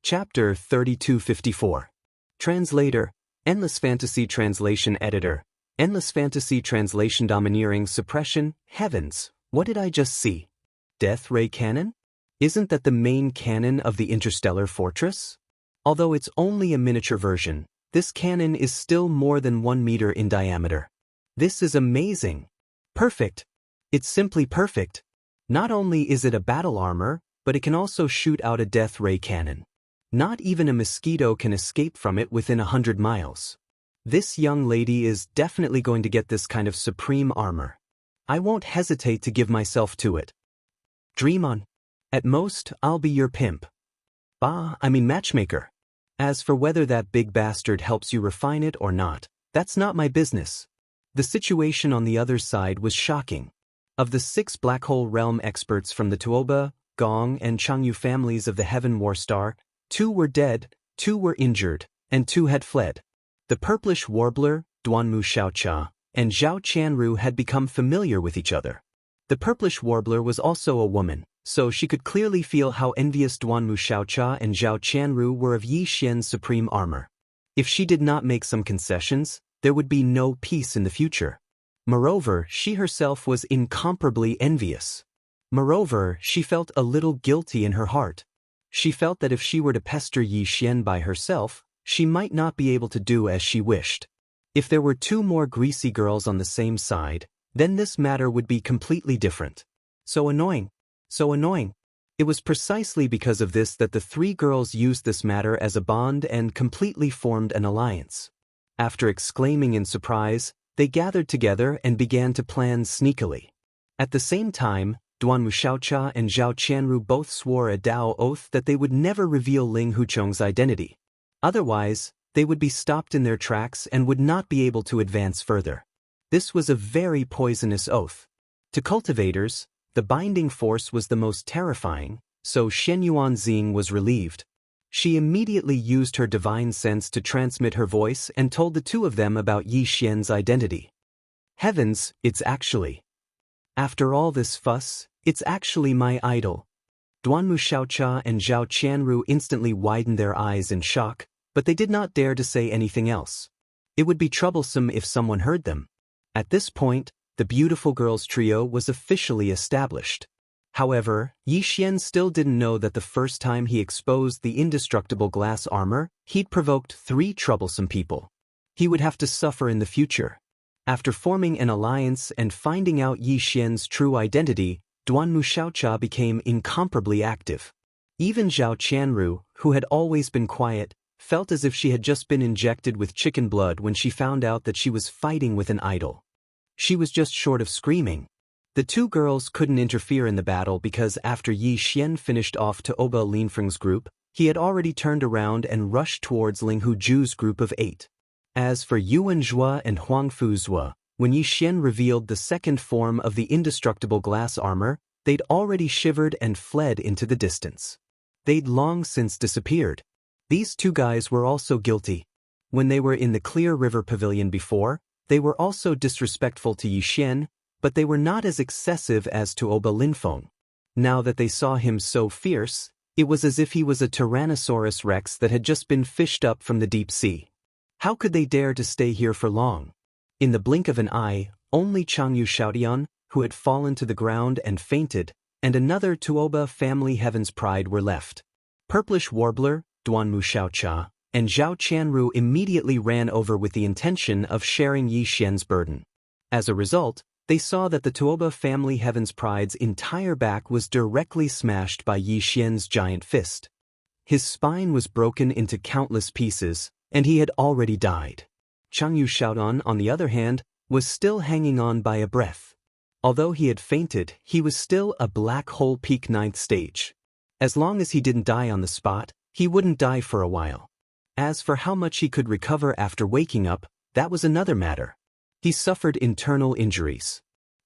Chapter 3254. Translator, Endless Fantasy Translation Editor, Endless Fantasy Translation Domineering Suppression. Heavens, what did I just see? Death Ray Cannon? Isn't that the main cannon of the Interstellar Fortress? Although it's only a miniature version, this cannon is still more than 1 meter in diameter. This is amazing. Perfect. It's simply perfect. Not only is it a battle armor, but it can also shoot out a death ray cannon. Not even a mosquito can escape from it within 100 miles. This young lady is definitely going to get this kind of supreme armor. I won't hesitate to give myself to it. Dream on. At most, I'll be your pimp. Matchmaker. As for whether that big bastard helps you refine it or not, that's not my business. The situation on the other side was shocking. Of the 6 Black Hole Realm experts from the Tuoba, Gong, and Changyu families of the Heaven War Star, 2 were dead, 2 were injured, and 2 had fled. The Purplish Warbler, Duanmu Xiaocha, and Zhao Qianru had become familiar with each other. The Purplish Warbler was also a woman, so she could clearly feel how envious Duanmu Xiaocha and Zhao Qianru were of Yi Xian's supreme armor. If she did not make some concessions, there would be no peace in the future. Moreover, she herself was incomparably envious. Moreover, she felt a little guilty in her heart. She felt that if she were to pester Yi Xian by herself, she might not be able to do as she wished. If there were 2 more greasy girls on the same side, then this matter would be completely different. So annoying. So annoying. It was precisely because of this that the 3 girls used this matter as a bond and completely formed an alliance. After exclaiming in surprise, they gathered together and began to plan sneakily. At the same time, Duanmu Xiaocha and Zhao Qianru both swore a Dao oath that they would never reveal Ling Huchong's identity. Otherwise, they would be stopped in their tracks and would not be able to advance further. This was a very poisonous oath. To cultivators, the binding force was the most terrifying, so Shen Yuanxing was relieved. She immediately used her divine sense to transmit her voice and told the 2 of them about Yi Xian's identity. Heavens, it's actually. After all this fuss, it's actually my idol. Duanmu Xiaocha and Zhao Qianru instantly widened their eyes in shock, but they did not dare to say anything else. It would be troublesome if someone heard them. At this point, the beautiful girls trio was officially established. However, Yi Xian still didn't know that the first time he exposed the indestructible glass armor, he'd provoked 3 troublesome people. He would have to suffer in the future. After forming an alliance and finding out Yi Xian's true identity, Duanmu Xiaocha became incomparably active. Even Zhao Qianru, who had always been quiet, felt as if she had just been injected with chicken blood when she found out that she was fighting with an idol. She was just short of screaming. The 2 girls couldn't interfere in the battle because after Yi Xian finished off to Oba Linfeng's group, he had already turned around and rushed towards Ling Huju's group of 8. As for Yuan Zhua and Huang Fuzhua, when Yi Xian revealed the second form of the indestructible glass armor, they'd already shivered and fled into the distance. They'd long since disappeared. These 2 guys were also guilty. When they were in the Clear River Pavilion before, they were also disrespectful to Yi Xian, but they were not as excessive as to Oba Linfeng. Now that they saw him so fierce, it was as if he was a Tyrannosaurus Rex that had just been fished up from the deep sea. How could they dare to stay here for long? In the blink of an eye, only Changyu Xiaodian, who had fallen to the ground and fainted, and another Tuoba family Heaven's Pride were left. Purplish Warbler, Duanmu Xiaocha, and Zhao Qianru immediately ran over with the intention of sharing Yi Xian's burden. As a result, they saw that the Tuoba family Heaven's Pride's entire back was directly smashed by Yi Xian's giant fist. His spine was broken into countless pieces, and he had already died. Changyu Xiaodan, on the other hand, was still hanging on by a breath. Although he had fainted, he was still a Black Hole Peak 9th stage. As long as he didn't die on the spot, he wouldn't die for a while. As for how much he could recover after waking up, that was another matter. He suffered internal injuries.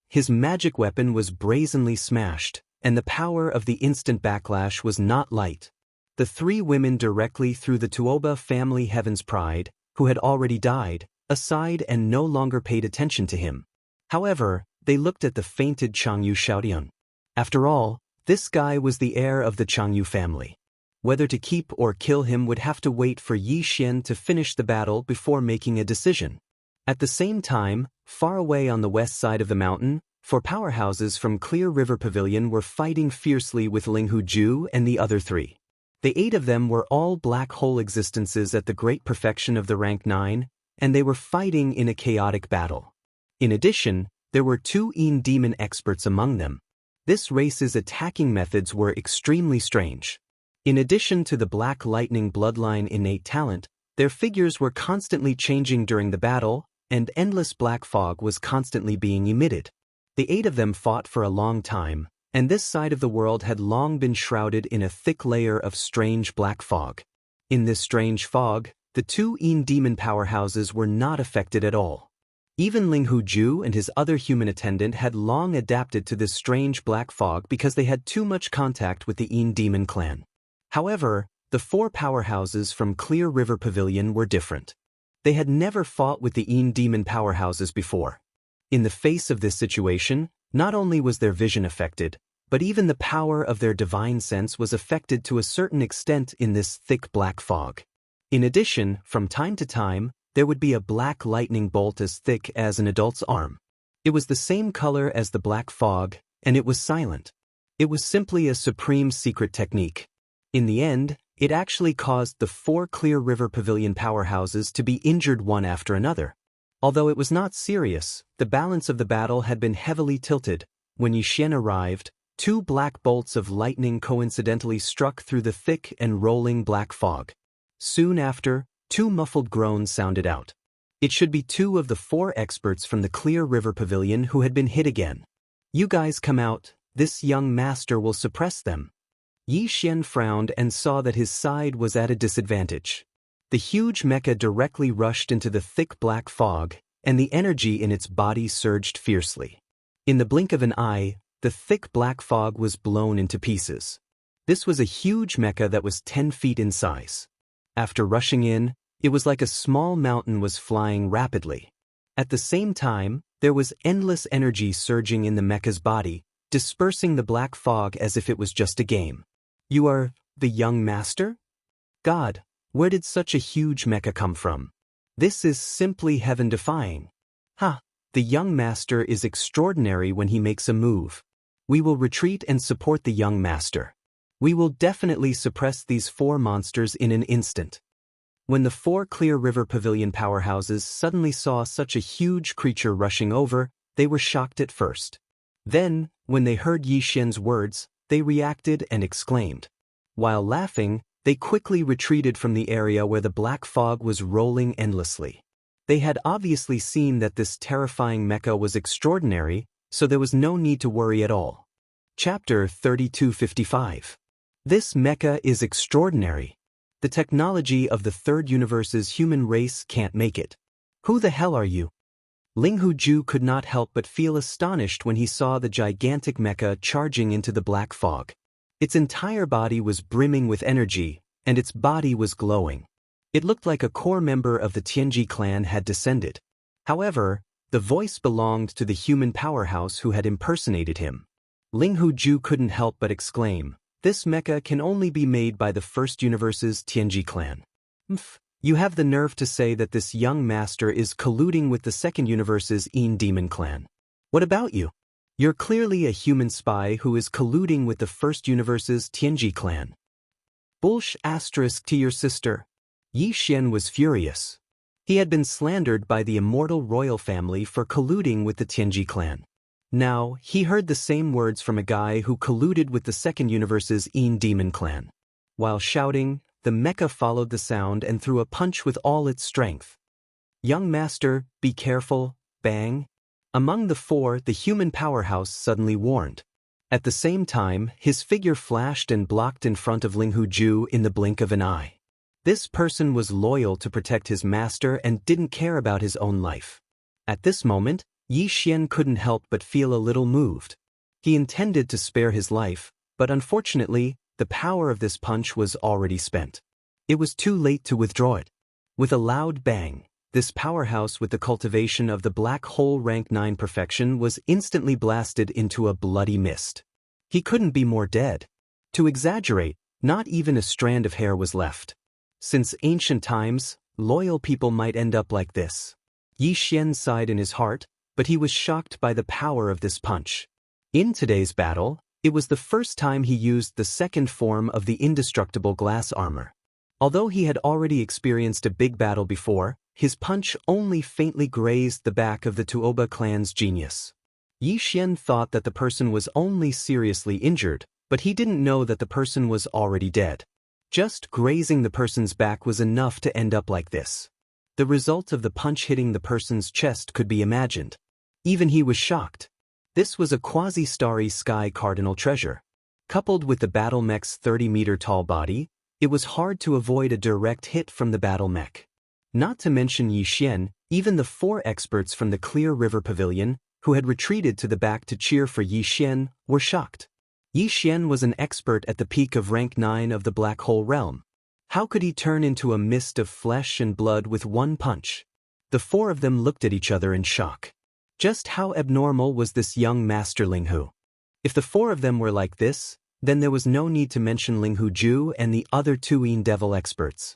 His magic weapon was brazenly smashed, and the power of the instant backlash was not light. The 3 women directly threw the Tuoba family Heaven's Pride, who had already died, aside and no longer paid attention to him. However, they looked at the fainted Changyu Xiaodian. After all, this guy was the heir of the Changyu family. Whether to keep or kill him would have to wait for Yi Xian to finish the battle before making a decision. At the same time, far away on the west side of the mountain, 4 powerhouses from Clear River Pavilion were fighting fiercely with Ling Huju and the other 3. The 8 of them were all black hole existences at the great perfection of the rank 9, and they were fighting in a chaotic battle. In addition, there were 2 Yin demon experts among them. This race's attacking methods were extremely strange. In addition to the Black Lightning bloodline innate talent, their figures were constantly changing during the battle, and endless black fog was constantly being emitted. The 8 of them fought for a long time, and this side of the world had long been shrouded in a thick layer of strange black fog. In this strange fog, the 2 Yin demon powerhouses were not affected at all. Even Ling Huju and his other human attendant had long adapted to this strange black fog because they had too much contact with the Yin demon clan. However, the 4 powerhouses from Clear River Pavilion were different. They had never fought with the Yin demon powerhouses before. In the face of this situation, not only was their vision affected, but even the power of their divine sense was affected to a certain extent in this thick black fog. In addition, from time to time, there would be a black lightning bolt as thick as an adult's arm. It was the same color as the black fog, and it was silent. It was simply a supreme secret technique. In the end, it actually caused the 4 Clear River Pavilion powerhouses to be injured one after another. Although it was not serious, the balance of the battle had been heavily tilted. When Yi Xian arrived, 2 black bolts of lightning coincidentally struck through the thick and rolling black fog. Soon after, 2 muffled groans sounded out. It should be 2 of the 4 experts from the Clear River Pavilion who had been hit again. "You guys come out, this young master will suppress them." Yi Xian frowned and saw that his side was at a disadvantage. The huge mecha directly rushed into the thick black fog, and the energy in its body surged fiercely. In the blink of an eye, the thick black fog was blown into pieces. This was a huge mecha that was 10 feet in size. After rushing in, it was like a small mountain was flying rapidly. At the same time, there was endless energy surging in the mecha's body, dispersing the black fog as if it was just a game. "You are the young master? God, where did such a huge mecha come from? This is simply heaven-defying. Ha, the young master is extraordinary when he makes a move. We will retreat and support the young master. We will definitely suppress these 4 monsters in an instant." When the 4 Clear River Pavilion powerhouses suddenly saw such a huge creature rushing over, they were shocked at first. Then, when they heard Yi Xian's words, they reacted and exclaimed. While laughing, they quickly retreated from the area where the black fog was rolling endlessly. They had obviously seen that this terrifying mecha was extraordinary, so there was no need to worry at all. Chapter 3255. This mecha is extraordinary. The technology of the 3rd universe's human race can't make it. Who the hell are you? Ling Huju could not help but feel astonished when he saw the gigantic mecha charging into the black fog. Its entire body was brimming with energy, and its body was glowing. It looked like a core member of the Tianji clan had descended. However, the voice belonged to the human powerhouse who had impersonated him. Ling Huju couldn't help but exclaim, "This mecha can only be made by the 1st universe's Tianji clan. You have the nerve to say that this young master is colluding with the 2nd universe's Yin demon clan. What about you? You're clearly a human spy who is colluding with the 1st universe's Tianji clan." Bullsh asterisk to your sister. Yi Xian was furious. He had been slandered by the immortal royal family for colluding with the Tianji clan. Now, he heard the same words from a guy who colluded with the 2nd universe's Yin demon clan. While shouting, the mecha followed the sound and threw a punch with all its strength. "Young master, be careful, bang." Among the 4, the human powerhouse suddenly warned. At the same time, his figure flashed and blocked in front of Ling Huju in the blink of an eye. This person was loyal to protect his master and didn't care about his own life. At this moment, Yi Xian couldn't help but feel a little moved. He intended to spare his life, but unfortunately, the power of this punch was already spent. It was too late to withdraw it. With a loud bang, this powerhouse with the cultivation of the black hole rank 9 perfection was instantly blasted into a bloody mist. He couldn't be more dead. To exaggerate, Not even a strand of hair was left. Since ancient times, loyal people might end up like this. Yi Xian sighed in his heart, but he was shocked by the power of this punch. In today's battle, it was the first time he used the second form of the indestructible glass armor. Although he had already experienced a big battle before, his punch only faintly grazed the back of the Tuoba clan's genius. Yi Xian thought that the person was only seriously injured, but he didn't know that the person was already dead. Just grazing the person's back was enough to end up like this. The result of the punch hitting the person's chest could be imagined. Even he was shocked. This was a quasi-starry sky cardinal treasure. Coupled with the battle mech's 30-meter-tall body, it was hard to avoid a direct hit from the battle mech. Not to mention Yi Xian, even the 4 experts from the Clear River Pavilion, who had retreated to the back to cheer for Yi Xian, were shocked. Yi Xian was an expert at the peak of rank 9 of the Black Hole Realm. How could he turn into a mist of flesh and blood with one punch? The 4 of them looked at each other in shock. Just how abnormal was this young master Linghu? If the 4 of them were like this, then there was no need to mention Linghu Ju and the other 2 Yin Devil experts.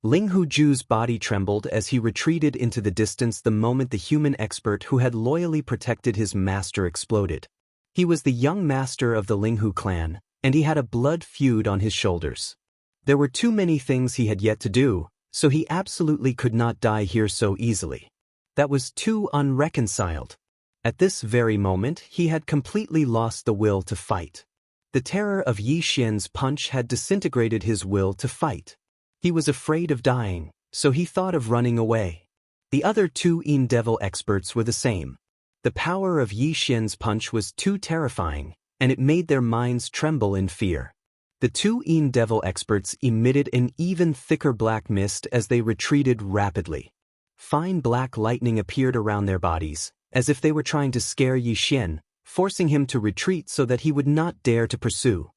Linghu Ju's body trembled as he retreated into the distance the moment the human expert who had loyally protected his master exploded. He was the young master of the Linghu clan, and he had a blood feud on his shoulders. There were too many things he had yet to do, so he absolutely could not die here so easily. That was too unreconciled. At this very moment, he had completely lost the will to fight. The terror of Yi Xian's punch had disintegrated his will to fight. He was afraid of dying, so he thought of running away. The other 2 Yin Devil experts were the same. The power of Yi Xian's punch was too terrifying, and it made their minds tremble in fear. The 2 Yin Devil experts emitted an even thicker black mist as they retreated rapidly. Fine black lightning appeared around their bodies, as if they were trying to scare Yi Xian, forcing him to retreat so that he would not dare to pursue.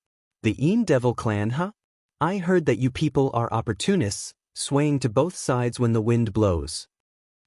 The Yin Devil clan, huh? I heard that you people are opportunists, swaying to both sides when the wind blows.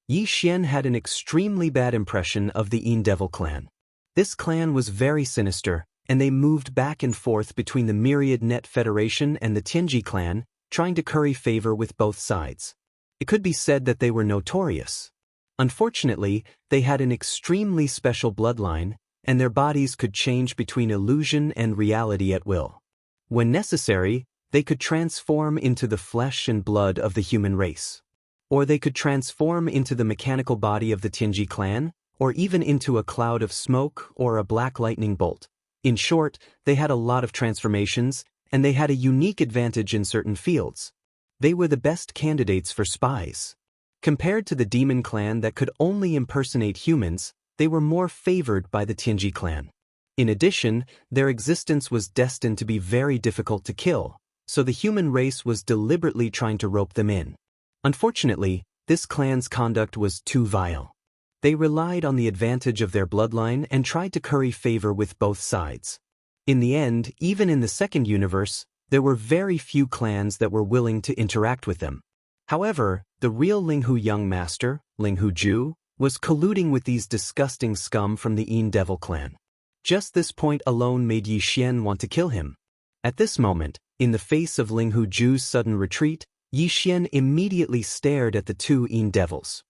Yi Xian had an extremely bad impression of the Yin Devil clan. This clan was very sinister, and they moved back and forth between the Myriad Net Federation and the Tianji clan, trying to curry favor with both sides. It could be said that they were notorious. Unfortunately, they had an extremely special bloodline, and their bodies could change between illusion and reality at will. When necessary, they could transform into the flesh and blood of the human race. Or they could transform into the mechanical body of the Tianji clan, or even into a cloud of smoke or a black lightning bolt. In short, they had a lot of transformations, and they had a unique advantage in certain fields. They were the best candidates for spies. Compared to the demon clan that could only impersonate humans, they were more favored by the Tianji clan. In addition, their existence was destined to be very difficult to kill, so the human race was deliberately trying to rope them in. Unfortunately, this clan's conduct was too vile. They relied on the advantage of their bloodline and tried to curry favor with both sides. In the end, even in the second universe, there were very few clans that were willing to interact with them. However, the real Linghu young master, Linghu Ju, was colluding with these disgusting scum from the Yin Devil clan. Just this point alone made Yi Xian want to kill him. At this moment, in the face of Linghu Ju's sudden retreat, Yi Xian immediately stared at the 2 Yin Devils.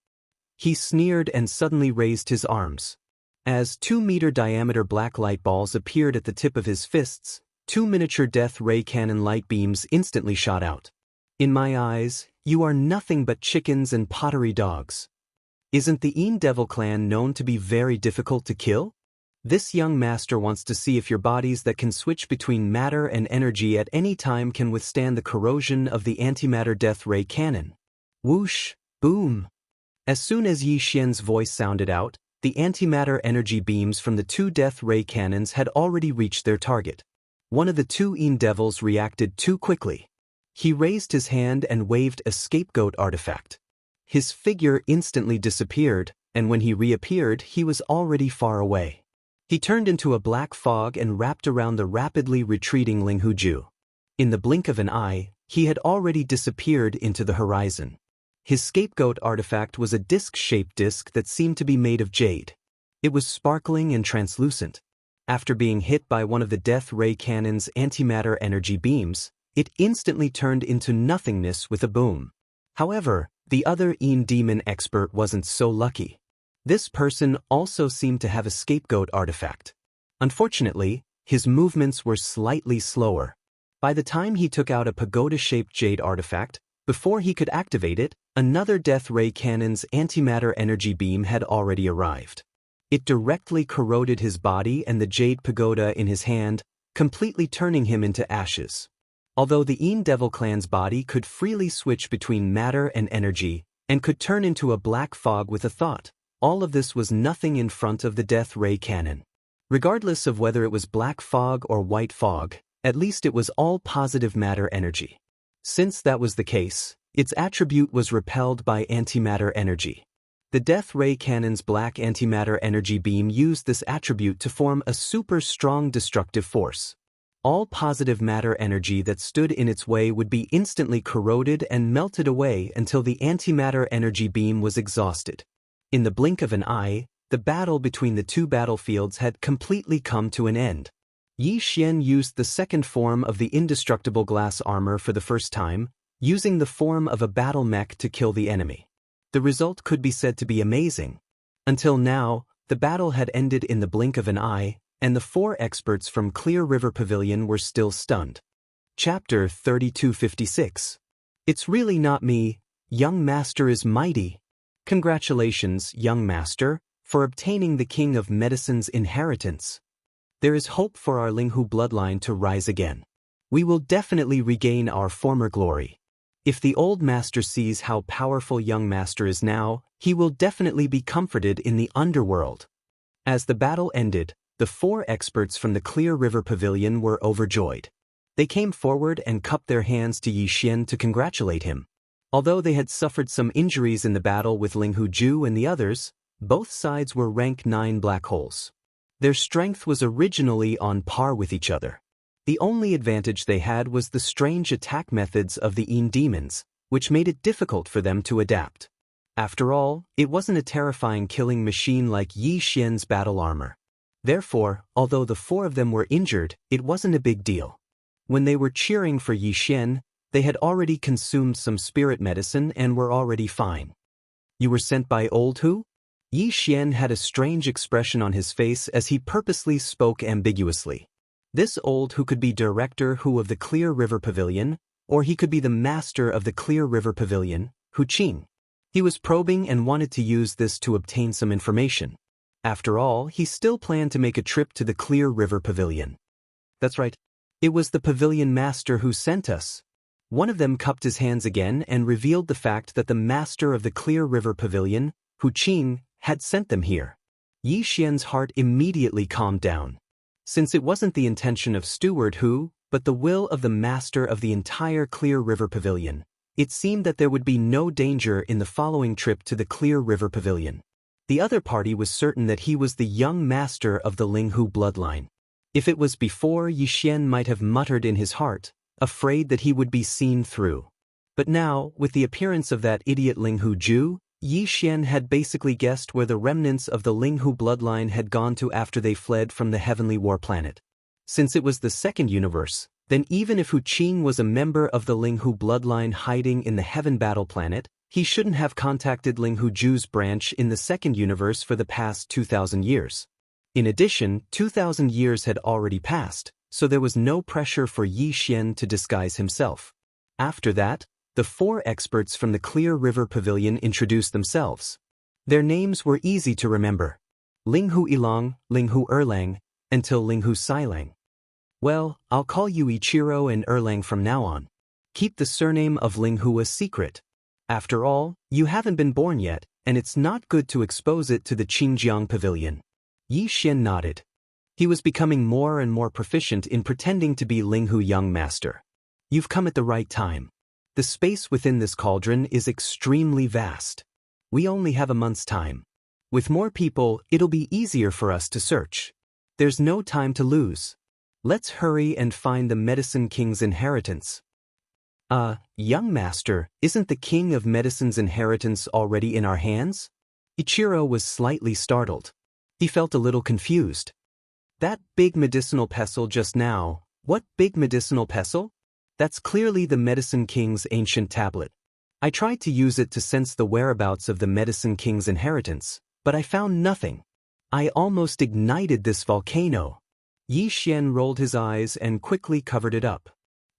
He sneered and suddenly raised his arms. As 2-meter diameter black light balls appeared at the tip of his fists, 2 miniature death ray cannon light beams instantly shot out. In my eyes, you are nothing but chickens and pottery dogs. Isn't the Yin Devil clan known to be very difficult to kill? This young master wants to see if your bodies that can switch between matter and energy at any time can withstand the corrosion of the antimatter death ray cannon. Whoosh, boom. As soon as Yi Xian's voice sounded out, the antimatter energy beams from the 2 death ray cannons had already reached their target. One of the 2 Yin Devils reacted too quickly. He raised his hand and waved a scapegoat artifact. His figure instantly disappeared, and when he reappeared, he was already far away. He turned into a black fog and wrapped around the rapidly retreating Linghu Ju. In the blink of an eye, he had already disappeared into the horizon. His scapegoat artifact was a disc-shaped disc that seemed to be made of jade. It was sparkling and translucent. After being hit by one of the death ray cannon's antimatter energy beams, It instantly turned into nothingness with a boom. However, the other demon expert wasn't so lucky. This person also seemed to have a scapegoat artifact. Unfortunately, his movements were slightly slower. By the time he took out a pagoda-shaped jade artifact, before he could activate it, another Death Ray Cannon's antimatter energy beam had already arrived. It directly corroded his body and the jade pagoda in his hand, completely turning him into ashes. Although the Devil Clan's body could freely switch between matter and energy, and could turn into a black fog with a thought, all of this was nothing in front of the Death Ray Cannon. Regardless of whether it was black fog or white fog, at least it was all positive matter energy. Since that was the case, its attribute was repelled by antimatter energy. The Death Ray Cannon's black antimatter energy beam used this attribute to form a super strong destructive force. All positive matter energy that stood in its way would be instantly corroded and melted away until the antimatter energy beam was exhausted. In the blink of an eye, the battle between the two battlefields had completely come to an end. Yi Xian used the second form of the indestructible glass armor for the first time, using the form of a battle mech to kill the enemy. The result could be said to be amazing. Until now, the battle had ended in the blink of an eye, and the 4 experts from Clear River Pavilion were still stunned. Chapter 3256. It's really not me, young master is mighty. Congratulations, young master, for obtaining the King of Medicine's inheritance. There is hope for our Linghu bloodline to rise again. We will definitely regain our former glory. If the old master sees how powerful young master is now, he will definitely be comforted in the underworld. As the battle ended, the 4 experts from the Clear River Pavilion were overjoyed. They came forward and cupped their hands to Yi Xian to congratulate him. Although they had suffered some injuries in the battle with Linghu Ju and the others, both sides were rank 9 black holes. Their strength was originally on par with each other. The only advantage they had was the strange attack methods of the demons, which made it difficult for them to adapt. After all, it wasn't a terrifying killing machine like Yi Xian's battle armor. Therefore, although the 4 of them were injured, it wasn't a big deal. When they were cheering for Yi Xian, they had already consumed some spirit medicine and were already fine. You were sent by Old Who? Yi Xian had a strange expression on his face as he purposely spoke ambiguously. This Old Who could be Director Who of the Clear River Pavilion, or he could be the Master of the Clear River Pavilion, Hu Qing. He was probing and wanted to use this to obtain some information. After all, he still planned to make a trip to the Clear River Pavilion. That's right. It was the Pavilion Master who sent us. One of them cupped his hands again and revealed the fact that the Master of the Clear River Pavilion, Hu Qing, had sent them here. Yi Xian's heart immediately calmed down. Since it wasn't the intention of Steward Hu, but the will of the Master of the entire Clear River Pavilion, it seemed that there would be no danger in the following trip to the Clear River Pavilion. The other party was certain that he was the young master of the Linghu bloodline. If it was before, Yi Xian might have muttered in his heart, afraid that he would be seen through. But now, with the appearance of that idiot Linghu Ju, Yi Xian had basically guessed where the remnants of the Linghu bloodline had gone to after they fled from the Heavenly War Planet. Since it was the second universe, then even if Hu Qing was a member of the Linghu bloodline hiding in the Heaven Battle Planet, he shouldn't have contacted Linghu Ju's branch in the second universe for the past 2,000 years. In addition, 2,000 years had already passed, so there was no pressure for Yi Xian to disguise himself. After that, the 4 experts from the Clear River Pavilion introduced themselves. Their names were easy to remember. Linghu Ilang, Linghu Erlang, until Linghu Xilang. Well, I'll call you Ichiro and Erlang from now on. Keep the surname of Linghu a secret. After all, you haven't been born yet, and it's not good to expose it to the Qingjiang Pavilion. Yi Xian nodded. He was becoming more and more proficient in pretending to be Linghu Young Master. You've come at the right time. The space within this cauldron is extremely vast. We only have a month's time. With more people, it'll be easier for us to search. There's no time to lose. Let's hurry and find the Medicine King's inheritance. Young master, isn't the King of Medicine's inheritance already in our hands? Ichiro was slightly startled. He felt a little confused. That big medicinal pestle just now, what big medicinal pestle? That's clearly the Medicine King's ancient tablet. I tried to use it to sense the whereabouts of the Medicine King's inheritance, but I found nothing. I almost ignited this volcano. Yi Xian rolled his eyes and quickly covered it up.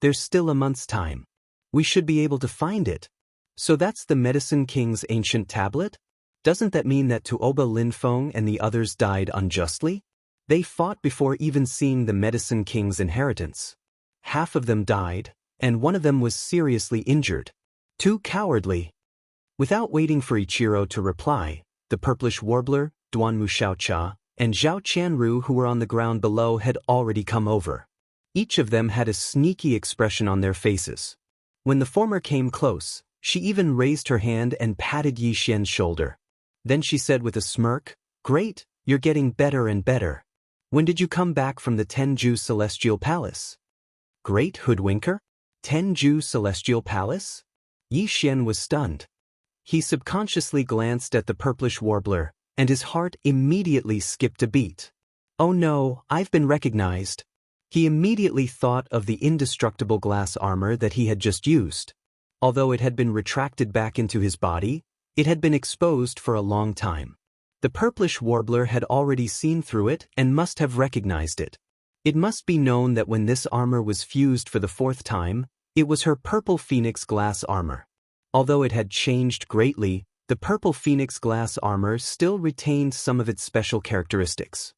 There's still a month's time. We should be able to find it. So that's the Medicine King's ancient tablet? Doesn't that mean that Tuoba Linfeng and the others died unjustly? They fought before even seeing the Medicine King's inheritance. Half of them died, and one of them was seriously injured. Too cowardly. Without waiting for Ichiro to reply, the Purplish Warbler, Duanmu Xiaocha, and Zhao Qianru, who were on the ground below, had already come over. Each of them had a sneaky expression on their faces. When the former came close, she even raised her hand and patted Yi Xian's shoulder. Then she said with a smirk, "Great, you're getting better and better. When did you come back from the Tenju Celestial Palace?" "Great hoodwinker? Tenju Celestial Palace?" Yi Xian was stunned. He subconsciously glanced at the Purplish Warbler, and his heart immediately skipped a beat. "Oh no, I've been recognized." He immediately thought of the indestructible glass armor that he had just used. Although it had been retracted back into his body, it had been exposed for a long time. The Purplish Warbler had already seen through it and must have recognized it. It must be known that when this armor was fused for the 4th time, it was her Purple Phoenix glass armor. Although it had changed greatly, the Purple Phoenix glass armor still retained some of its special characteristics.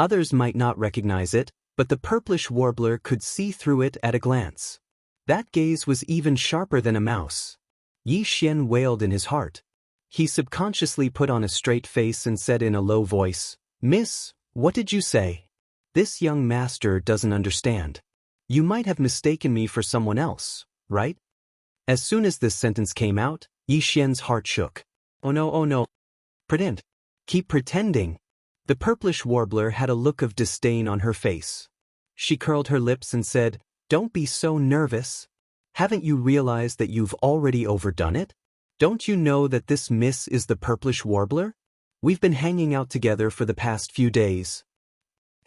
Others might not recognize it, but the Purplish Warbler could see through it at a glance. That gaze was even sharper than a mouse. Yi Xian wailed in his heart. He subconsciously put on a straight face and said in a low voice, "Miss, what did you say? This young master doesn't understand. You might have mistaken me for someone else, right?" As soon as this sentence came out, Yi Xian's heart shook. Oh no. Pretend. Keep pretending. The Purplish Warbler had a look of disdain on her face. She curled her lips and said, "Don't be so nervous. Haven't you realized that you've already overdone it? Don't you know that this miss is the Purplish Warbler? We've been hanging out together for the past few days."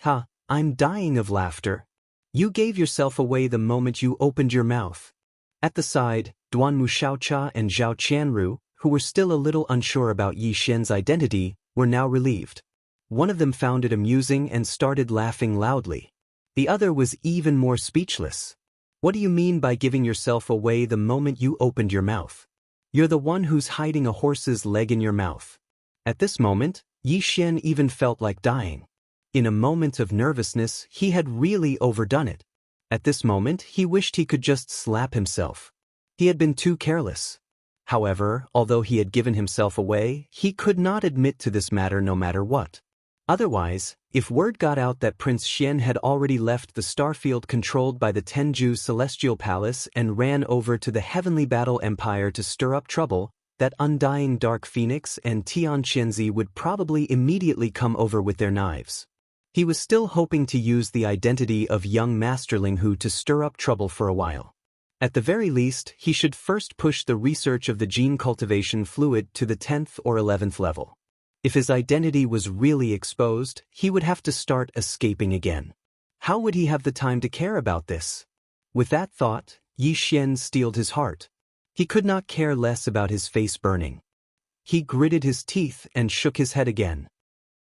"Ha, I'm dying of laughter. You gave yourself away the moment you opened your mouth." At the side, Duanmu Xiaocha and Zhao Qianru, who were still a little unsure about Yi Xian's identity, were now relieved. One of them found it amusing and started laughing loudly. The other was even more speechless. "What do you mean by giving yourself away the moment you opened your mouth? You're the one who's hiding a horse's leg in your mouth." At this moment, Yi Xian even felt like dying. In a moment of nervousness, he had really overdone it. At this moment, he wished he could just slap himself. He had been too careless. However, although he had given himself away, he could not admit to this matter no matter what. Otherwise, if word got out that Prince Xian had already left the starfield controlled by the Tenju Celestial Palace and ran over to the Heavenly Battle Empire to stir up trouble, that undying Dark Phoenix and Tian Qianzi would probably immediately come over with their knives. He was still hoping to use the identity of young Masterling Hu to stir up trouble for a while. At the very least, he should first push the research of the gene cultivation fluid to the 10th or 11th level. If his identity was really exposed, he would have to start escaping again. How would he have the time to care about this? With that thought, Yi Xian steeled his heart. He could not care less about his face burning. He gritted his teeth and shook his head again.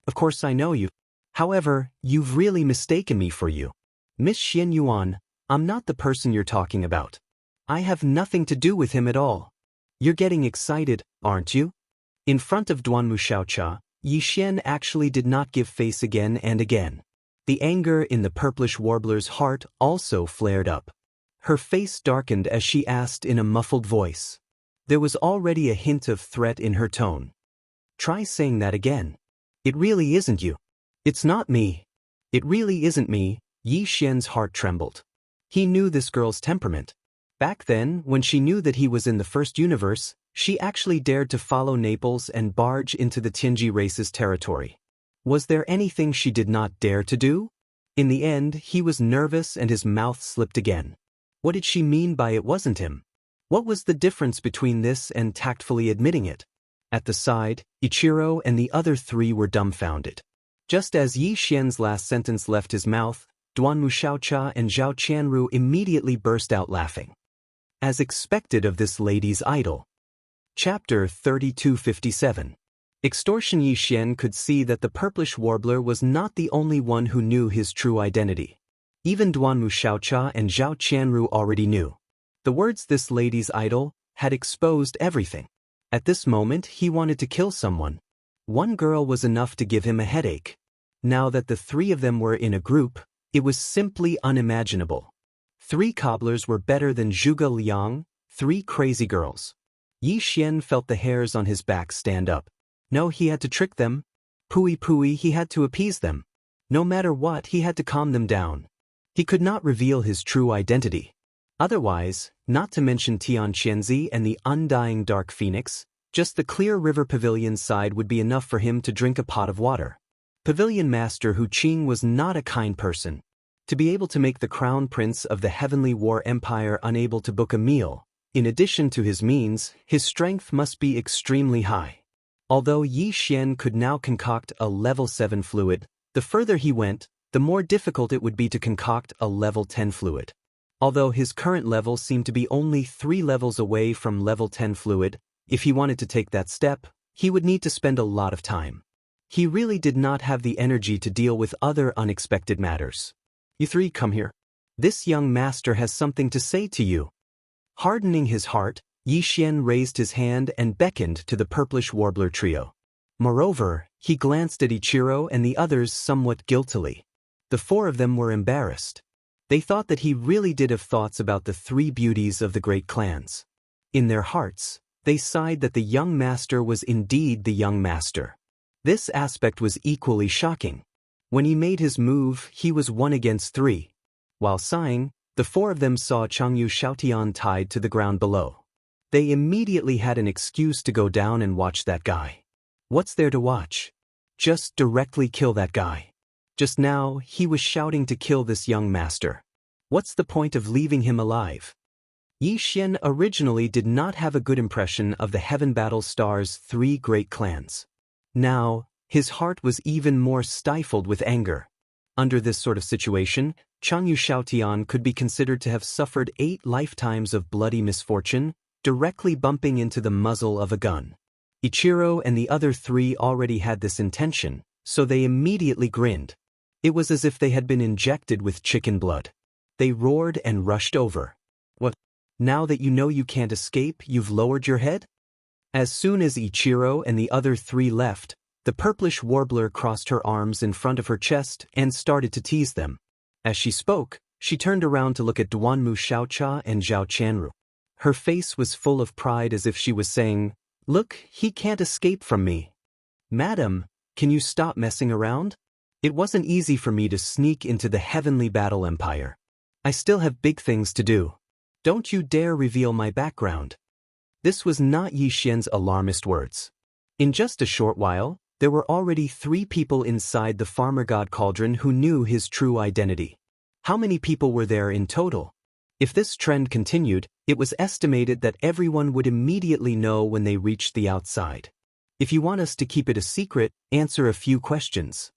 "Of course I know you. However, you've really mistaken me for you. Miss Xian Yuan, I'm not the person you're talking about. I have nothing to do with him at all. You're getting excited, aren't you?" In front of Duanmu Xiaocha, Yi Xian actually did not give face again and again. The anger in the Purplish Warbler's heart also flared up. Her face darkened as she asked in a muffled voice. There was already a hint of threat in her tone. "Try saying that again. It really isn't you." "It's not me. It really isn't me." Yi Xian's heart trembled. He knew this girl's temperament. Back then, when she knew that he was in the first universe, she actually dared to follow Naples and barge into the Tianji race's territory. Was there anything she did not dare to do? In the end, he was nervous and his mouth slipped again. What did she mean by it wasn't him? What was the difference between this and tactfully admitting it? At the side, Ichiro and the other three were dumbfounded. Just as Yi Xian's last sentence left his mouth, Duanmu Xiaocha and Zhao Qianru immediately burst out laughing. As expected of this lady's idol. Chapter 3257. Extortion. Yi Xian could see that the purplish warbler was not the only one who knew his true identity. Even Duanmu Xiaocha and Zhao Qianru already knew. The words "this lady's idol" had exposed everything. At this moment he wanted to kill someone. One girl was enough to give him a headache. Now that the three of them were in a group, it was simply unimaginable. 3 cobblers were better than Zhuge Liang, 3 crazy girls. Yi Xian felt the hairs on his back stand up. No, he had to trick them. Pui, he had to appease them. No matter what, he had to calm them down. He could not reveal his true identity. Otherwise, not to mention Tian Qianzi and the undying Dark Phoenix, just the clear river pavilion side would be enough for him to drink a pot of water. Pavilion Master Hu Qing was not a kind person. To be able to make the crown prince of the Heavenly War Empire unable to book a meal, in addition to his means, his strength must be extremely high. Although Yi Xian could now concoct a level 7 fluid, the further he went, the more difficult it would be to concoct a level 10 fluid. Although his current level seemed to be only 3 levels away from level 10 fluid, if he wanted to take that step, he would need to spend a lot of time. He really did not have the energy to deal with other unexpected matters. You 3 come here. This young master has something to say to you. Hardening his heart, Yi Xian raised his hand and beckoned to the purplish warbler trio. Moreover, he glanced at Ichiro and the others somewhat guiltily. The 4 of them were embarrassed. They thought that he really did have thoughts about the 3 beauties of the great clans. In their hearts, they sighed that the young master was indeed the young master. This aspect was equally shocking. When he made his move, he was 1 against 3. While sighing, the 4 of them saw Changyu Xiaotian tied to the ground below. They immediately had an excuse to go down and watch that guy. What's there to watch? Just directly kill that guy. Just now, he was shouting to kill this young master. What's the point of leaving him alive? Yi Xian originally did not have a good impression of the Heaven Battle Star's 3 great clans. Now, his heart was even more stifled with anger. Under this sort of situation, Changyu Xiaotian could be considered to have suffered 8 lifetimes of bloody misfortune, directly bumping into the muzzle of a gun. Ichiro and the other 3 already had this intention, so they immediately grinned. It was as if they had been injected with chicken blood. They roared and rushed over. What? Now that you know you can't escape, you've lowered your head? As soon as Ichiro and the other 3 left, the purplish warbler crossed her arms in front of her chest and started to tease them. As she spoke, she turned around to look at Duanmu Xiaocha and Zhao Qianru. Her face was full of pride as if she was saying, "Look, he can't escape from me. Madam, can you stop messing around? It wasn't easy for me to sneak into the Heavenly Battle Empire. I still have big things to do. Don't you dare reveal my background." This was not Yi Xian's alarmist words. In just a short while, there were already 3 people inside the Farmer God Cauldron who knew his true identity. How many people were there in total? If this trend continued, it was estimated that everyone would immediately know when they reached the outside. If you want us to keep it a secret, answer a few questions.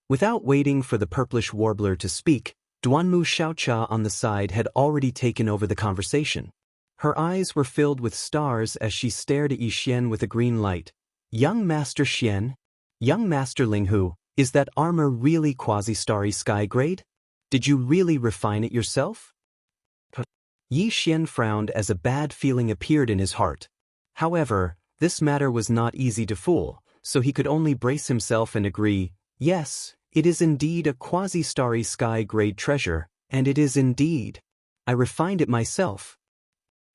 Without waiting for the purplish warbler to speak, Duanmu Xiaocha on the side had already taken over the conversation. Her eyes were filled with stars as she stared at Yi Xian with a green light. "Young Master Xian? Young Master Linghu, is that armor really quasi-starry sky grade? Did you really refine it yourself?" Yi Xian frowned as a bad feeling appeared in his heart. However, this matter was not easy to fool, so he could only brace himself and agree, "Yes, it is indeed a quasi-starry sky-grade treasure, and it is indeed. I refined it myself."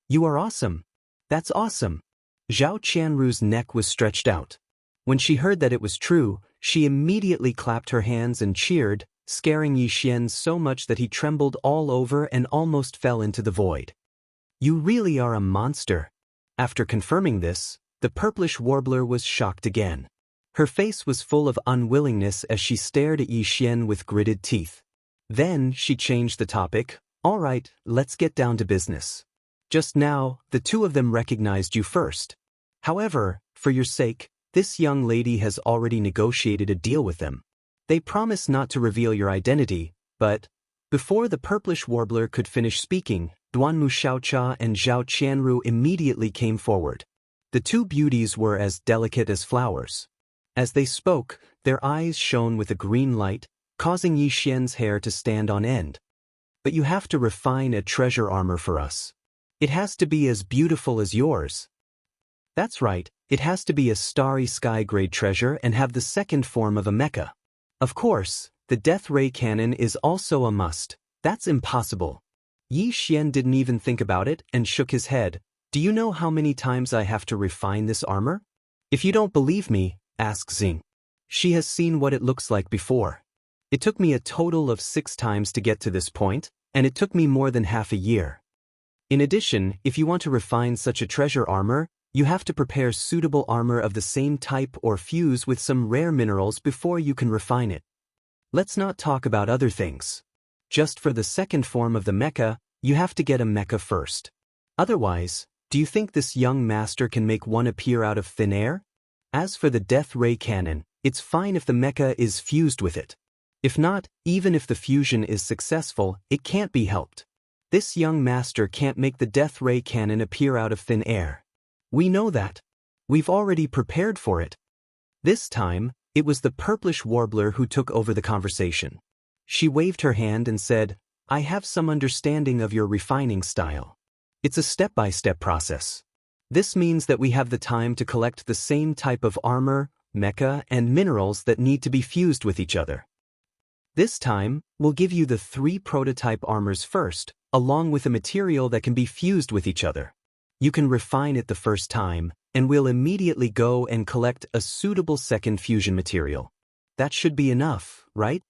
"You are awesome. That's awesome." Zhao Qianru's neck was stretched out. When she heard that it was true, she immediately clapped her hands and cheered, scaring Yi Xian so much that he trembled all over and almost fell into the void. "You really are a monster." After confirming this, the purplish warbler was shocked again. Her face was full of unwillingness as she stared at Yi Xian with gritted teeth. Then she changed the topic. "All right, let's get down to business. Just now, the 2 of them recognized you first. However, for your sake, this young lady has already negotiated a deal with them. They promise not to reveal your identity, but Before the purplish warbler could finish speaking, Duanmu Xiaocha and Zhao Qianru immediately came forward. The two beauties were as delicate as flowers. As they spoke, their eyes shone with a green light, causing Yi Xian's hair to stand on end. But you have to refine a treasure armor for us. It has to be as beautiful as yours. That's right, it has to be a starry sky-grade treasure and have the second form of a mecha. Of course, the death ray cannon is also a must. That's impossible. Yi Xian didn't even think about it and shook his head. Do you know how many times I have to refine this armor? If you don't believe me, ask Xing. She has seen what it looks like before. It took me a total of 6 times to get to this point, and it took me more than half a year. In addition, if you want to refine such a treasure armor, you have to prepare suitable armor of the same type or fuse with some rare minerals before you can refine it. Let's not talk about other things. Just for the second form of the mecha, you have to get a mecha first. Otherwise, do you think this young master can make one appear out of thin air? As for the death ray cannon, it's fine if the mecha is fused with it. If not, even if the fusion is successful, it can't be helped. This young master can't make the death ray cannon appear out of thin air. We know that. We've already prepared for it. This time, it was the purplish warbler who took over the conversation. She waved her hand and said, I have some understanding of your refining style. It's a step-by-step process. This means that we have the time to collect the same type of armor, mecha, and minerals that need to be fused with each other. This time, we'll give you the 3 prototype armors first, along with a material that can be fused with each other. You can refine it the first time, and we'll immediately go and collect a suitable second fusion material. That should be enough, right?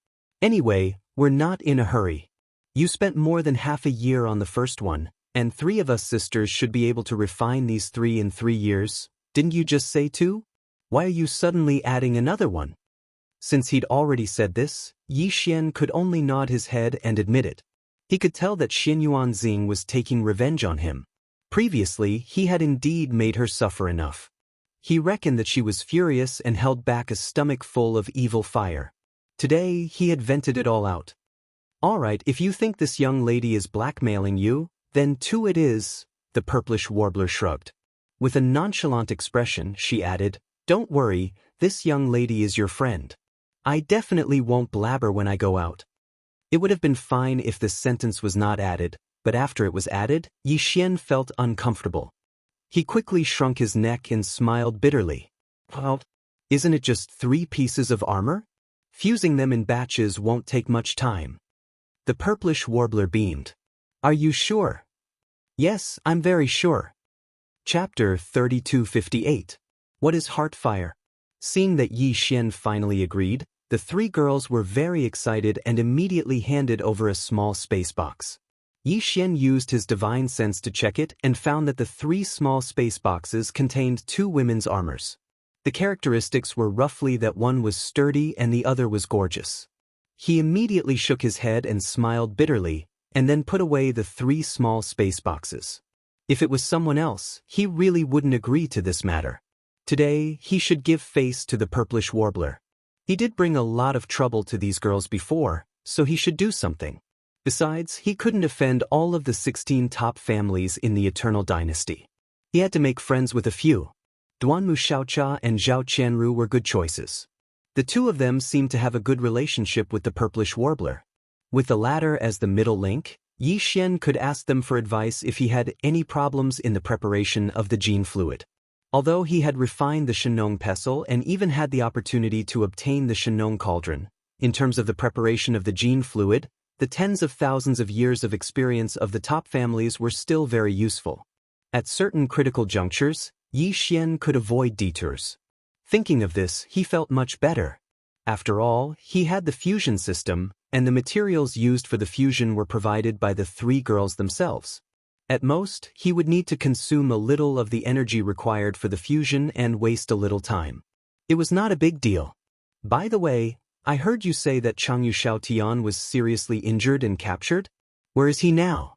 Anyway, we're not in a hurry. You spent more than half a year on the first one, and 3 of us sisters should be able to refine these 3 in 3 years. Didn't you just say 2? Why are you suddenly adding another one? Since he'd already said this, Yi Xian could only nod his head and admit it. He could tell that Xinyuan Xing was taking revenge on him. Previously, he had indeed made her suffer enough. He reckoned that she was furious and held back a stomach full of evil fire. Today, he had vented it all out. All right, if you think this young lady is blackmailing you, then 2 it is, the purplish warbler shrugged. With a nonchalant expression, she added, Don't worry, this young lady is your friend. I definitely won't blabber when I go out. It would have been fine if this sentence was not added, but after it was added, Yi Xian felt uncomfortable. He quickly shrunk his neck and smiled bitterly. Well, isn't it just 3 pieces of armor? Fusing them in batches won't take much time. The purplish warbler beamed. Are you sure? Yes, I'm very sure. Chapter 3258. What is Heartfire? Seeing that Yi Xian finally agreed, the 3 girls were very excited and immediately handed over a small space box. Yi Xian used his divine sense to check it and found that the 3 small space boxes contained 2 women's armors. The characteristics were roughly that one was sturdy and the other was gorgeous. He immediately shook his head and smiled bitterly, and then put away the 3 small space boxes. If it was someone else, he really wouldn't agree to this matter. Today, he should give face to the purplish warbler. He did bring a lot of trouble to these girls before, so he should do something. Besides, he couldn't offend all of the 16 top families in the Eternal Dynasty. He had to make friends with a few. Duanmu Xiaocha and Zhao Qianru were good choices. The 2 of them seemed to have a good relationship with the purplish warbler. With the latter as the middle link, Yi Xian could ask them for advice if he had any problems in the preparation of the gene fluid. Although he had refined the Shenong pestle and even had the opportunity to obtain the Shenong cauldron, in terms of the preparation of the gene fluid, the tens of thousands of years of experience of the top families were still very useful. At certain critical junctures, Yi Xian could avoid detours. Thinking of this, he felt much better. After all, he had the fusion system, and the materials used for the fusion were provided by the 3 girls themselves. At most, he would need to consume a little of the energy required for the fusion and waste a little time. It was not a big deal. By the way, I heard you say that Changyu Xiaotian was seriously injured and captured? Where is he now?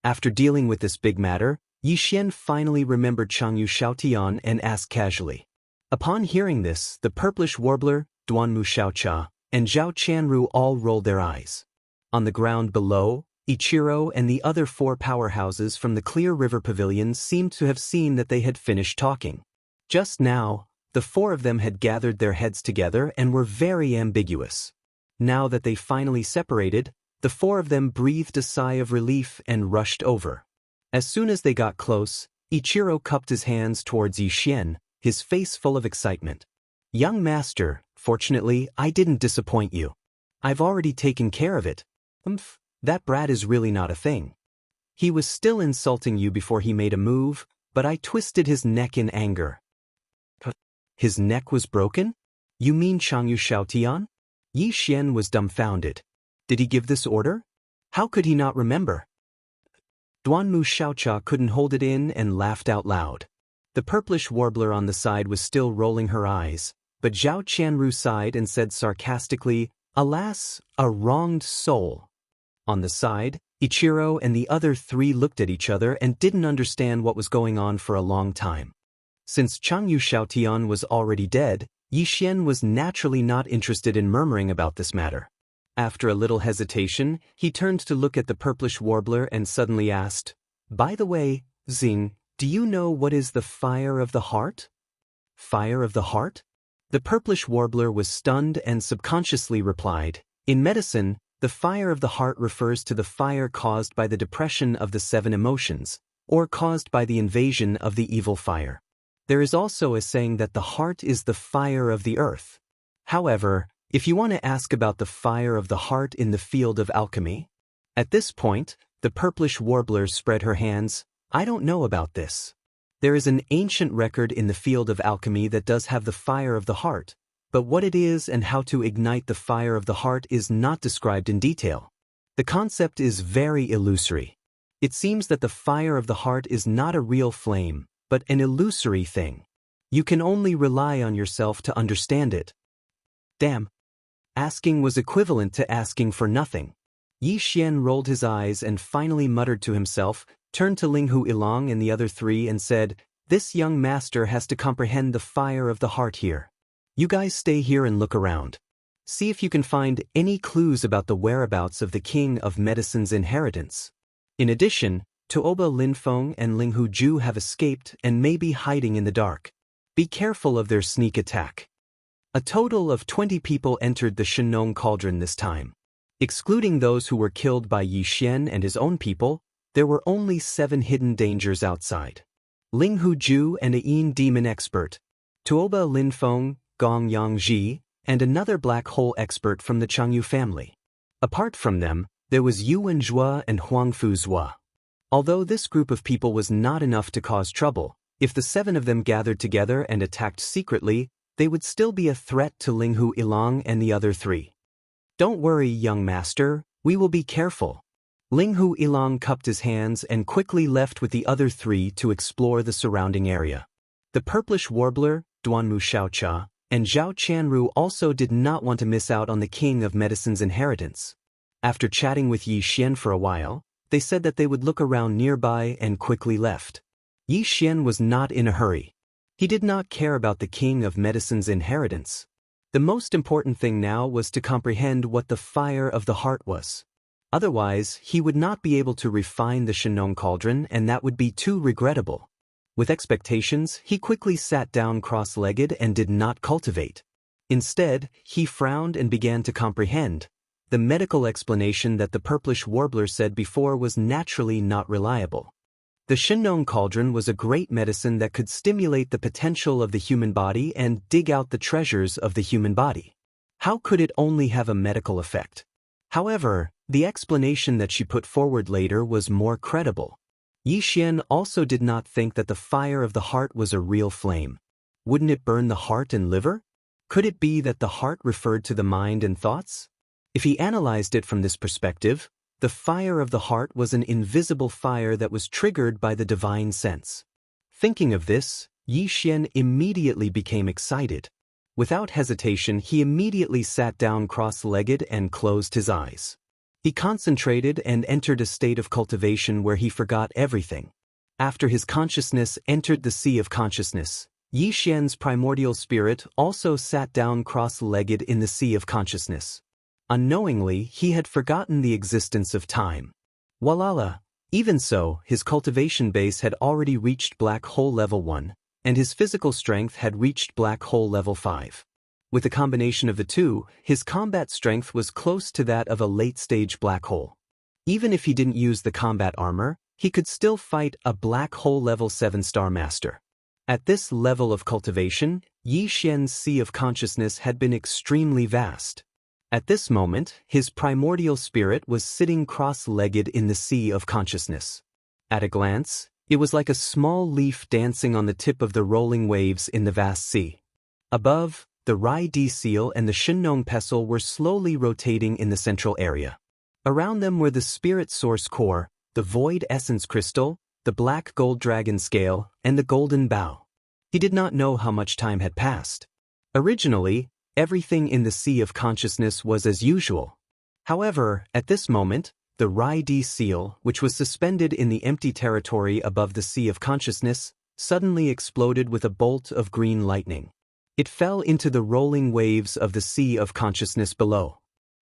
After dealing with this big matter, Yi Xian finally remembered Changyu Xiaotian and asked casually. Upon hearing this, the purplish warbler, Duanmu Xiaocha, and Zhao Qianru all rolled their eyes. On the ground below, Ichiro and the other 4 powerhouses from the Clear River Pavilion seemed to have seen that they had finished talking. Just now, the 4 of them had gathered their heads together and were very ambiguous. Now that they finally separated, the 4 of them breathed a sigh of relief and rushed over. As soon as they got close, Ichiro cupped his hands towards Yixien, his face full of excitement. "Young master, fortunately, I didn't disappoint you. I've already taken care of it. That brat is really not a thing. He was still insulting you before he made a move, but I twisted his neck in anger." His neck was broken? You mean Changyu Xiaotian? Yixien was dumbfounded. Did he give this order? How could he not remember? Duanmu Xiaocha couldn't hold it in and laughed out loud. The purplish warbler on the side was still rolling her eyes, but Zhao Qianru sighed and said sarcastically, "Alas, a wronged soul." On the side, Ichiro and the other 3 looked at each other and didn't understand what was going on for a long time. Since Changyu Xiaotian was already dead, Yixien was naturally not interested in murmuring about this matter. After a little hesitation, he turned to look at the purplish warbler and suddenly asked, "By the way, Xing, do you know what is the fire of the heart?" "Fire of the heart?" The purplish warbler was stunned and subconsciously replied, "In medicine, the fire of the heart refers to the fire caused by the depression of the 7 emotions, or caused by the invasion of the evil fire. There is also a saying that the heart is the fire of the earth. However, if you want to ask about the fire of the heart in the field of alchemy..." At this point, the purplish warbler spread her hands. "I don't know about this. There is an ancient record in the field of alchemy that does have the fire of the heart, but what it is and how to ignite the fire of the heart is not described in detail. The concept is very illusory. It seems that the fire of the heart is not a real flame, but an illusory thing. You can only rely on yourself to understand it." Damn. Asking was equivalent to asking for nothing. Yixien rolled his eyes and finally muttered to himself, turned to Linghu Ilang and the other 3 and said, "This young master has to comprehend the fire of the heart here. You guys stay here and look around. See if you can find any clues about the whereabouts of the King of Medicine's inheritance. In addition, Tuoba Linfeng and Linghu Ju have escaped and may be hiding in the dark. Be careful of their sneak attack." A total of 20 people entered the Shenong Cauldron this time. Excluding those who were killed by Yixien and his own people, there were only 7 hidden dangers outside. Linghu Ju and a Yin demon expert, Tuoba Linfeng, Gong Yangji, and another black hole expert from the Changyu family. Apart from them, there was Yuan Zhua and Huangfu Zhua. Although this group of people was not enough to cause trouble, if the 7 of them gathered together and attacked secretly, they would still be a threat to Linghu Ilang and the other 3. "Don't worry, young master, we will be careful." Linghu Ilang cupped his hands and quickly left with the other 3 to explore the surrounding area. The purplish warbler, Duanmu Xiaocha, and Zhao Qianru also did not want to miss out on the King of Medicine's inheritance. After chatting with Yixien for a while, they said that they would look around nearby and quickly left. Yixien was not in a hurry. He did not care about the King of Medicine's inheritance. The most important thing now was to comprehend what the fire of the heart was. Otherwise, he would not be able to refine the Shenong Cauldron, and that would be too regrettable. With expectations, he quickly sat down cross-legged and did not cultivate. Instead, he frowned and began to comprehend. The medical explanation that the purplish warbler said before was naturally not reliable. The Shenong Cauldron was a great medicine that could stimulate the potential of the human body and dig out the treasures of the human body. How could it only have a medical effect? However, the explanation that she put forward later was more credible. Yixien also did not think that the fire of the heart was a real flame. Wouldn't it burn the heart and liver? Could it be that the heart referred to the mind and thoughts? If he analyzed it from this perspective, the fire of the heart was an invisible fire that was triggered by the divine sense. Thinking of this, Yixien immediately became excited. Without hesitation, he immediately sat down cross-legged and closed his eyes. He concentrated and entered a state of cultivation where he forgot everything. After his consciousness entered the sea of consciousness, Yixian's primordial spirit also sat down cross-legged in the sea of consciousness. Unknowingly, he had forgotten the existence of time. Walala. Even so, his cultivation base had already reached black hole level 1, and his physical strength had reached black hole level 5. With a combination of the two, his combat strength was close to that of a late-stage black hole. Even if he didn't use the combat armor, he could still fight a black hole level 7-star master. At this level of cultivation, Yi Xian's sea of consciousness had been extremely vast. At this moment, his primordial spirit was sitting cross-legged in the sea of consciousness. At a glance, it was like a small leaf dancing on the tip of the rolling waves in the vast sea. Above, the Rai Di seal and the Shinong pestle were slowly rotating in the central area. Around them were the spirit source core, the void essence crystal, the black gold dragon scale, and the golden bow. He did not know how much time had passed. Originally, everything in the sea of consciousness was as usual. However, at this moment, the Rai Di seal, which was suspended in the empty territory above the sea of consciousness, suddenly exploded with a bolt of green lightning. It fell into the rolling waves of the sea of consciousness below.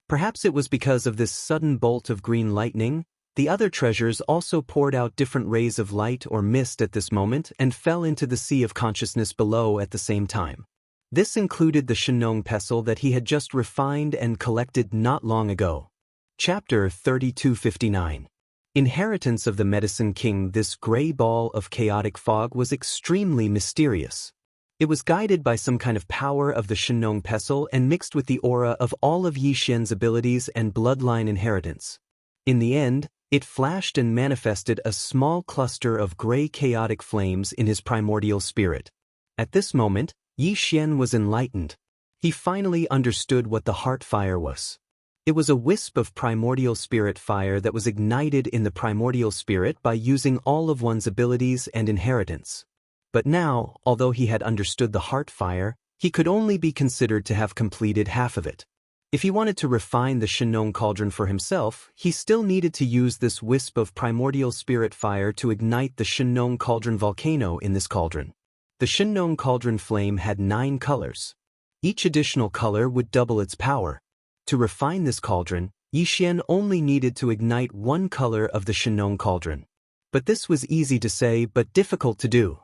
Perhaps it was because of this sudden bolt of green lightning, the other treasures also poured out different rays of light or mist at this moment and fell into the sea of consciousness below at the same time. This included the Shinong pestle that he had just refined and collected not long ago. Chapter 3259. Inheritance of the Medicine King. This gray ball of chaotic fog was extremely mysterious. It was guided by some kind of power of the Shinong pestle and mixed with the aura of all of Yi Xian's abilities and bloodline inheritance. In the end, it flashed and manifested a small cluster of gray chaotic flames in his primordial spirit. At this moment, Yi Xian was enlightened. He finally understood what the heart fire was. It was a wisp of primordial spirit fire that was ignited in the primordial spirit by using all of one's abilities and inheritance. But now, although he had understood the heart fire, he could only be considered to have completed half of it. If he wanted to refine the Shinong cauldron for himself, he still needed to use this wisp of primordial spirit fire to ignite the Shinong cauldron volcano in this cauldron. The Shinong cauldron flame had 9 colors. Each additional color would double its power. To refine this cauldron, Yi Xian only needed to ignite 1 color of the Shinong cauldron. But this was easy to say but difficult to do.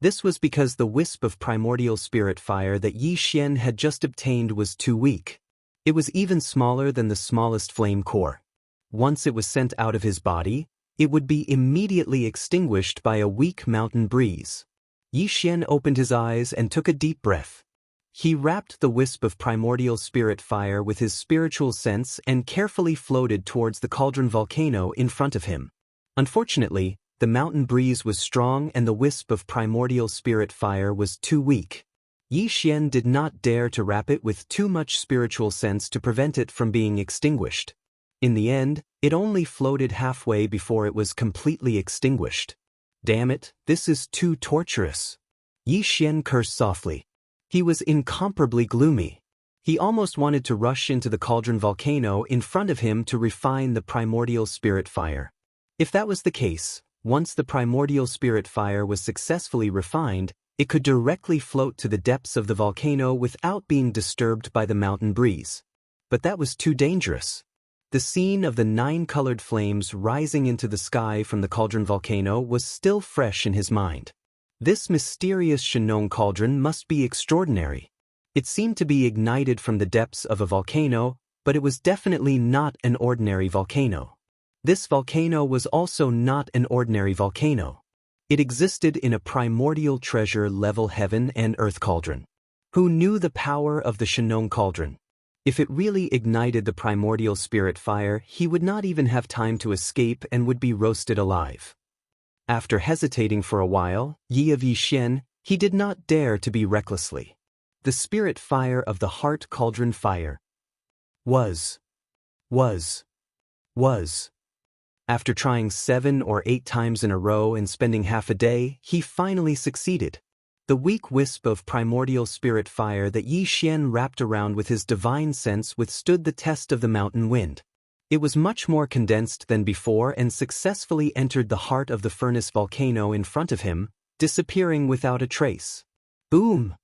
This was because the wisp of primordial spirit fire that Yi Xian had just obtained was too weak. It was even smaller than the smallest flame core. Once it was sent out of his body, it would be immediately extinguished by a weak mountain breeze. Yi Xian opened his eyes and took a deep breath. He wrapped the wisp of primordial spirit fire with his spiritual sense and carefully floated towards the cauldron volcano in front of him. Unfortunately, the mountain breeze was strong and the wisp of primordial spirit fire was too weak. Yi Xian did not dare to wrap it with too much spiritual sense to prevent it from being extinguished. In the end, it only floated halfway before it was completely extinguished. Damn it, this is too torturous. Yi Xian cursed softly. He was incomparably gloomy. He almost wanted to rush into the cauldron volcano in front of him to refine the primordial spirit fire. If that was the case, once the primordial spirit fire was successfully refined, it could directly float to the depths of the volcano without being disturbed by the mountain breeze. But that was too dangerous. The scene of the 9-colored flames rising into the sky from the cauldron volcano was still fresh in his mind. This mysterious Shinong cauldron must be extraordinary. It seemed to be ignited from the depths of a volcano, but it was definitely not an ordinary volcano. This volcano was also not an ordinary volcano. It existed in a primordial treasure-level heaven and earth cauldron. Who knew the power of the Shinong cauldron? If it really ignited the primordial spirit fire, he would not even have time to escape and would be roasted alive. After hesitating for a while, Yi of Yi Xian, he did not dare to be recklessly. The spirit fire of the heart cauldron fire was. After trying 7 or 8 times in a row and spending half a day, he finally succeeded. The weak wisp of primordial spirit fire that Yi Xian wrapped around with his divine sense withstood the test of the mountain wind. It was much more condensed than before and successfully entered the heart of the furnace volcano in front of him, disappearing without a trace. Boom!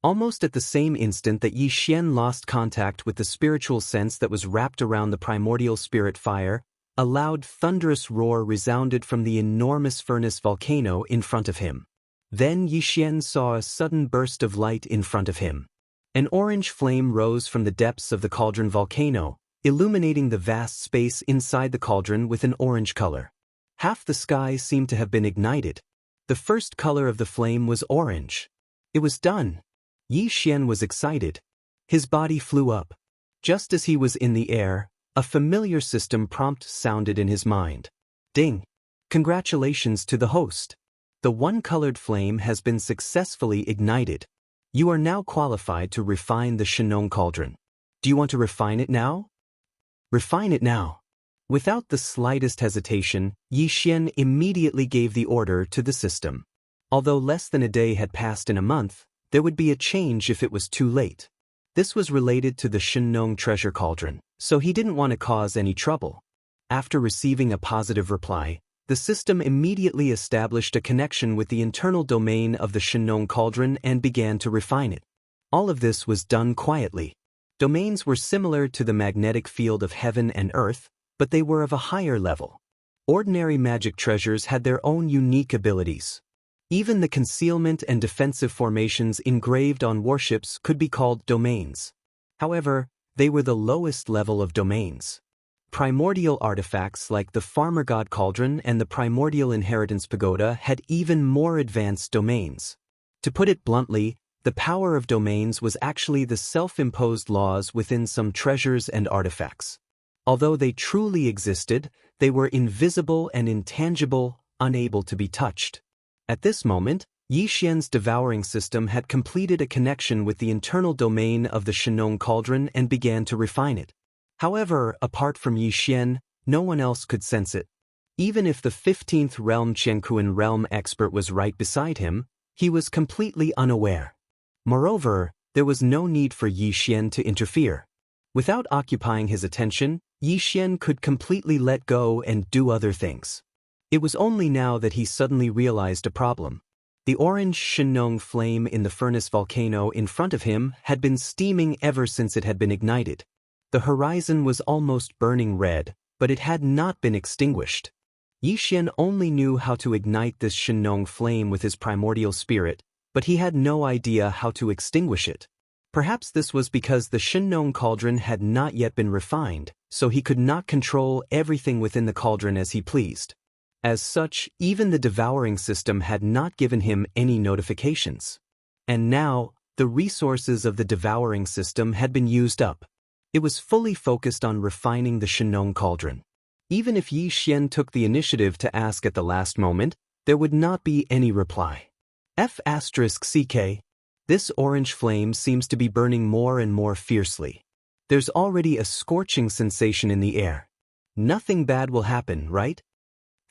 Almost at the same instant that Yi Xian lost contact with the spiritual sense that was wrapped around the primordial spirit fire, a loud thunderous roar resounded from the enormous furnace volcano in front of him. Then Yi Xian saw a sudden burst of light in front of him. An orange flame rose from the depths of the cauldron volcano, illuminating the vast space inside the cauldron with an orange color. Half the sky seemed to have been ignited. The first color of the flame was orange. It was done. Yi Xian was excited. His body flew up. Just as he was in the air, a familiar system prompt sounded in his mind. Ding! Congratulations to the host. The one-colored flame has been successfully ignited. You are now qualified to refine the Shenong cauldron. Do you want to refine it now? Refine it now. Without the slightest hesitation, Yi Xian immediately gave the order to the system. Although less than a day had passed in a month, there would be a change if it was too late. This was related to the Shenong treasure cauldron, so he didn't want to cause any trouble. After receiving a positive reply, the system immediately established a connection with the internal domain of the Shenong cauldron and began to refine it. All of this was done quietly. Domains were similar to the magnetic field of heaven and earth, but they were of a higher level. Ordinary magic treasures had their own unique abilities. Even the concealment and defensive formations engraved on warships could be called domains. However, they were the lowest level of domains. Primordial artifacts like the Farmer God Cauldron and the Primordial Inheritance Pagoda had even more advanced domains. To put it bluntly, the power of domains was actually the self-imposed laws within some treasures and artifacts. Although they truly existed, they were invisible and intangible, unable to be touched. At this moment, Yi Xian's devouring system had completed a connection with the internal domain of the Shenong cauldron and began to refine it. However, apart from Yi Xian, no one else could sense it. Even if the 15th realm Qianquan realm expert was right beside him, he was completely unaware. Moreover, there was no need for Yi Xian to interfere. Without occupying his attention, Yi Xian could completely let go and do other things. It was only now that he suddenly realized a problem. The orange Shenong flame in the furnace volcano in front of him had been steaming ever since it had been ignited. The horizon was almost burning red, but it had not been extinguished. Yi Xian only knew how to ignite this Shenong flame with his primordial spirit, but he had no idea how to extinguish it. Perhaps this was because the Shenong cauldron had not yet been refined, so he could not control everything within the cauldron as he pleased. As such, even the devouring system had not given him any notifications. And now, the resources of the devouring system had been used up. It was fully focused on refining the Shenong cauldron. Even if Yi Xian took the initiative to ask at the last moment, there would not be any reply. F***CK. This orange flame seems to be burning more and more fiercely. There's already a scorching sensation in the air. Nothing bad will happen, right?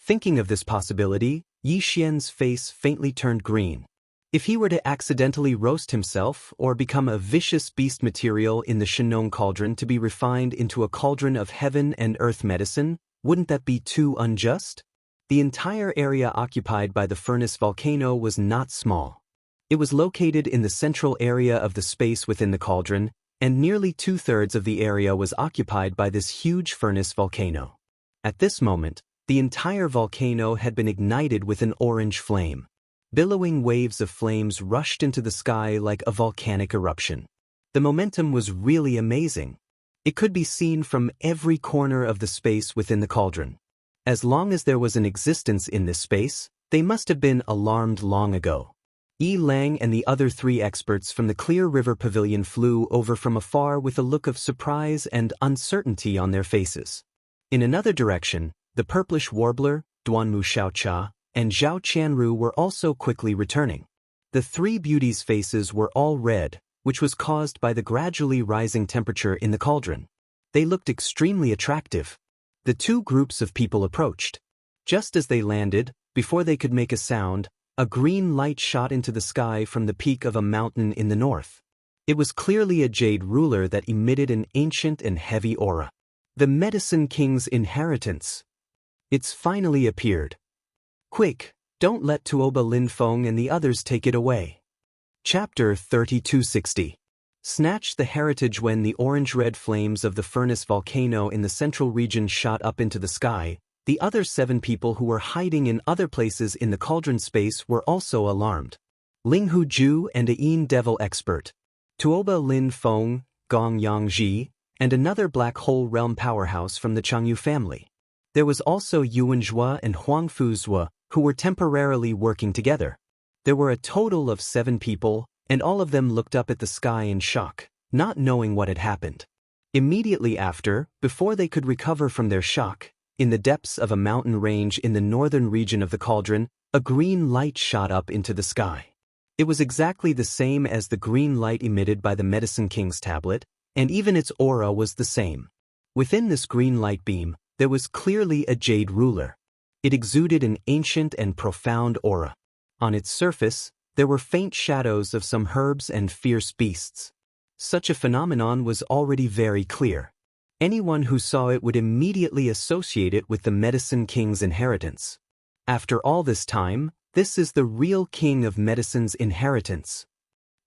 Thinking of this possibility, Yi Xian's face faintly turned green. If he were to accidentally roast himself or become a vicious beast material in the Shenong cauldron to be refined into a cauldron of heaven and earth medicine, wouldn't that be too unjust? The entire area occupied by the furnace volcano was not small. It was located in the central area of the space within the cauldron, and nearly 2/3 of the area was occupied by this huge furnace volcano. At this moment, the entire volcano had been ignited with an orange flame. Billowing waves of flames rushed into the sky like a volcanic eruption. The momentum was really amazing. It could be seen from every corner of the space within the cauldron. As long as there was an existence in this space, they must have been alarmed long ago. Yi Lang and the other 3 experts from the Clear River Pavilion flew over from afar with a look of surprise and uncertainty on their faces. In another direction, the purplish warbler, Duanmu Xiaocha, and Zhao Qianru were also quickly returning. The 3 beauties' faces were all red, which was caused by the gradually rising temperature in the cauldron. They looked extremely attractive. The 2 groups of people approached. Just as they landed, before they could make a sound, a green light shot into the sky from the peak of a mountain in the north. It was clearly a jade ruler that emitted an ancient and heavy aura. The Medicine King's inheritance. It's finally appeared. Quick, don't let Tuoba Linfeng and the others take it away. Chapter 3260. Snatch the heritage. When the orange-red flames of the furnace volcano in the central region shot up into the sky, the other 7 people who were hiding in other places in the cauldron space were also alarmed. Ling Hu-ju and a Yin Devil expert, Tuoba Lin Feng, Gong Yangji, and another black hole realm powerhouse from the Changyu family. There was also Yuan Zhua and Huang Fuzhua, who were temporarily working together. There were a total of 7 people, and all of them looked up at the sky in shock, not knowing what had happened. Immediately after, before they could recover from their shock, in the depths of a mountain range in the northern region of the cauldron, a green light shot up into the sky. It was exactly the same as the green light emitted by the Medicine King's tablet, and even its aura was the same. Within this green light beam, there was clearly a jade ruler. It exuded an ancient and profound aura. On its surface, there were faint shadows of some herbs and fierce beasts. Such a phenomenon was already very clear. Anyone who saw it would immediately associate it with the Medicine King's inheritance. After all this time, this is the real king of medicine's inheritance.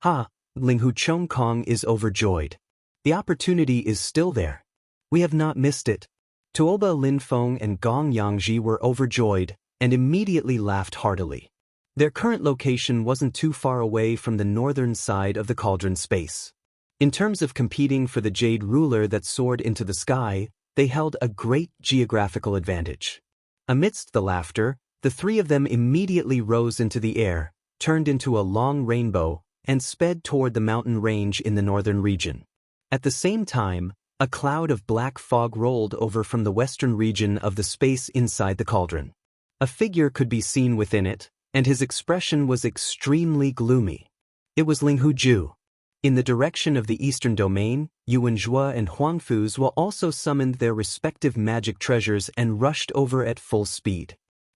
Ha! Ling Hu Chongkong is overjoyed. The opportunity is still there. We have not missed it. Tuoba Linfeng and Gong Yangji were overjoyed and immediately laughed heartily. Their current location wasn't too far away from the northern side of the cauldron space. In terms of competing for the jade ruler that soared into the sky, they held a great geographical advantage. Amidst the laughter, the 3 of them immediately rose into the air, turned into a long rainbow, and sped toward the mountain range in the northern region. At the same time, a cloud of black fog rolled over from the western region of the space inside the cauldron. A figure could be seen within it, and his expression was extremely gloomy. It was Ling Hu-ju. In the direction of the eastern domain, Yuan Zhua and Huang Fuzhua also summoned their respective magic treasures and rushed over at full speed.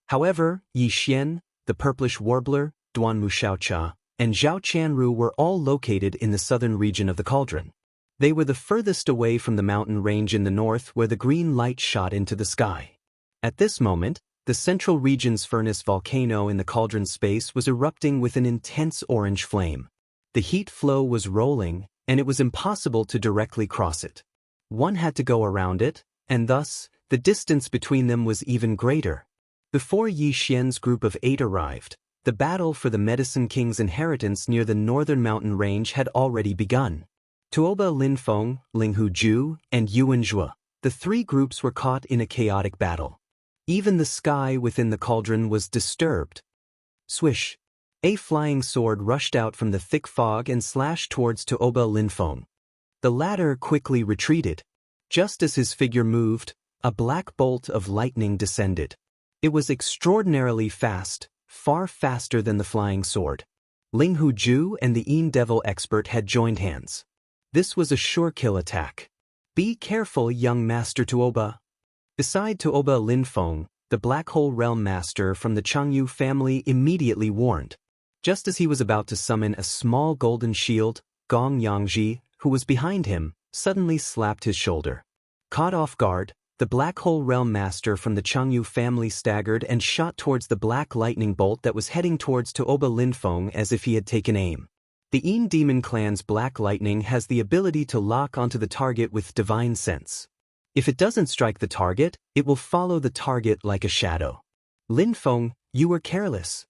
However, Yi Xian, the purplish warbler, Duan Mu Xiaocha, and Zhao Qianru were all located in the southern region of the cauldron. They were the furthest away from the mountain range in the north where the green light shot into the sky. At this moment, the central region's furnace volcano in the cauldron space was erupting with an intense orange flame. The heat flow was rolling, and it was impossible to directly cross it. One had to go around it, and thus, the distance between them was even greater. Before Yi Xian's group of 8 arrived, the battle for the Medicine King's inheritance near the northern mountain range had already begun. Tuoba Linfeng, Ling Hu-ju, and Yuan Zhua, the 3 groups were caught in a chaotic battle. Even the sky within the cauldron was disturbed. Swish! A flying sword rushed out from the thick fog and slashed towards Tuoba Linfeng. The latter quickly retreated. Just as his figure moved, a black bolt of lightning descended. It was extraordinarily fast, far faster than the flying sword. Ling Hu-ju and the Yin Devil expert had joined hands. This was a sure kill attack. Be careful, young Master Tuoba. Beside Tuoba Linfeng, the Black Hole Realm Master from the Changyu family immediately warned. Just as he was about to summon a small golden shield, Gong Yangji, who was behind him, suddenly slapped his shoulder. Caught off guard, the Black Hole Realm Master from the Changyu family staggered and shot towards the black lightning bolt that was heading towards Tuoba Linfeng as if he had taken aim. The Yin Demon Clan's Black Lightning has the ability to lock onto the target with divine sense. If it doesn't strike the target, it will follow the target like a shadow. Linfeng, you were careless.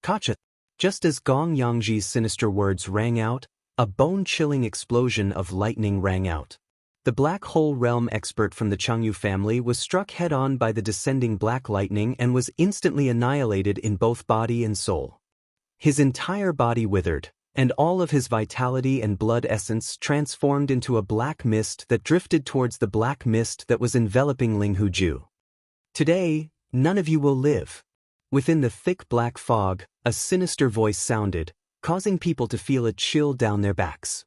Gotcha! Just as Gong Yangji's sinister words rang out, a bone-chilling explosion of lightning rang out. The Black Hole Realm expert from the Changyu family was struck head-on by the descending black lightning and was instantly annihilated in both body and soul. His entire body withered, and all of his vitality and blood essence transformed into a black mist that drifted towards the black mist that was enveloping Ling Hu-ju. Today, none of you will live. Within the thick black fog, a sinister voice sounded, causing people to feel a chill down their backs.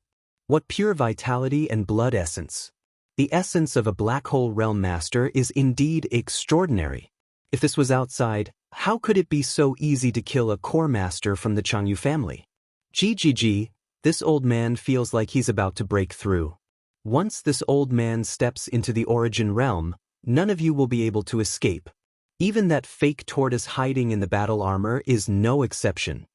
What pure vitality and blood essence! The essence of a Black Hole Realm Master is indeed extraordinary. If this was outside, how could it be so easy to kill a core master from the Changyu family? GGG, this old man feels like he's about to break through. Once this old man steps into the origin realm, none of you will be able to escape. Even that fake tortoise hiding in the battle armor is no exception.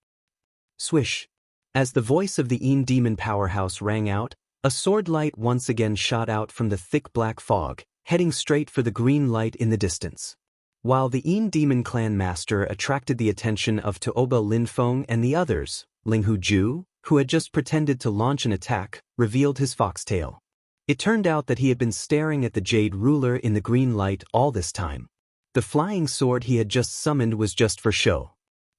Swish! As the voice of the Een demon powerhouse rang out, a sword light once again shot out from the thick black fog, heading straight for the green light in the distance. While the Een demon clan master attracted the attention of Tuoba Linfeng and the others, Ling Huju, who had just pretended to launch an attack, revealed his foxtail. It turned out that he had been staring at the jade ruler in the green light all this time. The flying sword he had just summoned was just for show.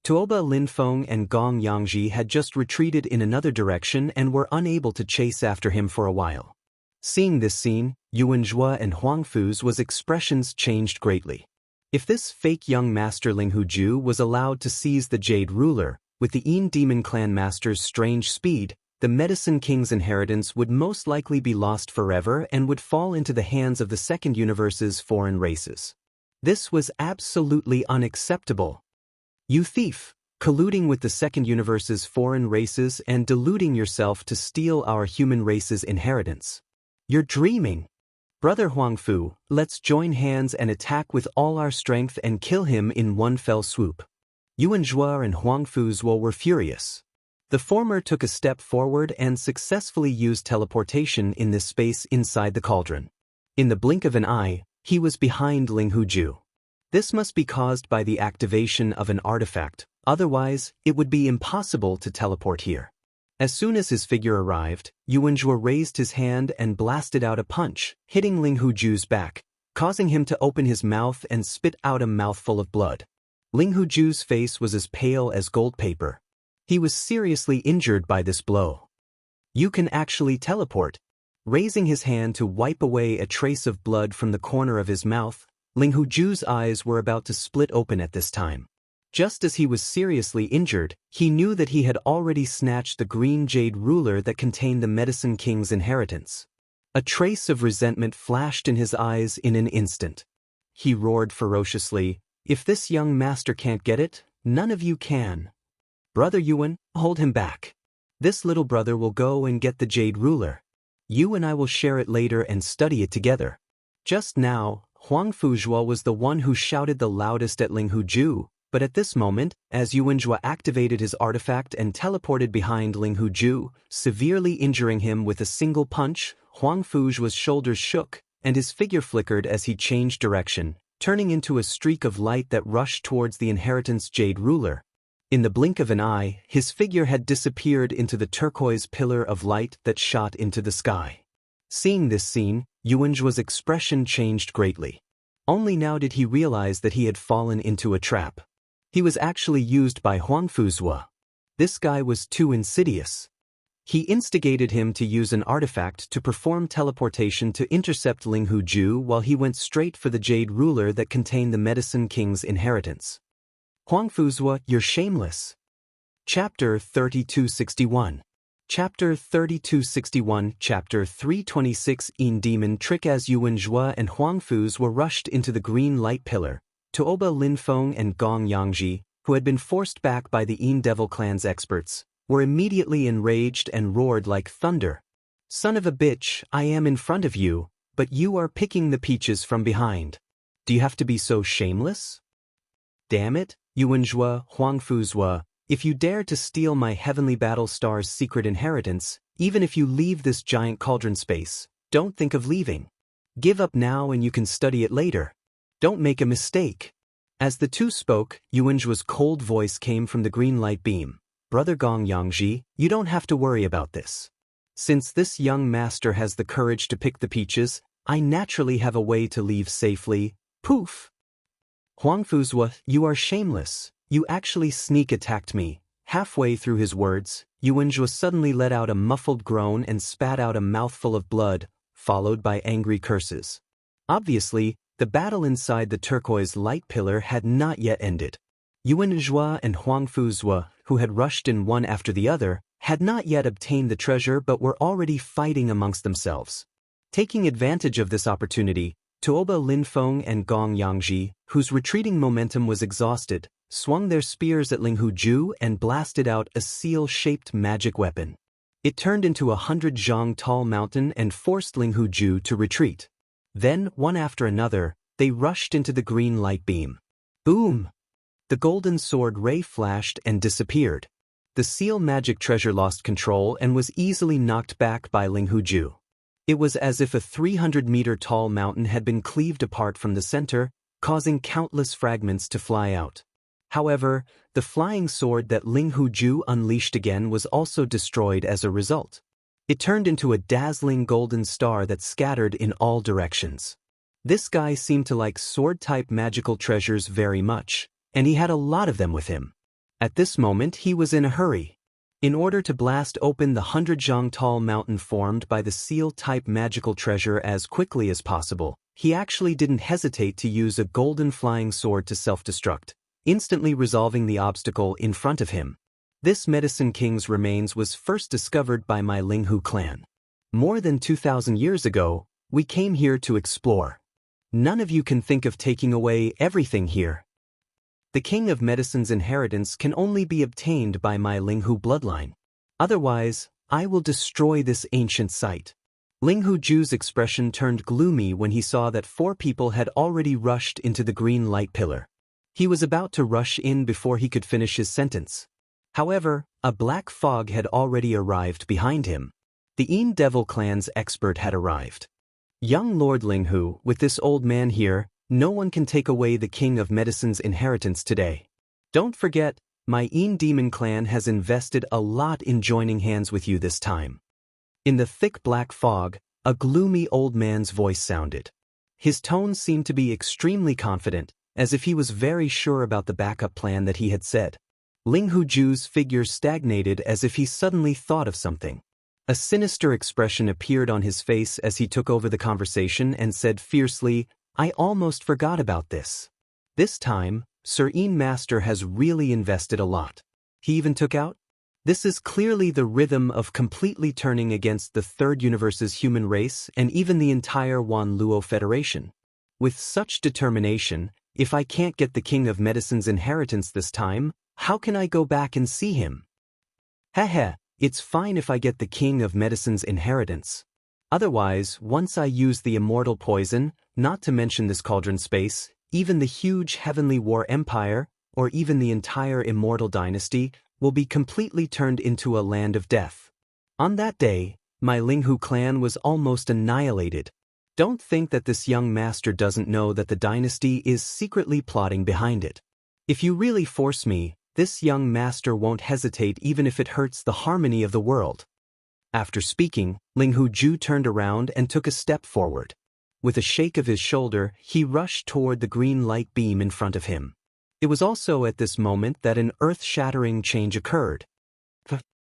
Tuoba Linfeng and Gong Yangji had just retreated in another direction and were unable to chase after him for a while. Seeing this scene, Yuan Zhua and Huang Fu's expressions changed greatly. If this fake young master Ling Huju was allowed to seize the jade ruler, with the Een demon clan master's strange speed, the Medicine King's inheritance would most likely be lost forever and would fall into the hands of the Second Universe's foreign races. This was absolutely unacceptable. You thief, colluding with the Second Universe's foreign races and deluding yourself to steal our human race's inheritance. You're dreaming. Brother Huangfu, let's join hands and attack with all our strength and kill him in one fell swoop. Yuan Zhua and Huangfu were furious. The former took a step forward and successfully used teleportation in this space inside the cauldron. In the blink of an eye, he was behind Ling Huju. This must be caused by the activation of an artifact, otherwise, it would be impossible to teleport here. As soon as his figure arrived, Yuan Zhua raised his hand and blasted out a punch, hitting Ling Huju's back, causing him to open his mouth and spit out a mouthful of blood. Ling Huju's face was as pale as gold paper. He was seriously injured by this blow. You can actually teleport. Raising his hand to wipe away a trace of blood from the corner of his mouth, Ling Huju's eyes were about to split open at this time. Just as he was seriously injured, he knew that he had already snatched the green jade ruler that contained the Medicine King's inheritance. A trace of resentment flashed in his eyes in an instant. He roared ferociously, "If this young master can't get it, none of you can. Brother Yuan, hold him back. This little brother will go and get the jade ruler. You and I will share it later and study it together." Just now, Huangfu was the one who shouted the loudest at Ling Huju, but at this moment, as Yuan Zhua activated his artifact and teleported behind Ling Huju, severely injuring him with a single punch, Huangfu's shoulders shook, and his figure flickered as he changed direction, turning into a streak of light that rushed towards the inheritance jade ruler. In the blink of an eye, his figure had disappeared into the turquoise pillar of light that shot into the sky. Seeing this scene, Yuan Zhua's expression changed greatly. Only now did he realize that he had fallen into a trap. He was actually used by Huangfu. This guy was too insidious. He instigated him to use an artifact to perform teleportation to intercept Ling Huju while he went straight for the jade ruler that contained the Medicine King's inheritance. Huangfu, you're shameless. Chapter 3261. Chapter 3261, Chapter 326 Een Demon Trick. As Yuan Zhua and Huangfu were rushed into the green light pillar, Tuoba Linfeng and Gong Yangji, who had been forced back by the Een Devil clan's experts, were immediately enraged and roared like thunder. "Son of a bitch, I am in front of you, but you are picking the peaches from behind. Do you have to be so shameless? Damn it, Yuan Zhua, Huangfu, if you dare to steal my Heavenly Battle Star's secret inheritance, even if you leave this giant cauldron space, don't think of leaving. Give up now and you can study it later. Don't make a mistake." As the two spoke, Yuan Zhua's cold voice came from the green light beam. "Brother Gong Yangji, you don't have to worry about this. Since this young master has the courage to pick the peaches, I naturally have a way to leave safely." Poof! "Huangfu, you are shameless. You actually sneak attacked me." Halfway through his words, Yuan Zhua suddenly let out a muffled groan and spat out a mouthful of blood, followed by angry curses. Obviously, the battle inside the turquoise light pillar had not yet ended. Yuan Zhua and Huangfu, who had rushed in one after the other, had not yet obtained the treasure but were already fighting amongst themselves. Taking advantage of this opportunity, Tuoba Linfeng and Gong Yangji, whose retreating momentum was exhausted, swung their spears at Ling Huju and blasted out a seal-shaped magic weapon. It turned into a 100 zhang tall mountain and forced Ling Huju to retreat. Then, one after another, they rushed into the green light beam. Boom! The golden sword ray flashed and disappeared. the seal magic treasure lost control and was easily knocked back by Ling Huju. It was as if a 300-meter-tall mountain had been cleaved apart from the center, causing countless fragments to fly out. However, the flying sword that Ling Huju unleashed again was also destroyed as a result. It turned into a dazzling golden star that scattered in all directions. This guy seemed to like sword-type magical treasures very much, and he had a lot of them with him. At this moment he was in a hurry. In order to blast open the 100-zhang tall mountain formed by the seal-type magical treasure as quickly as possible, he actually didn't hesitate to use a golden flying sword to self-destruct, instantly resolving the obstacle in front of him. This Medicine King's remains was first discovered by my Linghu clan. More than 2,000 years ago, we came here to explore. None of you can think of taking away everything here. The King of Medicine's inheritance can only be obtained by my Linghu bloodline. Otherwise, I will destroy this ancient site. Ling Huju's expression turned gloomy when he saw that 4 people had already rushed into the green light pillar. He was about to rush in before he could finish his sentence. However, a black fog had already arrived behind him. The Yin Devil clan's expert had arrived. Young Lord Linghu, with this old man here, no one can take away the King of Medicine's inheritance today. Don't forget, my Yin Demon clan has invested a lot in joining hands with you this time. In the thick black fog, a gloomy old man's voice sounded. His tone seemed to be extremely confident, as if he was very sure about the backup plan that he had said. Ling Huju's figure stagnated as if he suddenly thought of something. A sinister expression appeared on his face as he took over the conversation and said fiercely, "I almost forgot about this. This time, Sir Yin Master has really invested a lot. He even took out? This is clearly the rhythm of completely turning against the Third Universe's human race and even the entire Wan Luo Federation. With such determination, if I can't get the King of Medicine's inheritance this time, how can I go back and see him? Heh, it's fine if I get the King of Medicine's inheritance. Otherwise, once I use the immortal poison, not to mention this cauldron space, even the huge heavenly war empire, or even the entire immortal dynasty, will be completely turned into a land of death. On that day, my Linghu clan was almost annihilated. Don't think that this young master doesn't know that the dynasty is secretly plotting behind it. If you really force me, this young master won't hesitate even if it hurts the harmony of the world." After speaking, Ling Huju turned around and took a step forward. With a shake of his shoulder, he rushed toward the green light beam in front of him. It was also at this moment that an earth-shattering change occurred.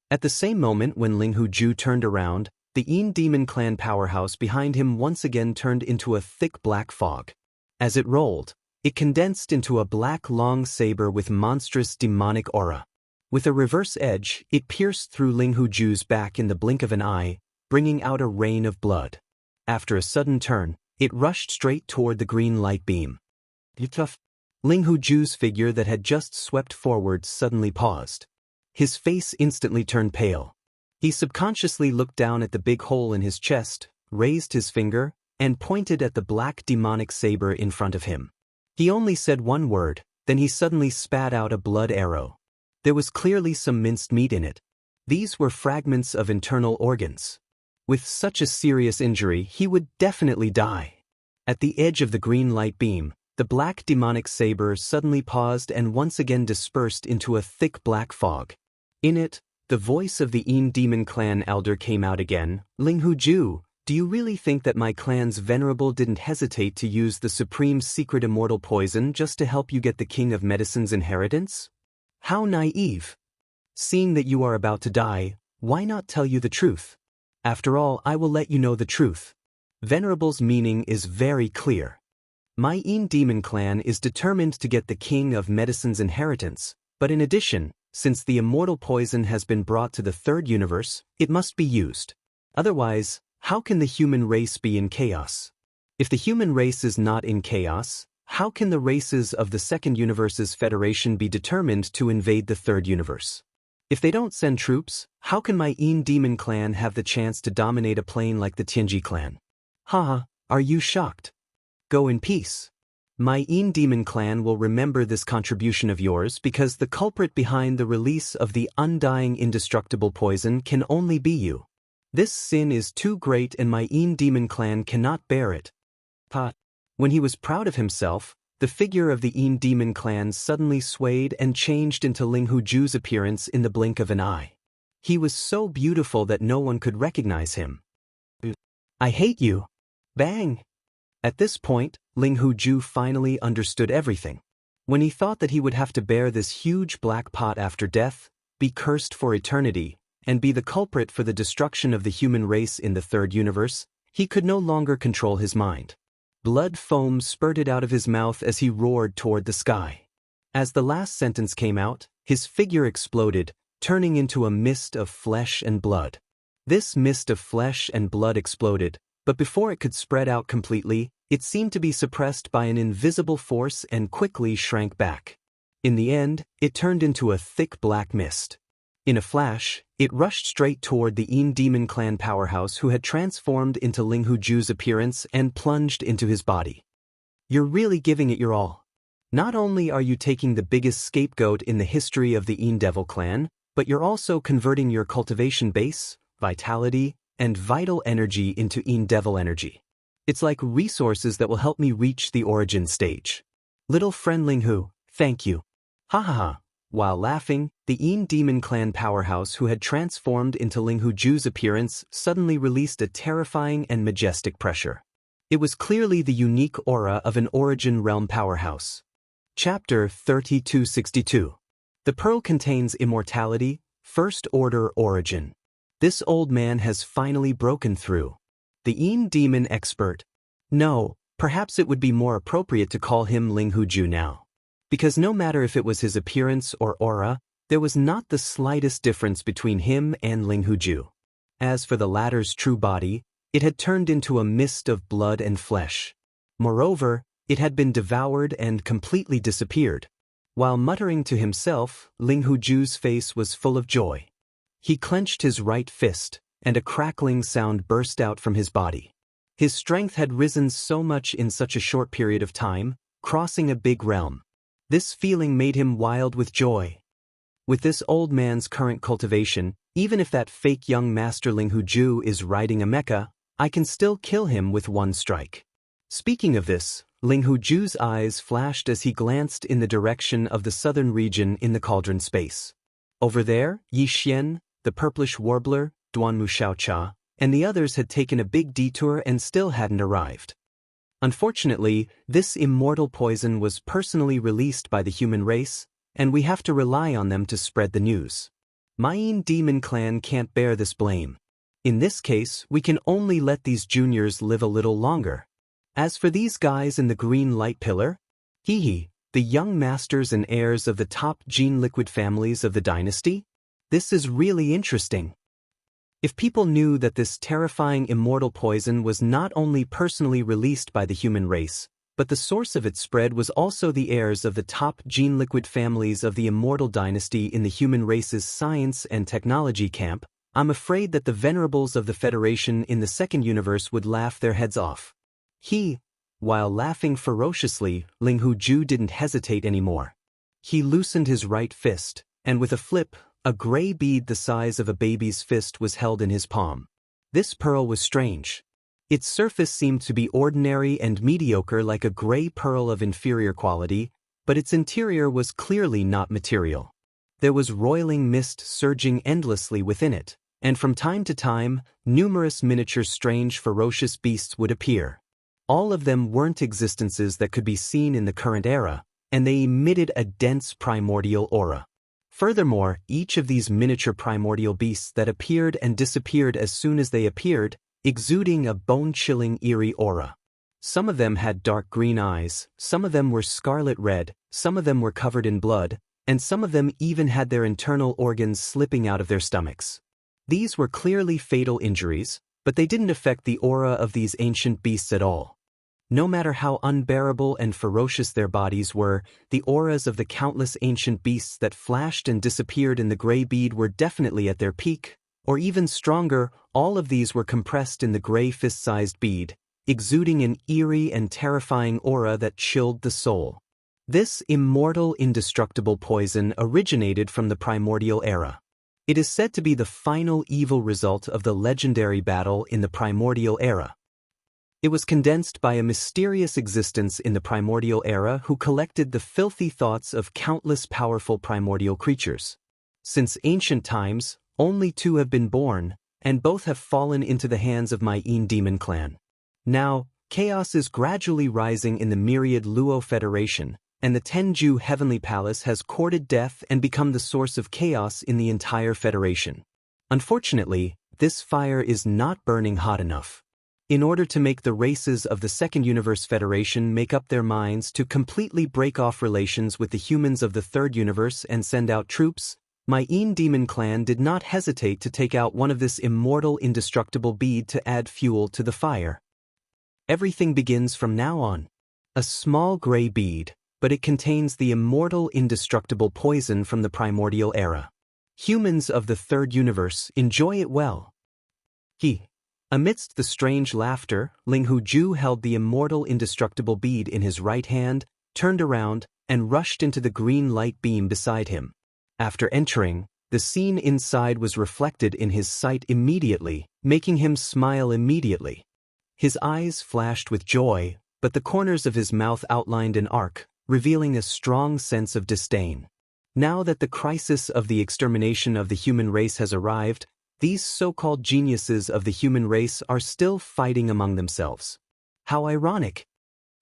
At the same moment when Ling Huju turned around, the Yin Demon clan powerhouse behind him once again turned into a thick black fog. As it rolled, it condensed into a black long saber with monstrous demonic aura. With a reverse edge, it pierced through Ling Huju's back in the blink of an eye, bringing out a rain of blood. After a sudden turn, it rushed straight toward the green light beam. Ling Huju's figure that had just swept forward suddenly paused. His face instantly turned pale. He subconsciously looked down at the big hole in his chest, raised his finger, and pointed at the black demonic saber in front of him. He only said one word, then he suddenly spat out a blood arrow. There was clearly some minced meat in it. These were fragments of internal organs. With such a serious injury, he would definitely die. At the edge of the green light beam, the black demonic saber suddenly paused and once again dispersed into a thick black fog. In it, the voice of the Yin Demon clan elder came out again. "Ling Huju, do you really think that my clan's venerable didn't hesitate to use the supreme secret immortal poison just to help you get the King of Medicine's inheritance? How naive! Seeing that you are about to die, why not tell you the truth? After all, I will let you know the truth. Venerable's meaning is very clear. My Yin Demon clan is determined to get the King of Medicine's inheritance, but in addition, since the immortal poison has been brought to the Third Universe, it must be used. Otherwise, how can the human race be in chaos? If the human race is not in chaos, how can the races of the Second Universe's Federation be determined to invade the Third Universe? If they don't send troops, how can my Yin Demon clan have the chance to dominate a plane like the Tianji clan? Haha, are you shocked? Go in peace. My Demon clan will remember this contribution of yours because the culprit behind the release of the undying indestructible poison can only be you. This sin is too great and my Demon clan cannot bear it. When he was proud of himself, the figure of the Demon clan suddenly swayed and changed into Ling Huju's appearance in the blink of an eye. He was so beautiful that no one could recognize him. I hate you. Bang! At this point, Ling Huju finally understood everything. When he thought that he would have to bear this huge black pot after death, be cursed for eternity, and be the culprit for the destruction of the human race in the third universe, he could no longer control his mind. Blood foam spurted out of his mouth as he roared toward the sky. As the last sentence came out, his figure exploded, turning into a mist of flesh and blood. This mist of flesh and blood exploded, but before it could spread out completely, it seemed to be suppressed by an invisible force and quickly shrank back. In the end, it turned into a thick black mist. In a flash, it rushed straight toward the Demon clan powerhouse who had transformed into Ling Huju's appearance and plunged into his body. You're really giving it your all. Not only are you taking the biggest scapegoat in the history of the Devil clan, but you're also converting your cultivation base, vitality, and vital energy into Devil energy. It's like resources that will help me reach the origin stage. Little friend Ling Hu, thank you. Ha ha ha. While laughing, the Demon clan powerhouse who had transformed into Ling Huju's appearance suddenly released a terrifying and majestic pressure. It was clearly the unique aura of an Origin Realm powerhouse. Chapter 3262. The pearl contains immortality, first order origin. This old man has finally broken through. The Demon expert. No, perhaps it would be more appropriate to call him Ling Huju now. Because no matter if it was his appearance or aura, there was not the slightest difference between him and Ling Huju. As for the latter's true body, it had turned into a mist of blood and flesh. Moreover, it had been devoured and completely disappeared. While muttering to himself, Ling Huju's face was full of joy. He clenched his right fist, and a crackling sound burst out from his body. His strength had risen so much in such a short period of time, crossing a big realm. This feeling made him wild with joy. With this old man's current cultivation, even if that fake young master Ling Huju is riding a mecha, I can still kill him with one strike. Speaking of this, Ling Huju's eyes flashed as he glanced in the direction of the southern region in the cauldron space. Over there, Yi Xian, the purplish warbler, Duanmu Xiaocha, and the others had taken a big detour and still hadn't arrived. Unfortunately, this immortal poison was personally released by the human race, and we have to rely on them to spread the news. My Demon clan can't bear this blame. In this case, we can only let these juniors live a little longer. As for these guys in the green light pillar, the young masters and heirs of the top gene liquid families of the dynasty, this is really interesting. If people knew that this terrifying immortal poison was not only personally released by the human race, but the source of its spread was also the heirs of the top gene liquid families of the immortal dynasty in the human race's science and technology camp, I'm afraid that the venerables of the Federation in the second universe would laugh their heads off. While laughing ferociously, Ling Huju didn't hesitate anymore. He loosened his right fist, and with a flip, a gray bead the size of a baby's fist was held in his palm. This pearl was strange. Its surface seemed to be ordinary and mediocre like a gray pearl of inferior quality, but its interior was clearly not material. There was roiling mist surging endlessly within it, and from time to time, numerous miniature strange ferocious beasts would appear. All of them weren't existences that could be seen in the current era, and they emitted a dense primordial aura. Furthermore, each of these miniature primordial beasts that appeared and disappeared as soon as they appeared, exuding a bone-chilling eerie aura. Some of them had dark green eyes, some of them were scarlet red, some of them were covered in blood, and some of them even had their internal organs slipping out of their stomachs. These were clearly fatal injuries, but they didn't affect the aura of these ancient beasts at all. No matter how unbearable and ferocious their bodies were, the auras of the countless ancient beasts that flashed and disappeared in the gray bead were definitely at their peak, or even stronger. All of these were compressed in the gray fist-sized bead, exuding an eerie and terrifying aura that chilled the soul. This immortal, indestructible poison originated from the primordial era. It is said to be the final evil result of the legendary battle in the primordial era. It was condensed by a mysterious existence in the primordial era who collected the filthy thoughts of countless powerful primordial creatures. Since ancient times, only two have been born, and both have fallen into the hands of my demon clan. Now, chaos is gradually rising in the myriad Luo Federation, and the Tenju Heavenly Palace has courted death and become the source of chaos in the entire Federation. Unfortunately, this fire is not burning hot enough. In order to make the races of the Second Universe Federation make up their minds to completely break off relations with the humans of the Third Universe and send out troops, my demon clan did not hesitate to take out one of this immortal, indestructible bead to add fuel to the fire. Everything begins from now on. A small gray bead, but it contains the immortal, indestructible poison from the primordial era. Humans of the Third Universe, enjoy it well. Amidst the strange laughter, Ling Huju held the immortal, indestructible bead in his right hand, turned around, and rushed into the green light beam beside him. After entering, the scene inside was reflected in his sight immediately, making him smile immediately. His eyes flashed with joy, but the corners of his mouth outlined an arc, revealing a strong sense of disdain. Now that the crisis of the extermination of the human race has arrived, these so-called geniuses of the human race are still fighting among themselves. How ironic!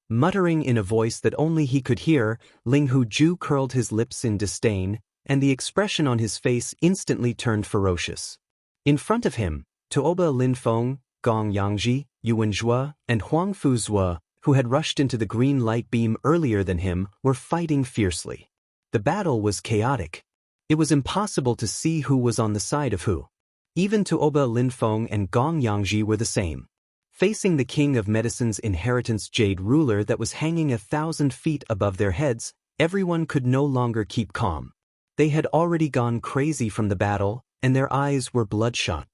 Muttering in a voice that only he could hear, Ling Huju curled his lips in disdain, and the expression on his face instantly turned ferocious. In front of him, Tuoba Linfeng, Gong Yangji, Yuan Zhua, and Huang Fuzhua, who had rushed into the green light beam earlier than him, were fighting fiercely. The battle was chaotic. It was impossible to see who was on the side of who. Even Tuoba Linfeng and Gong Yangji were the same. Facing the King of Medicine's inheritance jade ruler that was hanging 1,000 feet above their heads, everyone could no longer keep calm. They had already gone crazy from the battle, and their eyes were bloodshot.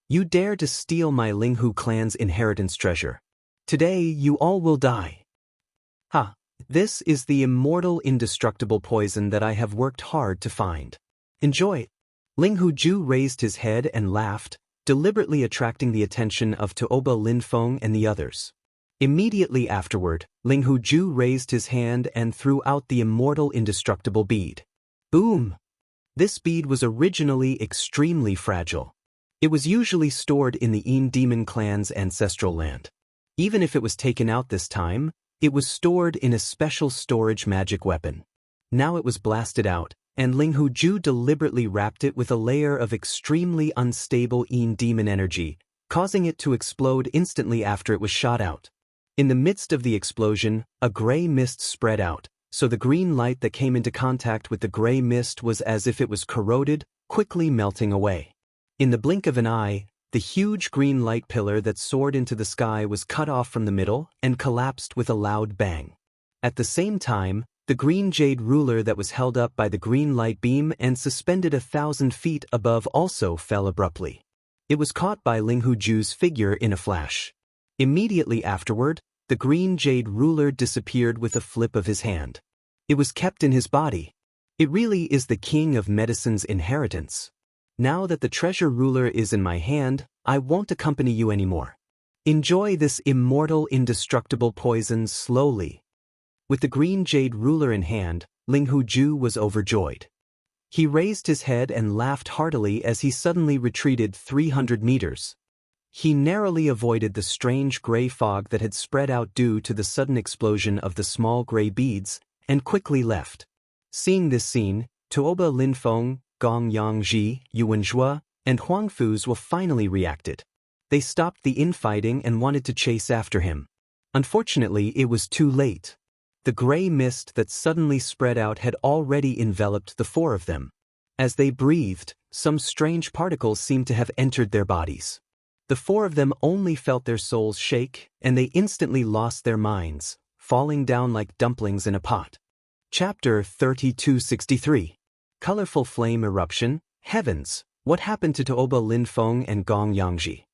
You dare to steal my Linghu clan's inheritance treasure. Today you all will die. This is the immortal, indestructible poison that I have worked hard to find. Enjoy it. Ling Huju raised his head and laughed, deliberately attracting the attention of Tuoba Linfeng and the others. Immediately afterward, Ling Huju raised his hand and threw out the immortal, indestructible bead. Boom! This bead was originally extremely fragile. It was usually stored in the demon clan's ancestral land. Even if it was taken out this time, it was stored in a special storage magic weapon. Now it was blasted out, and Ling Huju deliberately wrapped it with a layer of extremely unstable demon energy, causing it to explode instantly after it was shot out. In the midst of the explosion, a gray mist spread out, so the green light that came into contact with the gray mist was as if it was corroded, quickly melting away. In the blink of an eye, the huge green light pillar that soared into the sky was cut off from the middle and collapsed with a loud bang. At the same time, the green jade ruler that was held up by the green light beam and suspended 1,000 feet above also fell abruptly. It was caught by Ling Huju's figure in a flash. Immediately afterward, the green jade ruler disappeared with a flip of his hand. It was kept in his body. It really is the King of Medicine's inheritance. Now that the treasure ruler is in my hand, I won't accompany you anymore. Enjoy this immortal, indestructible poison slowly. With the green jade ruler in hand, Ling Huju was overjoyed. He raised his head and laughed heartily as he suddenly retreated 300 meters. He narrowly avoided the strange gray fog that had spread out due to the sudden explosion of the small gray beads, and quickly left. Seeing this scene, Tuoba Linfeng, Gong Yangji, Yuan Zhua, and Huang Fuzhua finally reacted. They stopped the infighting and wanted to chase after him. Unfortunately, it was too late. The gray mist that suddenly spread out had already enveloped the four of them. As they breathed, some strange particles seemed to have entered their bodies. The four of them only felt their souls shake, and they instantly lost their minds, falling down like dumplings in a pot. Chapter 3263. Colorful Flame Eruption. Heavens, what happened to Tuoba Linfeng and Gong Yangji?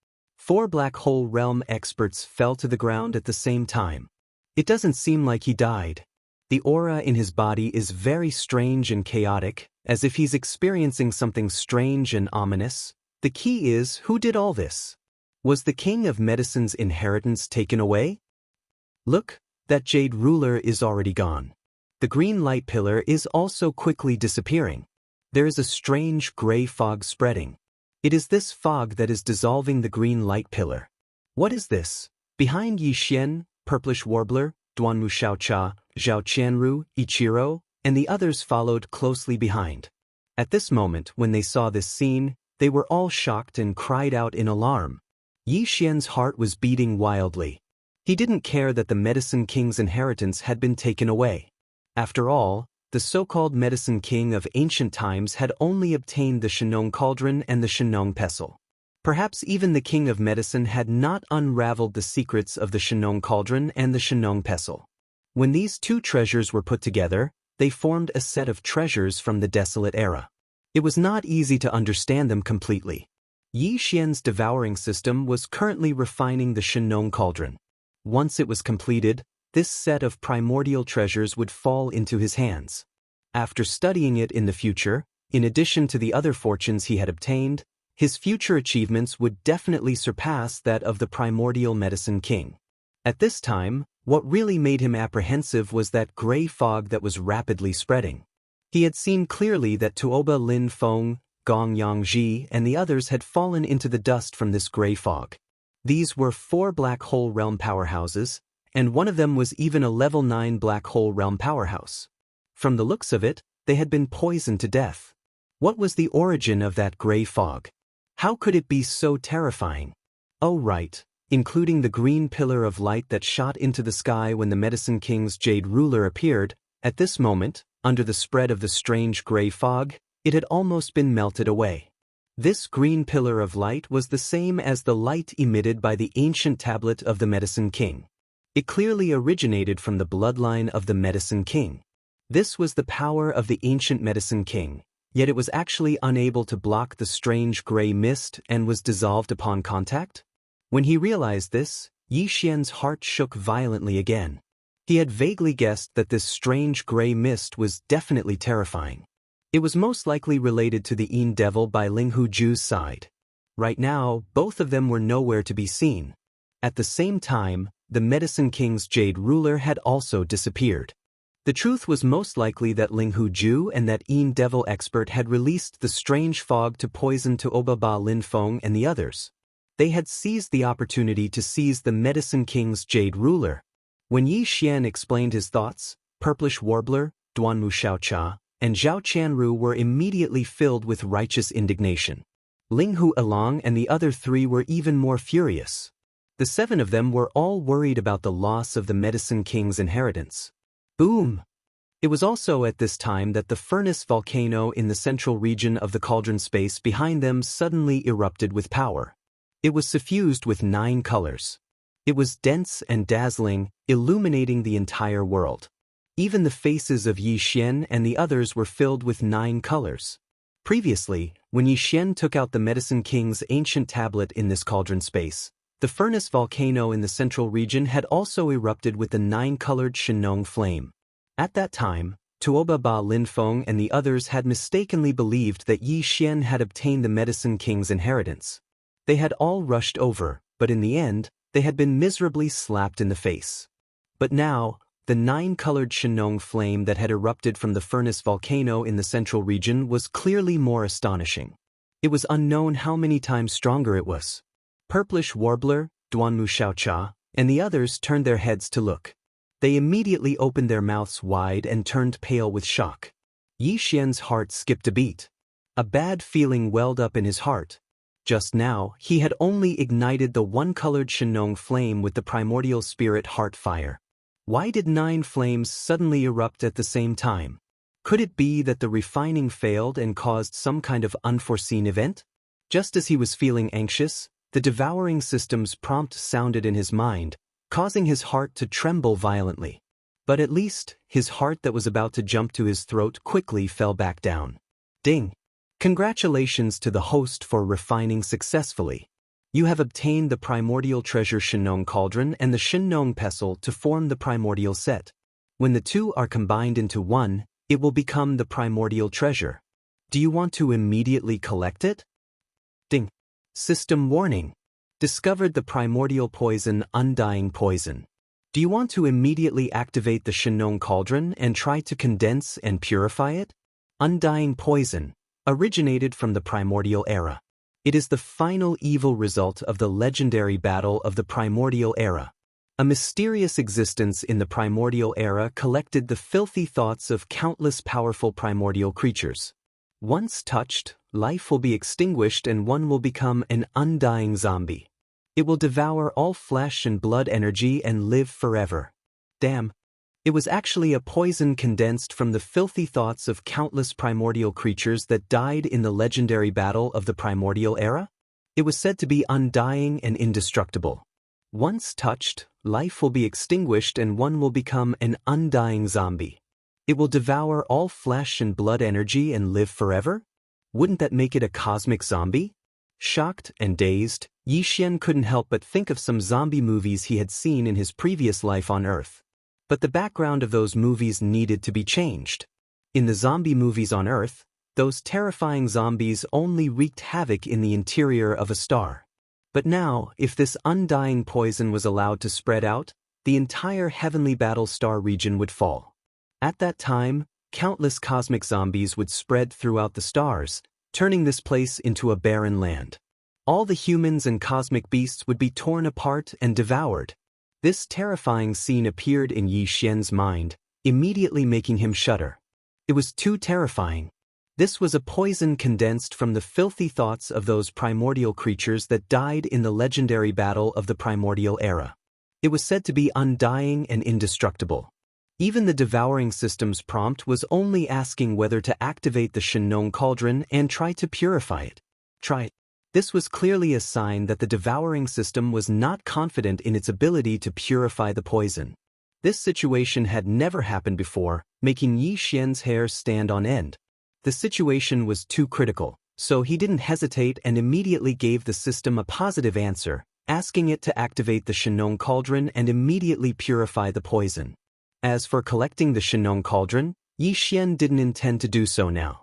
4 black hole realm experts fell to the ground at the same time. It doesn't seem like he died. The aura in his body is very strange and chaotic, as if he's experiencing something strange and ominous. The key is, who did all this? Was the king of medicine's inheritance taken away? Look, that jade ruler is already gone. The green light pillar is also quickly disappearing. There is a strange gray fog spreading. It is this fog that is dissolving the green light pillar. What is this? Behind Yi Xian, Purplish Warbler, Duanmu Xiaocha, Zhao Qianru, Ichiro, and the others followed closely behind. At this moment, when they saw this scene, they were all shocked and cried out in alarm. Yi Xian's heart was beating wildly. He didn't care that the Medicine King's inheritance had been taken away. After all, the so-called Medicine King of ancient times had only obtained the Shenong Cauldron and the Shenong Pestle. Perhaps even the King of Medicine had not unraveled the secrets of the Shenong Cauldron and the Shenong Pestle. When these two treasures were put together, they formed a set of treasures from the desolate era. It was not easy to understand them completely. Yi Xian's devouring system was currently refining the Shenong Cauldron. Once it was completed, this set of primordial treasures would fall into his hands. After studying it in the future, in addition to the other fortunes he had obtained, his future achievements would definitely surpass that of the primordial Medicine King. At this time, what really made him apprehensive was that gray fog that was rapidly spreading. He had seen clearly that Tuoba Lin Feng, Gong Yangji, and the others had fallen into the dust from this gray fog. These were 4 black hole realm powerhouses, and one of them was even a level 9 black hole realm powerhouse. From the looks of it, they had been poisoned to death. What was the origin of that gray fog? How could it be so terrifying? Oh right, including the green pillar of light that shot into the sky when the Medicine King's jade ruler appeared. At this moment, under the spread of the strange gray fog, it had almost been melted away. This green pillar of light was the same as the light emitted by the ancient tablet of the Medicine King. It clearly originated from the bloodline of the Medicine King. This was the power of the ancient Medicine King, yet it was actually unable to block the strange gray mist and was dissolved upon contact? When he realized this, Yi Xian's heart shook violently again. He had vaguely guessed that this strange gray mist was definitely terrifying. It was most likely related to the Yin Devil by Ling Huju's side. Right now, both of them were nowhere to be seen. At the same time, the Medicine King's jade ruler had also disappeared. The truth was most likely that Ling Huju and that Yin Devil expert had released the strange fog to poison Tuoba Ba Lin Feng and the others. They had seized the opportunity to seize the Medicine King's jade ruler. When Yi Xian explained his thoughts, Purplish Warbler, Duanmu Xiaocha, and Zhao Qianru were immediately filled with righteous indignation. Ling Hu Along and the other 3 were even more furious. The 7 of them were all worried about the loss of the Medicine King's inheritance. Boom! It was also at this time that the furnace volcano in the central region of the cauldron space behind them suddenly erupted with power. It was suffused with 9 colors. It was dense and dazzling, illuminating the entire world. Even the faces of Yi Xian and the others were filled with 9 colors. Previously, when Yi Xian took out the Medicine King's ancient tablet in this cauldron space, the furnace volcano in the central region had also erupted with the 9-colored Shenong flame. At that time, Tuoba Ba Lin Feng and the others had mistakenly believed that Yi Xian had obtained the Medicine King's inheritance. They had all rushed over, but in the end, they had been miserably slapped in the face. But now, the 9-colored Shenong flame that had erupted from the furnace volcano in the central region was clearly more astonishing. It was unknown how many times stronger it was. Purplish Warbler, Duanmu Xiaocha, and the others turned their heads to look. They immediately opened their mouths wide and turned pale with shock. Yi Xian's heart skipped a beat. A bad feeling welled up in his heart. Just now, he had only ignited the 1-colored Shenong flame with the primordial spirit heart fire. Why did 9 flames suddenly erupt at the same time? Could it be that the refining failed and caused some kind of unforeseen event? Just as he was feeling anxious, the devouring system's prompt sounded in his mind, causing his heart to tremble violently. But at least, his heart that was about to jump to his throat quickly fell back down. Ding! Congratulations to the host for refining successfully. You have obtained the primordial treasure Shinong Cauldron and the Shinong Pestle to form the primordial set. When the two are combined into one, it will become the primordial treasure. Do you want to immediately collect it? Ding. System warning. Discovered the primordial poison, Undying Poison. Do you want to immediately activate the Shinong Cauldron and try to condense and purify it? Undying Poison originated from the primordial era. It is the final evil result of the legendary battle of the primordial era. A mysterious existence in the primordial era collected the filthy thoughts of countless powerful primordial creatures. Once touched, life will be extinguished and one will become an undying zombie. It will devour all flesh and blood energy and live forever. Damn. It was actually a poison condensed from the filthy thoughts of countless primordial creatures that died in the legendary battle of the primordial era? It was said to be undying and indestructible. Once touched, life will be extinguished and one will become an undying zombie. It will devour all flesh and blood energy and live forever? Wouldn't that make it a cosmic zombie? Shocked and dazed, Yi Xian couldn't help but think of some zombie movies he had seen in his previous life on Earth. But the background of those movies needed to be changed. In the zombie movies on Earth, those terrifying zombies only wreaked havoc in the interior of a star. But now, if this undying poison was allowed to spread out, the entire heavenly battle star region would fall. At that time, countless cosmic zombies would spread throughout the stars, turning this place into a barren land. All the humans and cosmic beasts would be torn apart and devoured. This terrifying scene appeared in Yi Xian's mind, immediately making him shudder. It was too terrifying. This was a poison condensed from the filthy thoughts of those primordial creatures that died in the legendary battle of the primordial era. It was said to be undying and indestructible. Even the devouring system's prompt was only asking whether to activate the Shinong Cauldron and try to purify it. Try it. This was clearly a sign that the devouring system was not confident in its ability to purify the poison. This situation had never happened before, making Yi Xian's hair stand on end. The situation was too critical, so he didn't hesitate and immediately gave the system a positive answer, asking it to activate the Shinong Cauldron and immediately purify the poison. As for collecting the Shinong Cauldron, Yi Xian didn't intend to do so now.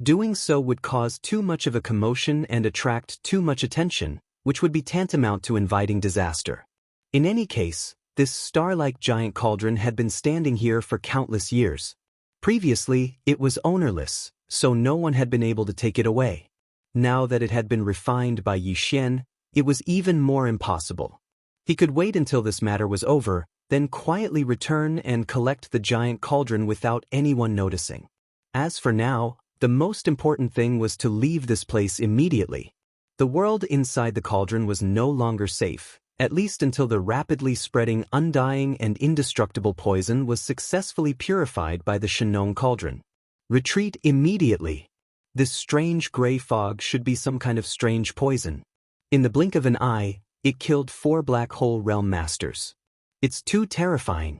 Doing so would cause too much of a commotion and attract too much attention, which would be tantamount to inviting disaster. In any case, this star-like giant cauldron had been standing here for countless years. Previously, it was ownerless, so no one had been able to take it away. Now that it had been refined by Yi Xian, it was even more impossible. He could wait until this matter was over, then quietly return and collect the giant cauldron without anyone noticing. As for now, the most important thing was to leave this place immediately. The world inside the cauldron was no longer safe, at least until the rapidly spreading undying and indestructible poison was successfully purified by the Shinong Cauldron. Retreat immediately. This strange gray fog should be some kind of strange poison. In the blink of an eye, it killed 4 black hole realm masters. It's too terrifying.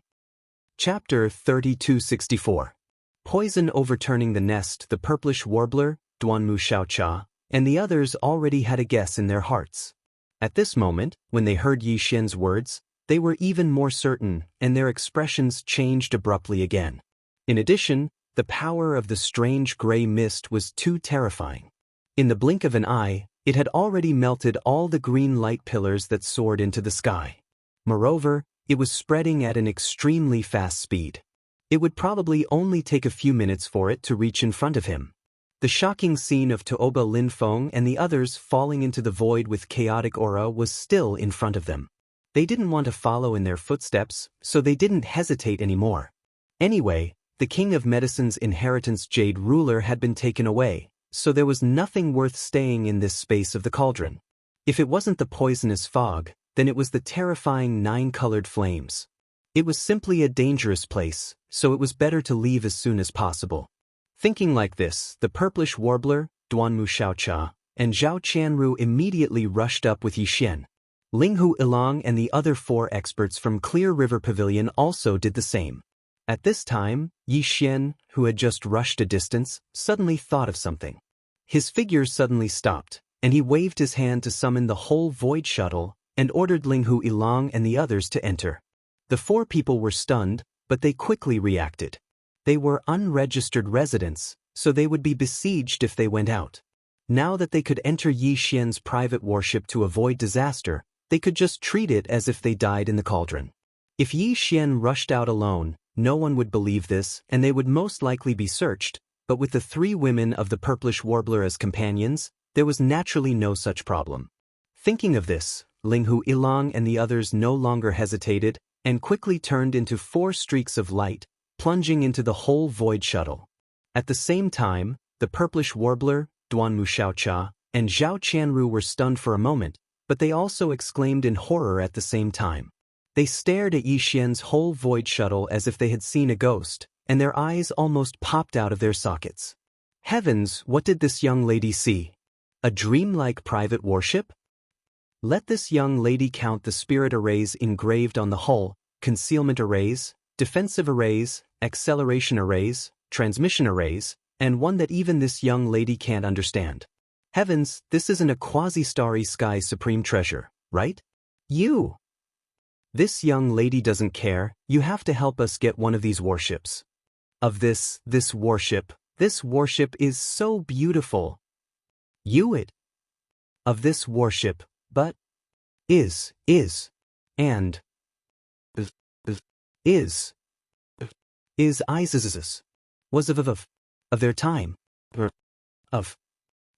Chapter 3264. Poison overturning the nest. The purplish warbler, Duanmu Xiaocha, and the others already had a guess in their hearts. At this moment, when they heard Yi Xian's words, they were even more certain, and their expressions changed abruptly again. In addition, the power of the strange gray mist was too terrifying. In the blink of an eye, it had already melted all the green light pillars that soared into the sky. Moreover, it was spreading at an extremely fast speed. It would probably only take a few minutes for it to reach in front of him. The shocking scene of Tuoba Linfeng and the others falling into the void with chaotic aura was still in front of them. They didn't want to follow in their footsteps, so they didn't hesitate anymore. Anyway, the King of Medicine's inheritance Jade Ruler had been taken away, so there was nothing worth staying in this space of the cauldron. If it wasn't the poisonous fog, then it was the terrifying 9-colored flames. It was simply a dangerous place, so it was better to leave as soon as possible. Thinking like this, the purplish warbler, Duanmu Xiaocha, and Zhao Qianru immediately rushed up with Yi Xian. Linghu Ilang and the other 4 experts from Clear River Pavilion also did the same. At this time, Yi Xian, who had just rushed a distance, suddenly thought of something. His figure suddenly stopped, and he waved his hand to summon the whole void shuttle and ordered Linghu Ilang and the others to enter. The 4 people were stunned, but they quickly reacted. They were unregistered residents, so they would be besieged if they went out. Now that they could enter Yi Xian's private warship to avoid disaster, they could just treat it as if they died in the cauldron. If Yi Xian rushed out alone, no one would believe this and they would most likely be searched, but with the 3 women of the purplish warbler as companions, there was naturally no such problem. Thinking of this, Linghu Ilang and the others no longer hesitated and quickly turned into 4 streaks of light, plunging into the whole void shuttle. At the same time, the purplish warbler, Duanmu Xiaocha, and Zhao Qianru were stunned for a moment, but they also exclaimed in horror at the same time. They stared at Yi Xian's whole void shuttle as if they had seen a ghost, and their eyes almost popped out of their sockets. Heavens, what did this young lady see? A dreamlike private warship? Let this young lady count the spirit arrays engraved on the hull, concealment arrays, defensive arrays, acceleration arrays, transmission arrays, and one that even this young lady can't understand. Heavens, this isn't a quasi-starry sky supreme treasure, right? You! This young lady doesn't care, you have to help us get one of these warships. Of this warship is so beautiful. You it. Of this warship, but is ISIS was of their time. Of.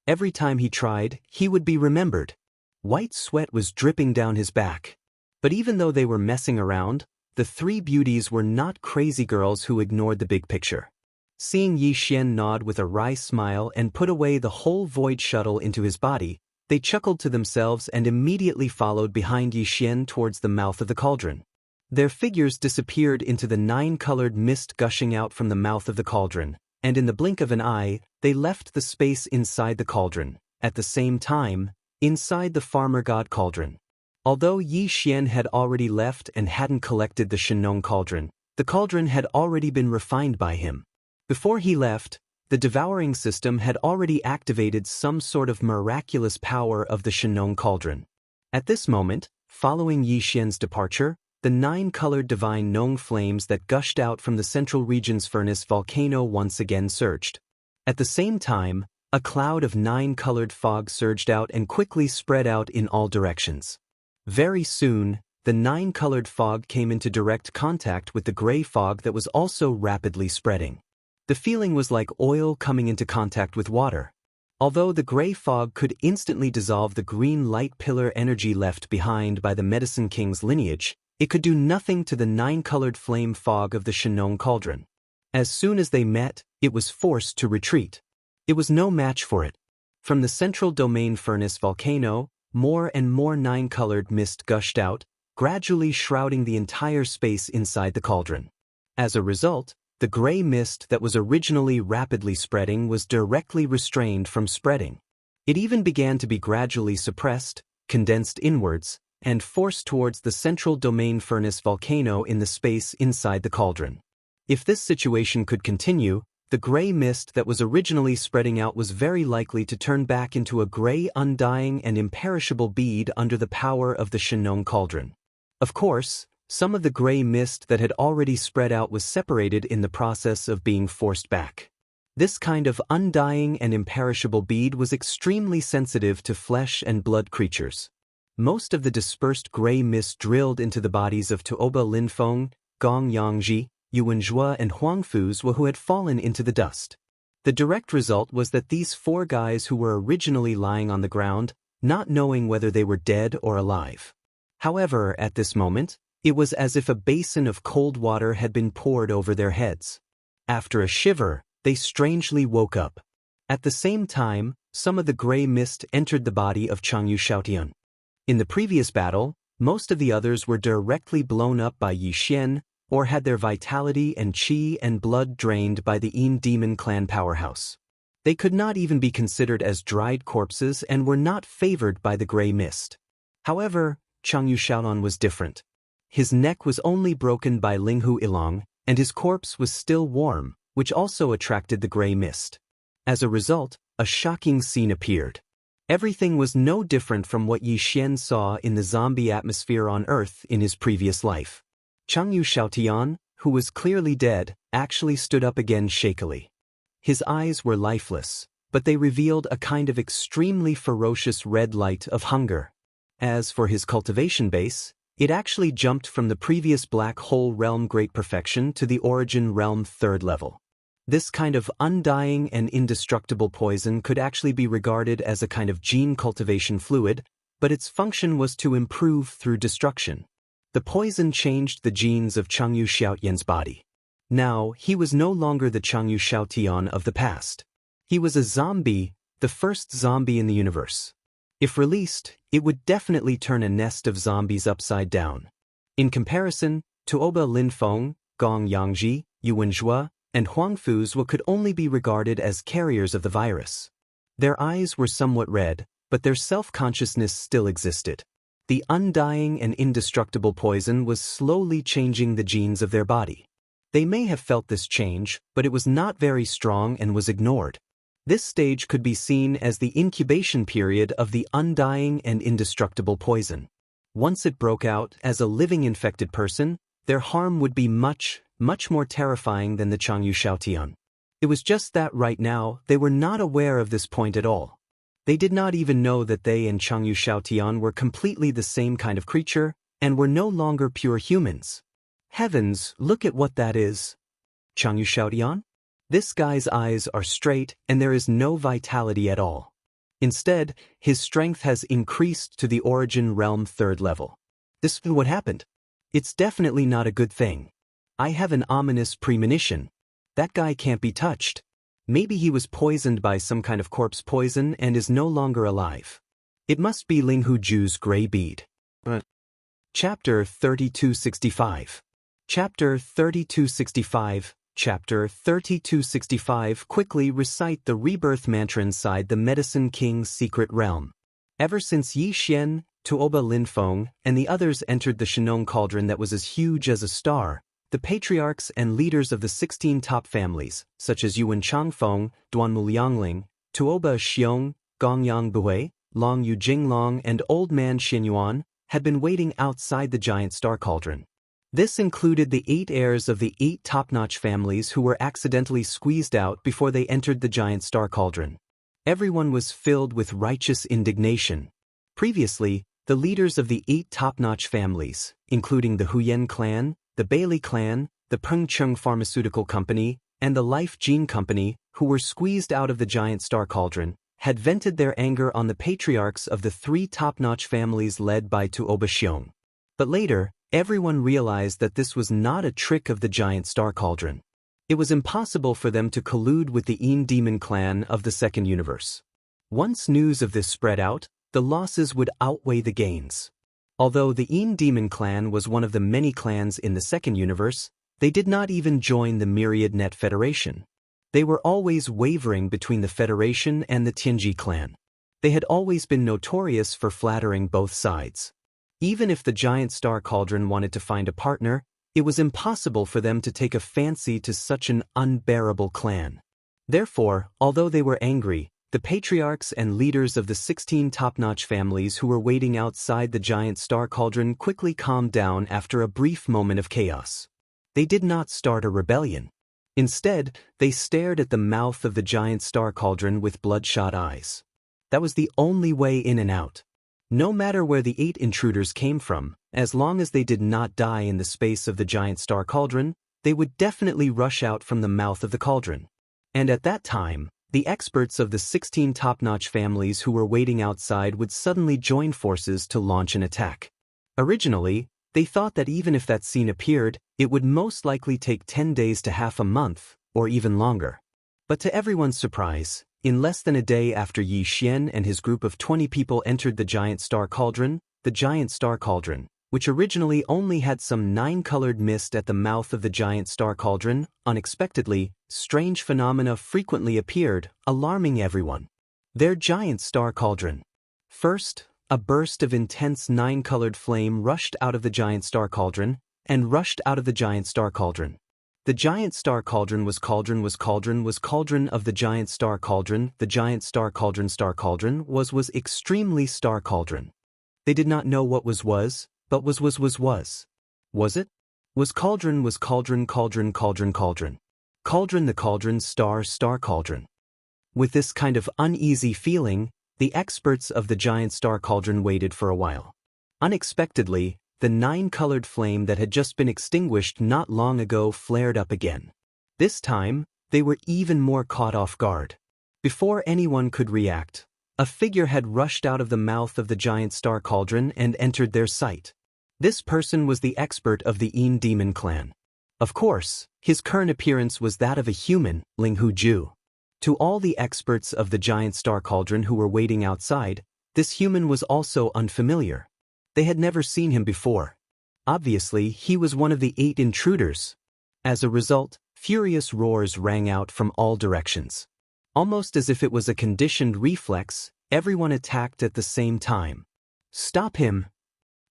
Every time he tried, he would be remembered. White sweat was dripping down his back. But even though they were messing around, the 3 beauties were not crazy girls who ignored the big picture. Seeing Yi Xian nod with a wry smile and put away the whole void shuttle into his body, they chuckled to themselves and immediately followed behind Yi Xian towards the mouth of the cauldron. Their figures disappeared into the 9-colored mist gushing out from the mouth of the cauldron, and in the blink of an eye, they left the space inside the cauldron. At the same time, inside the farmer god cauldron. Although Yi Xian had already left and hadn't collected the Shenong cauldron, the cauldron had already been refined by him. Before he left, the devouring system had already activated some sort of miraculous power of the Shenong cauldron. At this moment, following Yi Xian's departure, the 9-colored divine Nong flames that gushed out from the central region's furnace volcano once again surged. At the same time, a cloud of 9-colored fog surged out and quickly spread out in all directions. Very soon, the 9-colored fog came into direct contact with the gray fog that was also rapidly spreading. The feeling was like oil coming into contact with water. Although the gray fog could instantly dissolve the green light pillar energy left behind by the Medicine King's lineage, it could do nothing to the 9-colored flame fog of the Shenong cauldron. As soon as they met, it was forced to retreat. It was no match for it. From the central domain furnace volcano, more and more 9-colored mist gushed out, gradually shrouding the entire space inside the cauldron. As a result, the gray mist that was originally rapidly spreading was directly restrained from spreading. It even began to be gradually suppressed, condensed inwards, and forced towards the central domain furnace volcano in the space inside the cauldron. If this situation could continue, the gray mist that was originally spreading out was very likely to turn back into a gray, undying and imperishable bead under the power of the Shenong cauldron. Of course, some of the gray mist that had already spread out was separated in the process of being forced back. This kind of undying and imperishable bead was extremely sensitive to flesh and blood creatures. Most of the dispersed gray mist drilled into the bodies of Tuoba Linfeng, Gong Yangji, Yuan Zhua and Huang Fuzhou who had fallen into the dust. The direct result was that these 4 guys who were originally lying on the ground, not knowing whether they were dead or alive. However, at this moment, it was as if a basin of cold water had been poured over their heads. After a shiver, they strangely woke up. At the same time, some of the gray mist entered the body of Changyu Xiaotian. In the previous battle, most of the others were directly blown up by Yi Xian, or had their vitality and qi and blood drained by the Yin Demon clan powerhouse. They could not even be considered as dried corpses and were not favored by the gray mist. However, Changyu Xiaonan was different. His neck was only broken by Linghu Ilang, and his corpse was still warm, which also attracted the gray mist. As a result, a shocking scene appeared. Everything was no different from what Yi Xian saw in the zombie atmosphere on Earth in his previous life. Changyu Xiaotian, who was clearly dead, actually stood up again shakily. His eyes were lifeless, but they revealed a kind of extremely ferocious red light of hunger. As for his cultivation base, it actually jumped from the previous black hole realm Great Perfection to the origin realm 3rd level. This kind of undying and indestructible poison could actually be regarded as a kind of gene cultivation fluid, but its function was to improve through destruction. The poison changed the genes of Changyu Xiaotian's body. Now, he was no longer the Changyu Xiaotian of the past. He was a zombie, the first zombie in the universe. If released, it would definitely turn a nest of zombies upside down. In comparison, Tuoba Linfeng, Gong Yangji, Yuan Zhua, and Huang Fuzhou could only be regarded as carriers of the virus. Their eyes were somewhat red, but their self-consciousness still existed. The undying and indestructible poison was slowly changing the genes of their body. They may have felt this change, but it was not very strong and was ignored. This stage could be seen as the incubation period of the undying and indestructible poison. Once it broke out as a living infected person, their harm would be much more terrifying than the Changyu Xiaotian. It was just that right now, they were not aware of this point at all. They did not even know that they and Changyu Xiaotian were completely the same kind of creature, and were no longer pure humans. Heavens, look at what that is. Changyu Xiaotian? This guy's eyes are straight, and there is no vitality at all. Instead, his strength has increased to the origin realm 3rd level. This is what happened. It's definitely not a good thing. I have an ominous premonition. That guy can't be touched. Maybe he was poisoned by some kind of corpse poison and is no longer alive. It must be Ling Huju's gray bead. Chapter 3265. Chapter 3265. Chapter 3265. Quickly recite the rebirth mantra inside the Medicine King's secret realm. Ever since Yi Xian, Tuoba Linfeng, and the others entered the Shenong cauldron that was as huge as a star, the patriarchs and leaders of the 16 top families, such as Yuan Changfeng, Duanmu Liangling, Tuoba Xiong, Gongyang Buhui, Long Yu Jinglong, and Old Man Xinyuan, had been waiting outside the giant star cauldron. This included the 8 heirs of the 8 top-notch families who were accidentally squeezed out before they entered the giant star cauldron. Everyone was filled with righteous indignation. Previously, the leaders of the 8 top-notch families, including the Huyen clan, the Bailey clan, the Pengcheng Pharmaceutical Company, and the Life Gene Company, who were squeezed out of the giant star cauldron, had vented their anger on the patriarchs of the 3 top-notch families led by Tuoba Xiong. But later, everyone realized that this was not a trick of the giant star cauldron. It was impossible for them to collude with the Yin Demon clan of the second universe. Once news of this spread out, the losses would outweigh the gains. Although the Yin Demon clan was one of the many clans in the second universe, they did not even join the Myriad Net Federation. They were always wavering between the Federation and the Tianji clan. They had always been notorious for flattering both sides. Even if the giant star cauldron wanted to find a partner, it was impossible for them to take a fancy to such an unbearable clan. Therefore, although they were angry, the patriarchs and leaders of the 16 top-notch families who were waiting outside the giant star cauldron quickly calmed down after a brief moment of chaos. They did not start a rebellion. Instead, they stared at the mouth of the giant star cauldron with bloodshot eyes. That was the only way in and out. No matter where the 8 intruders came from, as long as they did not die in the space of the giant star cauldron, they would definitely rush out from the mouth of the cauldron. And at that time, the experts of the 16 top-notch families who were waiting outside would suddenly join forces to launch an attack. Originally, they thought that even if that scene appeared, it would most likely take 10 days to half a month, or even longer. But to everyone's surprise, in less than a day after Yi Xian and his group of 20 people entered the giant star cauldron, which originally only had some 9-colored mist at the mouth of the giant star cauldron, unexpectedly, strange phenomena frequently appeared, alarming everyone. Their giant star cauldron. First, a burst of intense 9-colored flame rushed out of the giant star cauldron, The giant star cauldron was cauldron was cauldron was cauldron of the giant star cauldron. The giant star cauldron was extremely star cauldron. They did not know what was, but was. Was it? Was cauldron cauldron cauldron. Cauldron the cauldron star cauldron. With this kind of uneasy feeling, the experts of the giant star cauldron waited for a while. Unexpectedly, the 9-colored flame that had just been extinguished not long ago flared up again. This time, they were even more caught off guard. Before anyone could react, a figure had rushed out of the mouth of the giant star cauldron and entered their sight. This person was the expert of the Een demon clan. Of course, his current appearance was that of a human, Ling Hu Ju. To all the experts of the giant star cauldron who were waiting outside, this human was also unfamiliar. They had never seen him before. Obviously, he was one of the 8 intruders. As a result, furious roars rang out from all directions. Almost as if it was a conditioned reflex, everyone attacked at the same time. Stop him!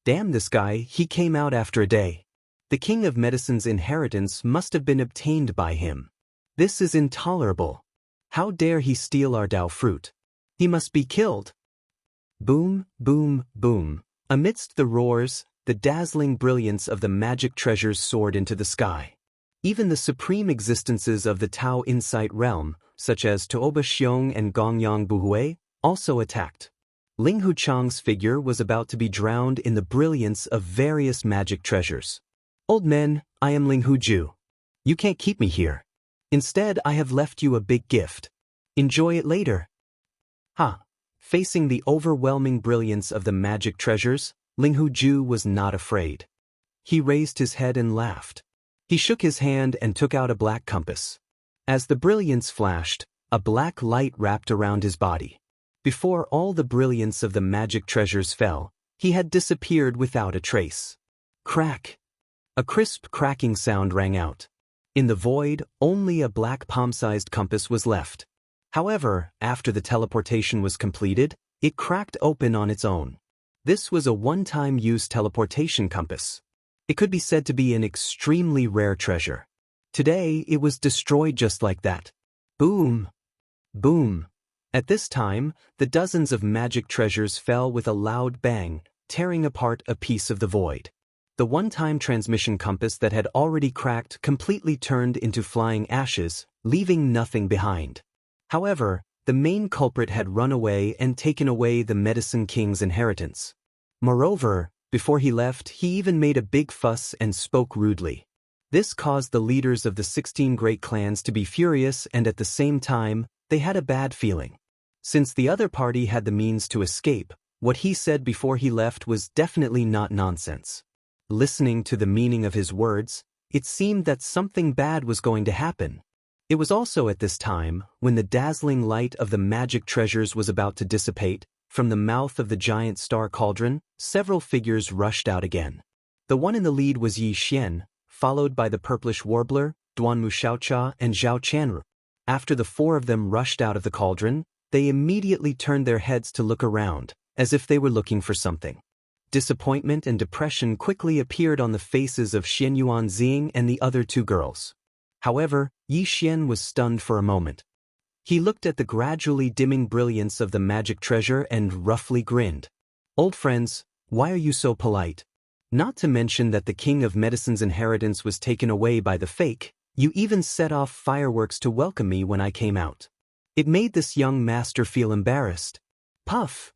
Damn this guy, he came out after a day. The King of Medicine's inheritance must have been obtained by him. This is intolerable. How dare he steal our Dao fruit? He must be killed. Boom, boom, boom. Amidst the roars, the dazzling brilliance of the magic treasures soared into the sky. Even the supreme existences of the Tao Insight realm, such as Tooba Xiong and Gongyang Buhui, also attacked. Ling Hu Chang's figure was about to be drowned in the brilliance of various magic treasures. Old men, I am Ling Hu Ju. You can't keep me here. Instead, I have left you a big gift. Enjoy it later. Ha! Facing the overwhelming brilliance of the magic treasures, Ling Hu Ju was not afraid. He raised his head and laughed. He shook his hand and took out a black compass. As the brilliance flashed, a black light wrapped around his body. Before all the brilliance of the magic treasures fell, he had disappeared without a trace. Crack! A crisp cracking sound rang out. In the void, only a black palm-sized compass was left. However, after the teleportation was completed, it cracked open on its own. This was a one-time use teleportation compass. It could be said to be an extremely rare treasure. Today, it was destroyed just like that. Boom! Boom! At this time, the dozens of magic treasures fell with a loud bang, tearing apart a piece of the void. The one-time transmission compass that had already cracked completely turned into flying ashes, leaving nothing behind. However, the main culprit had run away and taken away the Medicine King's inheritance. Moreover, before he left, he even made a big fuss and spoke rudely. This caused the leaders of the 16 great clans to be furious, and at the same time, they had a bad feeling. Since the other party had the means to escape, what he said before he left was definitely not nonsense. Listening to the meaning of his words, it seemed that something bad was going to happen. It was also at this time, when the dazzling light of the magic treasures was about to dissipate, from the mouth of the giant star cauldron, several figures rushed out again. The one in the lead was Yi Xian, followed by the purplish warbler, Duanmu Xiaocha, and Zhao Chanru. After the 4 of them rushed out of the cauldron, they immediately turned their heads to look around, as if they were looking for something. Disappointment and depression quickly appeared on the faces of Xian Yuan Xing and the other 2 girls. However, Yi Xian was stunned for a moment. He looked at the gradually dimming brilliance of the magic treasure and roughly grinned. Old friends, why are you so polite? Not to mention that the King of Medicine's inheritance was taken away by the fake, you even set off fireworks to welcome me when I came out. It made this young master feel embarrassed. Puff!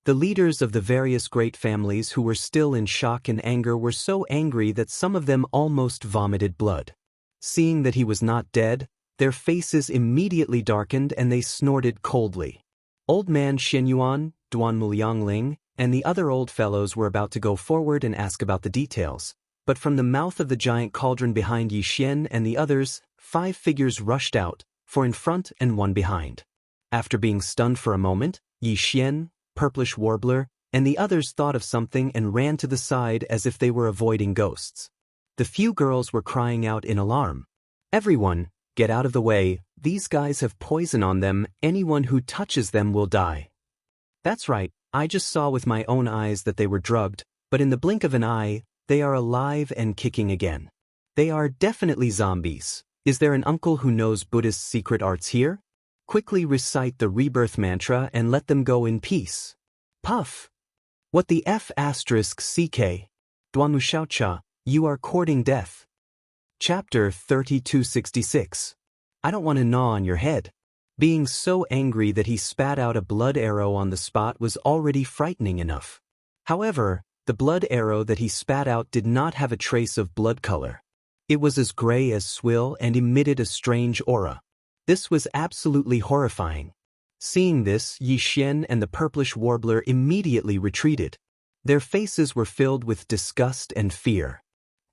The leaders of the various great families who were still in shock and anger were so angry that some of them almost vomited blood. Seeing that he was not dead, their faces immediately darkened and they snorted coldly. Old man Xianyuan, Duanmu Yangling, and the other old fellows were about to go forward and ask about the details, but from the mouth of the giant cauldron behind Yi Xian and the others, 5 figures rushed out, 4 in front and 1 behind. After being stunned for a moment, Yi Xian, Purplish Warbler, and the others thought of something and ran to the side as if they were avoiding ghosts. The few girls were crying out in alarm. Everyone, get out of the way, these guys have poison on them, anyone who touches them will die. That's right, I just saw with my own eyes that they were drugged, but in the blink of an eye, they are alive and kicking again. They are definitely zombies. Is there an uncle who knows Buddhist secret arts here? Quickly recite the rebirth mantra and let them go in peace. Puff. What the F asterisk CK? Dwamushaucha, you are courting death. Chapter 3266. I don't want to gnaw on your head. Being so angry that he spat out a blood arrow on the spot was already frightening enough. However, the blood arrow that he spat out did not have a trace of blood color. It was as gray as swill and emitted a strange aura. This was absolutely horrifying. Seeing this, Yi Xian and the purplish warbler immediately retreated. Their faces were filled with disgust and fear.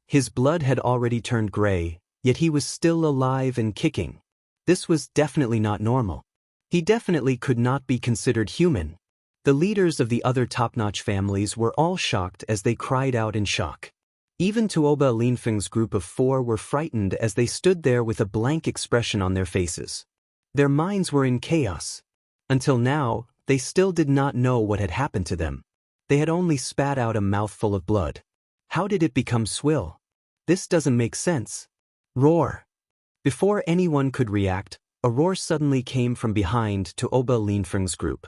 His blood had already turned gray, yet he was still alive and kicking. This was definitely not normal. He definitely could not be considered human. The leaders of the other top-notch families were all shocked as they cried out in shock. Even Tuoba Linfeng's group of 4 were frightened as they stood there with a blank expression on their faces. Their minds were in chaos. Until now, they still did not know what had happened to them. They had only spat out a mouthful of blood. How did it become swill? This doesn't make sense. Roar. Before anyone could react, a roar suddenly came from behind Tuoba Linfeng's group.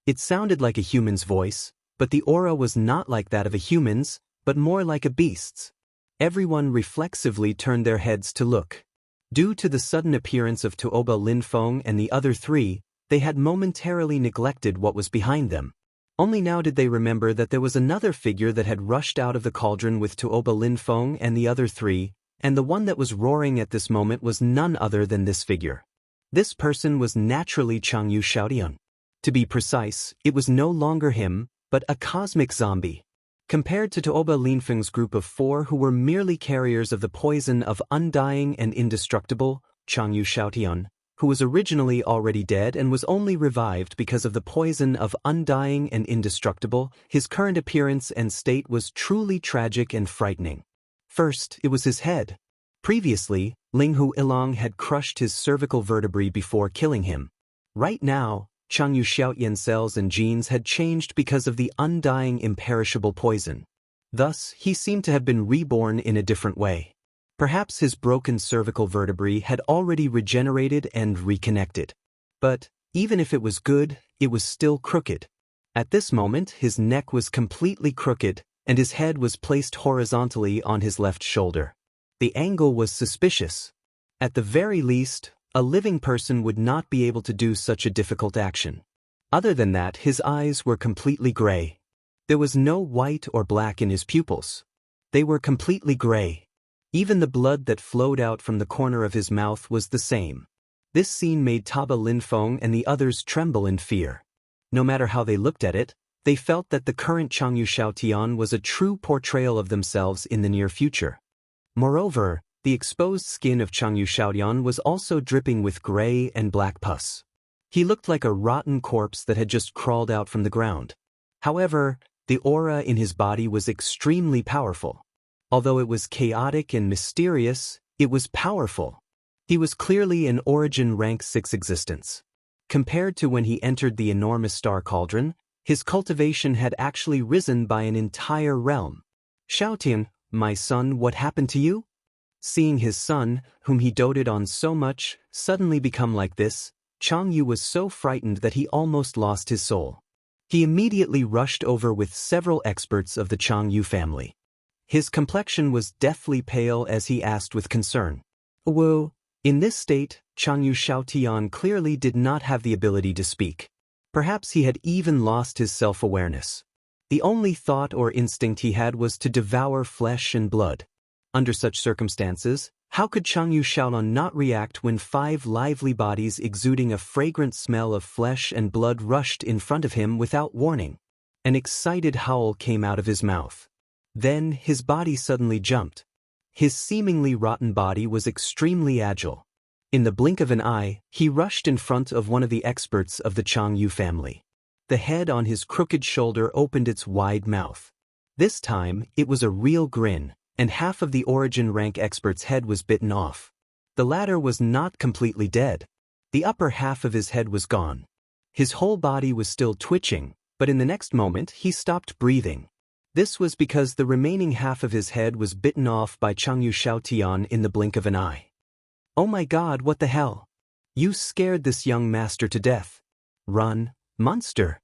It sounded like a human's voice, but the aura was not like that of a human's, but more like a beast's. Everyone reflexively turned their heads to look. Due to the sudden appearance of Tuoba Linfeng and the other 3, they had momentarily neglected what was behind them. Only now did they remember that there was another figure that had rushed out of the cauldron with Tuoba Linfeng and the other 3, and the one that was roaring at this moment was none other than this figure. This person was naturally Changyu Shaotian. To be precise, it was no longer him, but a cosmic zombie. Compared to Tuoba Linfeng's group of 4 who were merely carriers of the poison of undying and indestructible, Changyu Shaotian, who was originally already dead and was only revived because of the poison of undying and indestructible, his current appearance and state was truly tragic and frightening. First, it was his head. Previously, Linghu Ilang had crushed his cervical vertebrae before killing him. Right now, Changyu Xiaotian's cells and genes had changed because of the undying imperishable poison. Thus, he seemed to have been reborn in a different way. Perhaps his broken cervical vertebrae had already regenerated and reconnected. But, even if it was good, it was still crooked. At this moment, his neck was completely crooked, and his head was placed horizontally on his left shoulder. The angle was suspicious. At the very least, a living person would not be able to do such a difficult action. Other than that, his eyes were completely gray. There was no white or black in his pupils. They were completely gray. Even the blood that flowed out from the corner of his mouth was the same. This scene made Tuoba Linfeng and the others tremble in fear. No matter how they looked at it, they felt that the current Changyu Shaotian was a true portrayal of themselves in the near future. Moreover, the exposed skin of Changyu Shaotian was also dripping with gray and black pus. He looked like a rotten corpse that had just crawled out from the ground. However, the aura in his body was extremely powerful. Although it was chaotic and mysterious, it was powerful. He was clearly an origin rank 6 existence. Compared to when he entered the enormous star cauldron, his cultivation had actually risen by an entire realm. Shaotian, my son, what happened to you? Seeing his son, whom he doted on so much, suddenly become like this, Changyu was so frightened that he almost lost his soul. He immediately rushed over with several experts of the Changyu family. His complexion was deathly pale as he asked with concern. Whoa! In this state, Changyu Shaotian clearly did not have the ability to speak. Perhaps he had even lost his self-awareness. The only thought or instinct he had was to devour flesh and blood. Under such circumstances, how could Changyu Shaolan not react when 5 lively bodies exuding a fragrant smell of flesh and blood rushed in front of him without warning? An excited howl came out of his mouth. Then his body suddenly jumped. His seemingly rotten body was extremely agile. In the blink of an eye, he rushed in front of one of the experts of the Changyu family. The head on his crooked shoulder opened its wide mouth. This time, it was a real grin, and half of the origin rank expert's head was bitten off. The latter was not completely dead. The upper half of his head was gone. His whole body was still twitching, but in the next moment he stopped breathing. This was because the remaining half of his head was bitten off by Changyu Xiaotian in the blink of an eye. Oh my god, what the hell? You scared this young master to death. Run, monster!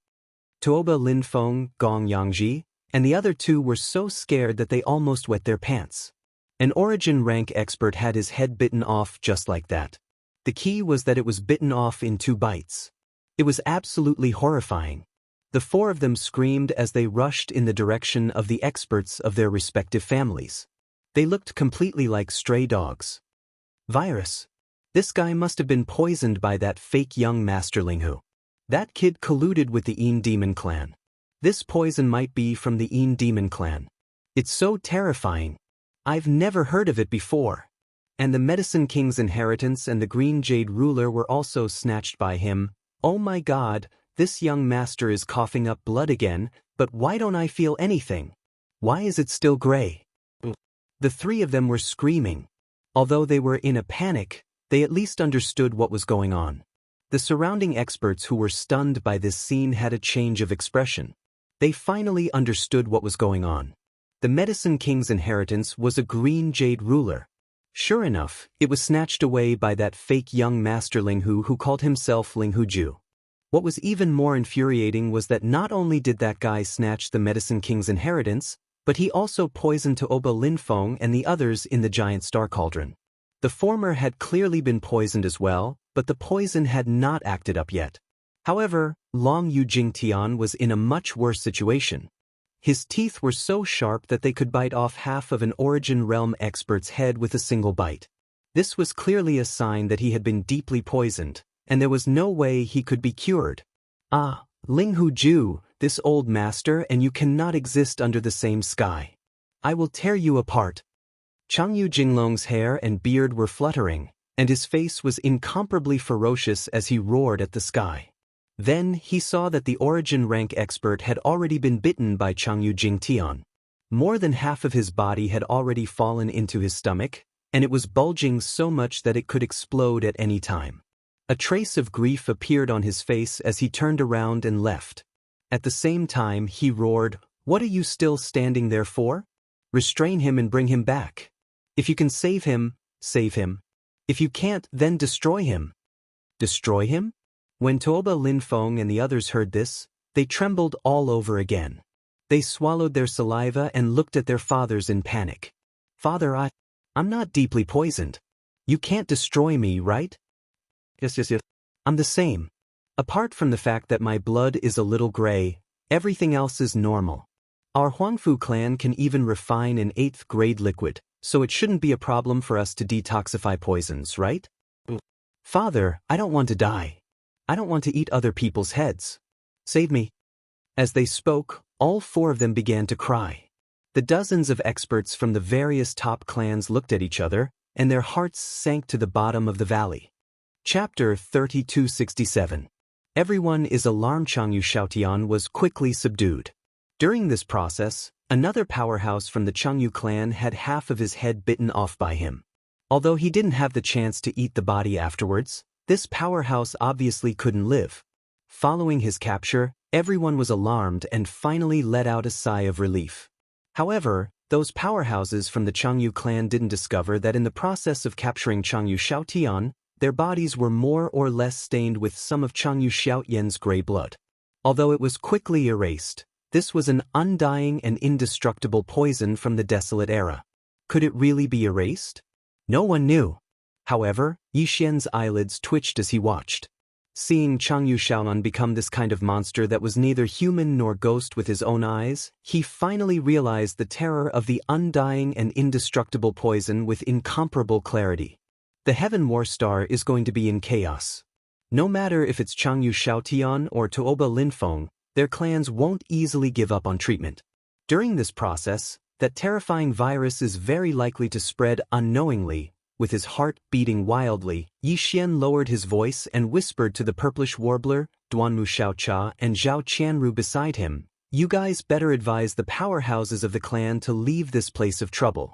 Tuoba Linfeng, Gong Yangji, and the other two were so scared that they almost wet their pants. An origin rank expert had his head bitten off just like that. The key was that it was bitten off in 2 bites. It was absolutely horrifying. The 4 of them screamed as they rushed in the direction of the experts of their respective families. They looked completely like stray dogs. Virus. This guy must have been poisoned by that fake young Master Linghu. That kid colluded with the Een Demon clan. This poison might be from the Een Demon clan. It's so terrifying. I've never heard of it before. And the Medicine King's inheritance and the Green Jade ruler were also snatched by him. Oh my god, this young master is coughing up blood again, but why don't I feel anything? Why is it still gray? The 3 of them were screaming. Although they were in a panic, they at least understood what was going on. The surrounding experts who were stunned by this scene had a change of expression. They finally understood what was going on. The Medicine King's inheritance was a Green Jade ruler. Sure enough, it was snatched away by that fake young Master Linghu who called himself Linghu Ju. What was even more infuriating was that not only did that guy snatch the Medicine King's inheritance, but he also poisoned Tuoba Linfeng and the others in the giant star cauldron. The former had clearly been poisoned as well, but the poison had not acted up yet. However, Long Yu Jingtian was in a much worse situation. His teeth were so sharp that they could bite off half of an Origin Realm expert's head with a single bite. This was clearly a sign that he had been deeply poisoned, and there was no way he could be cured. Ah, Linghu Ju, this old master, and you cannot exist under the same sky. I will tear you apart. Changyu Jinglong's hair and beard were fluttering, and his face was incomparably ferocious as he roared at the sky. Then he saw that the origin rank expert had already been bitten by Changyu Jingtian. More than half of his body had already fallen into his stomach, and it was bulging so much that it could explode at any time. A trace of grief appeared on his face as he turned around and left. At the same time he roared, "What are you still standing there for? Restrain him and bring him back. If you can save him, save him. If you can't, then destroy him." Destroy him? When Tuoba Linfeng and the others heard this, they trembled all over again. They swallowed their saliva and looked at their fathers in panic. "Father, I'm not deeply poisoned. You can't destroy me, right?" Yes. I'm the same. Apart from the fact that my blood is a little gray, everything else is normal. Our Huangfu clan can even refine an 8th grade liquid, so it shouldn't be a problem for us to detoxify poisons, right? Father, I don't want to die. I don't want to eat other people's heads. Save me. As they spoke, all 4 of them began to cry. The dozens of experts from the various top clans looked at each other, and their hearts sank to the bottom of the valley. Chapter 3267. Everyone is alarmed. Changyu Xiaotian was quickly subdued. During this process, another powerhouse from the Changyu clan had half of his head bitten off by him. Although he didn't have the chance to eat the body afterwards, this powerhouse obviously couldn't live. Following his capture, everyone was alarmed and finally let out a sigh of relief. However, those powerhouses from the Changyu clan didn't discover that in the process of capturing Changyu Xiaotian, their bodies were more or less stained with some of Changyu Xiaotian's gray blood. Although it was quickly erased, this was an undying and indestructible poison from the desolate era. Could it really be erased? No one knew. However, Yixian's eyelids twitched as he watched. Seeing Changyu Xiaonan become this kind of monster that was neither human nor ghost with his own eyes, he finally realized the terror of the undying and indestructible poison with incomparable clarity. The Heaven War Star is going to be in chaos. No matter if it's Changyu Xiaotian or Tuoba Linfeng, their clans won't easily give up on treatment. During this process, that terrifying virus is very likely to spread unknowingly. With his heart beating wildly, Yixian lowered his voice and whispered to the purplish warbler, Duanmu Xiaocha and Zhao Qianru beside him, "You guys better advise the powerhouses of the clan to leave this place of trouble.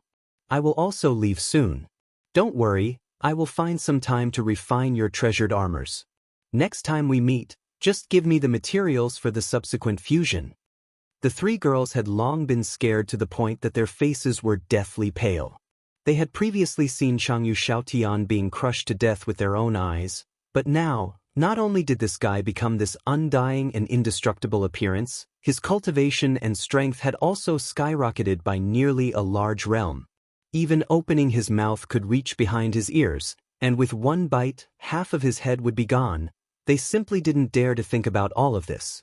I will also leave soon. Don't worry, I will find some time to refine your treasured armors. Next time we meet, just give me the materials for the subsequent fusion." The three girls had long been scared to the point that their faces were deathly pale. They had previously seen Changyu Xiaotian being crushed to death with their own eyes, but now, not only did this guy become this undying and indestructible appearance, his cultivation and strength had also skyrocketed by nearly a large realm. Even opening his mouth could reach behind his ears, and with one bite, half of his head would be gone. They simply didn't dare to think about all of this.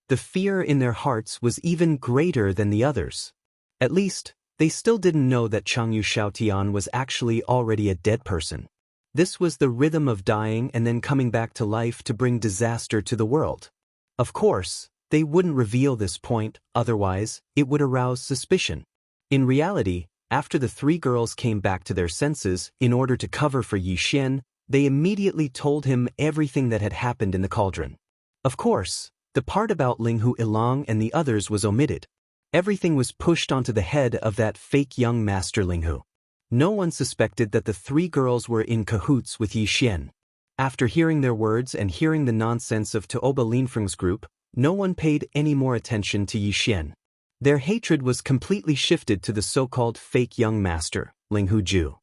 The fear in their hearts was even greater than the others. At least, they still didn't know that Changyu Xiaotian was actually already a dead person. This was the rhythm of dying and then coming back to life to bring disaster to the world. Of course, they wouldn't reveal this point, otherwise, it would arouse suspicion. In reality, after the three girls came back to their senses, in order to cover for Yi Xian, they immediately told him everything that had happened in the cauldron. Of course, the part about Linghu Ilang and the others was omitted. Everything was pushed onto the head of that fake young master Linghu. No one suspected that the three girls were in cahoots with Yi Xian. After hearing their words and hearing the nonsense of Tuoba Linfeng's group, no one paid any more attention to Yi Xian. Their hatred was completely shifted to the so-called fake young master, Linghu Ju.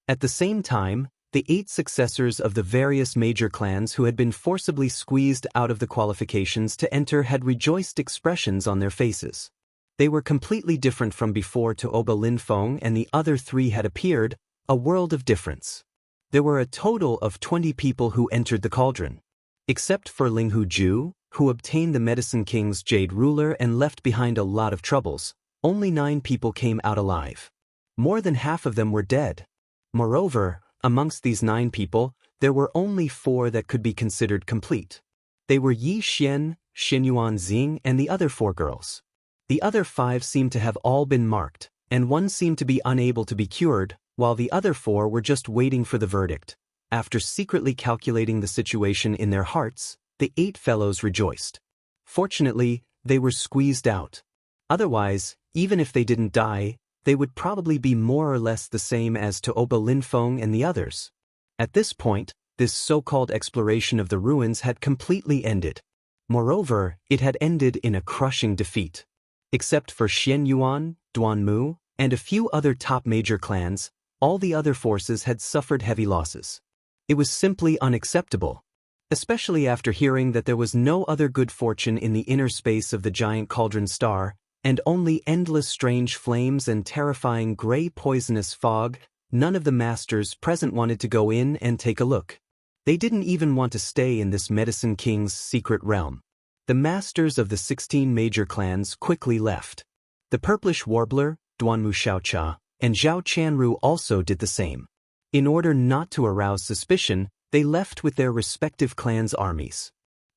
At the same time, the 8 successors of the various major clans who had been forcibly squeezed out of the qualifications to enter had rejoiced expressions on their faces. They were completely different from before Tuoba Linfeng and the other 3 had appeared, a world of difference. There were a total of 20 people who entered the cauldron. Except for Linghu Ju, who obtained the Medicine King's Jade Ruler and left behind a lot of troubles, only 9 people came out alive. More than half of them were dead. Moreover, amongst these 9 people, there were only 4 that could be considered complete. They were Yi Xian, Xinyuan Xing, and the other 4 girls. The other 5 seemed to have all been marked, and 1 seemed to be unable to be cured, while the other 4 were just waiting for the verdict. After secretly calculating the situation in their hearts, the 8 fellows rejoiced. Fortunately, they were squeezed out. Otherwise, even if they didn't die, they would probably be more or less the same as Tuoba Linfeng and the others. At this point, this so-called exploration of the ruins had completely ended. Moreover, it had ended in a crushing defeat. Except for Xianyuan, Duanmu, and a few other top major clans, all the other forces had suffered heavy losses. It was simply unacceptable. Especially after hearing that there was no other good fortune in the inner space of the giant cauldron star, and only endless strange flames and terrifying gray poisonous fog, none of the masters present wanted to go in and take a look. They didn't even want to stay in this Medicine King's secret realm. The masters of the 16 major clans quickly left. The Purplish Warbler, Duanmu Xiaocha, and Zhao Chanru also did the same. In order not to arouse suspicion, they left with their respective clans' armies.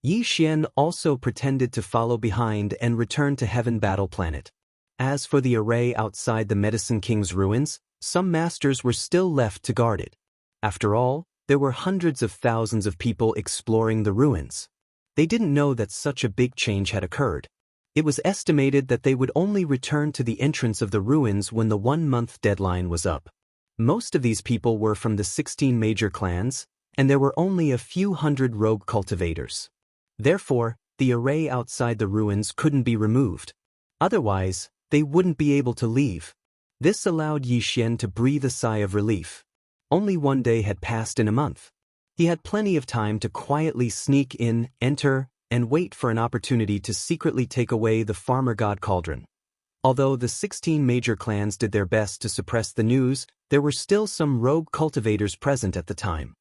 Yi Xian also pretended to follow behind and return to Heaven Battle Planet. As for the array outside the Medicine King's ruins, some masters were still left to guard it. After all, there were hundreds of thousands of people exploring the ruins. They didn't know that such a big change had occurred. It was estimated that they would only return to the entrance of the ruins when the 1-month deadline was up. Most of these people were from the 16 major clans, and there were only a few hundred rogue cultivators. Therefore, the array outside the ruins couldn't be removed. Otherwise, they wouldn't be able to leave. This allowed Yi Xian to breathe a sigh of relief. Only 1 day had passed in a month. He had plenty of time to quietly sneak in, enter, and wait for an opportunity to secretly take away the Farmer God Cauldron. Although the 16 major clans did their best to suppress the news, there were still some rogue cultivators present at the time.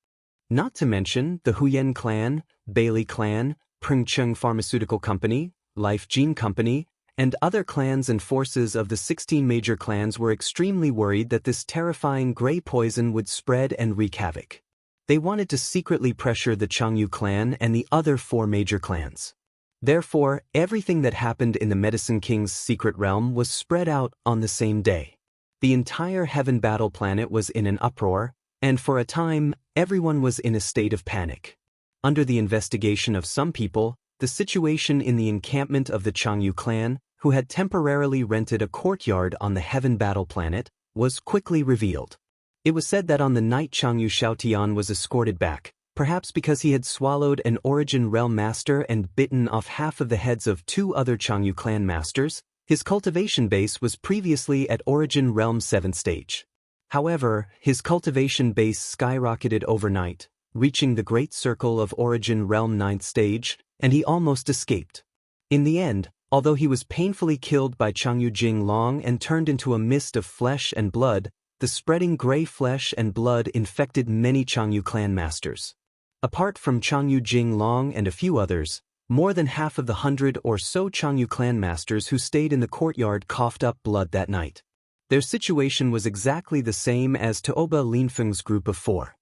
Not to mention the Huyen clan, Bailey clan, Pringcheng Pharmaceutical Company, Life Gene Company, and other clans and forces of the 16 major clans were extremely worried that this terrifying gray poison would spread and wreak havoc. They wanted to secretly pressure the Changyu clan and the other 4 major clans. Therefore, everything that happened in the Medicine King's secret realm was spread out on the same day. The entire Heaven Battle Planet was in an uproar, and for a time, everyone was in a state of panic. Under the investigation of some people, the situation in the encampment of the Changyu clan, who had temporarily rented a courtyard on the Heaven Battle Planet, was quickly revealed. It was said that on the night Changyu Xiaotian was escorted back, perhaps because he had swallowed an Origin Realm Master and bitten off half of the heads of 2 other Changyu clan masters, His cultivation base was previously at Origin Realm 7th stage. However, his cultivation base skyrocketed overnight, reaching the Great Circle of Origin Realm 9th stage, and he almost escaped. In the end, although he was painfully killed by Changyu Jinglong and turned into a mist of flesh and blood, the spreading gray flesh and blood infected many Changyu clan masters. Apart from Changyu Jinglong and a few others, more than half of the 100 or so Changyu clan masters who stayed in the courtyard coughed up blood that night. Their situation was exactly the same as Tuoba Linfeng's group of 4.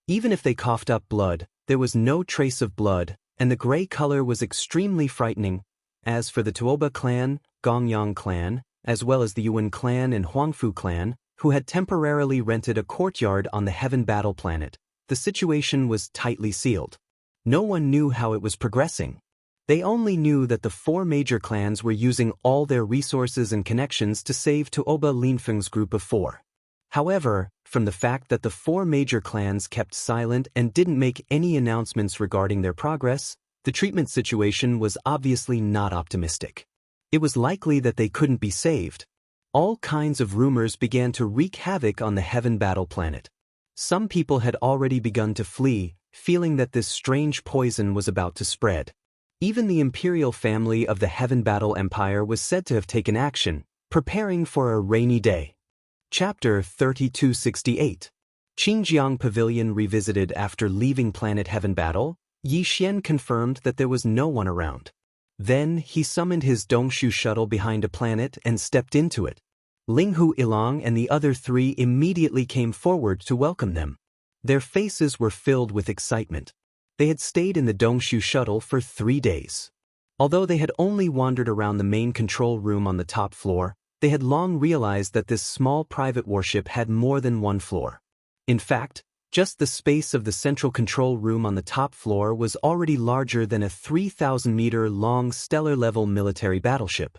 Even if they coughed up blood, there was no trace of blood, and the gray color was extremely frightening. As for the Tuoba clan, Gongyang clan, as well as the Yuan clan and Huangfu clan, who had temporarily rented a courtyard on the Heaven Battle planet, the situation was tightly sealed. No one knew how it was progressing. They only knew that the 4 major clans were using all their resources and connections to save Tuoba Linfeng's group of 4. However, from the fact that the 4 major clans kept silent and didn't make any announcements regarding their progress, the treatment situation was obviously not optimistic. It was likely that they couldn't be saved. All kinds of rumors began to wreak havoc on the Heaven Battle planet. Some people had already begun to flee, feeling that this strange poison was about to spread. Even the imperial family of the Heaven Battle Empire was said to have taken action, preparing for a rainy day. Chapter 3268. Qingjiang Pavilion revisited. After leaving planet Heaven Battle, Yi Xian confirmed that there was no one around. Then he summoned his Dongshu shuttle behind a planet and stepped into it. Linghu Ilang and the other 3 immediately came forward to welcome them. Their faces were filled with excitement. They had stayed in the Dongshu shuttle for 3 days. Although they had only wandered around the main control room on the top floor, they had long realized that this small private warship had more than one floor. In fact, just the space of the central control room on the top floor was already larger than a 3,000-meter-long stellar-level military battleship.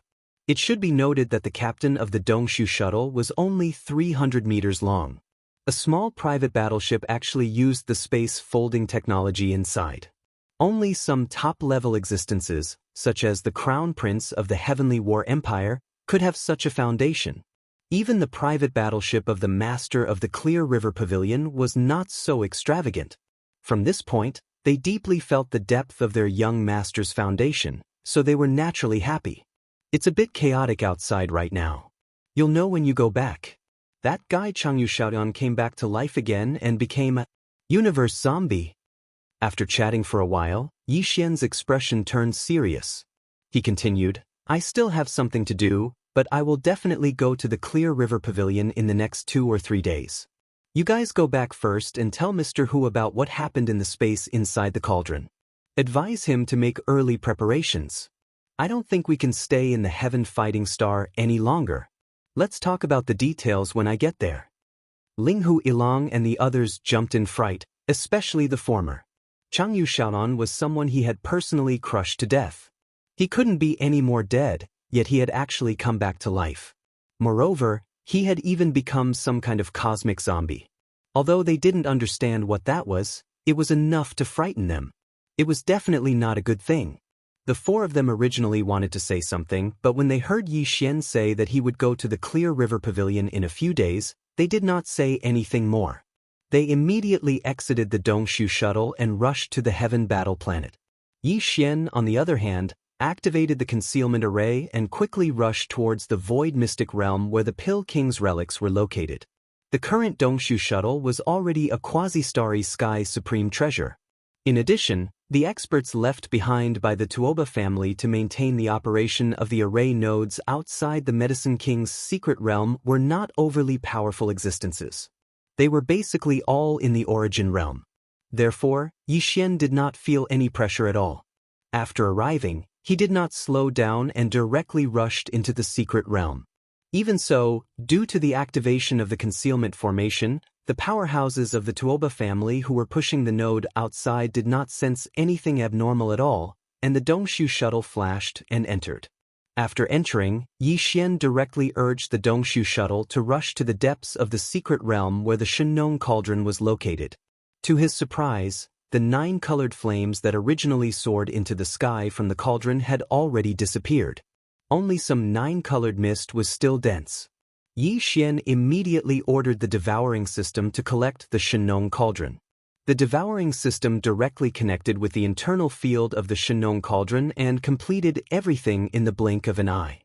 It should be noted that the captain of the Dongshu shuttle was only 300 meters long. A small private battleship actually used the space folding technology inside. Only some top-level existences, such as the Crown Prince of the Heavenly War Empire, could have such a foundation. Even the private battleship of the Master of the Clear River Pavilion was not so extravagant. From this point, they deeply felt the depth of their young master's foundation, so they were naturally happy. It's a bit chaotic outside right now. You'll know when you go back. That guy Changyu Xiaodan came back to life again and became a universe zombie. After chatting for a while, Yi Xian's expression turned serious. He continued, I still have something to do, but I will definitely go to the Clear River Pavilion in the next 2 or 3 days. You guys go back first and tell Mr. Hu about what happened in the space inside the cauldron. Advise him to make early preparations. I don't think we can stay in the Heaven Fighting Star any longer. Let's talk about the details when I get there. Linghu Ilang and the others jumped in fright, especially the former. Changyu Xiaonan was someone he had personally crushed to death. He couldn't be any more dead, yet he had actually come back to life. Moreover, he had even become some kind of cosmic zombie. Although they didn't understand what that was, it was enough to frighten them. It was definitely not a good thing. The 4 of them originally wanted to say something, but when they heard Yi Xian say that he would go to the Clear River Pavilion in a few days, they did not say anything more. They immediately exited the Dongshu shuttle and rushed to the Heaven Battle planet. Yi Xian, on the other hand, activated the concealment array and quickly rushed towards the Void Mystic Realm where the Pill King's relics were located. The current Dongshu shuttle was already a quasi-starry sky supreme treasure. In addition, the experts left behind by the Tuoba family to maintain the operation of the array nodes outside the Medicine King's secret realm were not overly powerful existences. They were basically all in the Origin realm. Therefore, Yi Xian did not feel any pressure at all. After arriving, he did not slow down and directly rushed into the secret realm. Even so, due to the activation of the concealment formation, the powerhouses of the Tuoba family who were pushing the node outside did not sense anything abnormal at all, and the Dongshu shuttle flashed and entered. After entering, Yi Xian directly urged the Dongshu shuttle to rush to the depths of the secret realm where the Shenong cauldron was located. To his surprise, the 9 colored flames that originally soared into the sky from the cauldron had already disappeared. Only some 9-colored mist was still dense. Yi Xian immediately ordered the devouring system to collect the Shenong cauldron. The devouring system directly connected with the internal field of the Shenong cauldron and completed everything in the blink of an eye.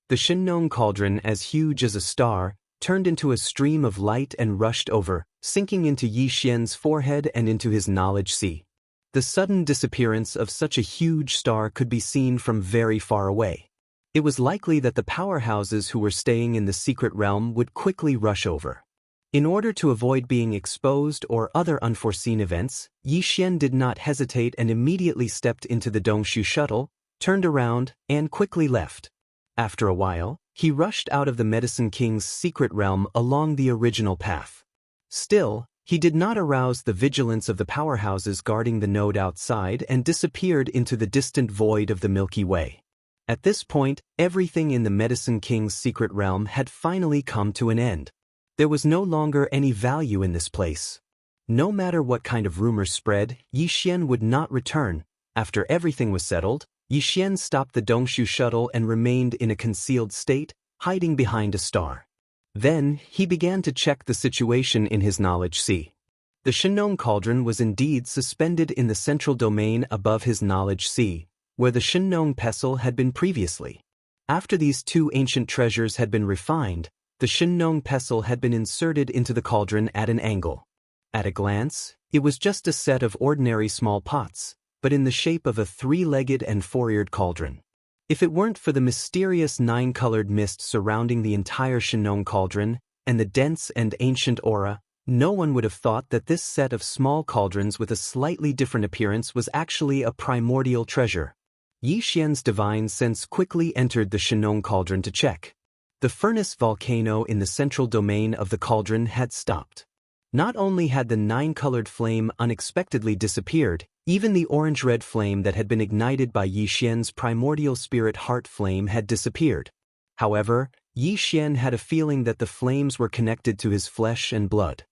The Shenong cauldron, as huge as a star, turned into a stream of light and rushed over, sinking into Yi Xian's forehead and into his knowledge sea. The sudden disappearance of such a huge star could be seen from very far away. It was likely that the powerhouses who were staying in the secret realm would quickly rush over. In order to avoid being exposed or other unforeseen events, Yi Xian did not hesitate and immediately stepped into the Dongshu shuttle, turned around, and quickly left. After a while, he rushed out of the Medicine King's secret realm along the original path. Still, he did not arouse the vigilance of the powerhouses guarding the node outside and disappeared into the distant void of the Milky Way. At this point, everything in the Medicine King's secret realm had finally come to an end. There was no longer any value in this place. No matter what kind of rumors spread, Yi Xian would not return. After everything was settled, Yi Xian stopped the Dongshu shuttle and remained in a concealed state, hiding behind a star. Then, he began to check the situation in his knowledge sea. The Shenong cauldron was indeed suspended in the central domain above his knowledge sea, where the Shenong pestle had been previously. After these two ancient treasures had been refined, the Shenong pestle had been inserted into the cauldron at an angle. At a glance, it was just a set of ordinary small pots, but in the shape of a 3-legged and 4-eared cauldron. If it weren't for the mysterious 9-colored mist surrounding the entire Shenong cauldron and the dense and ancient aura, no one would have thought that this set of small cauldrons with a slightly different appearance was actually a primordial treasure. Yi Xian's divine sense quickly entered the Shenong cauldron to check. The furnace volcano in the central domain of the cauldron had stopped. Not only had the 9-colored flame unexpectedly disappeared, even the orange-red flame that had been ignited by Yi Xian's primordial spirit heart flame had disappeared. However, Yi Xian had a feeling that the flames were connected to his flesh and blood.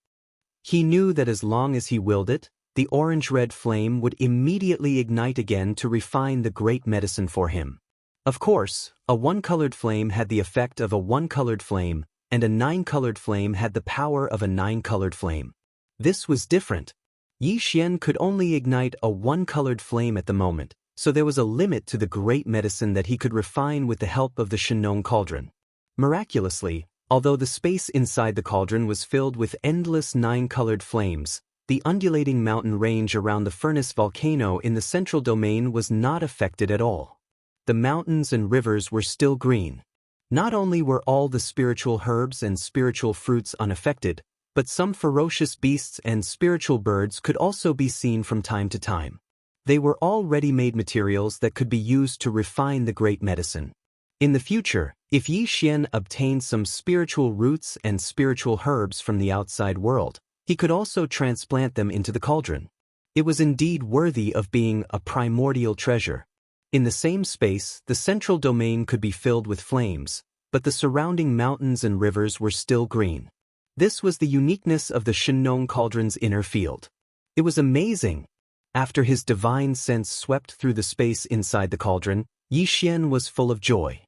He knew that as long as he willed it, the orange-red flame would immediately ignite again to refine the great medicine for him. Of course, a 1-colored flame had the effect of a 1-colored flame, and a 9-colored flame had the power of a 9-colored flame. This was different. Yi Xian could only ignite a 1-colored flame at the moment, so there was a limit to the great medicine that he could refine with the help of the Shenong cauldron. Miraculously, although the space inside the cauldron was filled with endless 9-colored flames, the undulating mountain range around the furnace volcano in the central domain was not affected at all. The mountains and rivers were still green. Not only were all the spiritual herbs and spiritual fruits unaffected, but some ferocious beasts and spiritual birds could also be seen from time to time. They were all ready-made materials that could be used to refine the great medicine. In the future, if Yi Xian obtained some spiritual roots and spiritual herbs from the outside world, he could also transplant them into the cauldron. It was indeed worthy of being a primordial treasure. In the same space, the central domain could be filled with flames, but the surrounding mountains and rivers were still green. This was the uniqueness of the Shenong cauldron's inner field. It was amazing. After his divine sense swept through the space inside the cauldron, Yi Xian was full of joy.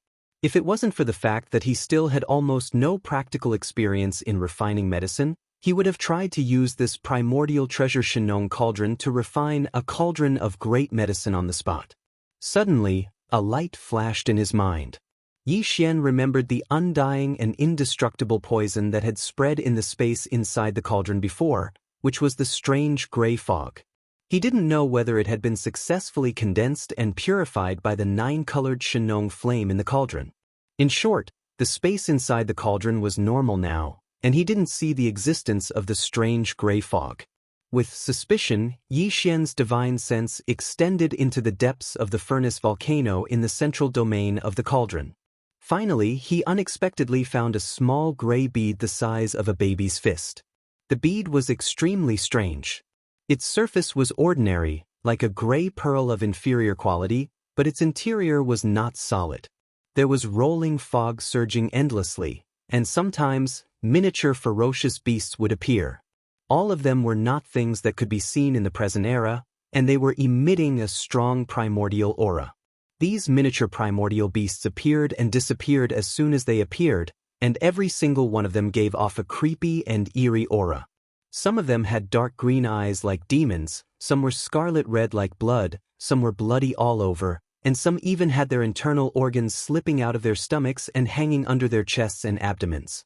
If it wasn't for the fact that he still had almost no practical experience in refining medicine, he would have tried to use this primordial treasure Shenong cauldron to refine a cauldron of great medicine on the spot. Suddenly, a light flashed in his mind. Yi Xian remembered the undying and indestructible poison that had spread in the space inside the cauldron before, which was the strange gray fog. He didn't know whether it had been successfully condensed and purified by the 9-colored Shenong flame in the cauldron. In short, the space inside the cauldron was normal now, and he didn't see the existence of the strange gray fog. With suspicion, Yi Xian's divine sense extended into the depths of the furnace volcano in the central domain of the cauldron. Finally, he unexpectedly found a small gray bead the size of a baby's fist. The bead was extremely strange. Its surface was ordinary, like a gray pearl of inferior quality, but its interior was not solid. There was rolling fog surging endlessly, and sometimes, miniature ferocious beasts would appear. All of them were not things that could be seen in the present era, and they were emitting a strong primordial aura. These miniature primordial beasts appeared and disappeared as soon as they appeared, and every single one of them gave off a creepy and eerie aura. Some of them had dark green eyes like demons, some were scarlet red like blood, some were bloody all over, and some even had their internal organs slipping out of their stomachs and hanging under their chests and abdomens.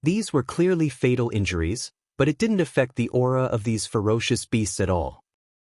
These were clearly fatal injuries, but it didn't affect the aura of these ferocious beasts at all.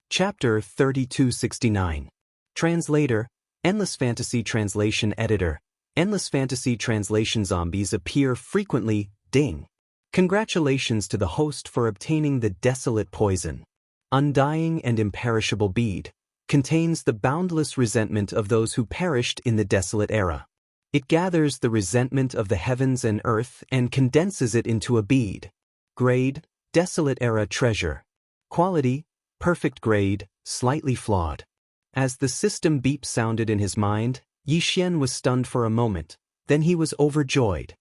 Chapter 3269. Translator, Endless Fantasy Translation Editor. Endless Fantasy Translation zombies appear frequently, ding. Congratulations to the host for obtaining the desolate poison. Undying and imperishable bead. Contains the boundless resentment of those who perished in the desolate era. It gathers the resentment of the heavens and earth and condenses it into a bead. Grade, desolate era treasure. Quality, perfect grade, slightly flawed. As the system beep sounded in his mind, Yi Xian was stunned for a moment, then he was overjoyed.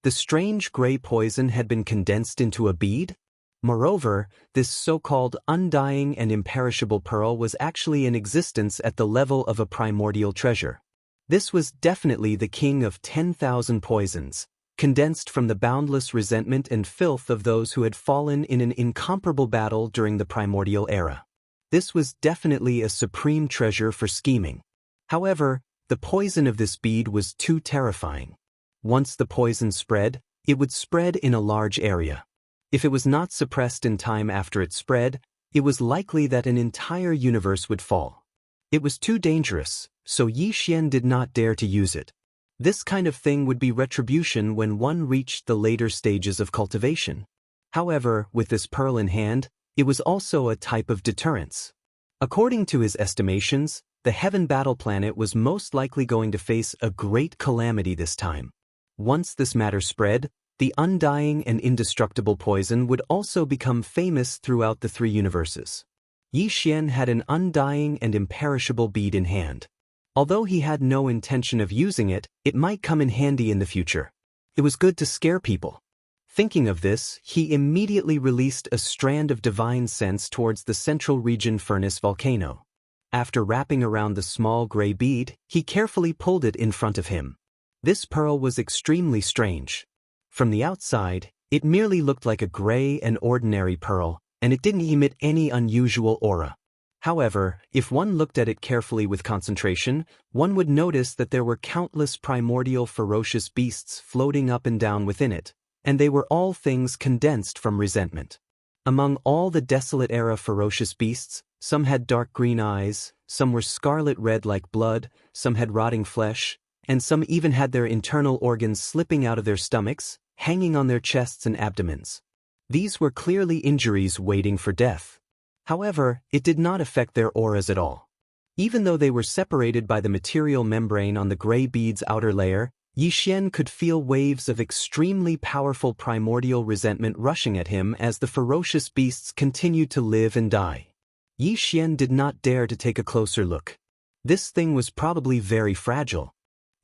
The strange gray poison had been condensed into a bead? Moreover, this so-called undying and imperishable pearl was actually in existence at the level of a primordial treasure. This was definitely the king of 10,000 poisons, condensed from the boundless resentment and filth of those who had fallen in an incomparable battle during the primordial era. This was definitely a supreme treasure for scheming. However, the poison of this bead was too terrifying. Once the poison spread, it would spread in a large area. If it was not suppressed in time after it spread, it was likely that an entire universe would fall. It was too dangerous, so Yi Xian did not dare to use it. This kind of thing would be retribution when one reached the later stages of cultivation. However, with this pearl in hand, it was also a type of deterrence. According to his estimations, the Heaven Battle Planet was most likely going to face a great calamity this time. Once this matter spread, the undying and indestructible poison would also become famous throughout the three universes. Yi Xian had an undying and imperishable bead in hand. Although he had no intention of using it, it might come in handy in the future. It was good to scare people. Thinking of this, he immediately released a strand of divine sense towards the central region furnace volcano. After wrapping around the small gray bead, he carefully pulled it in front of him. This pearl was extremely strange. From the outside, it merely looked like a gray and ordinary pearl, and it didn't emit any unusual aura. However, if one looked at it carefully with concentration, one would notice that there were countless primordial ferocious beasts floating up and down within it, and they were all things condensed from resentment. Among all the desolate era ferocious beasts, some had dark green eyes, some were scarlet red like blood, some had rotting flesh, and some even had their internal organs slipping out of their stomachs, hanging on their chests and abdomens. These were clearly injuries waiting for death. However, it did not affect their auras at all. Even though they were separated by the material membrane on the gray bead's outer layer, Yi Xian could feel waves of extremely powerful primordial resentment rushing at him as the ferocious beasts continued to live and die. Yi Xian did not dare to take a closer look. This thing was probably very fragile.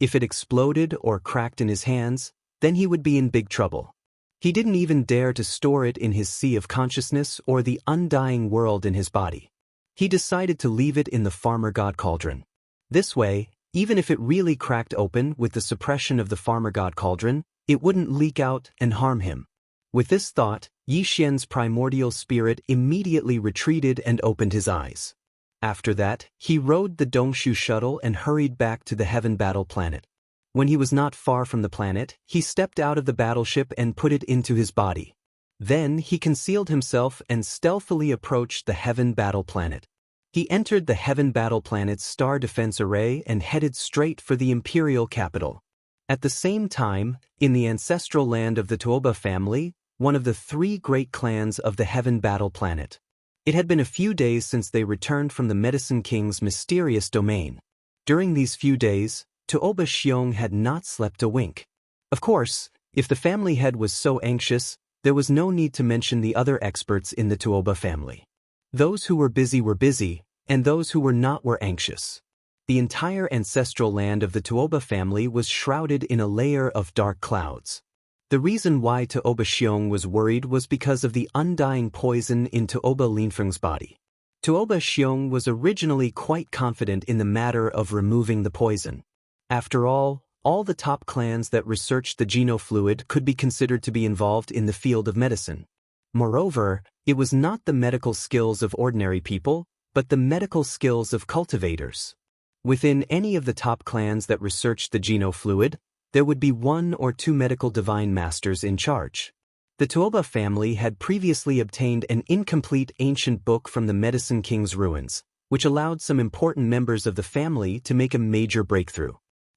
If it exploded or cracked in his hands, then he would be in big trouble. He didn't even dare to store it in his sea of consciousness or the undying world in his body. He decided to leave it in the farmer god cauldron. This way, even if it really cracked open with the suppression of the farmer god cauldron, it wouldn't leak out and harm him. With this thought, Yi Xian's primordial spirit immediately retreated and opened his eyes. After that, he rode the Dongshu shuttle and hurried back to the Heaven Battle Planet. When he was not far from the planet, he stepped out of the battleship and put it into his body. Then he concealed himself and stealthily approached the Heaven Battle Planet. He entered the Heaven Battle Planet's star defense array and headed straight for the imperial capital. At the same time, in the ancestral land of the Tuoba family, one of the three great clans of the Heaven Battle Planet. It had been a few days since they returned from the Medicine King's mysterious domain. During these few days, Tuoba Xiong had not slept a wink. Of course, if the family head was so anxious, there was no need to mention the other experts in the Tuoba family. Those who were busy, and those who were not were anxious. The entire ancestral land of the Tuoba family was shrouded in a layer of dark clouds. The reason why Tuoba Xiong was worried was because of the undying poison in Tuoba Linfeng's body. Tuoba Xiong was originally quite confident in the matter of removing the poison. After all the top clans that researched the genofluid could be considered to be involved in the field of medicine. Moreover, it was not the medical skills of ordinary people, but the medical skills of cultivators. Within any of the top clans that researched the genofluid, there would be 1 or 2 medical divine masters in charge. The Tuoba family had previously obtained an incomplete ancient book from the Medicine King's ruins, which allowed some important members of the family to make a major breakthrough.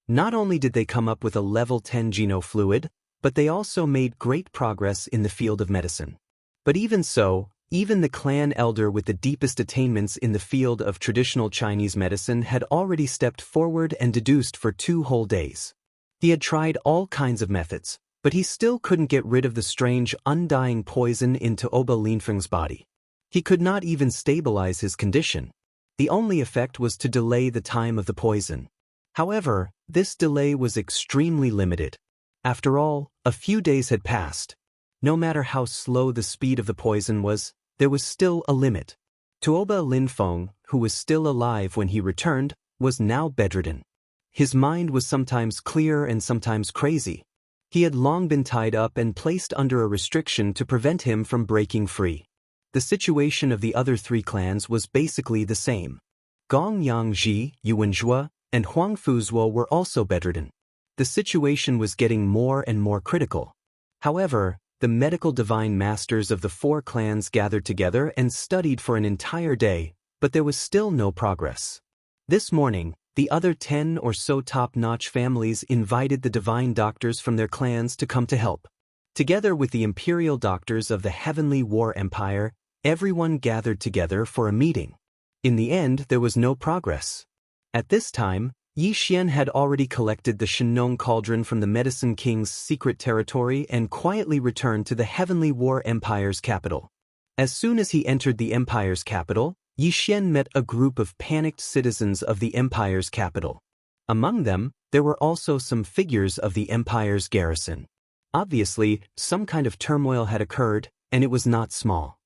Not only did they come up with a level 10 genofluid, but they also made great progress in the field of medicine. But even so, even the clan elder with the deepest attainments in the field of traditional Chinese medicine had already stepped forward and deduced for 2 whole days. He had tried all kinds of methods, but he still couldn't get rid of the strange, undying poison in Tuoba Linfeng's body. He could not even stabilize his condition. The only effect was to delay the time of the poison. However, this delay was extremely limited. After all, a few days had passed. No matter how slow the speed of the poison was, there was still a limit. Tuoba Linfeng, who was still alive when he returned, was now bedridden. His mind was sometimes clear and sometimes crazy. He had long been tied up and placed under a restriction to prevent him from breaking free. The situation of the other 3 clans was basically the same. Gong Yangji, Yuanzhua, and Huang Fuzuo were also bedridden. The situation was getting more and more critical. However, the medical divine masters of the 4 clans gathered together and studied for an entire day, but there was still no progress. This morning, the other 10 or so top-notch families invited the divine doctors from their clans to come to help. Together with the imperial doctors of the Heavenly War Empire, everyone gathered together for a meeting. In the end, there was no progress. At this time, Yi Xian had already collected the Shenong cauldron from the Medicine King's secret territory and quietly returned to the Heavenly War Empire's capital. As soon as he entered the Empire's capital, Yi Xian met a group of panicked citizens of the Empire's capital. Among them, there were also some figures of the Empire's garrison. Obviously, some kind of turmoil had occurred, and it was not small.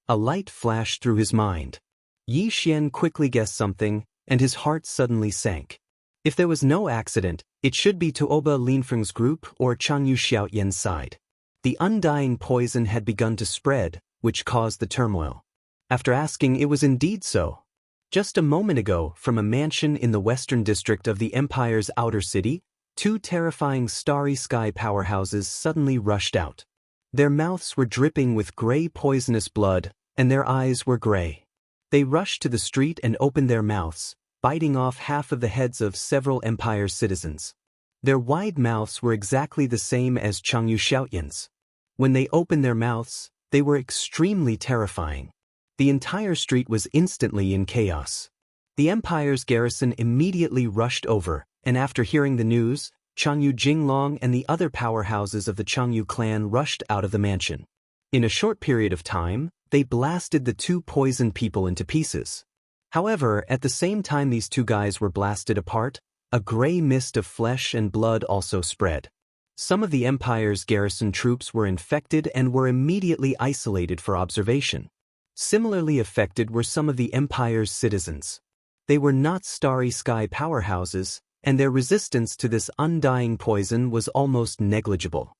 A light flashed through his mind. Yi Xian quickly guessed something, and his heart suddenly sank. If there was no accident, it should be Tuoba Linfeng's group or Changyu Xiaoyan's side. The undying poison had begun to spread, which caused the turmoil. After asking, it was indeed so. Just a moment ago, from a mansion in the western district of the Empire's outer city, 2 terrifying starry sky powerhouses suddenly rushed out. Their mouths were dripping with gray poisonous blood, and their eyes were gray. They rushed to the street and opened their mouths, biting off half of the heads of several Empire citizens. Their wide mouths were exactly the same as Changyu Xiaoyan's. When they opened their mouths, they were extremely terrifying. The entire street was instantly in chaos. The Empire's garrison immediately rushed over, and after hearing the news, Changyu Jinglong and the other powerhouses of the Changyu clan rushed out of the mansion. In a short period of time, they blasted the 2 poisoned people into pieces. However, at the same time these 2 guys were blasted apart, a gray mist of flesh and blood also spread. Some of the Empire's garrison troops were infected and were immediately isolated for observation. Similarly affected were some of the Empire's citizens. They were not starry sky powerhouses, and their resistance to this undying poison was almost negligible.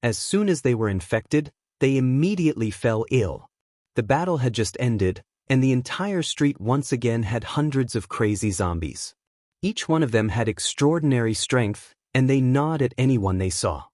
As soon as they were infected, they immediately fell ill. The battle had just ended, and the entire street once again had hundreds of crazy zombies. Each one of them had extraordinary strength, and they gnawed at anyone they saw.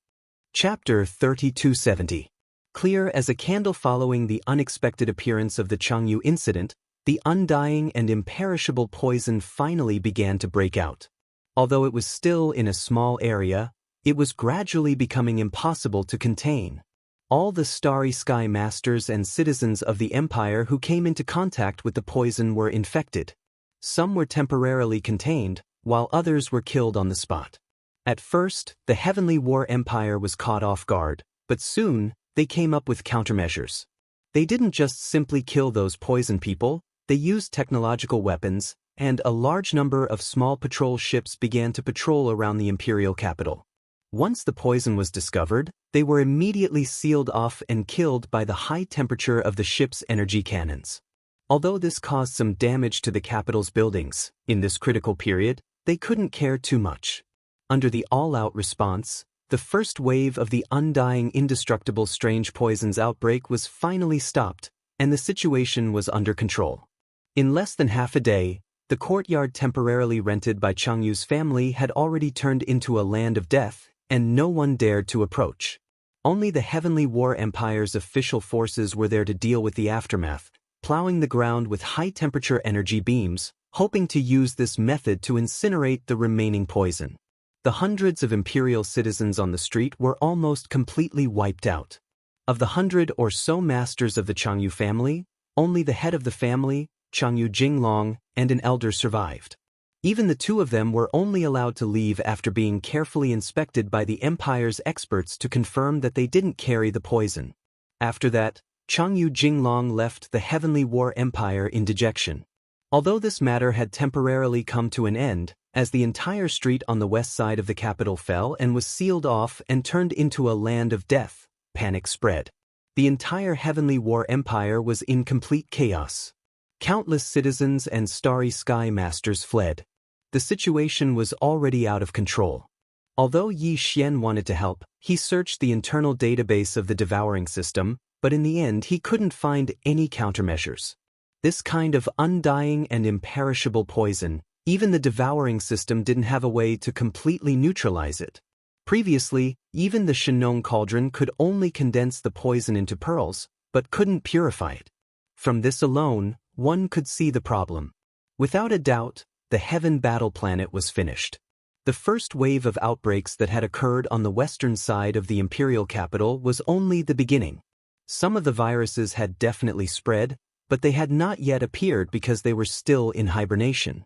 Chapter 3270. Clear as a candle following the unexpected appearance of the Changyu incident, the undying and imperishable poison finally began to break out. Although it was still in a small area, it was gradually becoming impossible to contain. All the starry sky masters and citizens of the Empire who came into contact with the poison were infected. Some were temporarily contained, while others were killed on the spot. At first, the Heavenly War Empire was caught off guard, but soon, they came up with countermeasures. They didn't just simply kill those poison people, they used technological weapons, and a large number of small patrol ships began to patrol around the imperial capital. Once the poison was discovered, they were immediately sealed off and killed by the high temperature of the ship's energy cannons. Although this caused some damage to the capital's buildings, in this critical period, they couldn't care too much. Under the all-out response, the first wave of the undying indestructible strange poisons outbreak was finally stopped, and the situation was under control. In less than half a day, the courtyard temporarily rented by Changyu's family had already turned into a land of death, and no one dared to approach. Only the Heavenly War Empire's official forces were there to deal with the aftermath, plowing the ground with high-temperature energy beams, hoping to use this method to incinerate the remaining poison. The hundreds of Imperial citizens on the street were almost completely wiped out. Of the 100 or so masters of the Changyu family, only the head of the family, Changyu Jinglong, and an elder survived. Even the two of them were only allowed to leave after being carefully inspected by the Empire's experts to confirm that they didn't carry the poison. After that, Changyu Jinglong left the Heavenly War Empire in dejection. Although this matter had temporarily come to an end, as the entire street on the west side of the capital fell and was sealed off and turned into a land of death, panic spread. The entire Heavenly War Empire was in complete chaos. Countless citizens and Starry Sky Masters fled. The situation was already out of control. Although Yi Xian wanted to help, he searched the internal database of the devouring system, but in the end he couldn't find any countermeasures. This kind of undying and imperishable poison, even the devouring system didn't have a way to completely neutralize it. Previously, even the Shenong cauldron could only condense the poison into pearls, but couldn't purify it. From this alone, one could see the problem. Without a doubt, the Heaven Battle Planet was finished. The first wave of outbreaks that had occurred on the western side of the Imperial capital was only the beginning. Some of the viruses had definitely spread, but they had not yet appeared because they were still in hibernation.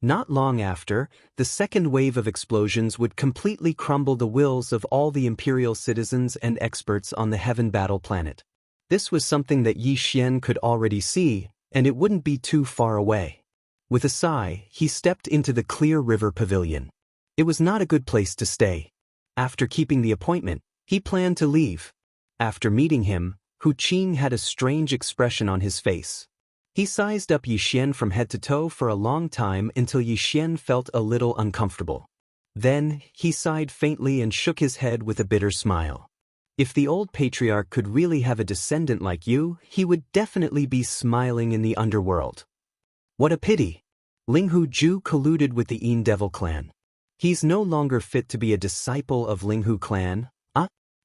Not long after, the second wave of explosions would completely crumble the wills of all the Imperial citizens and experts on the Heaven Battle Planet. This was something that Yi Xian could already see, and it wouldn't be too far away. With a sigh, he stepped into the Clear River Pavilion. It was not a good place to stay. After keeping the appointment, he planned to leave. After meeting him, Hu Qing had a strange expression on his face. He sized up Yi Xian from head to toe for a long time until Yi Xian felt a little uncomfortable. Then, he sighed faintly and shook his head with a bitter smile. If the old patriarch could really have a descendant like you, he would definitely be smiling in the underworld. What a pity! Ling Hu Ju colluded with the Yin Devil clan. He's no longer fit to be a disciple of Ling Hu clan.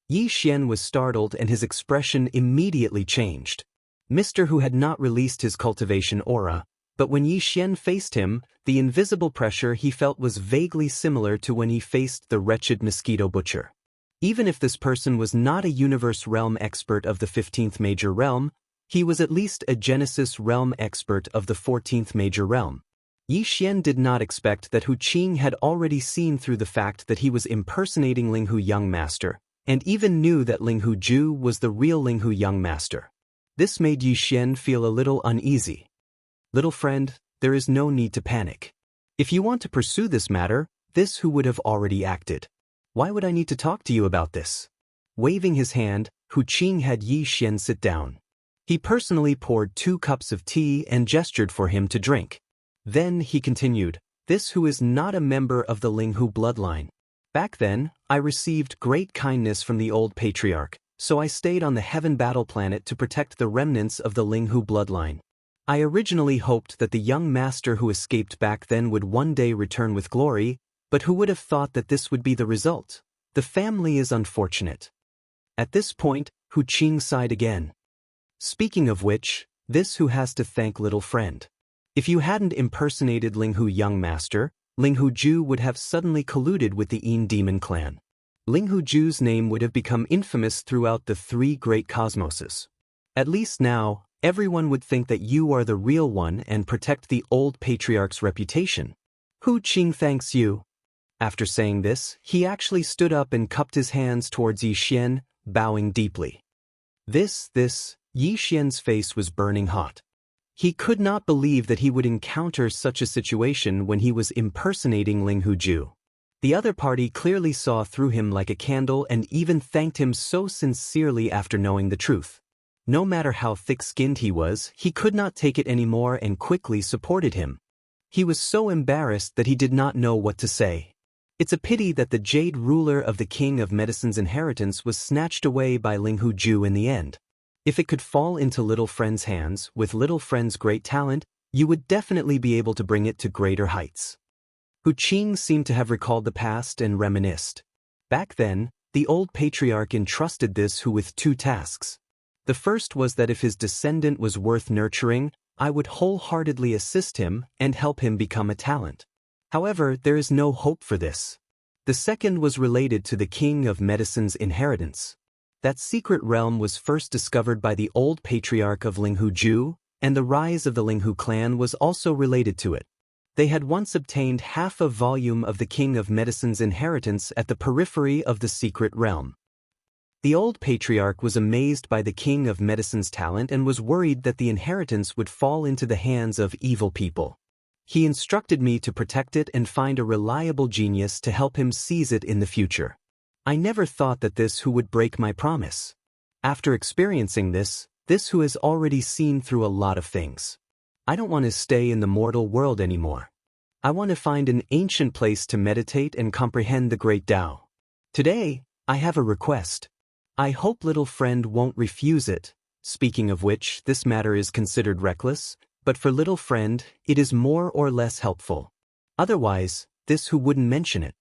Yi Xian was startled and his expression immediately changed. Mr. Hu had not released his cultivation aura, but when Yi Xian faced him, the invisible pressure he felt was vaguely similar to when he faced the wretched mosquito butcher. Even if this person was not a universe realm expert of the 15th major realm, he was at least a Genesis realm expert of the 14th major realm. Yi Xian did not expect that Hu Qing had already seen through the fact that he was impersonating Ling Hu Young Master, and even knew that Ling Hu Ju was the real Ling Hu Young Master. This made Yi Xian feel a little uneasy. Little friend, there is no need to panic. If you want to pursue this matter, this Hu would have already acted. Why would I need to talk to you about this? Waving his hand, Hu Qing had Yi Xian sit down. He personally poured 2 cups of tea and gestured for him to drink. Then he continued, this Hu is not a member of the Ling Hu bloodline. Back then, I received great kindness from the old patriarch, so I stayed on the Heaven Battle Planet to protect the remnants of the Ling Hu bloodline. I originally hoped that the young master who escaped back then would one day return with glory, but who would have thought that this would be the result? The family is unfortunate. At this point, Hu Qing sighed again. Speaking of which, this Hu has to thank little friend. If you hadn't impersonated Ling Hu Young Master, Ling Hu Ju would have suddenly colluded with the Yin Demon clan. Ling Hu Ju's name would have become infamous throughout the 3 great cosmoses. At least now, everyone would think that you are the real one and protect the old patriarch's reputation. Hu Qing thanks you. After saying this, he actually stood up and cupped his hands towards Yi Xian, bowing deeply. Yi Xian's face was burning hot. He could not believe that he would encounter such a situation when he was impersonating Ling Hu Ju. The other party clearly saw through him like a candle and even thanked him so sincerely after knowing the truth. No matter how thick-skinned he was, he could not take it anymore and quickly supported him. He was so embarrassed that he did not know what to say. It's a pity that the jade ruler of the King of Medicine's inheritance was snatched away by Ling Huju in the end. If it could fall into Little Friend's hands, with Little Friend's great talent, you would definitely be able to bring it to greater heights. Hu Qing seemed to have recalled the past and reminisced. Back then, the old patriarch entrusted this Hu with two tasks. The first was that if his descendant was worth nurturing, I would wholeheartedly assist him and help him become a talent. However, there is no hope for this. The second was related to the King of Medicine's inheritance. That secret realm was first discovered by the old patriarch of Linghuju, and the rise of the Linghu clan was also related to it. They had once obtained half a volume of the King of Medicine's inheritance at the periphery of the secret realm. The old patriarch was amazed by the King of Medicine's talent and was worried that the inheritance would fall into the hands of evil people. He instructed me to protect it and find a reliable genius to help him seize it in the future. I never thought that this Hu would break my promise. After experiencing this Hu has already seen through a lot of things. I don't want to stay in the mortal world anymore. I want to find an ancient place to meditate and comprehend the great Tao. Today, I have a request. I hope Little Friend won't refuse it. Speaking of which, this matter is considered reckless, but for Little Friend, it is more or less helpful. Otherwise, this Hu wouldn't mention it.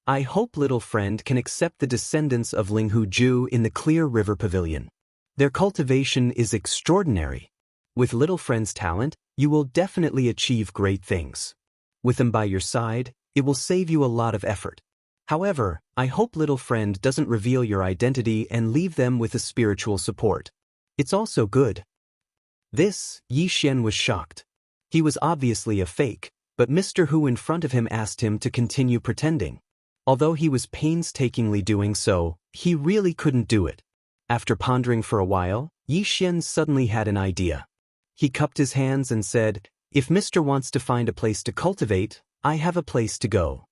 I hope Little Friend can accept the descendants of Ling Huju in the Clear River Pavilion. Their cultivation is extraordinary. With Little Friend's talent, you will definitely achieve great things. With them by your side, it will save you a lot of effort. However, I hope Little Friend doesn't reveal your identity and leave them with a spiritual support. It's also good. This, Yi Xian was shocked. He was obviously a fake, but Mr. Hu in front of him asked him to continue pretending. Although he was painstakingly doing so, he really couldn't do it. After pondering for a while, Yi Xian suddenly had an idea. He cupped his hands and said, "If Mr. wants to find a place to cultivate, I have a place to go.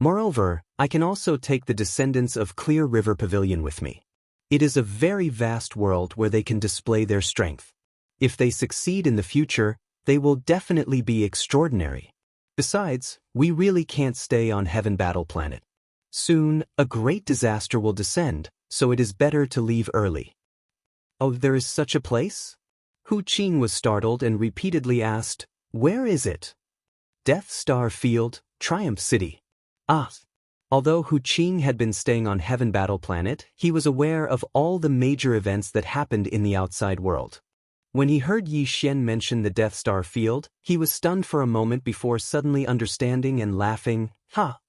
Moreover, I can also take the descendants of Clear River Pavilion with me. It is a very vast world where they can display their strength. If they succeed in the future, they will definitely be extraordinary. Besides, we really can't stay on Heaven Battle Planet. Soon, a great disaster will descend, so it is better to leave early." "Oh, there is such a place?" Hu Qing was startled and repeatedly asked, "Where is it?" "Death Star Field, Triumph City." Ah. Although Hu Qing had been staying on Heaven Battle Planet, he was aware of all the major events that happened in the outside world. When he heard Yi Xian mention the Death Star Field, he was stunned for a moment before suddenly understanding and laughing. Ha!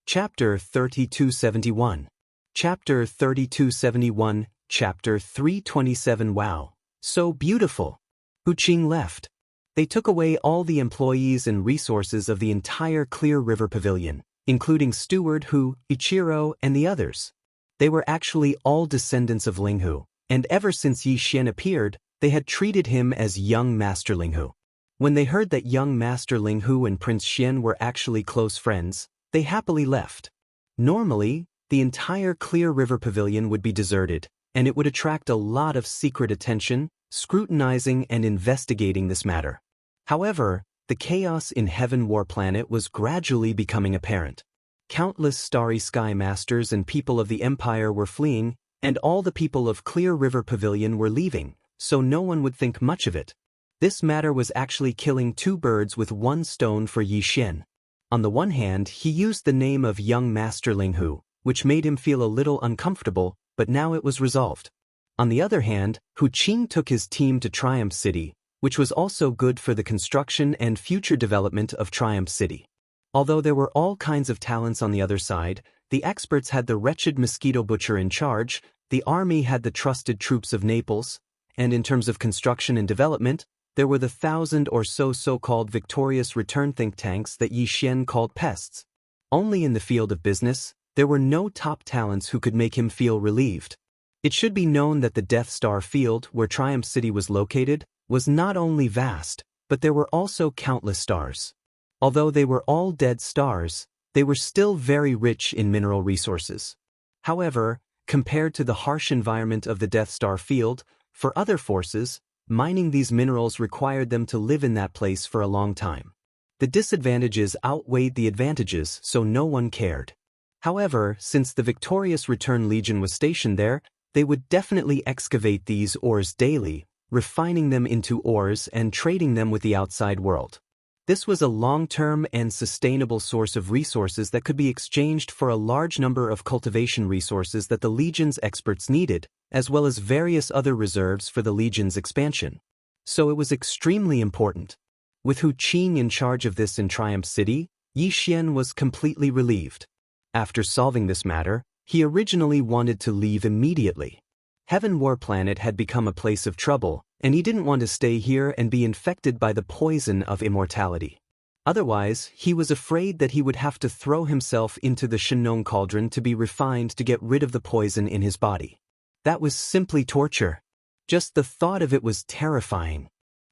Chapter 3271. Chapter 3271, Chapter 327. Wow! So beautiful! Hu Qing left. They took away all the employees and resources of the entire Clear River Pavilion, including Steward Hu, Ichiro, and the others. They were actually all descendants of Linghu, and ever since Yi Xian appeared, they had treated him as young Master Linghu. When they heard that young Master Linghu and Prince Xian were actually close friends, they happily left. Normally, the entire Clear River Pavilion would be deserted, and it would attract a lot of secret attention, scrutinizing and investigating this matter. However, the chaos in Heaven War Planet was gradually becoming apparent. Countless Starry Sky Masters and people of the Empire were fleeing, and all the people of Clear River Pavilion were leaving, so no one would think much of it. This matter was actually killing two birds with one stone for Yi Xian. On the one hand, he used the name of young Master Linghu, which made him feel a little uncomfortable, but now it was resolved. On the other hand, Hu Qing took his team to Triumph City, which was also good for the construction and future development of Triumph City. Although there were all kinds of talents on the other side, the experts had the wretched mosquito butcher in charge, the army had the trusted troops of Naples, and in terms of construction and development, there were the 1,000 or so so-called victorious return think tanks that Yi Xian called pests. Only in the field of business, there were no top talents who could make him feel relieved. It should be known that the Death Star Field, where Triumph City was located, was not only vast, but there were also countless stars. Although they were all dead stars, they were still very rich in mineral resources. However, compared to the harsh environment of the Death Star Field, For other forces, mining these minerals required them to live in that place for a long time. The disadvantages outweighed the advantages, so no one cared. However, since the victorious Return Legion was stationed there, they would definitely excavate these ores daily, refining them into ores and trading them with the outside world. This was a long-term and sustainable source of resources that could be exchanged for a large number of cultivation resources that the Legion's experts needed, as well as various other reserves for the Legion's expansion. So it was extremely important. With Hu Qing in charge of this in Triumph City, Yi Xian was completely relieved. After solving this matter, he originally wanted to leave immediately. Heaven War Planet had become a place of trouble, and he didn't want to stay here and be infected by the poison of immortality. Otherwise, he was afraid that he would have to throw himself into the Shenong Cauldron to be refined to get rid of the poison in his body. That was simply torture. Just the thought of it was terrifying.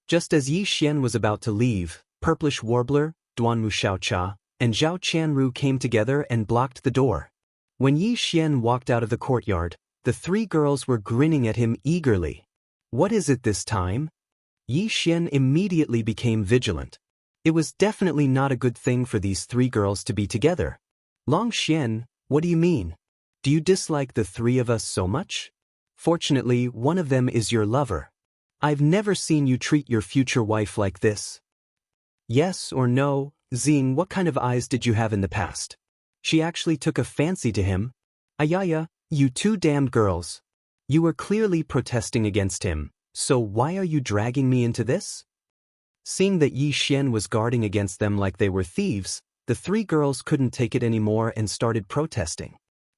Just as Yi Xian was about to leave, Purplish Warbler, Duanmu Xiaocha, and Zhao Qianru came together and blocked the door. When Yi Xian walked out of the courtyard, the three girls were grinning at him eagerly. What is it this time? Yi Xian immediately became vigilant. It was definitely not a good thing for these three girls to be together. Long Xian, what do you mean? Do you dislike the three of us so much? Fortunately, one of them is your lover. I've never seen you treat your future wife like this. Yes or no, Xing, what kind of eyes did you have in the past? She actually took a fancy to him. Ayaya, you two damned girls. You were clearly protesting against him, so why are you dragging me into this? Seeing that Yi Xian was guarding against them like they were thieves, the three girls couldn't take it anymore and started protesting.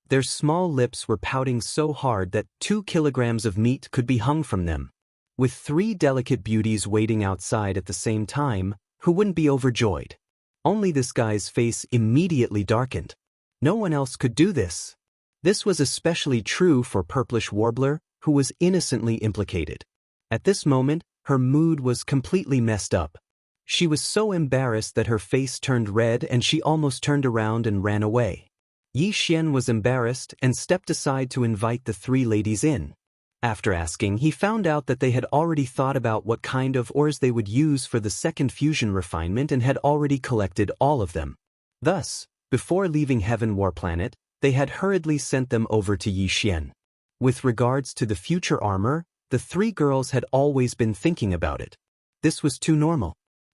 Their small lips were pouting so hard that 2 kilograms of meat could be hung from them. With 3 delicate beauties waiting outside at the same time, who wouldn't be overjoyed? Only this guy's face immediately darkened. No one else could do this. This was especially true for Purplish Warbler, who was innocently implicated. At this moment, her mood was completely messed up. She was so embarrassed that her face turned red and she almost turned around and ran away. Yi Xian was embarrassed and stepped aside to invite the 3 ladies in. After asking, he found out that they had already thought about what kind of ores they would use for the second fusion refinement and had already collected all of them. Thus, before leaving Heaven War Planet, they had hurriedly sent them over to Yi Xian. With regards to the future armor, the 3 girls had always been thinking about it. This was too normal.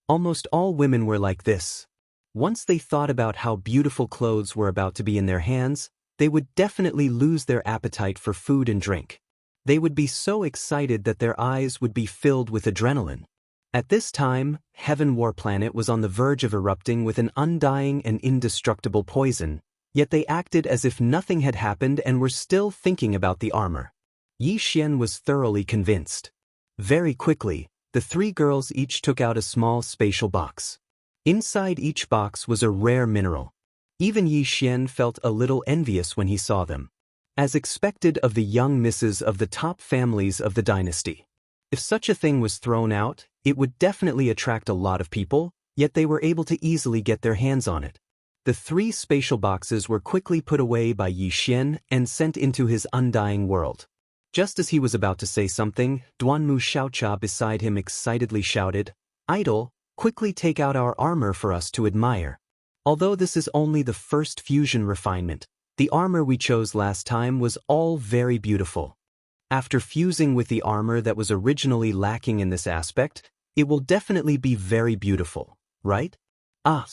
Almost all women were like this. Once they thought about how beautiful clothes were about to be in their hands, they would definitely lose their appetite for food and drink. They would be so excited that their eyes would be filled with adrenaline. At this time, Heaven War Planet was on the verge of erupting with an undying and indestructible poison, yet they acted as if nothing had happened and were still thinking about the armor. Yi Xian was thoroughly convinced. Very quickly, the 3 girls each took out a small spatial box. Inside each box was a rare mineral. Even Yi Xian felt a little envious when he saw them. As expected of the young misses of the top families of the dynasty. If such a thing was thrown out, it would definitely attract a lot of people, yet they were able to easily get their hands on it. The 3 spatial boxes were quickly put away by Yi Xian and sent into his undying world. Just as he was about to say something, Duanmu Xiaocha beside him excitedly shouted, "Idol, quickly take out our armor for us to admire. Although this is only the first fusion refinement, the armor we chose last time was all very beautiful. After fusing with the armor that was originally lacking in this aspect, it will definitely be very beautiful, right?" Ah!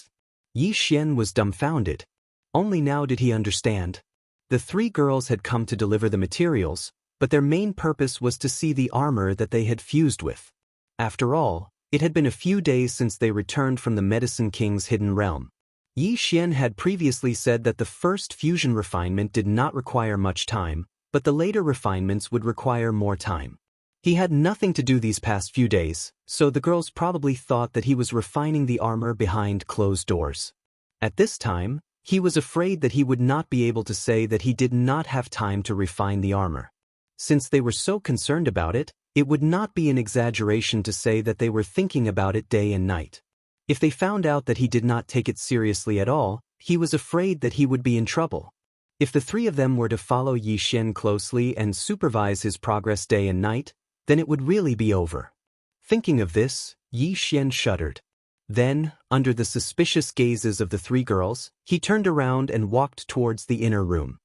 Yi Xian was dumbfounded. Only now did he understand. The 3 girls had come to deliver the materials, but their main purpose was to see the armor that they had fused with. After all, it had been a few days since they returned from the Medicine King's hidden realm. Yi Xian had previously said that the first fusion refinement did not require much time, but the later refinements would require more time. He had nothing to do these past few days, so the girls probably thought that he was refining the armor behind closed doors. At this time, he was afraid that he would not be able to say that he did not have time to refine the armor. Since they were so concerned about it, it would not be an exaggeration to say that they were thinking about it day and night. If they found out that he did not take it seriously at all, he was afraid that he would be in trouble. If the 3 of them were to follow Yi Xian closely and supervise his progress day and night, then it would really be over. Thinking of this, Yi Xian shuddered. Then, under the suspicious gazes of the three girls, he turned around and walked towards the inner room.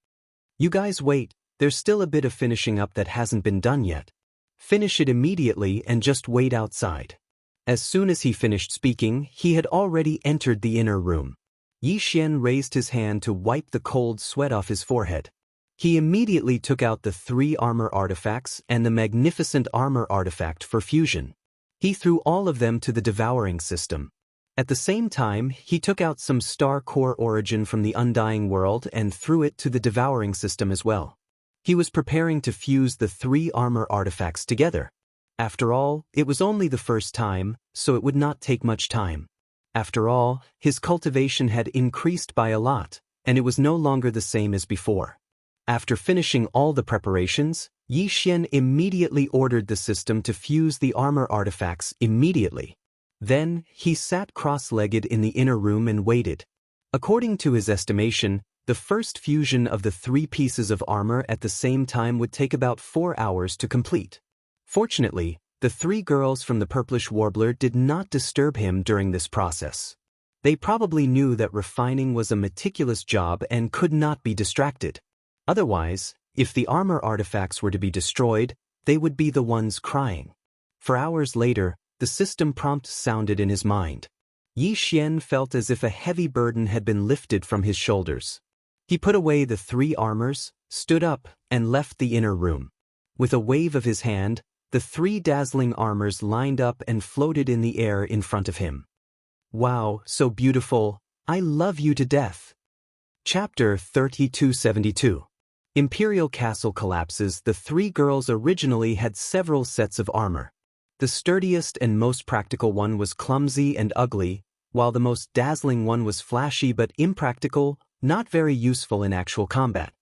You guys wait, there's still a bit of finishing up that hasn't been done yet. Finish it immediately and just wait outside. As soon as he finished speaking, he had already entered the inner room. Yi Xian raised his hand to wipe the cold sweat off his forehead. He immediately took out the 3 armor artifacts and the magnificent armor artifact for fusion. He threw all of them to the devouring system. At the same time, he took out some star core origin from the undying world and threw it to the devouring system as well. He was preparing to fuse the 3 armor artifacts together. After all, it was only the first time, so it would not take much time. After all, his cultivation had increased by a lot, and it was no longer the same as before. After finishing all the preparations, Yi Xian immediately ordered the system to fuse the armor artifacts immediately. Then, he sat cross-legged in the inner room and waited. According to his estimation, the first fusion of the 3 pieces of armor at the same time would take about 4 hours to complete. Fortunately, the 3 girls from the Purplish Warbler did not disturb him during this process. They probably knew that refining was a meticulous job and could not be distracted. Otherwise, if the armor artifacts were to be destroyed, they would be the ones crying. For hours later, the system prompt sounded in his mind. Yi Xian felt as if a heavy burden had been lifted from his shoulders. He put away the 3 armors, stood up, and left the inner room. With a wave of his hand, the 3 dazzling armors lined up and floated in the air in front of him. Wow, so beautiful! I love you to death! Chapter 3272. Imperial Castle collapses. The 3 girls originally had several sets of armor. The sturdiest and most practical one was clumsy and ugly, while the most dazzling one was flashy but impractical, not very useful in actual combat.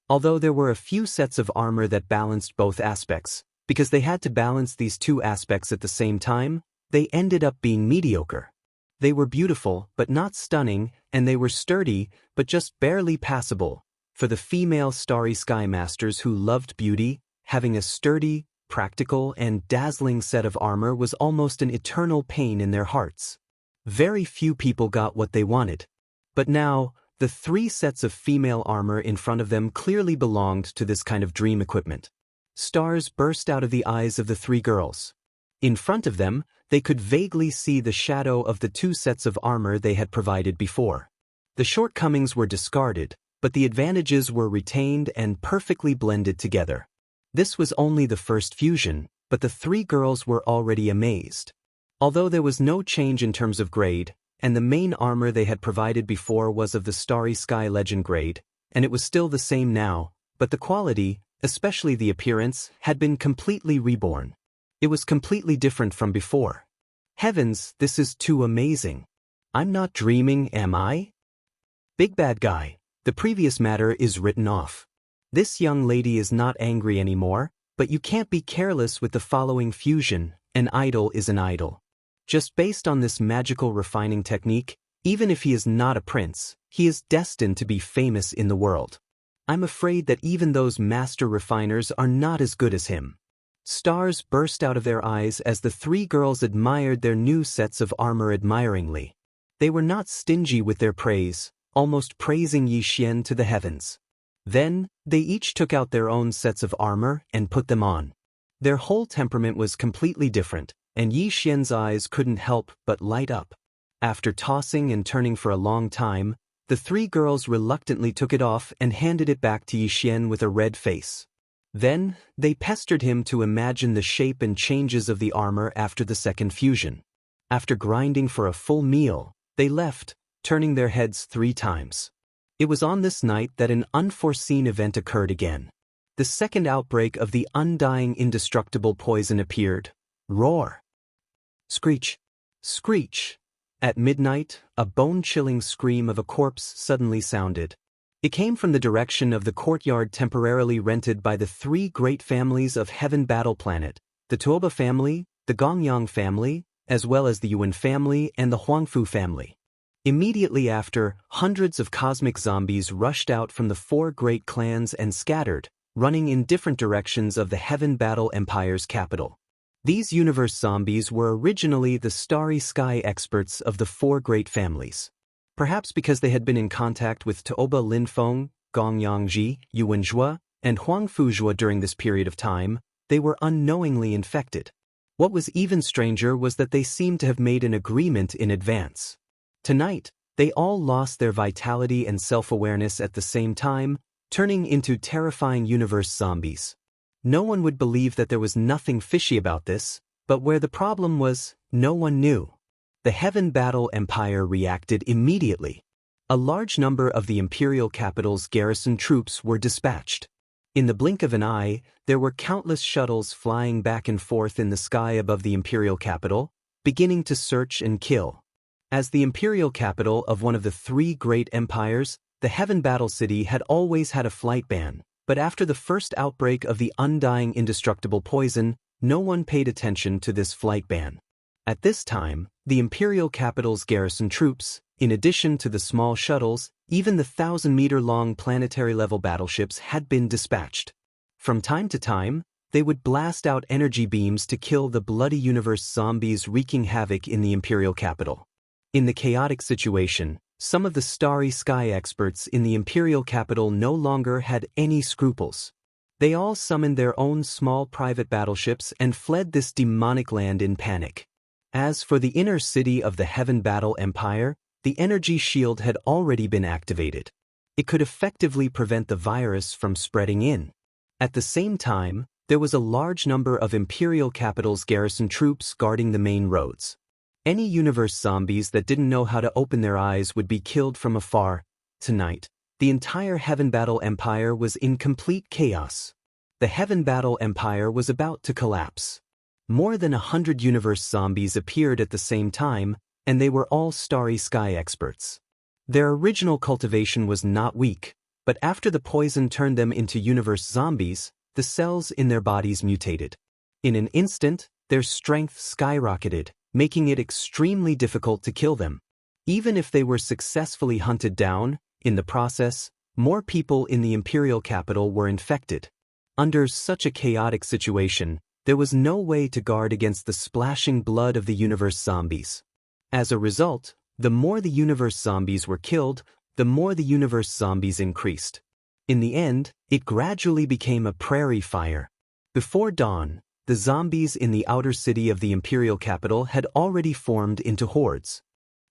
Although there were a few sets of armor that balanced both aspects, because they had to balance these 2 aspects at the same time, they ended up being mediocre. They were beautiful but not stunning, and they were sturdy but just barely passable. For the female Starry Sky Masters who loved beauty, having a sturdy, practical, and dazzling set of armor was almost an eternal pain in their hearts. Very few people got what they wanted. But now, the 3 sets of female armor in front of them clearly belonged to this kind of dream equipment. Stars burst out of the eyes of the 3 girls. In front of them, they could vaguely see the shadow of the 2 sets of armor they had provided before. The shortcomings were discarded, but the advantages were retained and perfectly blended together. This was only the first fusion, but the 3 girls were already amazed. Although there was no change in terms of grade, and the main armor they had provided before was of the Starry Sky Legend grade, and it was still the same now, but the quality, especially the appearance, had been completely reborn. It was completely different from before. Heavens, this is too amazing. I'm not dreaming, am I? Big bad guy, the previous matter is written off. This young lady is not angry anymore, but you can't be careless with the following fusion. An idol is an idol. Just based on this magical refining technique, even if he is not a prince, he is destined to be famous in the world. I'm afraid that even those master refiners are not as good as him. Stars burst out of their eyes as the 3 girls admired their new sets of armor admiringly. They were not stingy with their praise, almost praising Yi Xian to the heavens. Then, they each took out their own sets of armor and put them on. Their whole temperament was completely different, and Yi Xian's eyes couldn't help but light up. After tossing and turning for a long time, the 3 girls reluctantly took it off and handed it back to Yi Xian with a red face. Then, they pestered him to imagine the shape and changes of the armor after the second fusion. After grinding for a full meal, they left, turning their heads 3 times. It was on this night that an unforeseen event occurred again. The second outbreak of the undying indestructible poison appeared. Roar! Screech! Screech! At midnight, a bone-chilling scream of a corpse suddenly sounded. It came from the direction of the courtyard temporarily rented by the 3 great families of Heaven Battle Planet, the Tuoba family, the Gongyang family, as well as the Yuan family and the Huangfu family. Immediately after, hundreds of cosmic zombies rushed out from the 4 great clans and scattered, running in different directions of the Heaven Battle Empire's capital. These universe zombies were originally the starry sky experts of the four great families. Perhaps because they had been in contact with Tuoba Linfeng, Gong Yangji, Yuan Zhua, and Huang Fuzhua during this period of time, they were unknowingly infected. What was even stranger was that they seemed to have made an agreement in advance. Tonight, they all lost their vitality and self-awareness at the same time, turning into terrifying universe zombies. No one would believe that there was nothing fishy about this, but where the problem was, no one knew. The Heaven Battle Empire reacted immediately. A large number of the imperial capital's garrison troops were dispatched. In the blink of an eye, there were countless shuttles flying back and forth in the sky above the imperial capital, beginning to search and kill. As the imperial capital of one of the three great empires, the Heaven Battle City had always had a flight ban, but after the first outbreak of the undying indestructible poison, no one paid attention to this flight ban. At this time, the imperial capital's garrison troops, in addition to the small shuttles, even the 1,000-meter-long planetary-level battleships had been dispatched. From time to time, they would blast out energy beams to kill the bloody universe zombies wreaking havoc in the imperial capital. In the chaotic situation, some of the starry sky experts in the imperial capital no longer had any scruples. They all summoned their own small private battleships and fled this demonic land in panic. As for the inner city of the Heaven Battle Empire, the energy shield had already been activated. It could effectively prevent the virus from spreading in. At the same time, there was a large number of imperial capital's garrison troops guarding the main roads. Any universe zombies that didn't know how to open their eyes would be killed from afar. Tonight, the entire Heaven Battle Empire was in complete chaos. The Heaven Battle Empire was about to collapse. More than 100 universe zombies appeared at the same time, and they were all starry sky experts. Their original cultivation was not weak, but after the poison turned them into universe zombies, the cells in their bodies mutated. In an instant, their strength skyrocketed, making it extremely difficult to kill them. Even if they were successfully hunted down, in the process, more people in the imperial capital were infected. Under such a chaotic situation, there was no way to guard against the splashing blood of the universe zombies. As a result, the more the universe zombies were killed, the more the universe zombies increased. In the end, it gradually became a prairie fire. Before dawn, the zombies in the outer city of the imperial capital had already formed into hordes.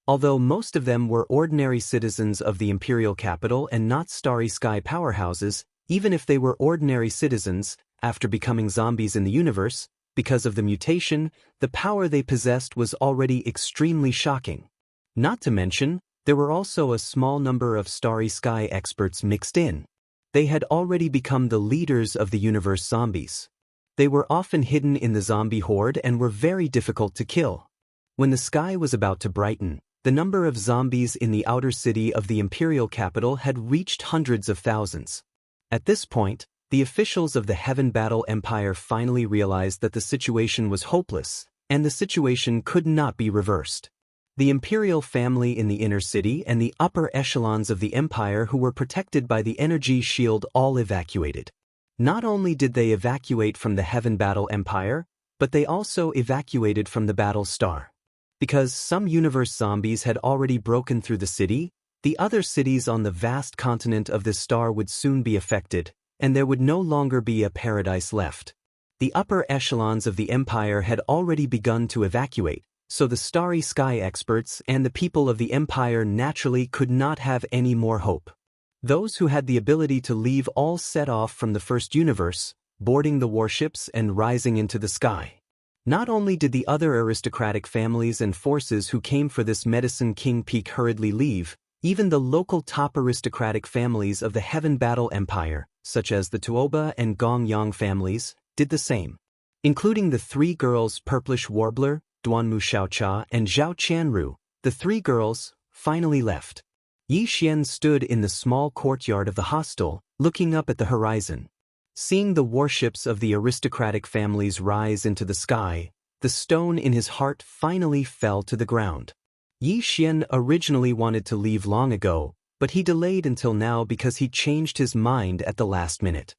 Although most of them were ordinary citizens of the imperial capital and not starry sky powerhouses, even if they were ordinary citizens, after becoming zombies in the universe, because of the mutation, the power they possessed was already extremely shocking. Not to mention, there were also a small number of starry sky experts mixed in. They had already become the leaders of the universe zombies. They were often hidden in the zombie horde and were very difficult to kill. When the sky was about to brighten, the number of zombies in the outer city of the imperial capital had reached hundreds of thousands. At this point, the officials of the Heaven Battle Empire finally realized that the situation was hopeless, and the situation could not be reversed. The imperial family in the inner city and the upper echelons of the empire who were protected by the energy shield all evacuated. Not only did they evacuate from the Heaven Battle Empire, but they also evacuated from the Battle Star. Because some universe zombies had already broken through the city, the other cities on the vast continent of this star would soon be affected, and there would no longer be a paradise left. The upper echelons of the empire had already begun to evacuate, so the starry sky experts and the people of the empire naturally could not have any more hope. Those who had the ability to leave all set off from the first universe, boarding the warships and rising into the sky. Not only did the other aristocratic families and forces who came for this Medicine King peak hurriedly leave, even the local top aristocratic families of the Heaven Battle Empire, such as the Tuoba and Gong Yang families, did the same. Including the three girls Purplish Warbler, Duanmu Xiaocha and Zhao Qianru, the three girls finally left. Yi Xian stood in the small courtyard of the hostel, looking up at the horizon. Seeing the warships of the aristocratic families rise into the sky, the stone in his heart finally fell to the ground. Yi Xian originally wanted to leave long ago, but he delayed until now because he changed his mind at the last minute.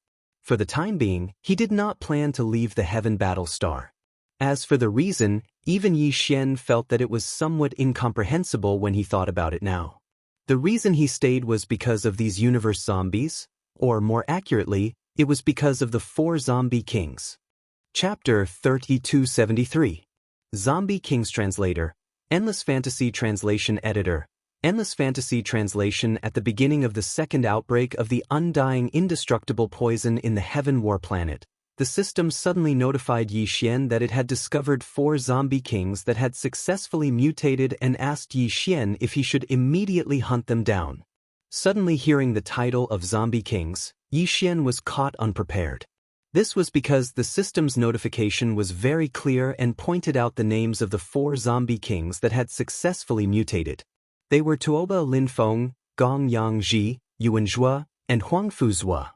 For the time being, he did not plan to leave the Heaven Battle Star. As for the reason, even Yi Xian felt that it was somewhat incomprehensible when he thought about it now. The reason he stayed was because of these universe zombies, or more accurately, it was because of the 4 zombie kings. Chapter 3273. Zombie Kings Translator, Endless Fantasy Translation Editor. Endless Fantasy Translation. At the beginning of the second outbreak of the undying indestructible poison in the Heaven War planet, the system suddenly notified Yi Xian that it had discovered 4 zombie kings that had successfully mutated and asked Yi Xian if he should immediately hunt them down. Suddenly hearing the title of zombie kings, Yi Xian was caught unprepared. This was because the system's notification was very clear and pointed out the names of the 4 zombie kings that had successfully mutated. They were Tuoba Linfeng, Gong Yangji, Yuan Zhua, and Huang Fuzhua.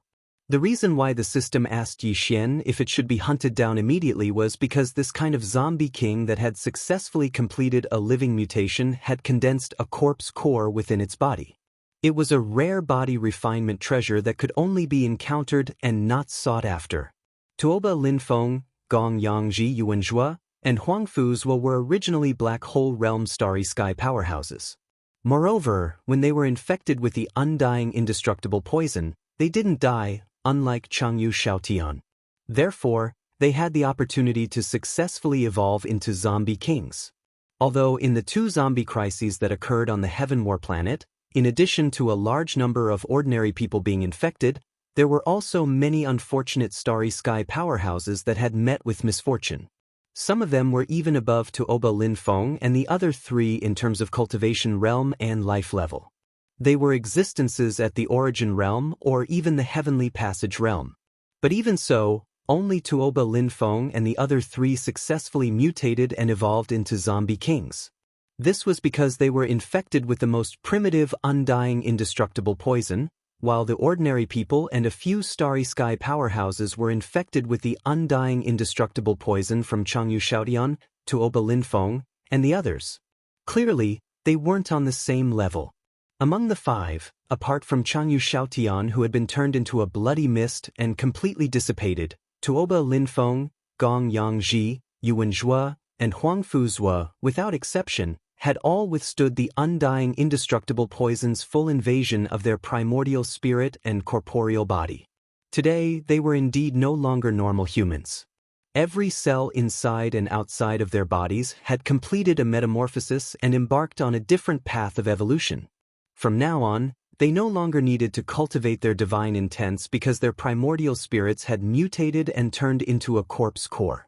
The reason why the system asked Yi Xian if it should be hunted down immediately was because this kind of zombie king that had successfully completed a living mutation had condensed a corpse core within its body. It was a rare body refinement treasure that could only be encountered and not sought after. Tuoba Linfeng, Gong Yangji, Yuan Zhua, and Huang Fuzhua were originally Black Hole Realm Starry Sky powerhouses. Moreover, when they were infected with the undying indestructible poison, they didn't die, unlike Changyu Xiaotian. Therefore, they had the opportunity to successfully evolve into zombie kings. Although in the 2 zombie crises that occurred on the Heaven War planet, in addition to a large number of ordinary people being infected, there were also many unfortunate Starry Sky powerhouses that had met with misfortune. Some of them were even above Tuoba Linfeng and the other 3 in terms of cultivation realm and life level. They were existences at the origin realm or even the heavenly passage realm. But even so, only Tuoba Linfeng and the other 3 successfully mutated and evolved into zombie kings. This was because they were infected with the most primitive undying indestructible poison, while the ordinary people and a few Starry Sky powerhouses were infected with the undying indestructible poison from Changyu Xiaotian, Tuoba Linfeng, and the others. Clearly, they weren't on the same level. Among the 5, apart from Changyu Xiaotian who had been turned into a bloody mist and completely dissipated, Tuoba Linfeng, Gong Yangji, Yuan Zhua, and Huang Fuzhua, without exception, had all withstood the undying indestructible poison's full invasion of their primordial spirit and corporeal body. Today, they were indeed no longer normal humans. Every cell inside and outside of their bodies had completed a metamorphosis and embarked on a different path of evolution. From now on, they no longer needed to cultivate their divine intents because their primordial spirits had mutated and turned into a corpse core.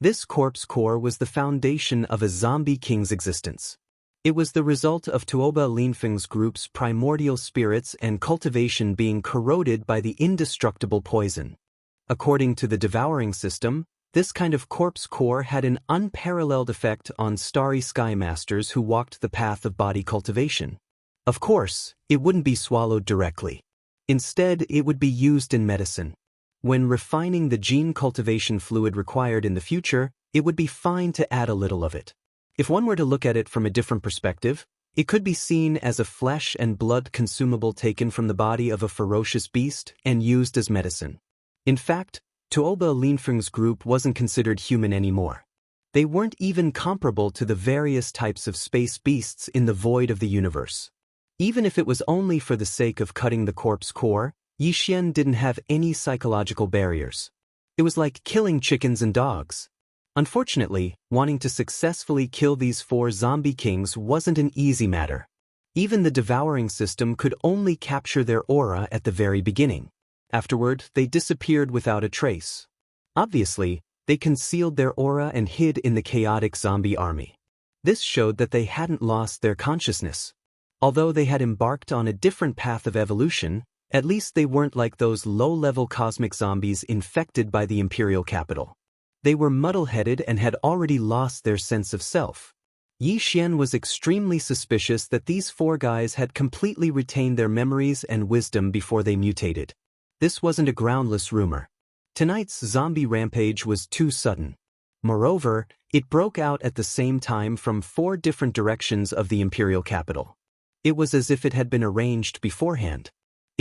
This corpse core was the foundation of a zombie king's existence. It was the result of Tuoba Linfeng's group's primordial spirits and cultivation being corroded by the indestructible poison. According to the devouring system, this kind of corpse core had an unparalleled effect on Starry Sky masters who walked the path of body cultivation. Of course, it wouldn't be swallowed directly. Instead, it would be used in medicine. When refining the gene cultivation fluid required in the future, it would be fine to add a little of it. If one were to look at it from a different perspective, it could be seen as a flesh and blood consumable taken from the body of a ferocious beast and used as medicine. In fact, Tuoba Linfeng's group wasn't considered human anymore. They weren't even comparable to the various types of space beasts in the void of the universe. Even if it was only for the sake of cutting the corpse core, Yi Xian didn't have any psychological barriers. It was like killing chickens and dogs. Unfortunately, wanting to successfully kill these 4 zombie kings wasn't an easy matter. Even the devouring system could only capture their aura at the very beginning. Afterward, they disappeared without a trace. Obviously, they concealed their aura and hid in the chaotic zombie army. This showed that they hadn't lost their consciousness. Although they had embarked on a different path of evolution, at least they weren't like those low-level cosmic zombies infected by the imperial capital. They were muddle-headed and had already lost their sense of self. Yi Xian was extremely suspicious that these 4 guys had completely retained their memories and wisdom before they mutated. This wasn't a groundless rumor. Tonight's zombie rampage was too sudden. Moreover, it broke out at the same time from 4 different directions of the imperial capital. It was as if it had been arranged beforehand.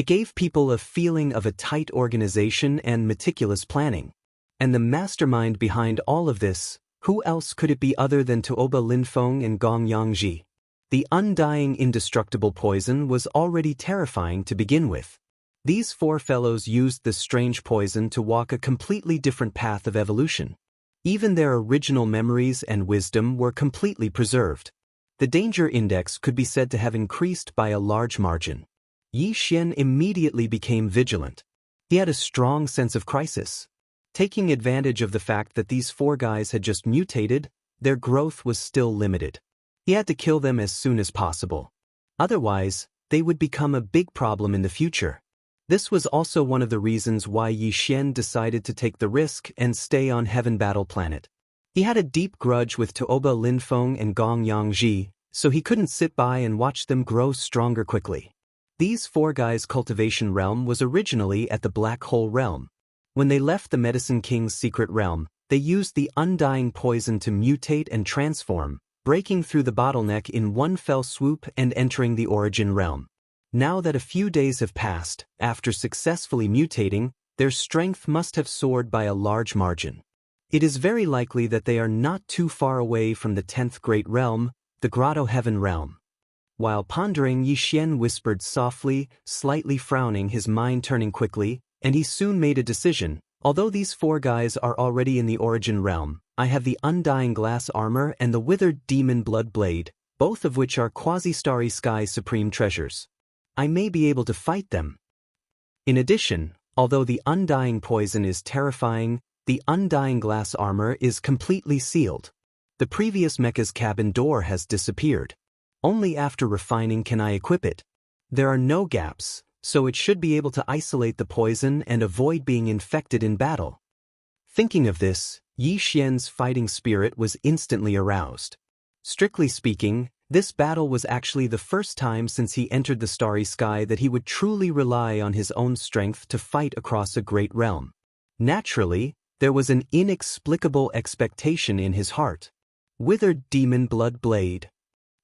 It gave people a feeling of a tight organization and meticulous planning. And the mastermind behind all of this, who else could it be other than Tuoba Linfeng and Gong Yangji? The undying indestructible poison was already terrifying to begin with. These four fellows used this strange poison to walk a completely different path of evolution. Even their original memories and wisdom were completely preserved. The danger index could be said to have increased by a large margin. Yi Xian immediately became vigilant. He had a strong sense of crisis. Taking advantage of the fact that these four guys had just mutated, their growth was still limited. He had to kill them as soon as possible. Otherwise, they would become a big problem in the future. This was also one of the reasons why Yi Xian decided to take the risk and stay on Heaven Battle Planet. He had a deep grudge with Tuoba Linfeng and Gong Yangji, so he couldn't sit by and watch them grow stronger quickly. These four guys' cultivation realm was originally at the Black Hole Realm. When they left the Medicine King's secret realm, they used the undying poison to mutate and transform, breaking through the bottleneck in one fell swoop and entering the Origin Realm. Now that a few days have passed, after successfully mutating, their strength must have soared by a large margin. It is very likely that they are not too far away from the 10th Great Realm, the Grotto Heaven Realm. While pondering, Yi Xian whispered softly, slightly frowning, his mind turning quickly, and he soon made a decision. Although these four guys are already in the Origin Realm, I have the Undying Glass Armor and the Withered Demon Blood Blade, both of which are Quasi-Starry Sky Supreme Treasures. I may be able to fight them. In addition, although the Undying Poison is terrifying, the Undying Glass Armor is completely sealed. The previous mecha's cabin door has disappeared. Only after refining can I equip it. There are no gaps, so it should be able to isolate the poison and avoid being infected in battle. Thinking of this, Yi Xian's fighting spirit was instantly aroused. Strictly speaking, this battle was actually the first time since he entered the Starry Sky that he would truly rely on his own strength to fight across a great realm. Naturally, there was an inexplicable expectation in his heart. Withered Demon Blood Blade.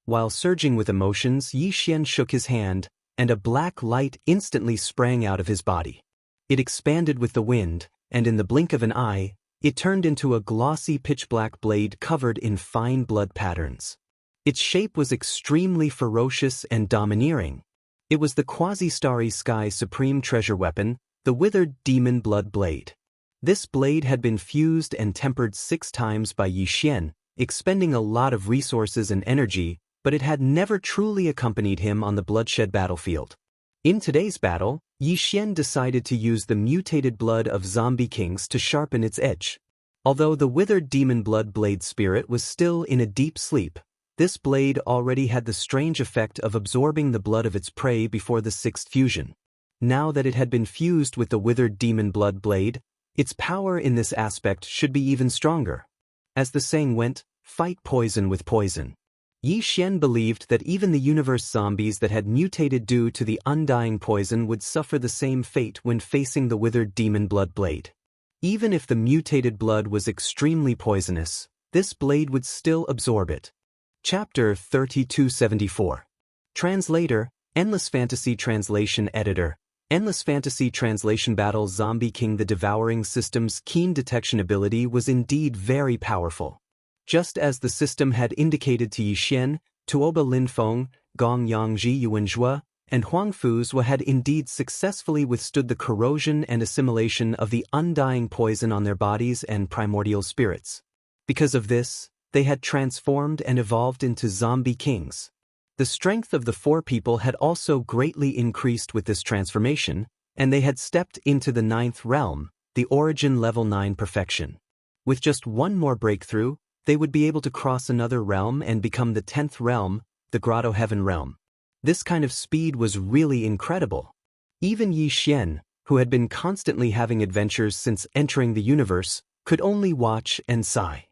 While surging with emotions, Yi Xian shook his hand, and a black light instantly sprang out of his body. It expanded with the wind, and in the blink of an eye, it turned into a glossy pitch-black blade covered in fine blood patterns. Its shape was extremely ferocious and domineering. It was the Quasi-Starry Sky Supreme Treasure Weapon, the Withered Demon Blood Blade. This blade had been fused and tempered 6 times by Yi Xian, expending a lot of resources and energy, but it had never truly accompanied him on the bloodshed battlefield. In today's battle, Yi Xian decided to use the mutated blood of zombie kings to sharpen its edge. Although the Withered Demon Blood Blade spirit was still in a deep sleep, this blade already had the strange effect of absorbing the blood of its prey before the 6th fusion. Now that it had been fused with the Withered Demon Blood Blade, its power in this aspect should be even stronger. As the saying went, fight poison with poison. Yi Xian believed that even the universe zombies that had mutated due to the undying poison would suffer the same fate when facing the Withered Demon Blood Blade. Even if the mutated blood was extremely poisonous, this blade would still absorb it. Chapter 3274. Translator, Endless Fantasy Translation Editor. Endless Fantasy Translation Battle. Zombie King. The Devouring System's keen detection ability was indeed very powerful. Just as the system had indicated to Yi Xian, Tuoba Linfeng, Gong Yangji Yuanzhua, and Huang Fuzhua had indeed successfully withstood the corrosion and assimilation of the undying poison on their bodies and primordial spirits. Because of this, they had transformed and evolved into zombie kings. The strength of the 4 people had also greatly increased with this transformation, and they had stepped into the 9th realm, the Origin Level 9 perfection. With just one more breakthrough, they would be able to cross another realm and become the 10th realm, the Grotto Heaven Realm. This kind of speed was really incredible. Even Yi Xian, who had been constantly having adventures since entering the universe, could only watch and sigh.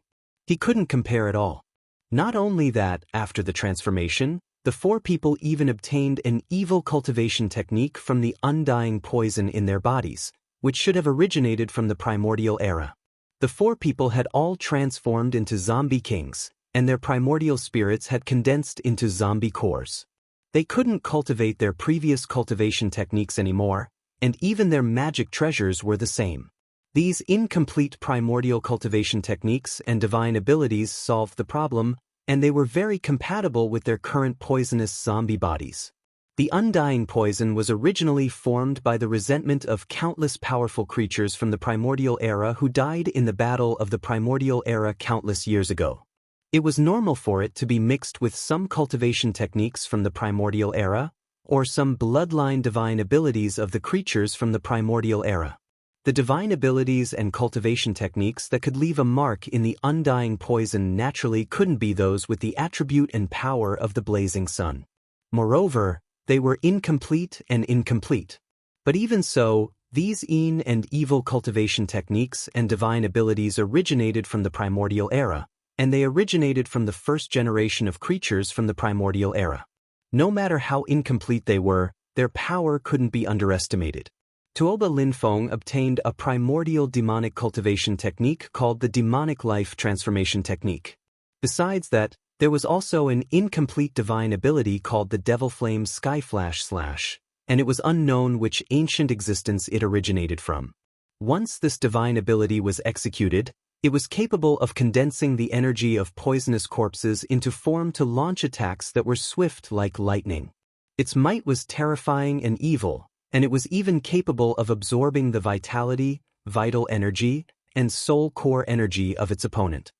He couldn't compare at all. Not only that, after the transformation, the 4 people even obtained an evil cultivation technique from the undying poison in their bodies, which should have originated from the primordial era. The 4 people had all transformed into zombie kings, and their primordial spirits had condensed into zombie cores. They couldn't cultivate their previous cultivation techniques anymore, and even their magic treasures were the same. These incomplete primordial cultivation techniques and divine abilities solved the problem, and they were very compatible with their current poisonous zombie bodies. The undying poison was originally formed by the resentment of countless powerful creatures from the primordial era who died in the battle of the primordial era countless years ago. It was normal for it to be mixed with some cultivation techniques from the primordial era, or some bloodline divine abilities of the creatures from the primordial era. The divine abilities and cultivation techniques that could leave a mark in the undying poison naturally couldn't be those with the attribute and power of the blazing sun. Moreover, they were incomplete and incomplete. But even so, these and evil cultivation techniques and divine abilities originated from the primordial era, and they originated from the first generation of creatures from the primordial era. No matter how incomplete they were, their power couldn't be underestimated. Tuoba Linfeng obtained a primordial demonic cultivation technique called the demonic life transformation technique. Besides that, there was also an incomplete divine ability called the Devil Flame Skyflash/, and it was unknown which ancient existence it originated from. Once this divine ability was executed, it was capable of condensing the energy of poisonous corpses into form to launch attacks that were swift like lightning. Its might was terrifying and evil, and it was even capable of absorbing the vitality, vital energy, and soul core energy of its opponent.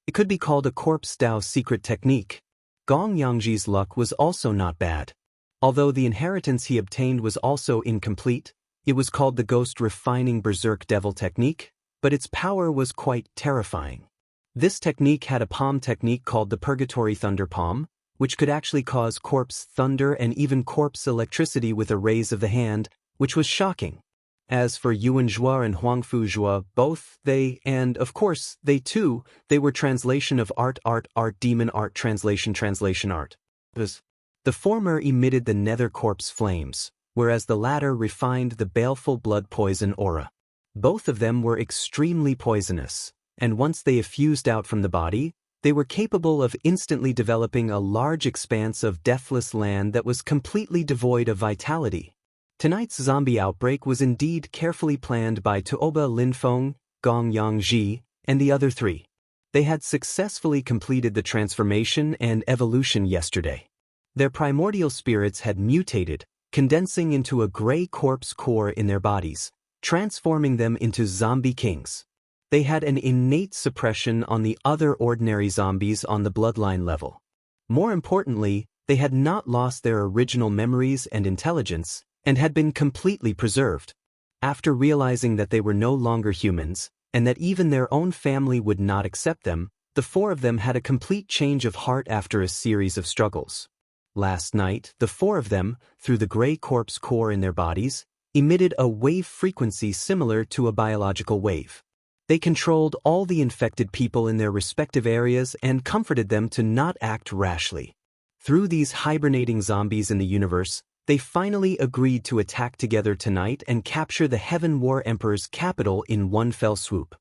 It could be called a corpse Dao secret technique. Gong Yangji's luck was also not bad. Although the inheritance he obtained was also incomplete, it was called the Ghost Refining Berserk Devil technique, but its power was quite terrifying. This technique had a palm technique called the Purgatory Thunder Palm, which could actually cause corpse thunder and even corpse electricity with a raise of the hand, which was shocking. As for Yuan Zhua and Huangfu Zhua, both they, and of course they too, they were translation of art, demon art, translation art. The former emitted the nether corpse flames, whereas the latter refined the baleful blood poison aura. Both of them were extremely poisonous, and once they effused out from the body, they were capable of instantly developing a large expanse of deathless land that was completely devoid of vitality. Tonight's zombie outbreak was indeed carefully planned by Tuoba Linfeng, Gong Yangji, and the other three. They had successfully completed the transformation and evolution yesterday. Their primordial spirits had mutated, condensing into a gray corpse core in their bodies, transforming them into zombie kings. They had an innate suppression on the other ordinary zombies on the bloodline level. More importantly, they had not lost their original memories and intelligence, and had been completely preserved. After realizing that they were no longer humans, and that even their own family would not accept them, the four of them had a complete change of heart after a series of struggles. Last night, the four of them, through the gray corpse core in their bodies, emitted a wave frequency similar to a biological wave. They controlled all the infected people in their respective areas and comforted them to not act rashly. Through these hibernating zombies in the universe, they finally agreed to attack together tonight and capture the Heaven War Emperor's capital in one fell swoop.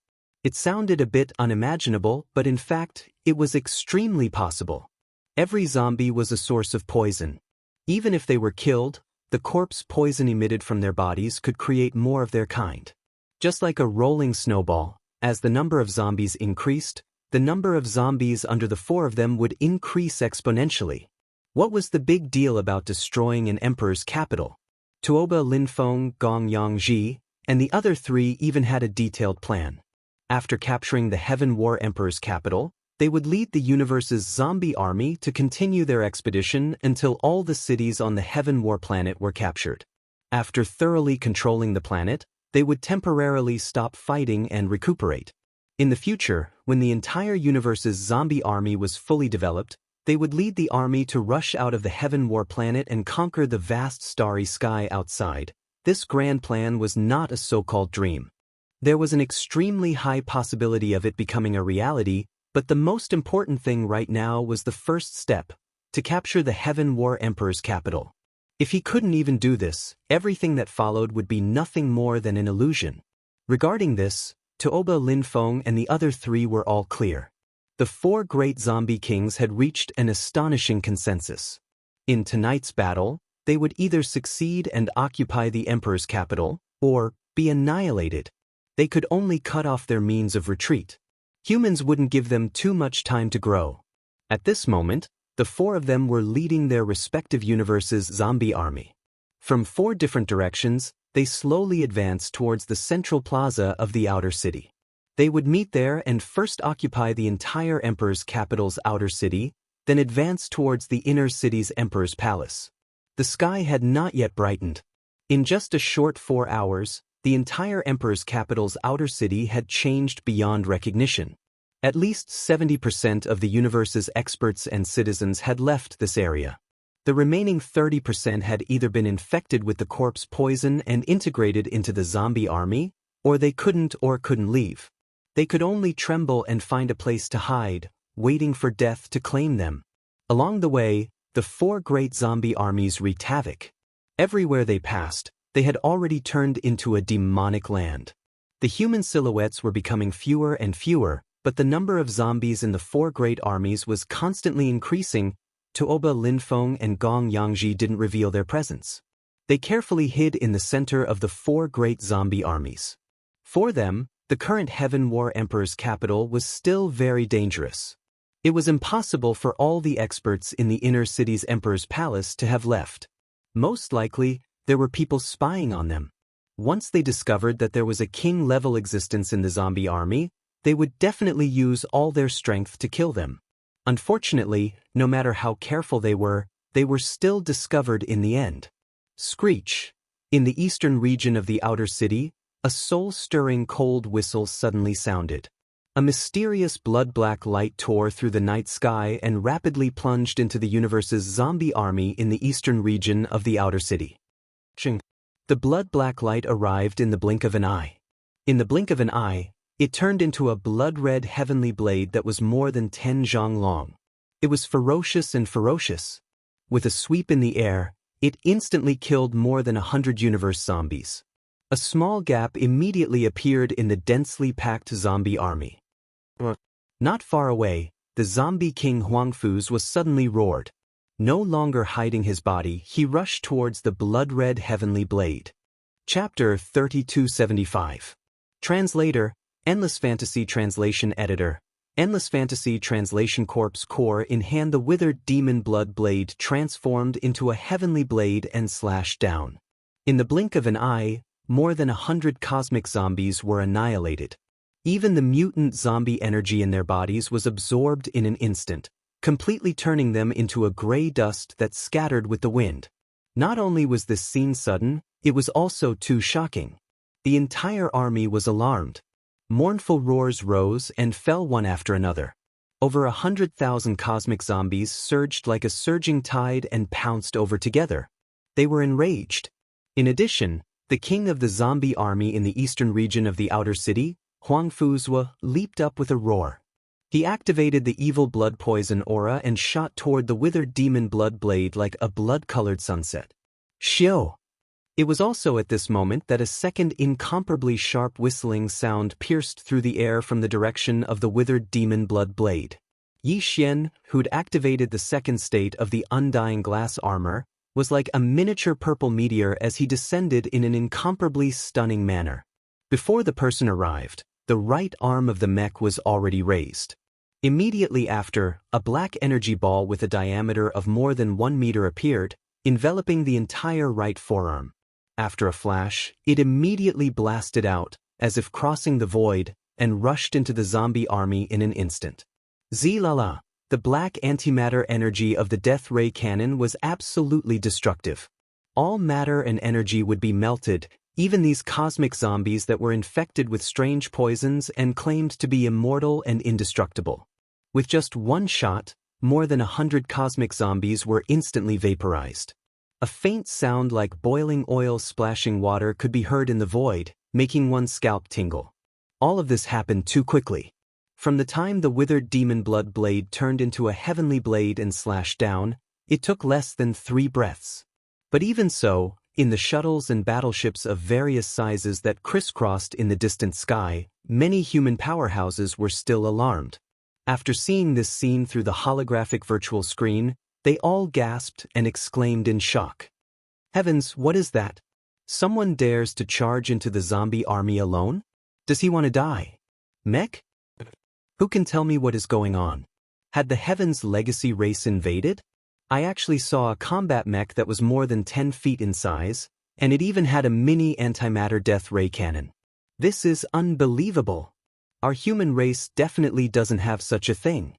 It sounded a bit unimaginable, but in fact, it was extremely possible. Every zombie was a source of poison. Even if they were killed, the corpse poison emitted from their bodies could create more of their kind. Just like a rolling snowball, as the number of zombies increased, the number of zombies under the four of them would increase exponentially. What was the big deal about destroying an emperor's capital? Tuoba Linfeng, Gong Yangji, and the other three even had a detailed plan. After capturing the Heaven War Emperor's capital, they would lead the universe's zombie army to continue their expedition until all the cities on the Heaven War planet were captured. After thoroughly controlling the planet, they would temporarily stop fighting and recuperate. In the future, when the entire universe's zombie army was fully developed, they would lead the army to rush out of the Heaven War planet and conquer the vast starry sky outside. This grand plan was not a so-called dream. There was an extremely high possibility of it becoming a reality, but the most important thing right now was the first step, to capture the Heaven War Emperor's capital. If he couldn't even do this, everything that followed would be nothing more than an illusion. Regarding this, Tuoba Linfeng and the other three were all clear. The four great zombie kings had reached an astonishing consensus. In tonight's battle, they would either succeed and occupy the Emperor's capital, or be annihilated. They could only cut off their means of retreat. Humans wouldn't give them too much time to grow. At this moment, the four of them were leading their respective universes' zombie army. From four different directions, they slowly advanced towards the central plaza of the outer city. They would meet there and first occupy the entire Emperor's capital's outer city, then advance towards the inner city's Emperor's palace. The sky had not yet brightened. In just a short 4 hours, the entire Emperor's capital's outer city had changed beyond recognition. At least 70% of the universe's experts and citizens had left this area. The remaining 30% had either been infected with the corpse poison and integrated into the zombie army, or they couldn't leave. They could only tremble and find a place to hide, waiting for death to claim them. Along the way, the four great zombie armies wreaked havoc. Everywhere they passed, they had already turned into a demonic land. The human silhouettes were becoming fewer and fewer, but the number of zombies in the four great armies was constantly increasing. Tuoba Linfeng and Gong Yangji didn't reveal their presence. They carefully hid in the center of the four great zombie armies. For them, the current Heaven War Emperor's capital was still very dangerous. It was impossible for all the experts in the inner city's Emperor's palace to have left. Most likely, there were people spying on them. Once they discovered that there was a king-level existence in the zombie army, they would definitely use all their strength to kill them. Unfortunately, no matter how careful they were still discovered in the end. Screech. In the eastern region of the outer city, a soul-stirring cold whistle suddenly sounded. A mysterious blood-black light tore through the night sky and rapidly plunged into the universe's zombie army in the eastern region of the outer city. Ching. The blood-black light arrived in the blink of an eye. In the blink of an eye, it turned into a blood-red heavenly blade that was more than 10 zhang long. It was ferocious and ferocious. With a sweep in the air, it instantly killed more than 100 universe zombies. A small gap immediately appeared in the densely packed zombie army. Not far away, the zombie king Huangfuz was suddenly roared. No longer hiding his body, he rushed towards the blood-red heavenly blade. Chapter 3275. Translator, Endless Fantasy Translation Editor. Endless Fantasy Translation Corpse Core in hand. The withered demon blood blade transformed into a heavenly blade and slashed down. In the blink of an eye, more than 100 cosmic zombies were annihilated. Even the mutant zombie energy in their bodies was absorbed in an instant, completely turning them into a gray dust that scattered with the wind. Not only was this scene sudden, it was also too shocking. The entire army was alarmed. Mournful roars rose and fell one after another. Over 100,000 cosmic zombies surged like a surging tide and pounced over together. They were enraged. In addition, the king of the zombie army in the eastern region of the outer city, Huangfuzwa, leaped up with a roar. He activated the evil blood poison aura and shot toward the withered demon blood blade like a blood-colored sunset. Xiao! It was also at this moment that a second incomparably sharp whistling sound pierced through the air from the direction of the withered demon blood blade. Yi Xian, who'd activated the second state of the undying glass armor, was like a miniature purple meteor as he descended in an incomparably stunning manner. Before the person arrived, the right arm of the mech was already raised. Immediately after, a black energy ball with a diameter of more than 1 meter appeared, enveloping the entire right forearm. After a flash, it immediately blasted out, as if crossing the void, and rushed into the zombie army in an instant. Zilala, the black antimatter energy of the death ray cannon was absolutely destructive. All matter and energy would be melted, even these cosmic zombies that were infected with strange poisons and claimed to be immortal and indestructible. With just one shot, more than 100 cosmic zombies were instantly vaporized. A faint sound like boiling oil splashing water could be heard in the void, making one's scalp tingle. All of this happened too quickly. From the time the withered demon blood blade turned into a heavenly blade and slashed down, it took less than 3 breaths. But even so, in the shuttles and battleships of various sizes that crisscrossed in the distant sky, many human powerhouses were still alarmed. After seeing this scene through the holographic virtual screen, They all gasped and exclaimed in shock. Heavens, what is that? Someone dares to charge into the zombie army alone? Does he want to die? Mech? Who can tell me what is going on? Had the Heaven's legacy race invaded? I actually saw a combat mech that was more than 10 feet in size, and it even had a mini antimatter death ray cannon. This is unbelievable. Our human race definitely doesn't have such a thing.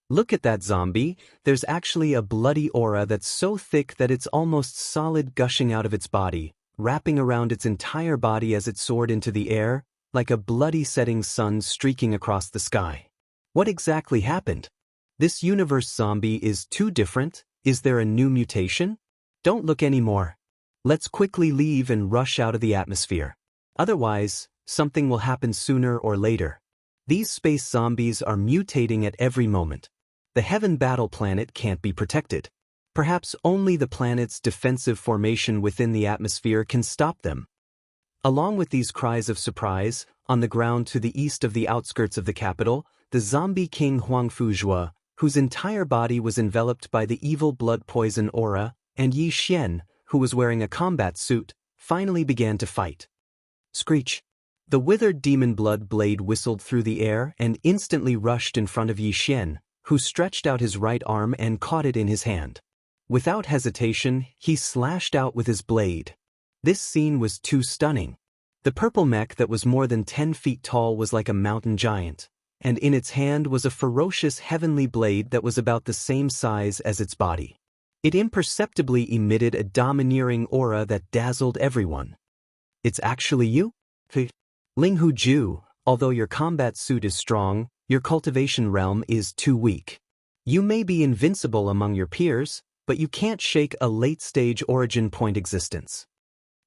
Look at that zombie. There's actually a bloody aura that's so thick that it's almost solid, gushing out of its body, wrapping around its entire body as it soared into the air, like a bloody setting sun streaking across the sky. What exactly happened? This universe zombie is too different. Is there a new mutation? Don't look anymore. Let's quickly leave and rush out of the atmosphere. Otherwise, something will happen sooner or later. These space zombies are mutating at every moment. The Heaven battle planet can't be protected. Perhaps only the planet's defensive formation within the atmosphere can stop them. Along with these cries of surprise, on the ground to the east of the outskirts of the capital, the zombie king Huangfuzhua, whose entire body was enveloped by the evil blood poison aura, and Yi Xian, who was wearing a combat suit, finally began to fight. Screech! The withered demon blood blade whistled through the air and instantly rushed in front of Yi Xian, who stretched out his right arm and caught it in his hand. Without hesitation, he slashed out with his blade. This scene was too stunning. The purple mech that was more than 10 feet tall was like a mountain giant, and in its hand was a ferocious heavenly blade that was about the same size as its body. It imperceptibly emitted a domineering aura that dazzled everyone. It's actually you? Ling Hu Ju, although your combat suit is strong, your cultivation realm is too weak. You may be invincible among your peers, but you can't shake a late-stage origin point existence.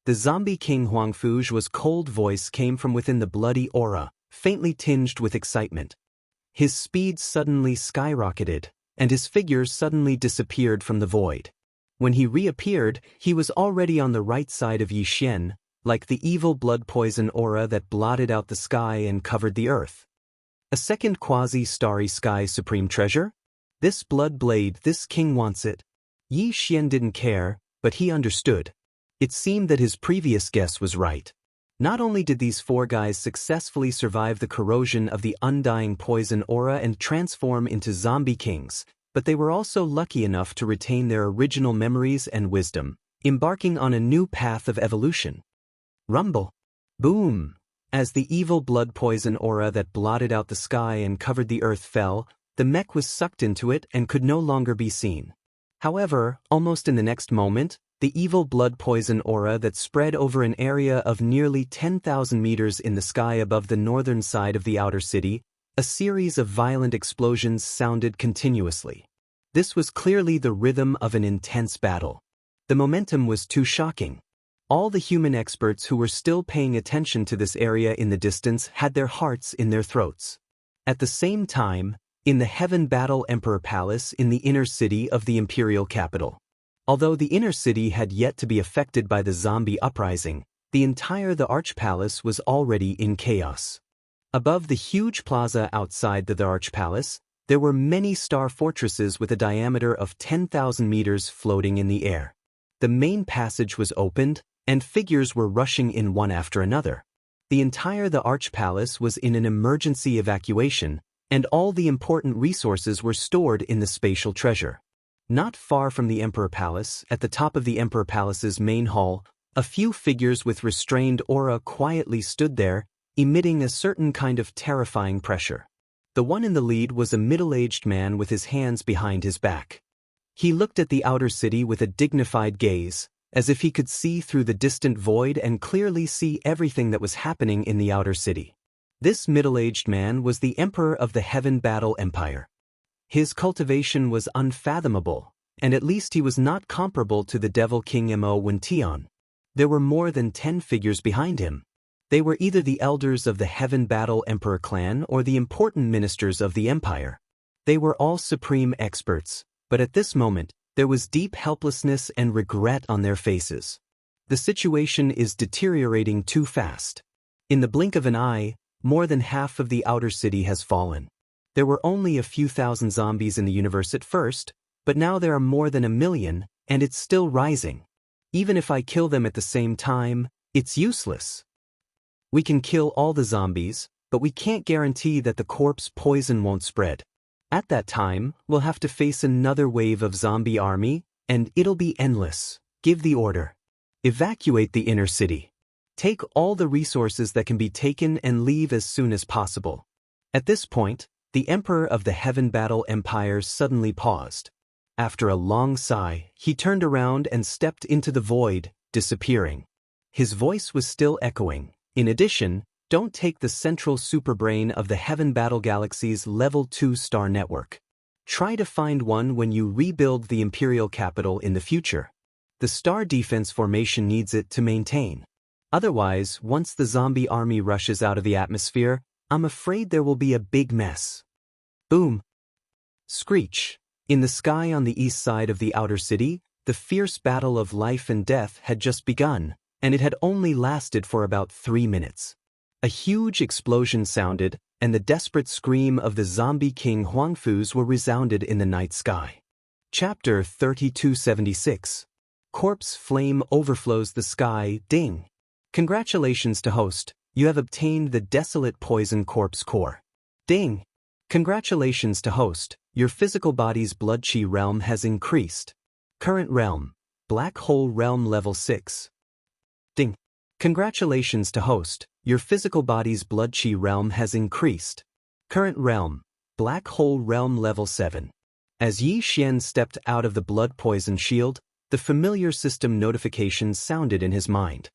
The zombie king Huangfuzhua's cold voice came from within the bloody aura, faintly tinged with excitement. His speed suddenly skyrocketed, and his figure suddenly disappeared from the void. When he reappeared, he was already on the right side of Yi Xian, like the evil blood poison aura that blotted out the sky and covered the earth. A second quasi-starry sky supreme treasure? This blood blade, this king wants it. Yi Xian didn't care, but he understood. It seemed that his previous guess was right. Not only did these four guys successfully survive the corrosion of the undying poison aura and transform into zombie kings, but they were also lucky enough to retain their original memories and wisdom, embarking on a new path of evolution. Rumble. Boom. As the evil blood poison aura that blotted out the sky and covered the earth fell, the mech was sucked into it and could no longer be seen. However, almost in the next moment, the evil blood poison aura that spread over an area of nearly 10,000 meters in the sky above the northern side of the outer city, a series of violent explosions sounded continuously. This was clearly the rhythm of an intense battle. The momentum was too shocking. All the human experts who were still paying attention to this area in the distance had their hearts in their throats. At the same time, in the Heaven Battle Emperor Palace in the inner city of the imperial capital. Although the inner city had yet to be affected by the zombie uprising, the entire Arch Palace was already in chaos. Above the huge plaza outside the Arch Palace, there were many star fortresses with a diameter of 10,000 meters floating in the air. The main passage was opened, and figures were rushing in one after another. The entire Arch Palace was in an emergency evacuation, and all the important resources were stored in the spatial treasure. Not far from the Emperor Palace, at the top of the Emperor Palace's main hall, a few figures with restrained aura quietly stood there, emitting a certain kind of terrifying pressure. The one in the lead was a middle-aged man with his hands behind his back. He looked at the outer city with a dignified gaze, as if he could see through the distant void and clearly see everything that was happening in the outer city. This middle-aged man was the Emperor of the Heaven Battle Empire. His cultivation was unfathomable, and at least he was not comparable to the Devil King Mo Wention. There were more than 10 figures behind him. They were either the elders of the Heaven Battle Emperor clan or the important ministers of the empire. They were all supreme experts, but at this moment, there was deep helplessness and regret on their faces. The situation is deteriorating too fast. In the blink of an eye, more than half of the outer city has fallen. There were only a few thousand zombies in the universe at first, but now there are more than 1,000,000, and it's still rising. Even if I kill them at the same time, it's useless. We can kill all the zombies, but we can't guarantee that the corpse poison won't spread. At that time, we'll have to face another wave of zombie army, and it'll be endless. Give the order. Evacuate the inner city. Take all the resources that can be taken and leave as soon as possible. At this point, the Emperor of the Heaven Battle Empire suddenly paused. After a long sigh, he turned around and stepped into the void, disappearing. His voice was still echoing. In addition, don't take the central superbrain of the Heaven Battle Galaxy's Level 2 star network. Try to find one when you rebuild the Imperial capital in the future. The star defense formation needs it to maintain. Otherwise, once the zombie army rushes out of the atmosphere, I'm afraid there will be a big mess. Boom. Screech. In the sky on the east side of the outer city, the fierce battle of life and death had just begun, and it had only lasted for about 3 minutes. A huge explosion sounded, and the desperate scream of the zombie king Huangfus were resounded in the night sky. Chapter 3276. Corpse flame overflows the sky, ding. Congratulations to host, you have obtained the desolate poison corpse core. Ding. Congratulations to host, your physical body's blood chi realm has increased. Current realm, black hole realm level 6. Ding. Congratulations to host, your physical body's blood chi realm has increased. Current realm, black hole realm level 7. As Yi Xian stepped out of the blood poison shield, the familiar system notifications sounded in his mind.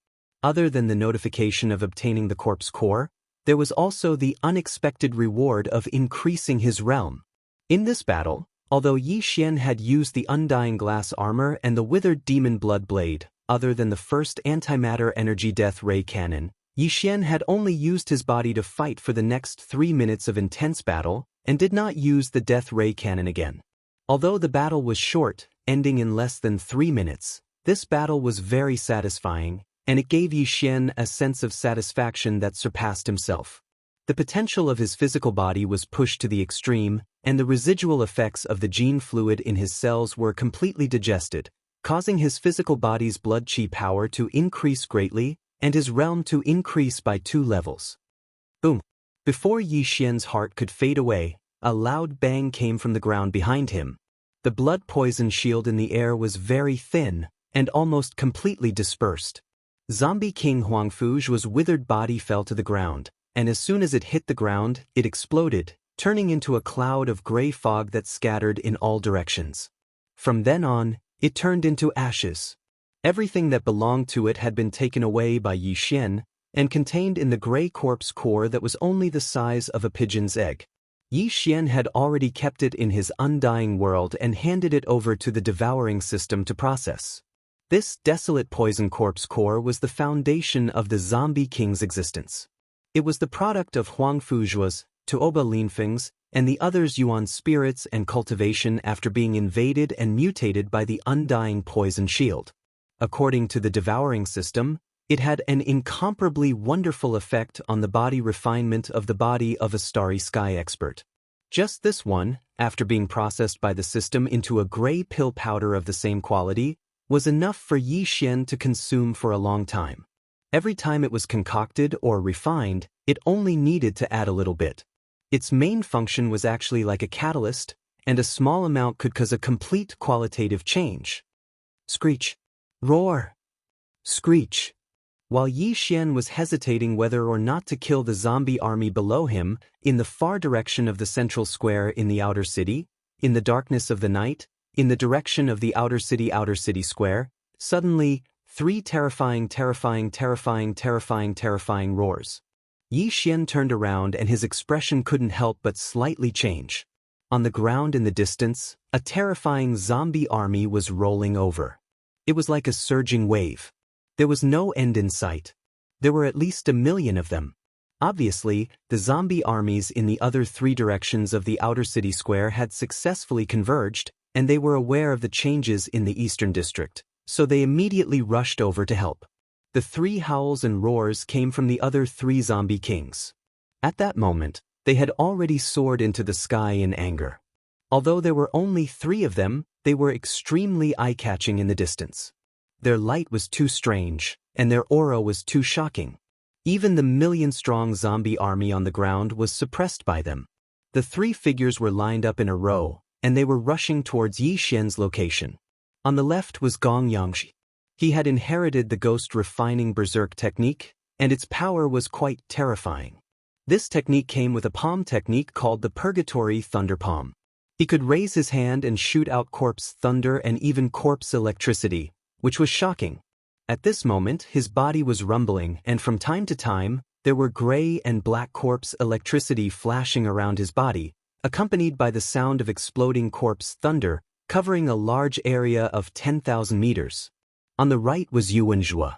Other than the notification of obtaining the corpse core, there was also the unexpected reward of increasing his realm. In this battle, although Yi Xian had used the undying glass armor and the withered demon blood blade, other than the first antimatter energy death ray cannon, Yi Xian had only used his body to fight for the next 3 minutes of intense battle and did not use the death ray cannon again. Although the battle was short, ending in less than 3 minutes, this battle was very satisfying, and it gave Yi Xian a sense of satisfaction that surpassed himself. The potential of his physical body was pushed to the extreme, and the residual effects of the gene fluid in his cells were completely digested, causing his physical body's blood chi power to increase greatly, and his realm to increase by 2 levels. Boom! Before Yi Xian's heart could fade away, a loud bang came from the ground behind him. The blood poison shield in the air was very thin, and almost completely dispersed. Zombie King Huangfu's withered body fell to the ground, and as soon as it hit the ground, it exploded, turning into a cloud of gray fog that scattered in all directions. From then on, it turned into ashes. Everything that belonged to it had been taken away by Yi Xian, and contained in the gray corpse core that was only the size of a pigeon's egg. Yi Xian had already kept it in his undying world and handed it over to the devouring system to process. This desolate poison corpse core was the foundation of the zombie king's existence. It was the product of Huangfu's, Tuoba Linfeng's, and the others Yuan spirits and cultivation after being invaded and mutated by the undying poison shield. According to the devouring system, it had an incomparably wonderful effect on the body refinement of the body of a starry sky expert. Just this one, after being processed by the system into a gray pill powder of the same quality, was enough for Yi Xian to consume for a long time. Every time it was concocted or refined, it only needed to add a little bit. Its main function was actually like a catalyst, and a small amount could cause a complete qualitative change. Screech. Roar. Screech. While Yi Xian was hesitating whether or not to kill the zombie army below him, in the far direction of the central square in the outer city, in the darkness of the night, in the direction of the outer city square, suddenly, 3 terrifying roars. Yi Xian turned around and his expression couldn't help but slightly change. On the ground in the distance, a terrifying zombie army was rolling over. It was like a surging wave. There was no end in sight. There were at least 1,000,000 of them. Obviously, the zombie armies in the other 3 directions of the outer city square had successfully converged, and they were aware of the changes in the eastern district, so they immediately rushed over to help. The 3 howls and roars came from the other 3 zombie kings. At that moment, they had already soared into the sky in anger. Although there were only 3 of them, they were extremely eye-catching in the distance. Their light was too strange, and their aura was too shocking. Even the million-strong zombie army on the ground was suppressed by them. The 3 figures were lined up in a row, and they were rushing towards Yi Xian's location. On the left was Gong Yangshi. He had inherited the ghost refining berserk technique, and its power was quite terrifying. This technique came with a palm technique called the Purgatory Thunder Palm. He could raise his hand and shoot out corpse thunder and even corpse electricity, which was shocking. At this moment, his body was rumbling, and from time to time, there were gray and black corpse electricity flashing around his body, accompanied by the sound of exploding corpse thunder, covering a large area of 10,000 meters. On the right was Yuan Zhuo.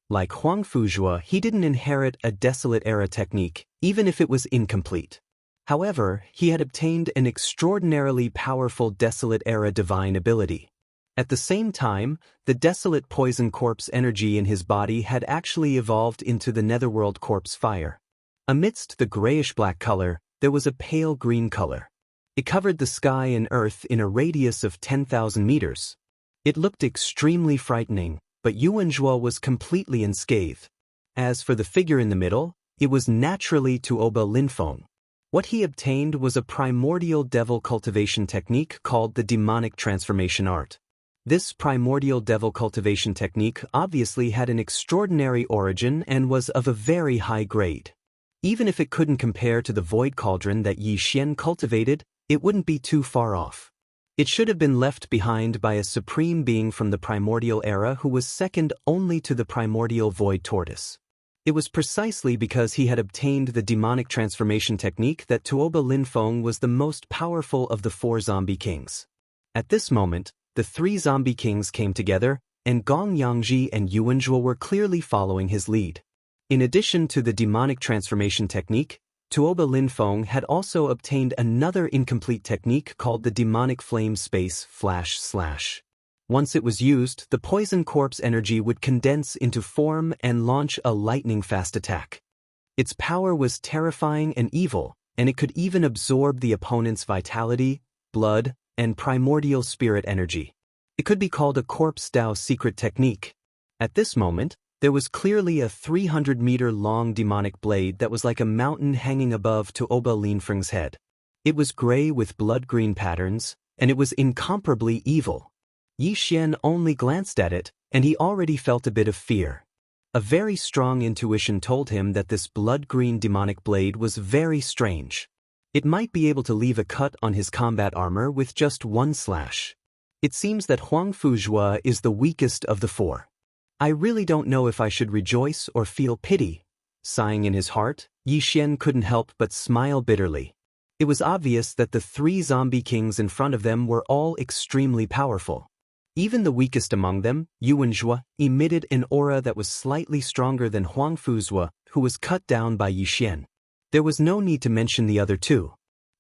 Like Huang Fuzhua, he didn't inherit a desolate era technique, even if it was incomplete. However, he had obtained an extraordinarily powerful desolate era divine ability. At the same time, the desolate poison corpse energy in his body had actually evolved into the netherworld corpse fire. Amidst the grayish-black color, there was a pale green color. It covered the sky and earth in a radius of 10,000 meters. It looked extremely frightening, but Yuan Zhuo was completely unscathed. As for the figure in the middle, it was naturally Tuoba Linfeng. What he obtained was a primordial devil cultivation technique called the demonic transformation art. This primordial devil cultivation technique obviously had an extraordinary origin and was of a very high grade. Even if it couldn't compare to the void cauldron that Yi Xian cultivated, it wouldn't be too far off. It should have been left behind by a supreme being from the primordial era who was second only to the primordial void tortoise. It was precisely because he had obtained the demonic transformation technique that Tuoba Linfeng was the most powerful of the 4 zombie kings. At this moment, the 3 zombie kings came together, and Gong Yangji and Yuan Zhuo were clearly following his lead. In addition to the demonic transformation technique, Tuoba Linfeng had also obtained another incomplete technique called the demonic flame space flash slash. Once it was used, the poison corpse energy would condense into form and launch a lightning-fast attack. Its power was terrifying and evil, and it could even absorb the opponent's vitality, blood, and primordial spirit energy. It could be called a corpse Dao secret technique. At this moment, there was clearly a 300-meter-long demonic blade that was like a mountain hanging above Tuoba Linfeng's head. It was gray with blood-green patterns, and it was incomparably evil. Yi Xian only glanced at it, and he already felt a bit of fear. A very strong intuition told him that this blood-green demonic blade was very strange. It might be able to leave a cut on his combat armor with just 1 slash. It seems that Huang Fuzhua is the weakest of the 4. I really don't know if I should rejoice or feel pity. Sighing in his heart, Yi Xian couldn't help but smile bitterly. It was obvious that the 3 zombie kings in front of them were all extremely powerful. Even the weakest among them, Yuan Zhuo, emitted an aura that was slightly stronger than Huang Fuzhua, who was cut down by Yi Xian. There was no need to mention the other 2.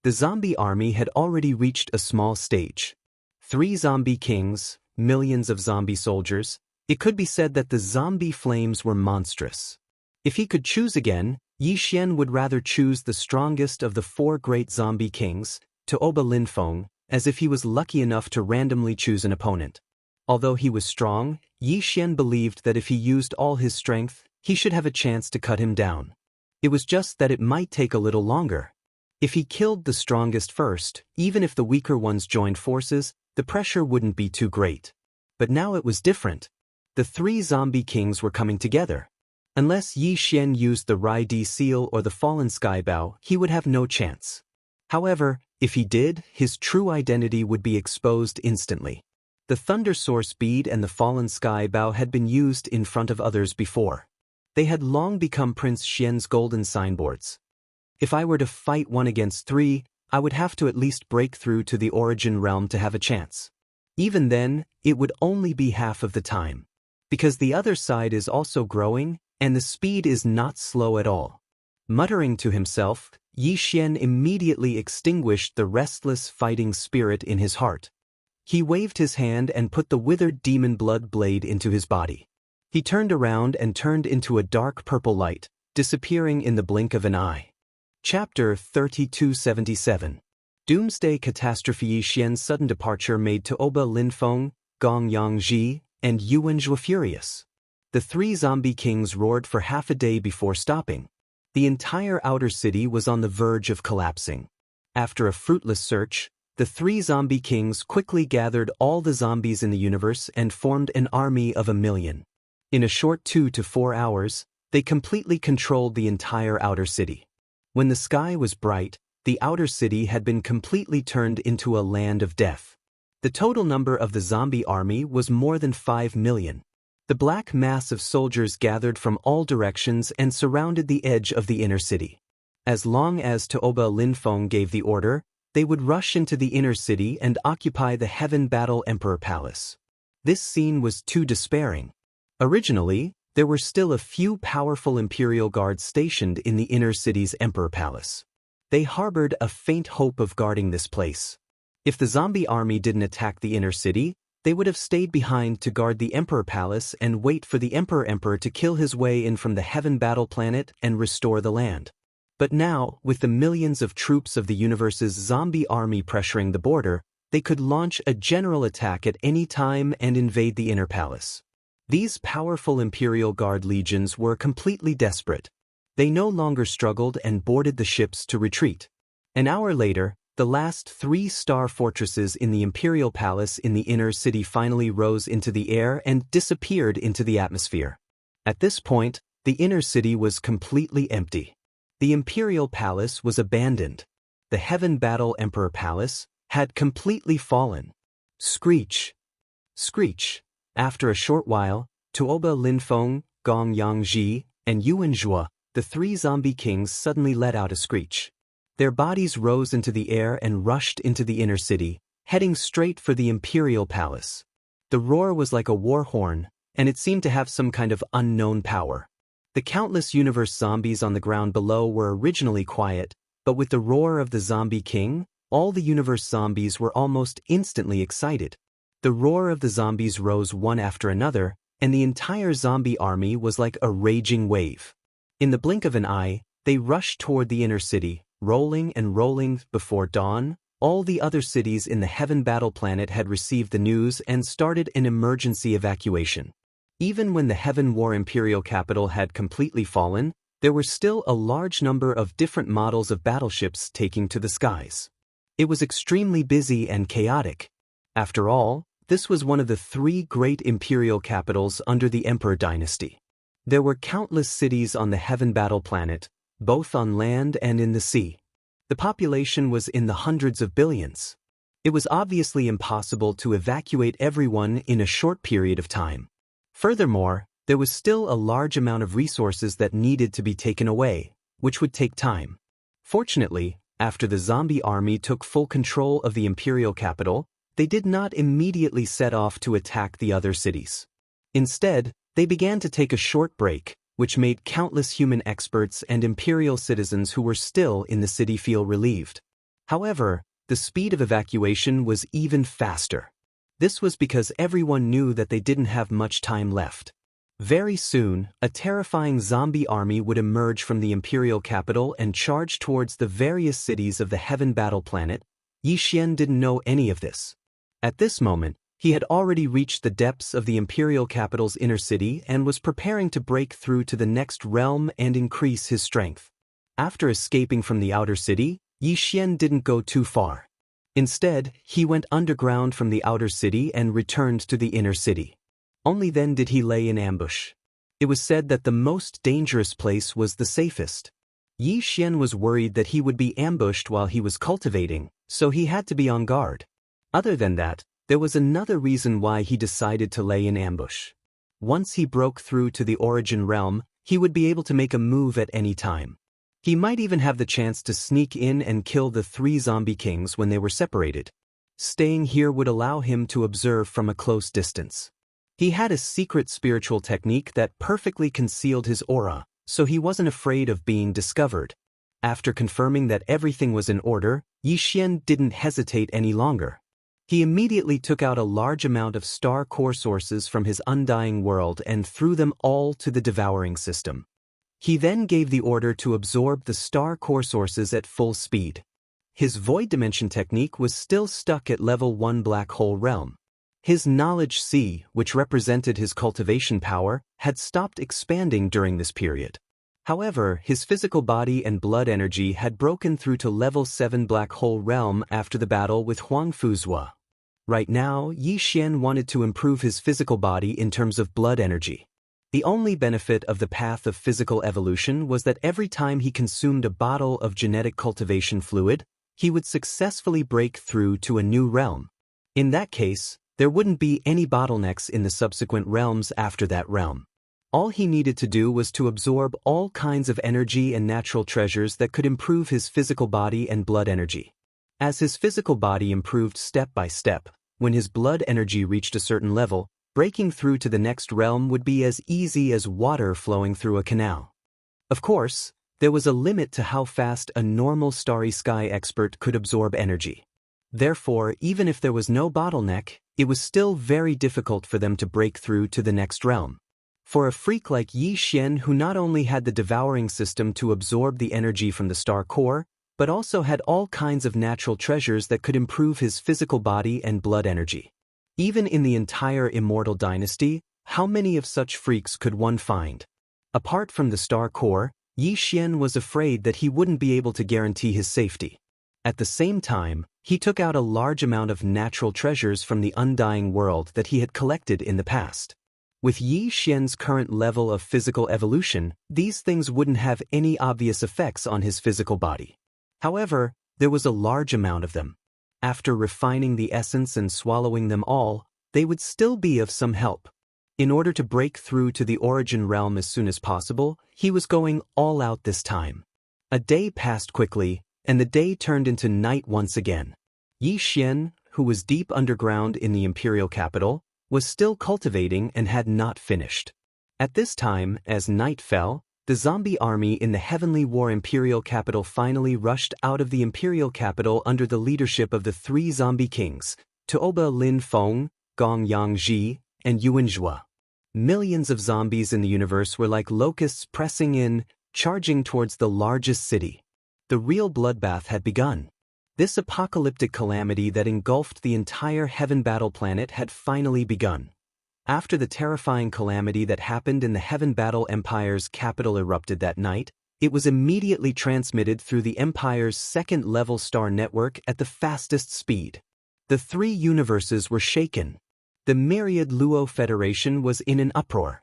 The zombie army had already reached a small stage. 3 zombie kings, millions of zombie soldiers. It could be said that the zombie flames were monstrous. If he could choose again, Yi Xian would rather choose the strongest of the 4 great zombie kings, Tuoba Linfeng, as if he was lucky enough to randomly choose an opponent. Although he was strong, Yi Xian believed that if he used all his strength, he should have a chance to cut him down. It was just that it might take a little longer. If he killed the strongest first, even if the weaker ones joined forces, the pressure wouldn't be too great. But now it was different. The 3 zombie kings were coming together. Unless Yi Xian used the Rai Di seal or the Fallen Skybow, he would have no chance. However, if he did, his true identity would be exposed instantly. The Thunder Source bead and the Fallen Skybow had been used in front of others before. They had long become Prince Xian's golden signboards. If I were to fight 1 against 3, I would have to at least break through to the Origin realm to have a chance. Even then, it would only be half of the time. Because the other side is also growing, and the speed is not slow at all. Muttering to himself, Yi Xian immediately extinguished the restless fighting spirit in his heart. He waved his hand and put the withered demon blood blade into his body. He turned around and turned into a dark purple light, disappearing in the blink of an eye. Chapter 3277. Doomsday catastrophe. Yi Xian's sudden departure made Tuoba Linfeng, Gong Yangji, and Yuanzhua furious. The three zombie kings roared for half a day before stopping. The entire outer city was on the verge of collapsing. After a fruitless search, the three zombie kings quickly gathered all the zombies in the universe and formed an army of 1,000,000. In a short 2 to 4 hours, they completely controlled the entire outer city. When the sky was bright, the outer city had been completely turned into a land of death. The total number of the zombie army was more than 5,000,000. The black mass of soldiers gathered from all directions and surrounded the edge of the inner city. As long as Tuoba Linfeng gave the order, they would rush into the inner city and occupy the Heaven Battle Emperor Palace. This scene was too despairing. Originally, there were still a few powerful Imperial guards stationed in the inner city's Emperor Palace. They harbored a faint hope of guarding this place. If the zombie army didn't attack the inner city, they would have stayed behind to guard the Emperor Palace and wait for the Emperor to kill his way in from the Heaven Battle Planet and restore the land. But now, with the millions of troops of the universe's zombie army pressuring the border, they could launch a general attack at any time and invade the inner palace. These powerful Imperial Guard legions were completely desperate. They no longer struggled and boarded the ships to retreat. An hour later, the last 3-star fortresses in the Imperial Palace in the inner city finally rose into the air and disappeared into the atmosphere. At this point, the inner city was completely empty. The Imperial Palace was abandoned. The Heaven Battle Emperor Palace had completely fallen. Screech! Screech! After a short while, Tuoba Linfeng, Gong Yangji, and Yuanzhua, the three zombie kings, suddenly let out a screech. Their bodies rose into the air and rushed into the inner city, heading straight for the Imperial Palace. The roar was like a war horn, and it seemed to have some kind of unknown power. The countless universe zombies on the ground below were originally quiet, but with the roar of the zombie king, all the universe zombies were almost instantly excited. The roar of the zombies rose one after another, and the entire zombie army was like a raging wave. In the blink of an eye, they rushed toward the inner city, rolling and rolling. Before dawn, all the other cities in the Heaven Battle Planet had received the news and started an emergency evacuation. Even when the Heaven War Imperial capital had completely fallen, there were still a large number of different models of battleships taking to the skies. It was extremely busy and chaotic. After all, this was one of the 3 great imperial capitals under the Emperor dynasty. There were countless cities on the Heaven Battle Planet, both on land and in the sea. The population was in the hundreds of billions. It was obviously impossible to evacuate everyone in a short period of time. Furthermore, there was still a large amount of resources that needed to be taken away, which would take time. Fortunately, after the zombie army took full control of the imperial capital, they did not immediately set off to attack the other cities. Instead, they began to take a short break, which made countless human experts and imperial citizens who were still in the city feel relieved. However, the speed of evacuation was even faster. This was because everyone knew that they didn't have much time left. Very soon, a terrifying zombie army would emerge from the imperial capital and charge towards the various cities of the Heaven Battle Planet. Yi Xian didn't know any of this. At this moment, he had already reached the depths of the imperial capital's inner city and was preparing to break through to the next realm and increase his strength. After escaping from the outer city, Yi Xian didn't go too far. Instead, he went underground from the outer city and returned to the inner city. Only then did he lay in ambush. It was said that the most dangerous place was the safest. Yi Xian was worried that he would be ambushed while he was cultivating, so he had to be on guard. Other than that, there was another reason why he decided to lay in ambush. Once he broke through to the origin realm, he would be able to make a move at any time. He might even have the chance to sneak in and kill the 3 zombie kings when they were separated. Staying here would allow him to observe from a close distance. He had a secret spiritual technique that perfectly concealed his aura, so he wasn't afraid of being discovered. After confirming that everything was in order, Yi Xian didn't hesitate any longer. He immediately took out a large amount of star core sources from his undying world and threw them all to the devouring system. He then gave the order to absorb the star core sources at full speed. His void dimension technique was still stuck at level 1 black hole realm. His knowledge C, which represented his cultivation power, had stopped expanding during this period. However, his physical body and blood energy had broken through to level 7 black hole realm after the battle with Huang Fuzhua. Right now, Yi Xian wanted to improve his physical body in terms of blood energy. The only benefit of the path of physical evolution was that every time he consumed a bottle of genetic cultivation fluid, he would successfully break through to a new realm. In that case, there wouldn't be any bottlenecks in the subsequent realms after that realm. All he needed to do was to absorb all kinds of energy and natural treasures that could improve his physical body and blood energy. As his physical body improved step by step, when his blood energy reached a certain level, breaking through to the next realm would be as easy as water flowing through a canal. Of course, there was a limit to how fast a normal starry sky expert could absorb energy. Therefore, even if there was no bottleneck, it was still very difficult for them to break through to the next realm. For a freak like Yi Xian, who not only had the devouring system to absorb the energy from the star core, but also had all kinds of natural treasures that could improve his physical body and blood energy. Even in the entire immortal dynasty, how many of such freaks could one find? Apart from the star core, Yi Xian was afraid that he wouldn't be able to guarantee his safety. At the same time, he took out a large amount of natural treasures from the undying world that he had collected in the past. With Yi Xian's current level of physical evolution, these things wouldn't have any obvious effects on his physical body. However, there was a large amount of them. After refining the essence and swallowing them all, they would still be of some help. In order to break through to the origin realm as soon as possible, he was going all out this time. A day passed quickly, and the day turned into night once again. Yi Xian, who was deep underground in the imperial capital, was still cultivating and had not finished. At this time, as night fell, the zombie army in the Heavenly War imperial capital finally rushed out of the imperial capital under the leadership of the 3 zombie kings, Tuoba Lin Feng, Gong Yangji, and Yuan Zhua. Millions of zombies in the universe were like locusts pressing in, charging towards the largest city. The real bloodbath had begun. This apocalyptic calamity that engulfed the entire Heaven Battle planet had finally begun. After the terrifying calamity that happened in the Heaven Battle Empire's capital erupted that night, it was immediately transmitted through the Empire's second-level star network at the fastest speed. The 3 universes were shaken. The myriad Luo Federation was in an uproar.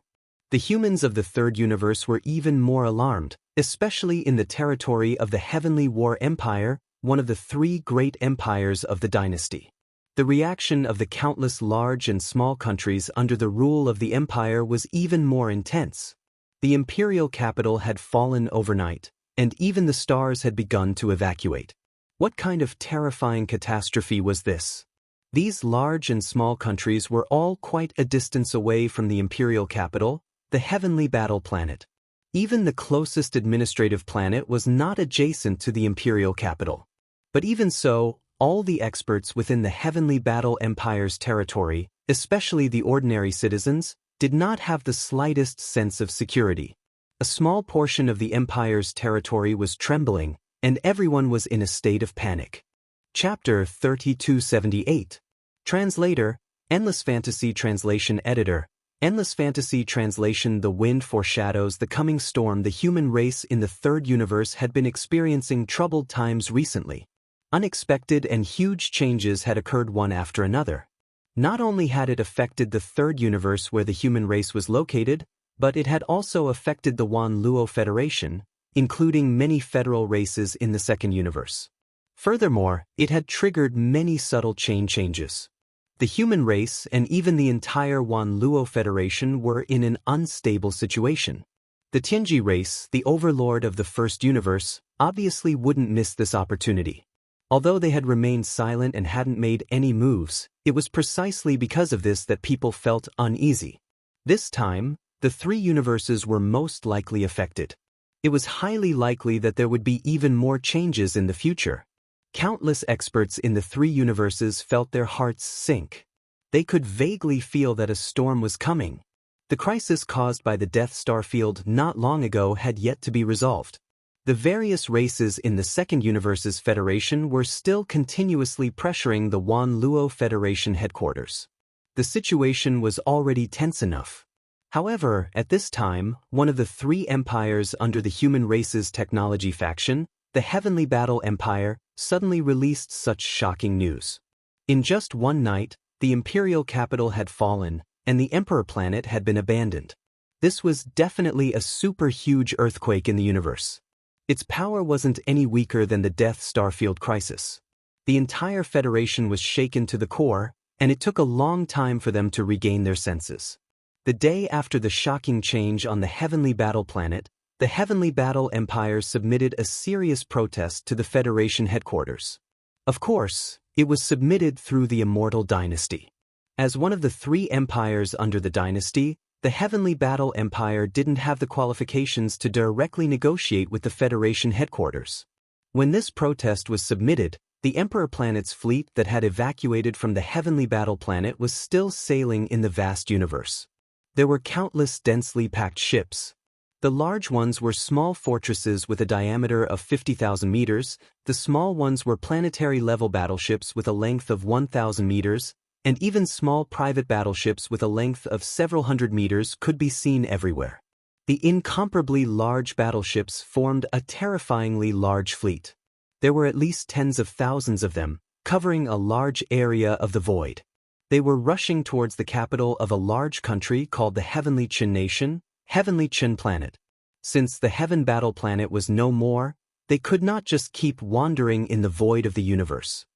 The humans of the 3rd universe were even more alarmed, especially in the territory of the Heavenly War Empire, one of the 3 great empires of the dynasty. The reaction of the countless large and small countries under the rule of the empire was even more intense. The imperial capital had fallen overnight, and even the stars had begun to evacuate. What kind of terrifying catastrophe was this? These large and small countries were all quite a distance away from the imperial capital, the Heavenly Battle planet. Even the closest administrative planet was not adjacent to the imperial capital. But even so, all the experts within the Heavenly Battle Empire's territory, especially the ordinary citizens, did not have the slightest sense of security. A small portion of the Empire's territory was trembling, and everyone was in a state of panic. Chapter 3278. Translator, Endless Fantasy Translation Editor. Endless Fantasy Translation. The wind foreshadows the coming storm. The human race in the 3rd universe had been experiencing troubled times recently. Unexpected and huge changes had occurred one after another. Not only had it affected the 3rd universe where the human race was located, but it had also affected the Wan Luo Federation, including many federal races in the 2nd universe. Furthermore, it had triggered many subtle chain changes. The human race and even the entire Wan Luo Federation were in an unstable situation. The Tianji race, the overlord of the 1st universe, obviously wouldn't miss this opportunity. Although they had remained silent and hadn't made any moves, it was precisely because of this that people felt uneasy. This time, the 3 universes were most likely affected. It was highly likely that there would be even more changes in the future. Countless experts in the 3 universes felt their hearts sink. They could vaguely feel that a storm was coming. The crisis caused by the Death Star field not long ago had yet to be resolved. The various races in the Second Universe's Federation were still continuously pressuring the Wan Luo Federation headquarters. The situation was already tense enough. However, at this time, one of the three empires under the human race's technology faction, the Heavenly Battle Empire, suddenly released such shocking news. In just one night, the imperial capital had fallen, and the Emperor planet had been abandoned. This was definitely a super huge earthquake in the universe. Its power wasn't any weaker than the Death Star field crisis. The entire Federation was shaken to the core, and it took a long time for them to regain their senses. The day after the shocking change on the Heavenly Battle planet, the Heavenly Battle Empire submitted a serious protest to the Federation headquarters. Of course, it was submitted through the Immortal Dynasty. As one of the three empires under the dynasty, the Heavenly Battle Empire didn't have the qualifications to directly negotiate with the Federation headquarters. When this protest was submitted, the Emperor planet's fleet that had evacuated from the Heavenly Battle planet was still sailing in the vast universe. There were countless densely packed ships. The large ones were small fortresses with a diameter of 50,000 meters, the small ones were planetary-level battleships with a length of 1,000 meters, and even small private battleships with a length of several hundred meters could be seen everywhere. The incomparably large battleships formed a terrifyingly large fleet. There were at least tens of thousands of them, covering a large area of the void. They were rushing towards the capital of a large country called the Heavenly Chin Nation, Heavenly Chin Planet. Since the Heaven Battle planet was no more, they could not just keep wandering in the void of the universe.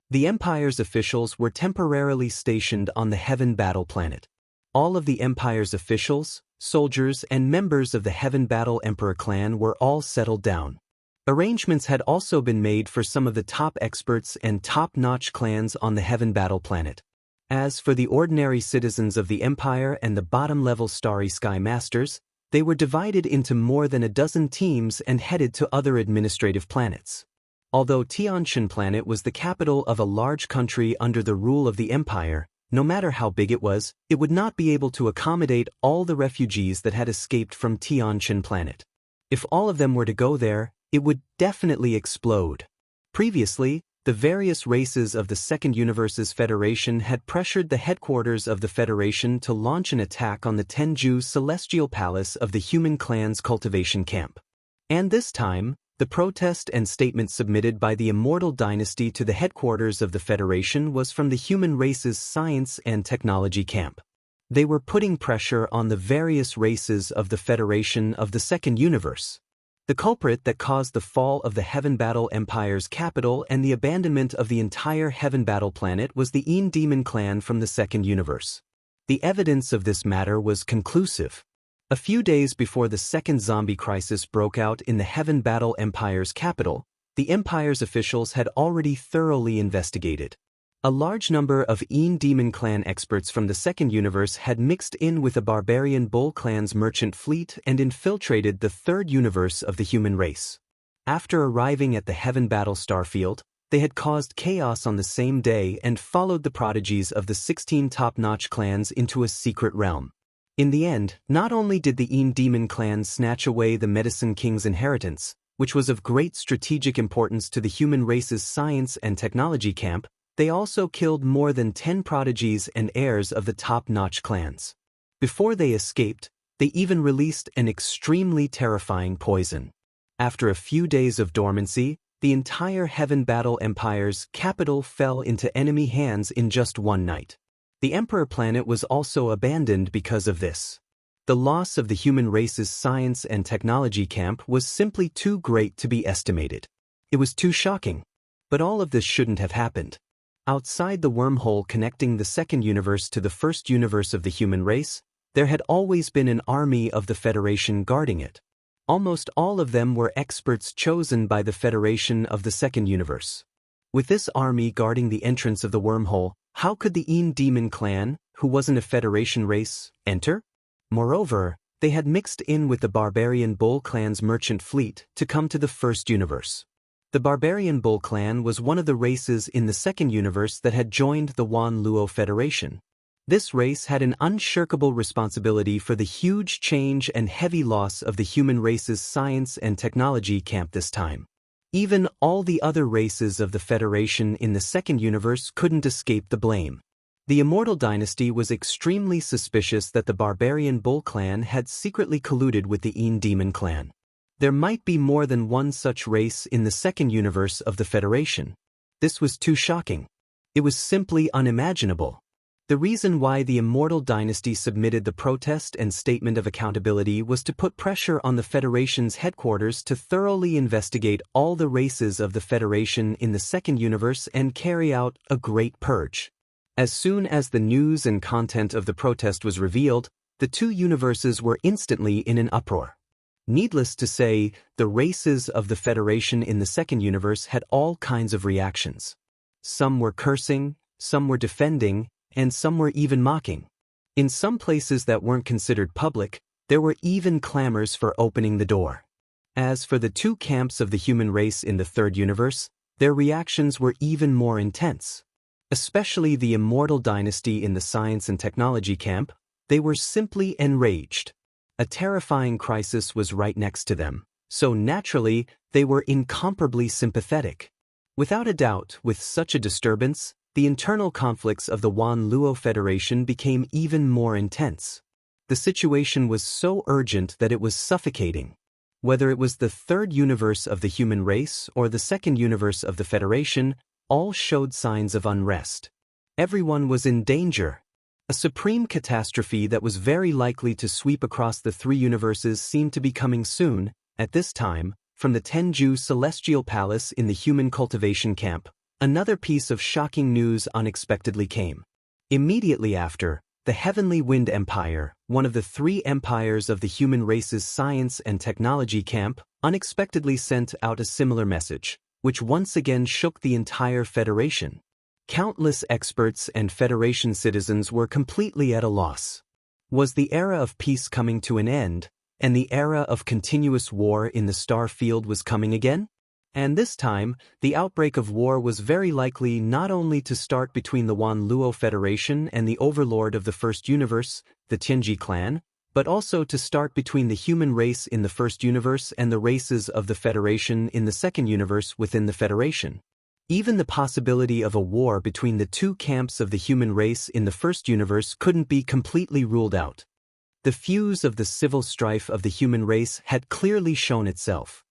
The Empire's officials were temporarily stationed on the Heaven Battle planet. All of the Empire's officials, soldiers, and members of the Heaven Battle Emperor clan were all settled down. Arrangements had also been made for some of the top experts and top-notch clans on the Heaven Battle planet. As for the ordinary citizens of the Empire and the bottom-level Starry Sky Masters, they were divided into more than a dozen teams and headed to other administrative planets. Although Tiantian Planet was the capital of a large country under the rule of the Empire, no matter how big it would not be able to accommodate all the refugees that had escaped from Tiantian Planet. If all of them were to go there, it would definitely explode. Previously, the various races of the Second Universe's Federation had pressured the headquarters of the Federation to launch an attack on the Tenju Celestial Palace of the Human Clan's cultivation camp. And this time, the protest and statement submitted by the Immortal Dynasty to the headquarters of the Federation was from the human race's science and technology camp. They were putting pressure on the various races of the Federation of the Second Universe. The culprit that caused the fall of the Heaven Battle Empire's capital and the abandonment of the entire Heaven Battle planet was the Een Demon clan from the Second Universe. The evidence of this matter was conclusive. A few days before the second zombie crisis broke out in the Heaven Battle Empire's capital, the Empire's officials had already thoroughly investigated. A large number of Een Demon clan experts from the Second Universe had mixed in with the Barbarian Bull clan's merchant fleet and infiltrated the third universe of the human race. After arriving at the Heaven Battle starfield, they had caused chaos on the same day and followed the prodigies of the 16 top-notch clans into a secret realm. In the end, not only did the Een Demon clan snatch away the Medicine King's inheritance, which was of great strategic importance to the human race's science and technology camp, they also killed more than 10 prodigies and heirs of the top-notch clans. Before they escaped, they even released an extremely terrifying poison. After a few days of dormancy, the entire Heaven Battle Empire's capital fell into enemy hands in just one night. The Emperor planet was also abandoned because of this. The loss of the human race's science and technology camp was simply too great to be estimated. It was too shocking. But all of this shouldn't have happened. Outside the wormhole connecting the second universe to the first universe of the human race, there had always been an army of the Federation guarding it. Almost all of them were experts chosen by the Federation of the second universe. With this army guarding the entrance of the wormhole, how could the Een Demon clan, who wasn't a Federation race, enter? Moreover, they had mixed in with the Barbarian Bull clan's merchant fleet to come to the first universe. The Barbarian Bull clan was one of the races in the second universe that had joined the Wan Luo Federation. This race had an unshirkable responsibility for the huge change and heavy loss of the human race's science and technology camp this time. Even all the other races of the Federation in the second universe couldn't escape the blame. The Immortal Dynasty was extremely suspicious that the Barbarian Bull clan had secretly colluded with the Een Demon clan. There might be more than one such race in the second universe of the Federation. This was too shocking. It was simply unimaginable. The reason why the Immortal Dynasty submitted the protest and statement of accountability was to put pressure on the Federation's headquarters to thoroughly investigate all the races of the Federation in the second universe and carry out a great purge. As soon as the news and content of the protest was revealed, the two universes were instantly in an uproar. Needless to say, the races of the Federation in the second universe had all kinds of reactions. Some were cursing, some were defending, and some were even mocking. In some places that weren't considered public, there were even clamors for opening the door. As for the two camps of the human race in the third universe, their reactions were even more intense. Especially the Immortal Dynasty in the science and technology camp, they were simply enraged. A terrifying crisis was right next to them, so naturally, they were incomparably sympathetic. Without a doubt, with such a disturbance, the internal conflicts of the Wan Luo Federation became even more intense. The situation was so urgent that it was suffocating. Whether it was the third universe of the human race or the second universe of the Federation, all showed signs of unrest. Everyone was in danger. A supreme catastrophe that was very likely to sweep across the three universes seemed to be coming soon. At this time, from the Tenju Celestial Palace in the human cultivation camp, another piece of shocking news unexpectedly came. Immediately after, the Heavenly Wind Empire, one of the three empires of the human race's science and technology camp, unexpectedly sent out a similar message, which once again shook the entire Federation. Countless experts and Federation citizens were completely at a loss. Was the era of peace coming to an end, and the era of continuous war in the star field was coming again? And this time, the outbreak of war was very likely not only to start between the Wan Luo Federation and the overlord of the first universe, the Tianji clan, but also to start between the human race in the first universe and the races of the Federation in the second universe within the Federation. Even the possibility of a war between the two camps of the human race in the first universe couldn't be completely ruled out. The fuse of the civil strife of the human race had clearly shown itself.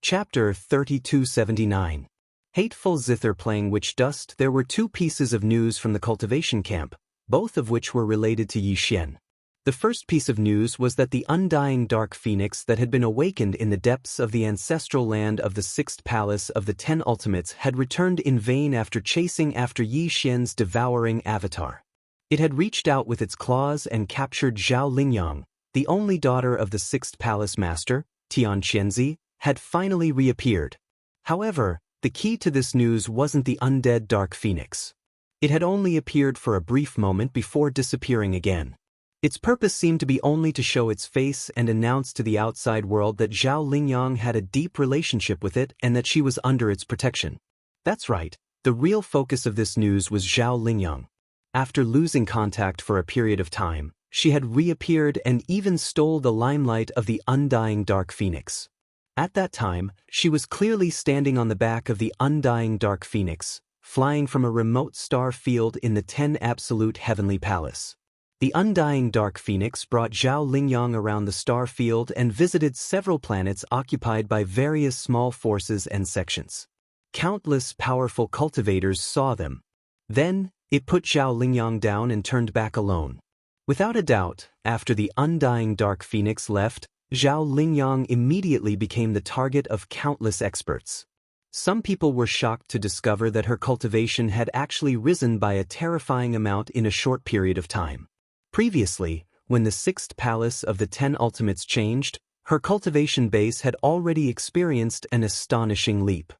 Chapter 3279. Hateful Zither playing witch dust. There were two pieces of news from the cultivation camp, both of which were related to Yi Xian. The first piece of news was that the undying dark phoenix that had been awakened in the depths of the ancestral land of the sixth palace of the 10 ultimates had returned in vain after chasing after Yi Xian's devouring avatar. It had reached out with its claws and captured Zhao Lingyang, the only daughter of the sixth palace master, Tian Qianzi, had finally reappeared. However, the key to this news wasn't the undead dark phoenix. It had only appeared for a brief moment before disappearing again. Its purpose seemed to be only to show its face and announce to the outside world that Zhao Lingyang had a deep relationship with it and that she was under its protection. That's right, the real focus of this news was Zhao Lingyang. After losing contact for a period of time, she had reappeared and even stole the limelight of the undying dark phoenix. At that time, she was clearly standing on the back of the undying dark phoenix, flying from a remote star field in the 10 absolute heavenly palace. The undying dark phoenix brought Zhao Lingyang around the star field and visited several planets occupied by various small forces and sections. Countless powerful cultivators saw them. Then, it put Zhao Lingyang down and turned back alone. Without a doubt, after the undying dark phoenix left, Zhao Lingyang immediately became the target of countless experts. Some people were shocked to discover that her cultivation had actually risen by a terrifying amount in a short period of time. Previously, when the sixth palace of the 10 ultimates changed, her cultivation base had already experienced an astonishing leap.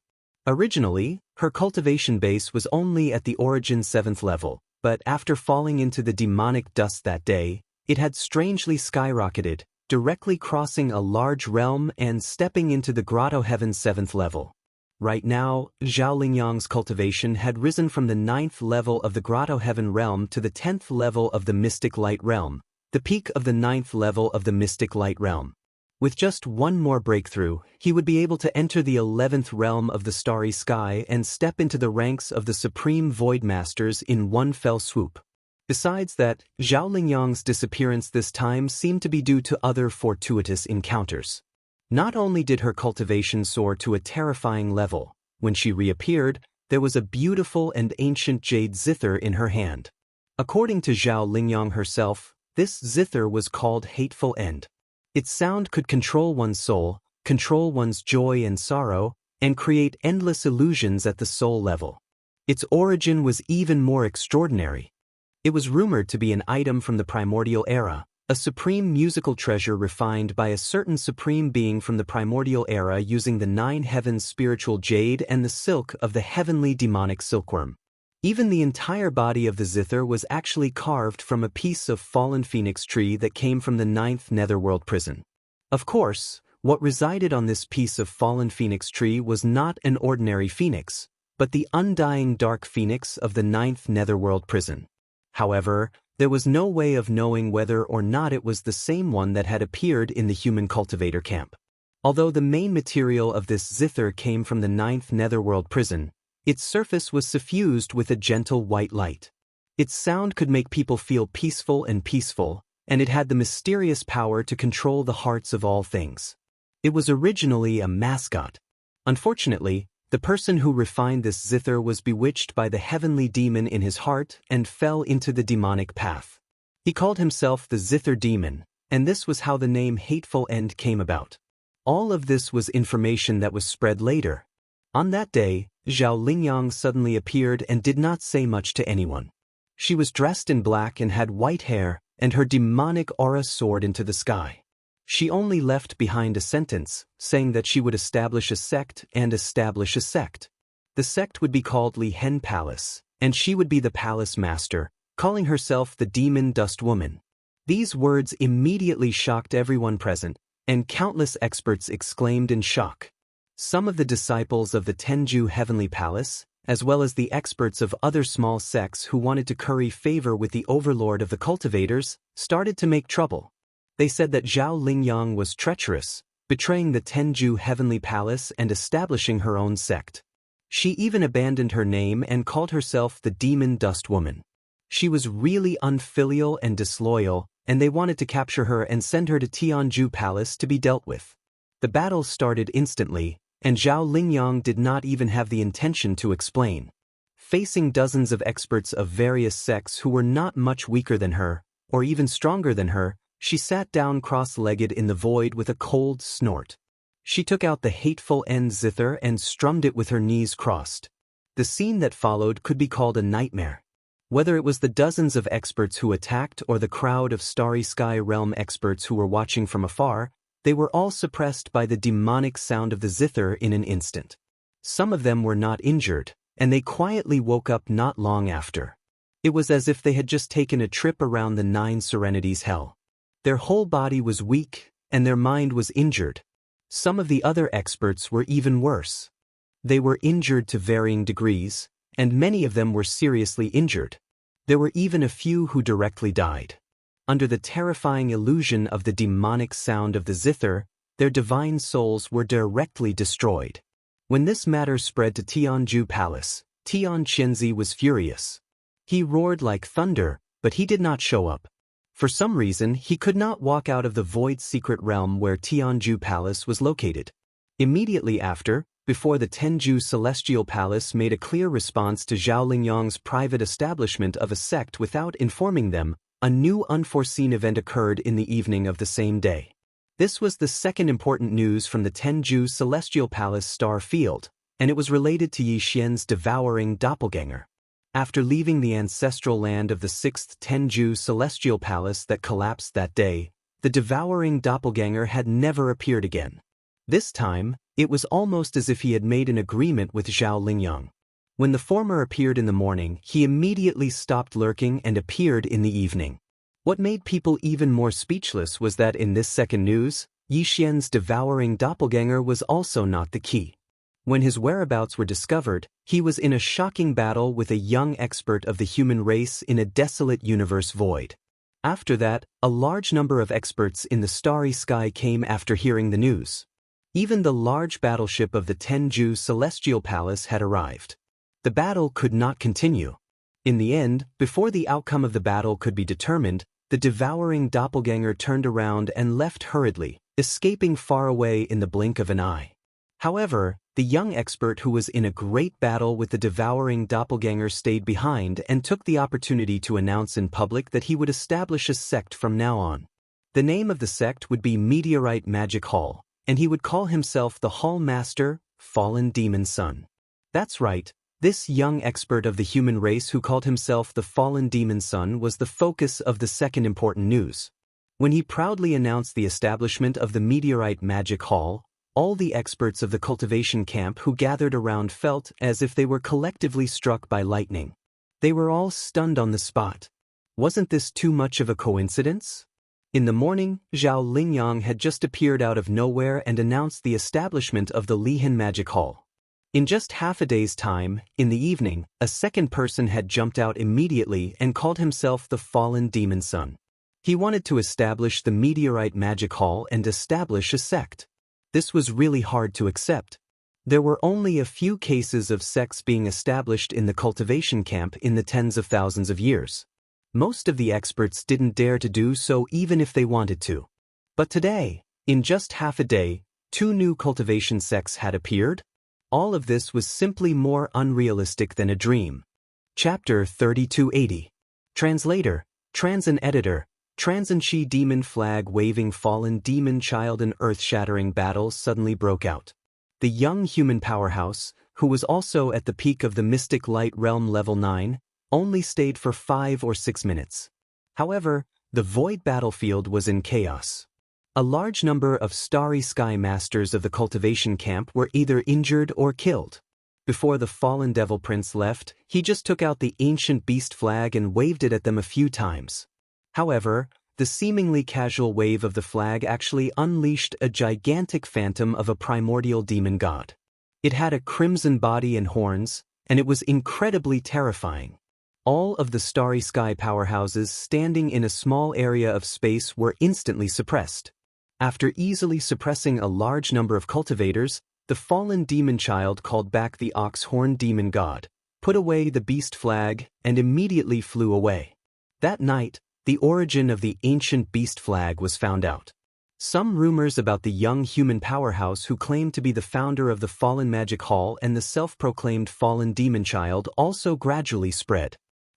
Originally, her cultivation base was only at the origin 7th level, but after falling into the demonic dust that day, it had strangely skyrocketed, directly crossing a large realm and stepping into the Grotto Heaven's 7th level. Right now, Zhao Lingyang's cultivation had risen from the 9th level of the Grotto Heaven realm to the 10th level of the Mystic Light realm, the peak of the 9th level of the Mystic Light realm. With just one more breakthrough, he would be able to enter the 11th realm of the Starry Sky and step into the ranks of the Supreme Void Masters in one fell swoop. Besides that, Zhao Lingyang's disappearance this time seemed to be due to other fortuitous encounters. Not only did her cultivation soar to a terrifying level, when she reappeared, there was a beautiful and ancient jade zither in her hand. According to Zhao Lingyang herself, this zither was called Hateful End. Its sound could control one's soul, control one's joy and sorrow, and create endless illusions at the soul level. Its origin was even more extraordinary. It was rumored to be an item from the primordial era, a supreme musical treasure refined by a certain supreme being from the primordial era using the 9 heavens spiritual jade and the silk of the heavenly demonic silkworm. Even the entire body of the zither was actually carved from a piece of fallen phoenix tree that came from the 9th netherworld prison. Of course, what resided on this piece of fallen phoenix tree was not an ordinary phoenix, but the undying dark phoenix of the 9th netherworld prison. However, there was no way of knowing whether or not it was the same one that had appeared in the human cultivator camp. Although the main material of this zither came from the 9th netherworld prison, its surface was suffused with a gentle white light. Its sound could make people feel peaceful, and it had the mysterious power to control the hearts of all things. It was originally a mascot. Unfortunately, the person who refined this zither was bewitched by the heavenly demon in his heart and fell into the demonic path. He called himself the Zither Demon, and this was how the name Hateful End came about. All of this was information that was spread later. On that day, Zhao Lingyang suddenly appeared and did not say much to anyone. She was dressed in black and had white hair, and her demonic aura soared into the sky. She only left behind a sentence, saying that she would establish a sect and establish a sect. The sect would be called Li Hen Palace, and she would be the palace master, calling herself the Demon Dust Woman. These words immediately shocked everyone present, and countless experts exclaimed in shock. Some of the disciples of the Tenju Heavenly Palace, as well as the experts of other small sects who wanted to curry favor with the overlord of the cultivators, started to make trouble. They said that Zhao Lingyang was treacherous, betraying the Tenju Heavenly Palace and establishing her own sect. She even abandoned her name and called herself the Demon Dust Woman. She was really unfilial and disloyal, and they wanted to capture her and send her to Tianju Palace to be dealt with. The battle started instantly, and Zhao Lingyang did not even have the intention to explain. Facing dozens of experts of various sects who were not much weaker than her, or even stronger than her, she sat down cross-legged in the void with a cold snort. She took out the Hateful End zither and strummed it with her knees crossed. The scene that followed could be called a nightmare. Whether it was the dozens of experts who attacked or the crowd of Starry Sky Realm experts who were watching from afar, they were all suppressed by the demonic sound of the zither in an instant. Some of them were not injured, and they quietly woke up not long after. It was as if they had just taken a trip around the 9 Serenities Hell. Their whole body was weak, and their mind was injured. Some of the other experts were even worse. They were injured to varying degrees, and many of them were seriously injured. There were even a few who directly died. Under the terrifying illusion of the demonic sound of the zither, their divine souls were directly destroyed. When this matter spread to Tianju Palace, Tian Qianzi was furious. He roared like thunder, but he did not show up. For some reason, he could not walk out of the void secret realm where Tianju Palace was located. Immediately after, before the Tenju Celestial Palace made a clear response to Zhao Lingyang's private establishment of a sect without informing them, a new unforeseen event occurred in the evening of the same day. This was the second important news from the Tenju Celestial Palace star field, and it was related to Yi Xian's devouring doppelganger. After leaving the ancestral land of the 6th Tenju Celestial Palace that collapsed that day, the devouring doppelganger had never appeared again. This time, it was almost as if he had made an agreement with Zhao Lingyang. When the former appeared in the morning, he immediately stopped lurking and appeared in the evening. What made people even more speechless was that in this second news, Yi Xian's devouring doppelganger was also not the key. When his whereabouts were discovered, he was in a shocking battle with a young expert of the human race in a desolate universe void. After that, a large number of experts in the starry sky came after hearing the news. Even the large battleship of the Tenju Celestial Palace had arrived. The battle could not continue. In the end, before the outcome of the battle could be determined, the devouring doppelganger turned around and left hurriedly, escaping far away in the blink of an eye. However, the young expert who was in a great battle with the devouring doppelganger stayed behind and took the opportunity to announce in public that he would establish a sect from now on. The name of the sect would be Meteorite Magic Hall, and he would call himself the Hall Master, Fallen Demon Son. That's right, this young expert of the human race who called himself the Fallen Demon Son was the focus of the second important news. When he proudly announced the establishment of the Meteorite Magic Hall, all the experts of the cultivation camp who gathered around felt as if they were collectively struck by lightning. They were all stunned on the spot. Wasn't this too much of a coincidence? In the morning, Zhao Lingyang had just appeared out of nowhere and announced the establishment of the Lihan Magic Hall. In just half a day's time, in the evening, a second person had jumped out immediately and called himself the Fallen Demon Son. He wanted to establish the Meteorite Magic Hall and establish a sect. This was really hard to accept. There were only a few cases of sects being established in the cultivation camp in the tens of thousands of years. Most of the experts didn't dare to do so even if they wanted to. But today, in just half a day, 2 new cultivation sects had appeared. All of this was simply more unrealistic than a dream. Chapter 3280. Translator, Transan Editor. Transan Chi demon flag waving fallen demon child. An earth-shattering battle suddenly broke out. The young human powerhouse, who was also at the peak of the Mystic Light Realm level 9, only stayed for 5 or 6 minutes. However, the void battlefield was in chaos. A large number of starry sky masters of the cultivation camp were either injured or killed. Before the fallen devil prince left, he just took out the ancient beast flag and waved it at them a few times. However, the seemingly casual wave of the flag actually unleashed a gigantic phantom of a primordial demon god. It had a crimson body and horns, and it was incredibly terrifying. All of the starry sky powerhouses standing in a small area of space were instantly suppressed. After easily suppressing a large number of cultivators, the fallen demon child called back the ox-horn demon god, put away the beast flag, and immediately flew away. That night, the origin of the ancient beast flag was found out. Some rumors about the young human powerhouse who claimed to be the founder of the Fallen Magic Hall and the self-proclaimed Fallen Demon Child also gradually spread.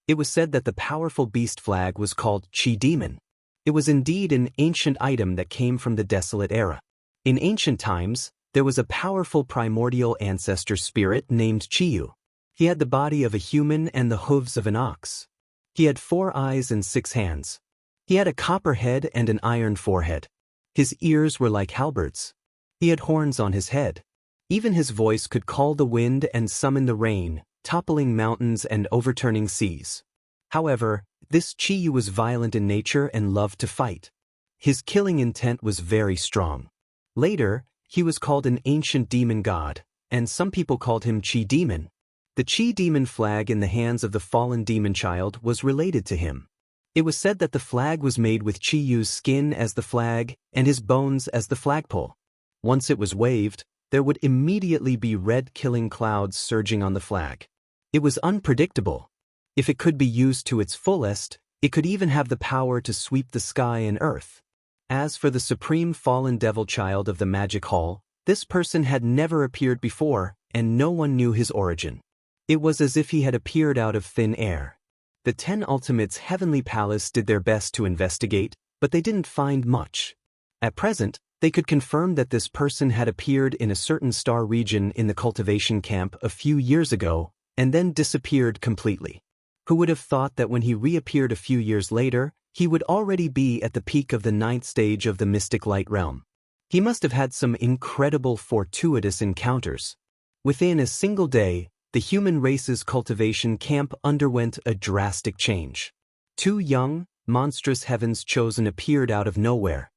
It was said that the powerful beast flag was called Chi Demon. It was indeed an ancient item that came from the desolate era. In ancient times, there was a powerful primordial ancestor spirit named Chiyu. He had the body of a human and the hooves of an ox. He had 4 eyes and 6 hands. He had a copper head and an iron forehead. His ears were like halberds. He had horns on his head. Even his voice could call the wind and summon the rain, toppling mountains and overturning seas. However, this Chiyu was violent in nature and loved to fight. His killing intent was very strong. Later, he was called an ancient demon god, and some people called him Chi Demon. The Chi Demon flag in the hands of the fallen demon child was related to him. It was said that the flag was made with Chiyu's skin as the flag and his bones as the flagpole. Once it was waved, there would immediately be red killing clouds surging on the flag. It was unpredictable. If it could be used to its fullest, it could even have the power to sweep the sky and earth. As for the supreme fallen devil child of the Magic Hall, this person had never appeared before, and no one knew his origin. It was as if he had appeared out of thin air. The 10 Ultimates' Heavenly Palace did their best to investigate, but they didn't find much. At present, they could confirm that this person had appeared in a certain star region in the cultivation camp a few years ago, and then disappeared completely. Who would have thought that when he reappeared a few years later, he would already be at the peak of the 9th stage of the Mystic Light Realm? He must have had some incredible fortuitous encounters. Within a single day, the human race's cultivation camp underwent a drastic change. 2 young, monstrous heavens chosen appeared out of nowhere.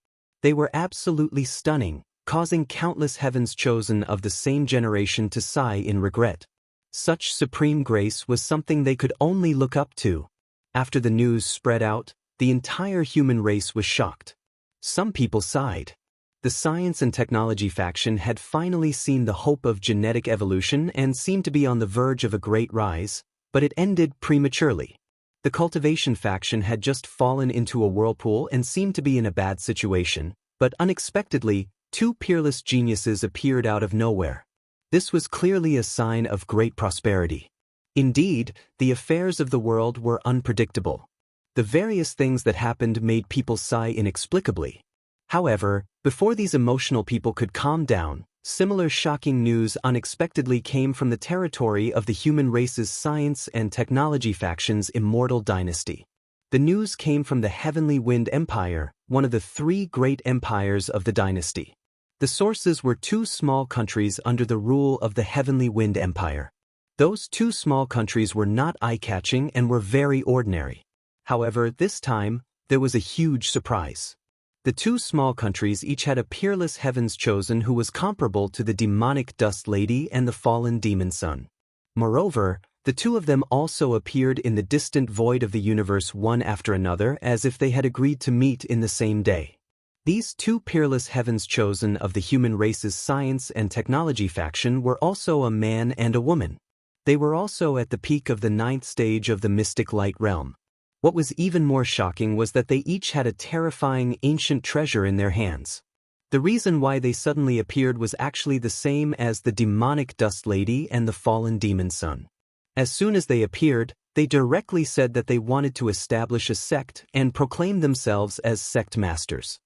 They were absolutely stunning, causing countless heavens chosen of the same generation to sigh in regret. Such supreme grace was something they could only look up to. After the news spread out, the entire human race was shocked. Some people sighed. The science and technology faction had finally seen the hope of genetic evolution and seemed to be on the verge of a great rise, but it ended prematurely. The cultivation faction had just fallen into a whirlpool and seemed to be in a bad situation, but unexpectedly, two peerless geniuses appeared out of nowhere. This was clearly a sign of great prosperity. Indeed, the affairs of the world were unpredictable. The various things that happened made people sigh inexplicably. However, before these emotional people could calm down, similar shocking news unexpectedly came from the territory of the human race's science and technology faction's immortal dynasty. The news came from the Heavenly Wind Empire, one of the three great empires of the dynasty. The sources were two small countries under the rule of the Heavenly Wind Empire. Those two small countries were not eye-catching and were very ordinary. However, this time, there was a huge surprise. The two small countries each had a peerless heavens chosen who was comparable to the demonic Dust Lady and the fallen demon son. Moreover, the two of them also appeared in the distant void of the universe one after another as if they had agreed to meet in the same day. These two peerless heavens chosen of the human race's science and technology faction were also a man and a woman. They were also at the peak of the 9th stage of the mystic light realm. What was even more shocking was that they each had a terrifying ancient treasure in their hands. The reason why they suddenly appeared was actually the same as the demonic Dust Lady and the fallen demon son. As soon as they appeared, they directly said that they wanted to establish a sect and proclaim themselves as sect masters.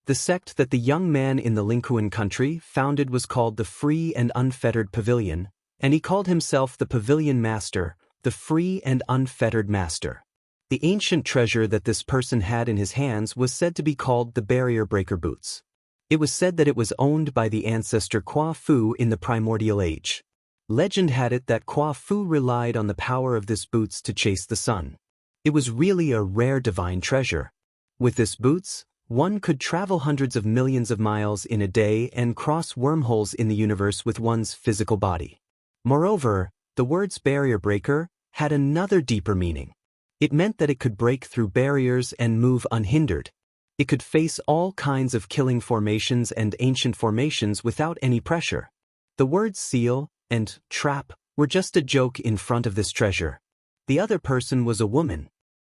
The sect that the young man in the Linkuan country founded was called the Free and Unfettered Pavilion, and he called himself the Pavilion Master, the Free and Unfettered Master. The ancient treasure that this person had in his hands was said to be called the Barrier Breaker Boots. It was said that it was owned by the ancestor Kwa Fu in the primordial age. Legend had it that Kwa Fu relied on the power of this boots to chase the sun. It was really a rare divine treasure. With this boots, one could travel hundreds of millions of miles in a day and cross wormholes in the universe with one's physical body. Moreover, the words barrier breaker had another deeper meaning. It meant that it could break through barriers and move unhindered. It could face all kinds of killing formations and ancient formations without any pressure. The words seal and trap were just a joke in front of this treasure. The other person was a woman.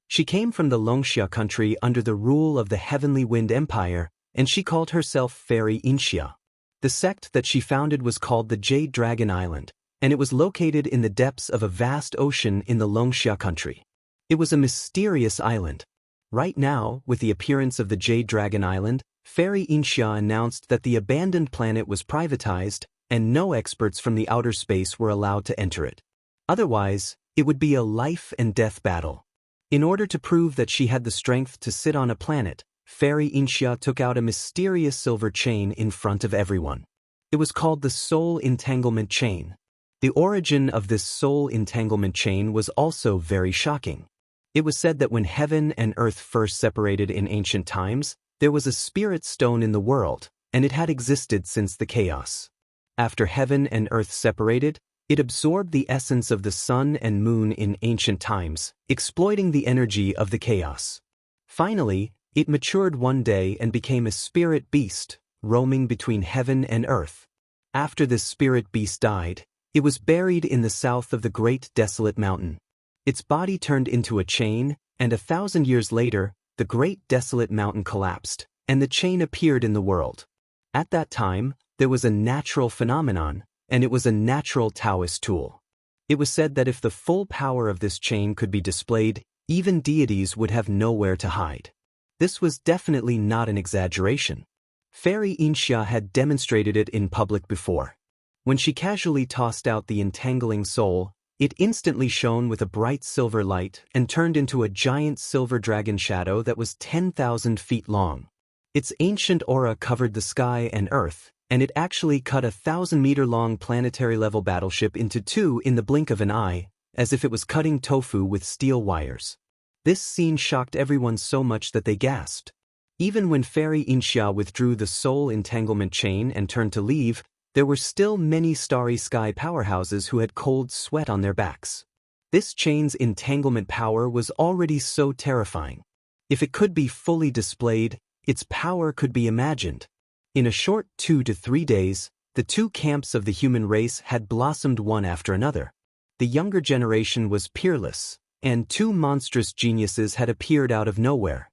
She came from the Longxia country under the rule of the Heavenly Wind Empire, and she called herself Fairy Inxia. The sect that she founded was called the Jade Dragon Island, and it was located in the depths of a vast ocean in the Longxia country. It was a mysterious island. Right now, with the appearance of the Jade Dragon Island, Fairy Inxia announced that the abandoned planet was privatized and no experts from the outer space were allowed to enter it. Otherwise, it would be a life and death battle. In order to prove that she had the strength to sit on a planet, Fairy Inxia took out a mysterious silver chain in front of everyone. It was called the Soul Entanglement Chain. The origin of this soul entanglement chain was also very shocking. It was said that when heaven and earth first separated in ancient times, there was a spirit stone in the world, and it had existed since the chaos. After heaven and earth separated, it absorbed the essence of the sun and moon in ancient times, exploiting the energy of the chaos. Finally, it matured one day and became a spirit beast, roaming between heaven and earth. After this spirit beast died, it was buried in the south of the Great Desolate Mountain. Its body turned into a chain, and 1,000 years later, the Great Desolate Mountain collapsed, and the chain appeared in the world. At that time, there was a natural phenomenon, and it was a natural Taoist tool. It was said that if the full power of this chain could be displayed, even deities would have nowhere to hide. This was definitely not an exaggeration. Fairy Inxia had demonstrated it in public before. When she casually tossed out the entangling soul, it instantly shone with a bright silver light and turned into a giant silver dragon shadow that was 10,000 feet long. Its ancient aura covered the sky and earth, and it actually cut a 1,000-meter-long planetary-level battleship into two in the blink of an eye, as if it was cutting tofu with steel wires. This scene shocked everyone so much that they gasped. Even when Fairy Inxia withdrew the soul entanglement chain and turned to leave, there were still many Starry Sky powerhouses who had cold sweat on their backs. This chain's entanglement power was already so terrifying. If it could be fully displayed, its power could be imagined. In a short 2 to 3 days, the two camps of the human race had blossomed one after another. The younger generation was peerless, and two monstrous geniuses had appeared out of nowhere.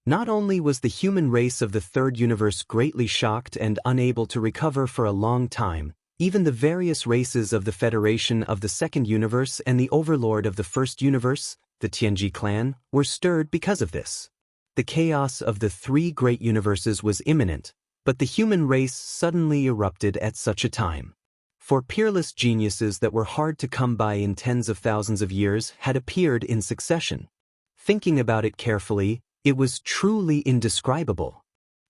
Not only was the human race of the third universe greatly shocked and unable to recover for a long time, even the various races of the Federation of the second universe and the overlord of the first universe, the Tianji clan, were stirred because of this. The chaos of the three great universes was imminent, but the human race suddenly erupted at such a time. For peerless geniuses that were hard to come by in tens of thousands of years had appeared in succession. Thinking about it carefully, it was truly indescribable.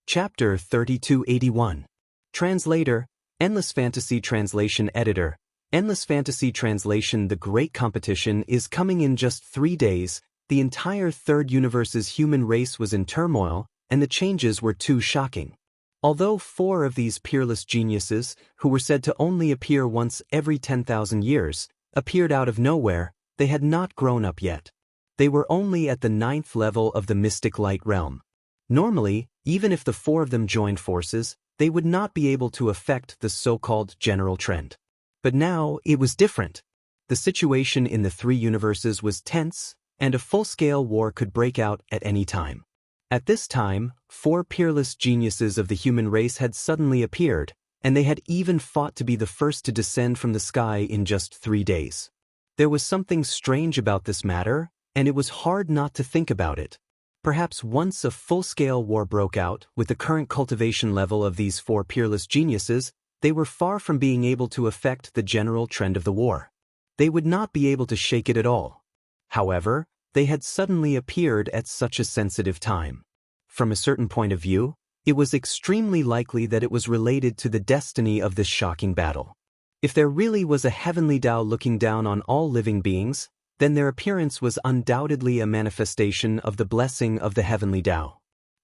Chapter 3281. Translator, Endless Fantasy Translation Editor. Endless Fantasy Translation. The great competition is coming in just 3 days. The entire third universe's human race was in turmoil, and the changes were too shocking. Although 4 of these peerless geniuses, who were said to only appear once every 10,000 years, appeared out of nowhere, they had not grown up yet. They were only at the 9th level of the mystic light realm. Normally, even if the 4 of them joined forces, they would not be able to affect the so-called general trend. But now, it was different. The situation in the 3 universes was tense, and a full-scale war could break out at any time. At this time, 4 peerless geniuses of the human race had suddenly appeared, and they had even fought to be the first to descend from the sky in just 3 days. There was something strange about this matter, and it was hard not to think about it. Perhaps once a full-scale war broke out, with the current cultivation level of these 4 peerless geniuses, they were far from being able to affect the general trend of the war. They would not be able to shake it at all. However, they had suddenly appeared at such a sensitive time. From a certain point of view, it was extremely likely that it was related to the destiny of this shocking battle. If there really was a heavenly Tao looking down on all living beings, then their appearance was undoubtedly a manifestation of the blessing of the heavenly Tao.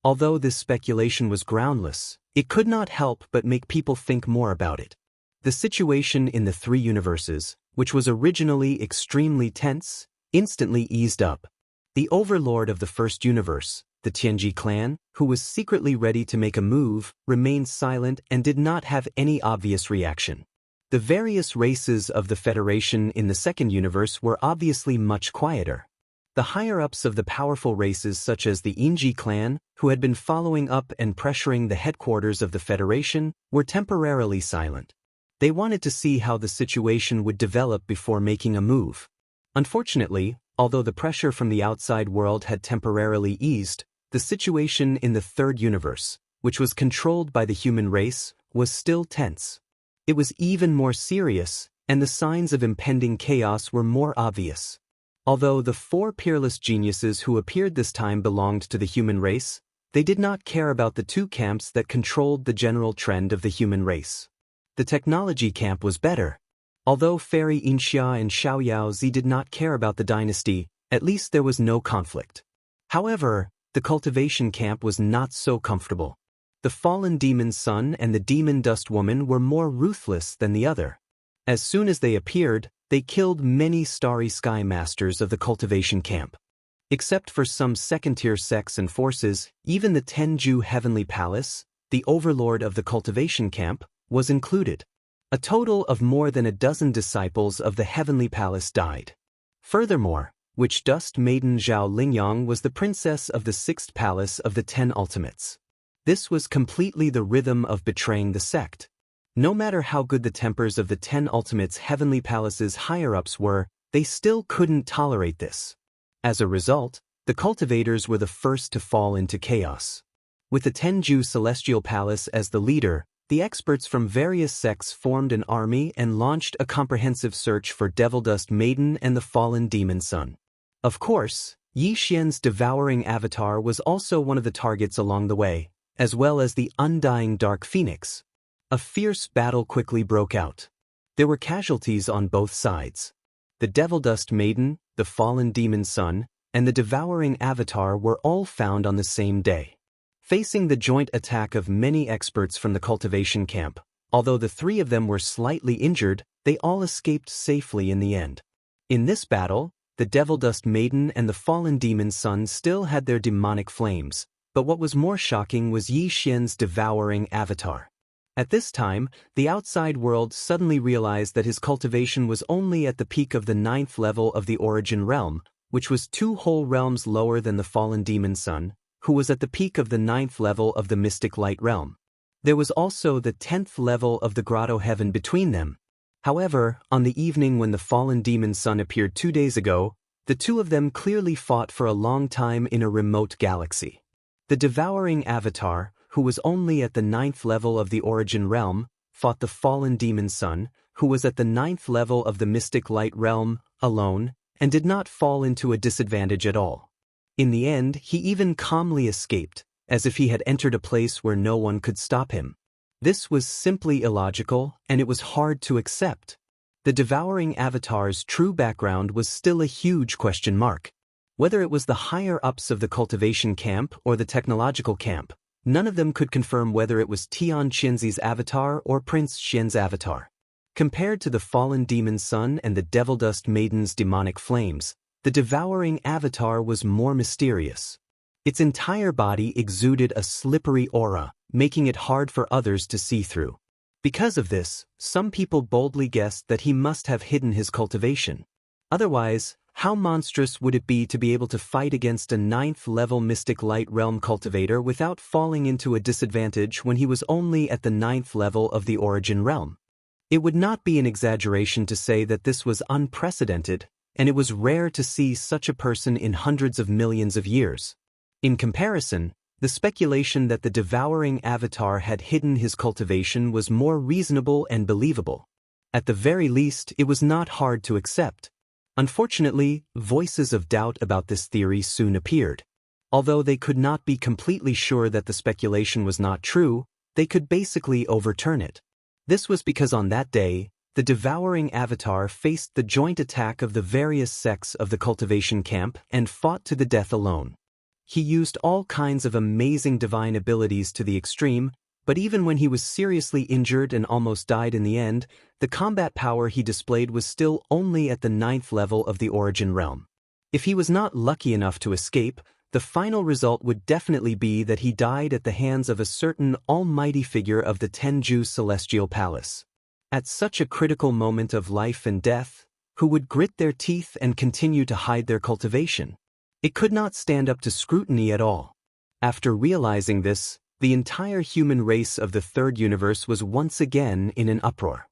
Although this speculation was groundless, it could not help but make people think more about it. The situation in the 3 universes, which was originally extremely tense, instantly eased up. The overlord of the first universe, the Tianji clan, who was secretly ready to make a move, remained silent and did not have any obvious reaction. The various races of the Federation in the second universe were obviously much quieter. The higher-ups of the powerful races such as the Inji clan, who had been following up and pressuring the headquarters of the Federation, were temporarily silent. They wanted to see how the situation would develop before making a move. Unfortunately, although the pressure from the outside world had temporarily eased, the situation in the third universe, which was controlled by the human race, was still tense. It was even more serious, and the signs of impending chaos were more obvious. Although the 4 peerless geniuses who appeared this time belonged to the human race, they did not care about the 2 camps that controlled the general trend of the human race. The technology camp was better. Although Fairy Inxia and Xiaoyaozi did not care about the dynasty, at least there was no conflict. However, the cultivation camp was not so comfortable. The fallen demon son and the demon dust woman were more ruthless than the other. As soon as they appeared, they killed many starry sky masters of the cultivation camp. Except for some second-tier sects and forces, even the Tenju Heavenly Palace, the overlord of the cultivation camp, was included. A total of more than a dozen disciples of the Heavenly Palace died. Furthermore, Witch Dust Maiden Zhao Lingyang was the princess of the 6th palace of the 10 ultimates. This was completely the rhythm of betraying the sect. No matter how good the tempers of the 10 ultimates' Heavenly Palace's higher-ups were, they still couldn't tolerate this. As a result, the cultivators were the first to fall into chaos. With the Tenju Celestial Palace as the leader, the experts from various sects formed an army and launched a comprehensive search for Devil Dust Maiden and the fallen demon son. Of course, Yi Xian's devouring avatar was also one of the targets along the way, as well as the undying Dark Phoenix. A fierce battle quickly broke out. There were casualties on both sides. The Devil Dust Maiden, the fallen demon son, and the devouring avatar were all found on the same day. Facing the joint attack of many experts from the cultivation camp, although the three of them were slightly injured, they all escaped safely in the end. In this battle, the Devil Dust Maiden and the fallen demon son still had their demonic flames, but what was more shocking was Yi Xian's devouring avatar. At this time, the outside world suddenly realized that his cultivation was only at the peak of the 9th level of the origin realm, which was 2 whole realms lower than the fallen demon son, who was at the peak of the 9th level of the mystic light realm. There was also the 10th level of the grotto heaven between them. However, on the evening when the fallen demon son appeared 2 days ago, the two of them clearly fought for a long time in a remote galaxy. The devouring avatar, who was only at the 9th level of the origin realm, fought the fallen demon son, who was at the 9th level of the mystic light realm, alone, and did not fall into a disadvantage at all. In the end, he even calmly escaped, as if he had entered a place where no one could stop him. This was simply illogical, and it was hard to accept. The devouring avatar's true background was still a huge question mark. Whether it was the higher-ups of the cultivation camp or the technological camp, none of them could confirm whether it was Tian Qinzi's avatar or Prince Xian's avatar. Compared to the fallen demon son and the Devil Dust Maiden's demonic flames, the devouring avatar was more mysterious. Its entire body exuded a slippery aura, making it hard for others to see through. Because of this, some people boldly guessed that he must have hidden his cultivation. Otherwise, how monstrous would it be to be able to fight against a 9th-level mystic light realm cultivator without falling into a disadvantage when he was only at the 9th level of the origin realm? It would not be an exaggeration to say that this was unprecedented, and it was rare to see such a person in hundreds of millions of years. In comparison, the speculation that the devouring avatar had hidden his cultivation was more reasonable and believable. At the very least, it was not hard to accept. Unfortunately, voices of doubt about this theory soon appeared. Although they could not be completely sure that the speculation was not true, they could basically overturn it. This was because on that day, the devouring avatar faced the joint attack of the various sects of the cultivation camp and fought to the death alone. He used all kinds of amazing divine abilities to the extreme, but even when he was seriously injured and almost died in the end, the combat power he displayed was still only at the 9th level of the origin realm. If he was not lucky enough to escape, the final result would definitely be that he died at the hands of a certain almighty figure of the Tenju Celestial Palace. At such a critical moment of life and death, who would grit their teeth and continue to hide their cultivation? It could not stand up to scrutiny at all. After realizing this, the entire human race of the third universe was once again in an uproar.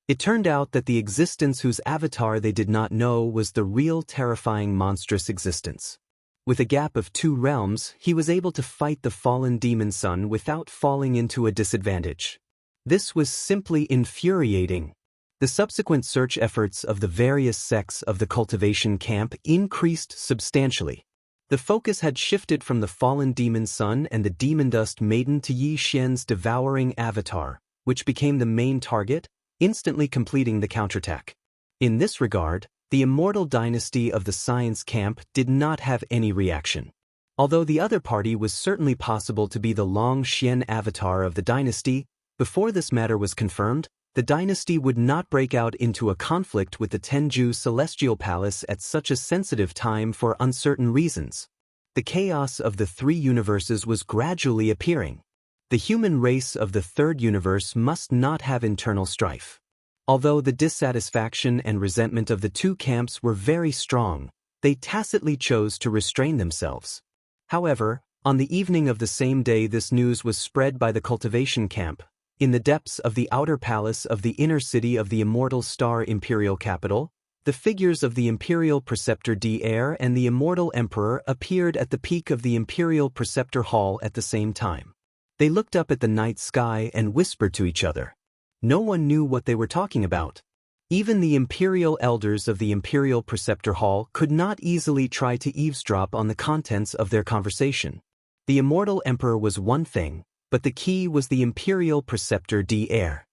It turned out that the existence whose avatar they did not know was the real terrifying monstrous existence. With a gap of 2 realms, he was able to fight the fallen demon son without falling into a disadvantage. This was simply infuriating. The subsequent search efforts of the various sects of the cultivation camp increased substantially. The focus had shifted from the fallen demon son and the demon dust maiden to Yi Xian's devouring avatar, which became the main target, instantly completing the counterattack. In this regard, the immortal dynasty of the science camp did not have any reaction. Although the other party was certainly possible to be the Long Xian avatar of the dynasty, before this matter was confirmed, the dynasty would not break out into a conflict with the Tenju Celestial Palace at such a sensitive time for uncertain reasons. The chaos of the 3 universes was gradually appearing. The human race of the third universe must not have internal strife. Although the dissatisfaction and resentment of the 2 camps were very strong, they tacitly chose to restrain themselves. However, on the evening of the same day this news was spread by the cultivation camp. In the depths of the outer palace of the inner city of the immortal star imperial capital, the figures of the imperial preceptor d'Air and the immortal emperor appeared at the peak of the imperial preceptor hall at the same time. They looked up at the night sky and whispered to each other. No one knew what they were talking about. Even the imperial elders of the imperial preceptor hall could not easily try to eavesdrop on the contents of their conversation. The immortal emperor was one thing, but the key was the imperial preceptor d'Air.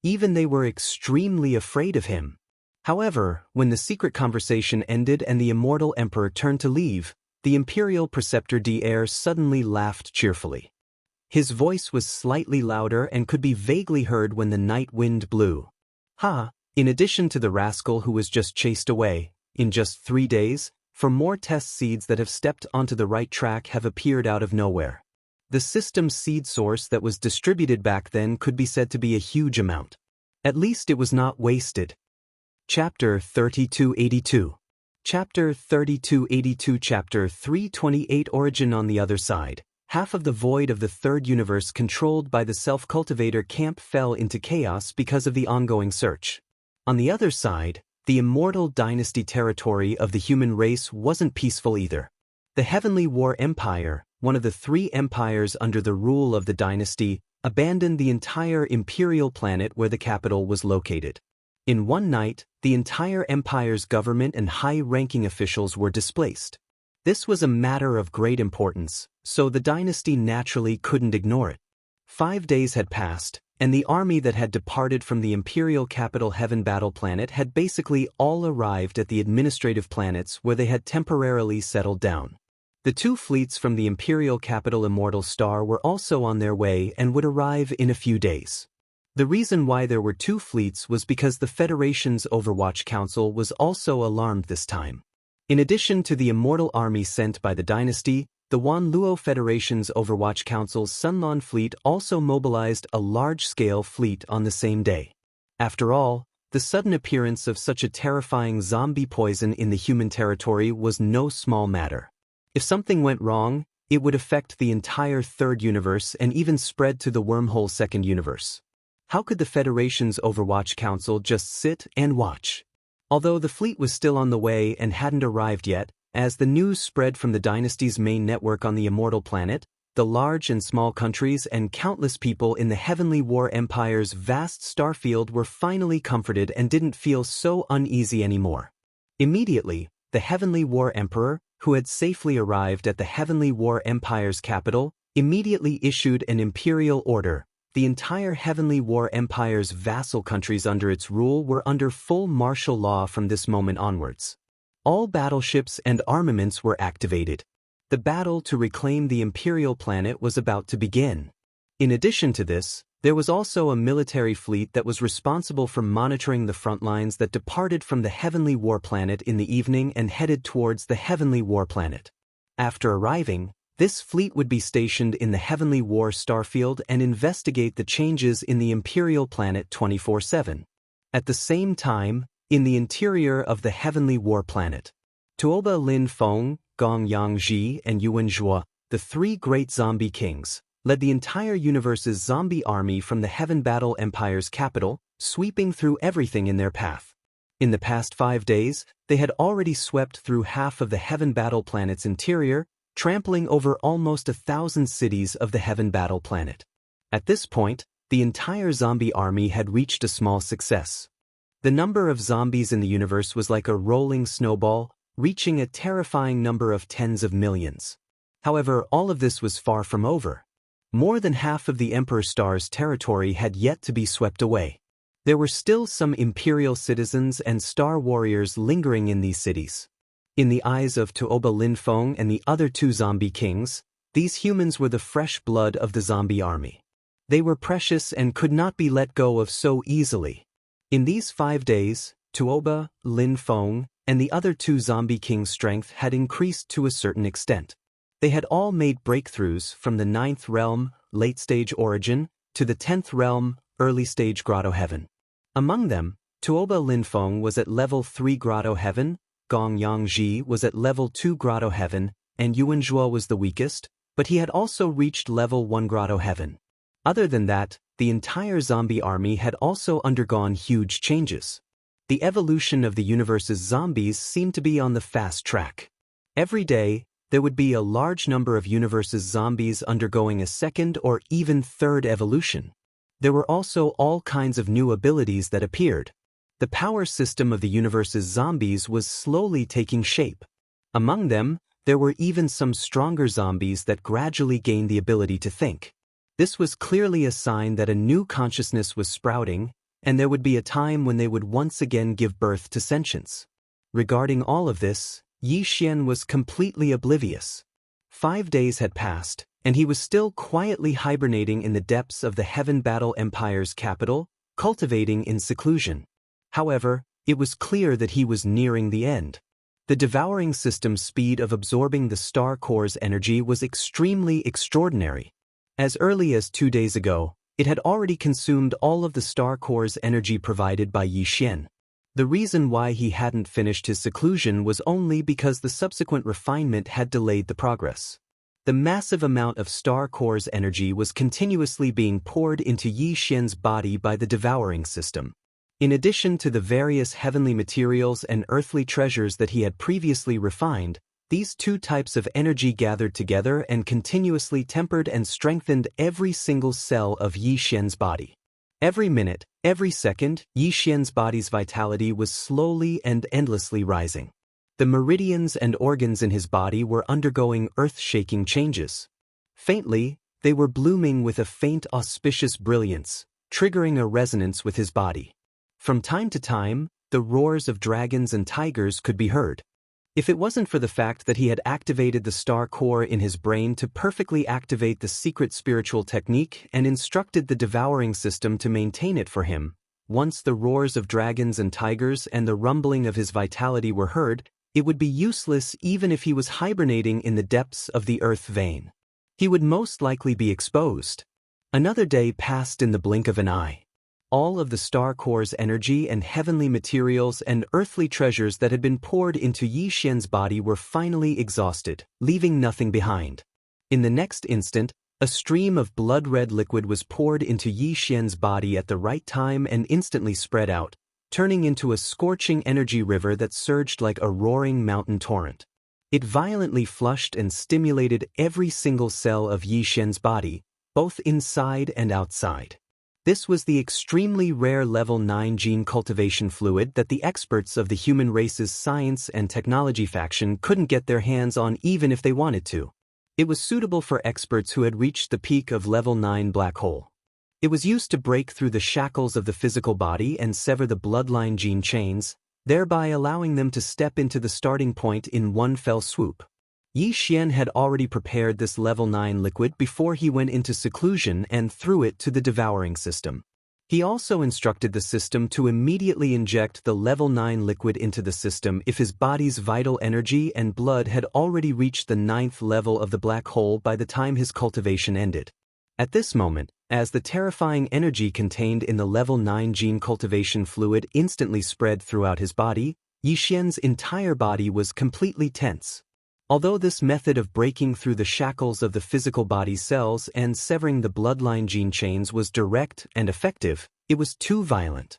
Even they were extremely afraid of him. However, when the secret conversation ended and the immortal emperor turned to leave, the imperial preceptor d'Air suddenly laughed cheerfully. His voice was slightly louder and could be vaguely heard when the night wind blew. Ha! In addition to the rascal who was just chased away, in just 3 days, for more test seeds that have stepped onto the right track have appeared out of nowhere. The system's seed source that was distributed back then could be said to be a huge amount. At least it was not wasted. Chapter 3282. Chapter 3282. Chapter 328. Origin. On the other side, half of the void of the third universe controlled by the self-cultivator camp fell into chaos because of the ongoing search. On the other side, the immortal dynasty territory of the human race wasn't peaceful either. The Heavenly War Empire, one of the 3 empires under the rule of the dynasty, abandoned the entire imperial planet where the capital was located. In one night, the entire empire's government and high-ranking officials were displaced. This was a matter of great importance, so the dynasty naturally couldn't ignore it. 5 days had passed, and the army that had departed from the imperial capital Heaven Battle Planet had basically all arrived at the administrative planets where they had temporarily settled down. The 2 fleets from the imperial capital Immortal Star were also on their way and would arrive in a few days. The reason why there were 2 fleets was because the Federation's Overwatch Council was also alarmed this time. In addition to the immortal army sent by the dynasty, the Wan Luo Federation's Overwatch Council's Sunlon fleet also mobilized a large-scale fleet on the same day. After all, the sudden appearance of such a terrifying zombie poison in the human territory was no small matter. If something went wrong, it would affect the entire third universe and even spread to the wormhole second universe. How could the Federation's Overwatch Council just sit and watch? Although the fleet was still on the way and hadn't arrived yet, as the news spread from the dynasty's main network on the immortal planet, the large and small countries and countless people in the Heavenly War Empire's vast starfield were finally comforted and didn't feel so uneasy anymore. Immediately, the Heavenly War Emperor, who had safely arrived at the Heavenly War Empire's capital, immediately issued an imperial order. The entire Heavenly War Empire's vassal countries under its rule were under full martial law from this moment onwards. All battleships and armaments were activated. The battle to reclaim the imperial planet was about to begin. In addition to this, there was also a military fleet that was responsible for monitoring the front lines that departed from the Heavenly War Planet in the evening and headed towards the Heavenly War Planet. After arriving, this fleet would be stationed in the Heavenly War starfield and investigate the changes in the Imperial Planet 24/7. At the same time, in the interior of the Heavenly War Planet, Tuoba Lin Feng, Gong Yangji, and Yuan Zhuo, the 3 great zombie kings, led the entire universe's zombie army from the Heaven Battle Empire's capital, sweeping through everything in their path. In the past 5 days, they had already swept through half of the Heaven Battle Planet's interior, trampling over almost 1,000 cities of the Heaven Battle Planet. At this point, the entire zombie army had reached a small success. The number of zombies in the universe was like a rolling snowball, reaching a terrifying number of tens of millions. However, all of this was far from over. More than half of the Emperor Star's territory had yet to be swept away. There were still some Imperial citizens and Star Warriors lingering in these cities. In the eyes of Tuoba Linfeng and the other 2 zombie kings, these humans were the fresh blood of the zombie army. They were precious and could not be let go of so easily. In these 5 days, Tuoba, Linfeng, and the other 2 zombie kings' strength had increased to a certain extent. They had all made breakthroughs from the 9th realm, late-stage origin, to the 10th realm, early-stage grotto heaven. Among them, Tuoba Linfeng was at level 3 grotto heaven, Gong Yangji was at level 2 grotto heaven, and Yuan Zhuo was the weakest, but he had also reached level 1 grotto heaven. Other than that, the entire zombie army had also undergone huge changes. The evolution of the universe's zombies seemed to be on the fast track. Every day, there would be a large number of universe's zombies undergoing a second or even third evolution. There were also all kinds of new abilities that appeared. The power system of the universe's zombies was slowly taking shape. Among them, there were even some stronger zombies that gradually gained the ability to think. This was clearly a sign that a new consciousness was sprouting, and there would be a time when they would once again give birth to sentience. Regarding all of this, Yi Xian was completely oblivious. 5 days had passed, and he was still quietly hibernating in the depths of the Heaven Battle Empire's capital, cultivating in seclusion. However, it was clear that he was nearing the end. The devouring system's speed of absorbing the star core's energy was extremely extraordinary. As early as 2 days ago, it had already consumed all of the star core's energy provided by Yi Xian. The reason why he hadn't finished his seclusion was only because the subsequent refinement had delayed the progress. The massive amount of star core's energy was continuously being poured into Yi Xian's body by the devouring system. In addition to the various heavenly materials and earthly treasures that he had previously refined, these two types of energy gathered together and continuously tempered and strengthened every single cell of Yi Xian's body. Every minute, every second, Yi Xian's body's vitality was slowly and endlessly rising. The meridians and organs in his body were undergoing earth-shaking changes. Faintly, they were blooming with a faint auspicious brilliance, triggering a resonance with his body. From time to time, the roars of dragons and tigers could be heard. If it wasn't for the fact that he had activated the star core in his brain to perfectly activate the secret spiritual technique and instructed the devouring system to maintain it for him, once the roars of dragons and tigers and the rumbling of his vitality were heard, it would be useless even if he was hibernating in the depths of the earth vein. He would most likely be exposed. Another day passed in the blink of an eye. All of the star core's energy and heavenly materials and earthly treasures that had been poured into Yi Xian's body were finally exhausted, leaving nothing behind. In the next instant, a stream of blood-red liquid was poured into Yi Xian's body at the right time and instantly spread out, turning into a scorching energy river that surged like a roaring mountain torrent. It violently flushed and stimulated every single cell of Yi Xian's body, both inside and outside. This was the extremely rare level 9 gene cultivation fluid that the experts of the human race's science and technology faction couldn't get their hands on even if they wanted to. It was suitable for experts who had reached the peak of level 9 black hole. It was used to break through the shackles of the physical body and sever the bloodline gene chains, thereby allowing them to step into the starting point in one fell swoop. Yi Xian had already prepared this level 9 liquid before he went into seclusion and threw it to the devouring system. He also instructed the system to immediately inject the level 9 liquid into the system if his body's vital energy and blood had already reached the 9th level of the black hole by the time his cultivation ended. At this moment, as the terrifying energy contained in the level 9 gene cultivation fluid instantly spread throughout his body, Yi Xian's entire body was completely tense. Although this method of breaking through the shackles of the physical body cells and severing the bloodline gene chains was direct and effective, it was too violent.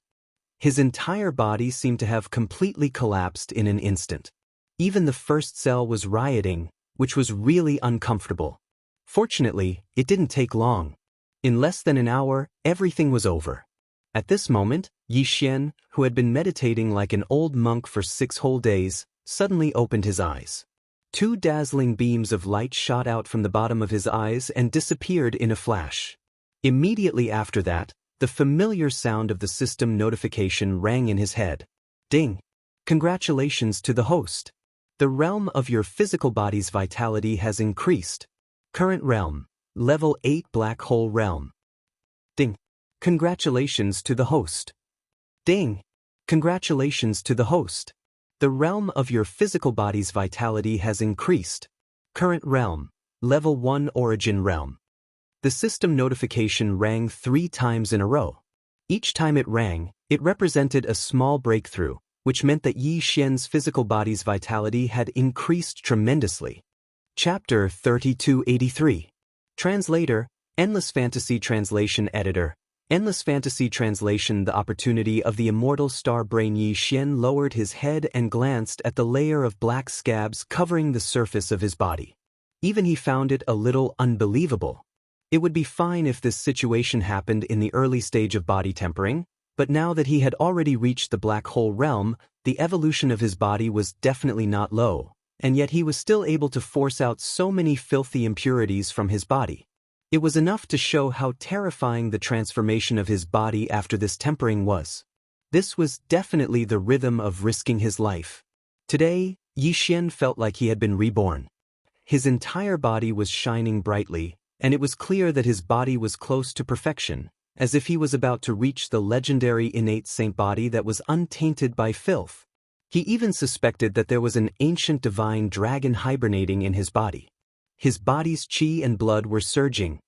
His entire body seemed to have completely collapsed in an instant. Even the first cell was rioting, which was really uncomfortable. Fortunately, it didn't take long. In less than an hour, everything was over. At this moment, Yi Xian, who had been meditating like an old monk for 6 whole days, suddenly opened his eyes. 2 dazzling beams of light shot out from the bottom of his eyes and disappeared in a flash. Immediately after that, the familiar sound of the system notification rang in his head. Ding! Congratulations to the host. The realm of your physical body's vitality has increased. Current realm, level 8 black hole realm. Ding! Congratulations to the host. Ding! Congratulations to the host. The realm of your physical body's vitality has increased. Current realm, level 1 origin realm. The system notification rang 3 times in a row. Each time it rang, it represented a small breakthrough, which meant that Yi Xian's physical body's vitality had increased tremendously. Chapter 3283. Translator, Endless Fantasy Translation Editor. Endless Fantasy Translation. The opportunity of the immortal star brain. Yi Xian lowered his head and glanced at the layer of black scabs covering the surface of his body. Even he found it a little unbelievable. It would be fine if this situation happened in the early stage of body tempering, but now that he had already reached the black hole realm, the evolution of his body was definitely not low, and yet he was still able to force out so many filthy impurities from his body. It was enough to show how terrifying the transformation of his body after this tempering was. This was definitely the rhythm of risking his life. Today, Yi Xian felt like he had been reborn. His entire body was shining brightly, and it was clear that his body was close to perfection, as if he was about to reach the legendary innate saint body that was untainted by filth. He even suspected that there was an ancient divine dragon hibernating in his body. His body's qi and blood were surging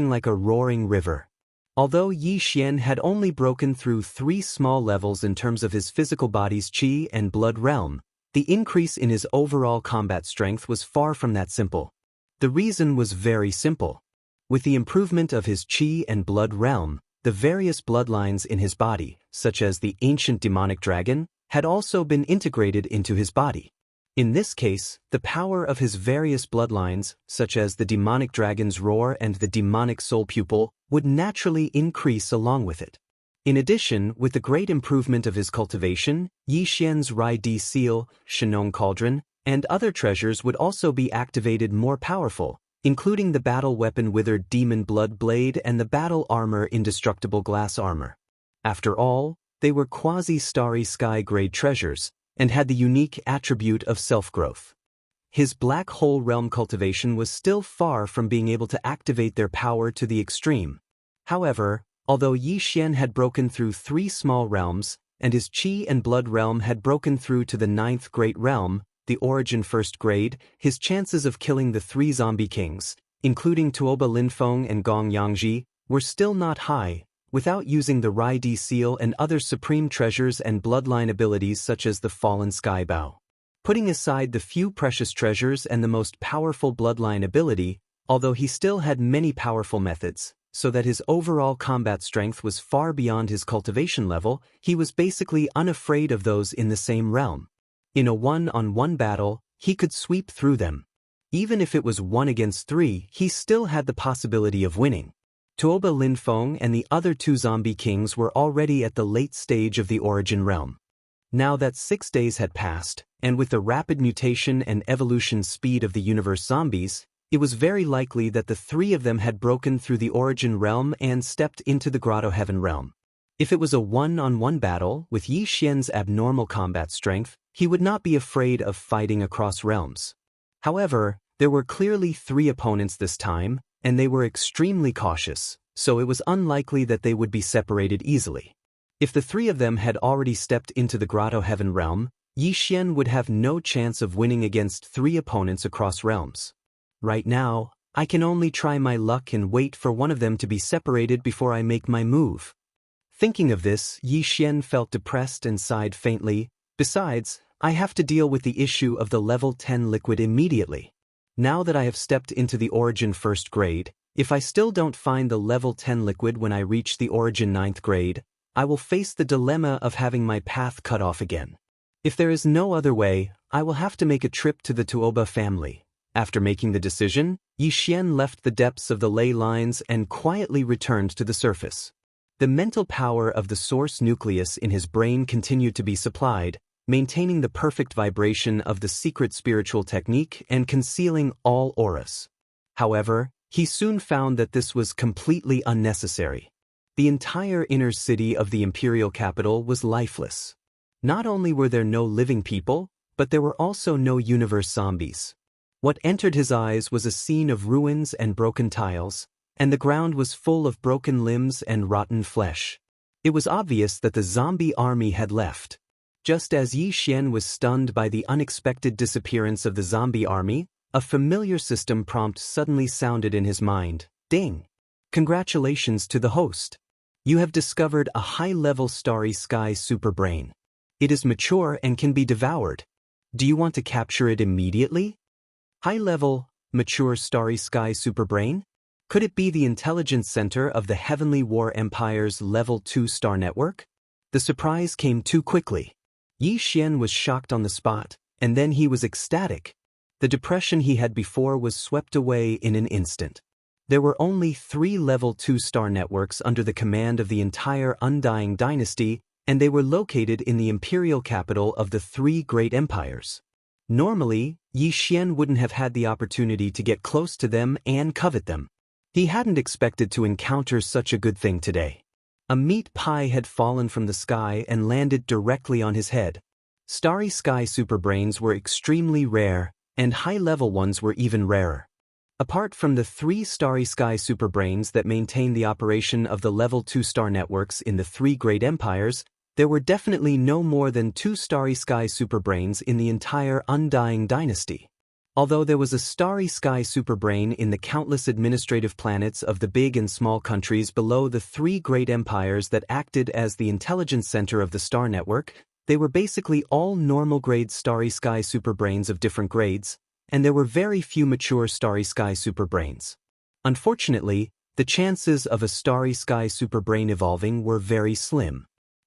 like a roaring river. Although Yi Xian had only broken through 3 small levels in terms of his physical body's qi and blood realm, the increase in his overall combat strength was far from that simple. The reason was very simple. With the improvement of his qi and blood realm, the various bloodlines in his body, such as the ancient demonic dragon, had also been integrated into his body. In this case, the power of his various bloodlines, such as the demonic dragon's roar and the demonic soul pupil, would naturally increase along with it. In addition, with the great improvement of his cultivation, Yi Xian's Rai Di seal, Shenong cauldron, and other treasures would also be activated more powerful, including the battle weapon withered demon blood blade and the battle armor indestructible glass armor. After all, they were quasi-starry sky-grade treasures, and had the unique attribute of self-growth. His black hole realm cultivation was still far from being able to activate their power to the extreme. However, although Yi Xian had broken through 3 small realms, and his qi and blood realm had broken through to the 9th great realm, the origin 1st grade, his chances of killing the 3 zombie kings, including Tuoba Linfeng and Gong Yangji, were still not high, without using the Rai Di seal and other supreme treasures and bloodline abilities such as the fallen skybow. Putting aside the few precious treasures and the most powerful bloodline ability, although he still had many powerful methods, so that his overall combat strength was far beyond his cultivation level, he was basically unafraid of those in the same realm. In a one-on-one battle, he could sweep through them. Even if it was 1 against 3, he still had the possibility of winning. Tuoba Linfeng and the other 2 zombie kings were already at the late stage of the origin realm. Now that 6 days had passed, and with the rapid mutation and evolution speed of the universe zombies, it was very likely that the 3 of them had broken through the origin realm and stepped into the Grotto Heaven realm. If it was a one-on-one battle, with Yi Xian's abnormal combat strength, he would not be afraid of fighting across realms. However, there were clearly 3 opponents this time, and they were extremely cautious, so it was unlikely that they would be separated easily. If the 3 of them had already stepped into the Grotto Heaven realm, Yi Xian would have no chance of winning against 3 opponents across realms. Right now, I can only try my luck and wait for one of them to be separated before I make my move. Thinking of this, Yi Xian felt depressed and sighed faintly. Besides, I have to deal with the issue of the level 10 liquid immediately. Now that I have stepped into the origin 1st grade, if I still don't find the level 10 liquid when I reach the origin 9th grade, I will face the dilemma of having my path cut off again. If there is no other way, I will have to make a trip to the Tuoba family. After making the decision, Yi Xian left the depths of the ley lines and quietly returned to the surface. The mental power of the source nucleus in his brain continued to be supplied, maintaining the perfect vibration of the secret spiritual technique and concealing all auras. However, he soon found that this was completely unnecessary. The entire inner city of the imperial capital was lifeless. Not only were there no living people, but there were also no universe zombies. What entered his eyes was a scene of ruins and broken tiles, and the ground was full of broken limbs and rotten flesh. It was obvious that the zombie army had left. Just as Yi Xian was stunned by the unexpected disappearance of the zombie army, a familiar system prompt suddenly sounded in his mind. Ding! Congratulations to the host. You have discovered a high-level starry sky superbrain. It is mature and can be devoured. Do you want to capture it immediately? High-level, mature starry sky superbrain? Could it be the intelligence center of the Heavenly War Empire's Level 2 star network? The surprise came too quickly. Yi Xian was shocked on the spot, and then he was ecstatic. The depression he had before was swept away in an instant. There were only 3 Level 2 star networks under the command of the entire Undying Dynasty, and they were located in the imperial capital of the 3 great empires. Normally, Yi Xian wouldn't have had the opportunity to get close to them and covet them. He hadn't expected to encounter such a good thing today. A meat pie had fallen from the sky and landed directly on his head. Starry sky superbrains were extremely rare, and high-level ones were even rarer. Apart from the 3 starry sky superbrains that maintained the operation of the level 2 star networks in the 3 great empires, there were definitely no more than 2 starry sky superbrains in the entire Undying Dynasty. Although there was a starry sky superbrain in the countless administrative planets of the big and small countries below the 3 great empires that acted as the intelligence center of the star network, they were basically all normal-grade starry sky superbrains of different grades, and there were very few mature starry sky superbrains. Unfortunately, the chances of a starry sky superbrain evolving were very slim.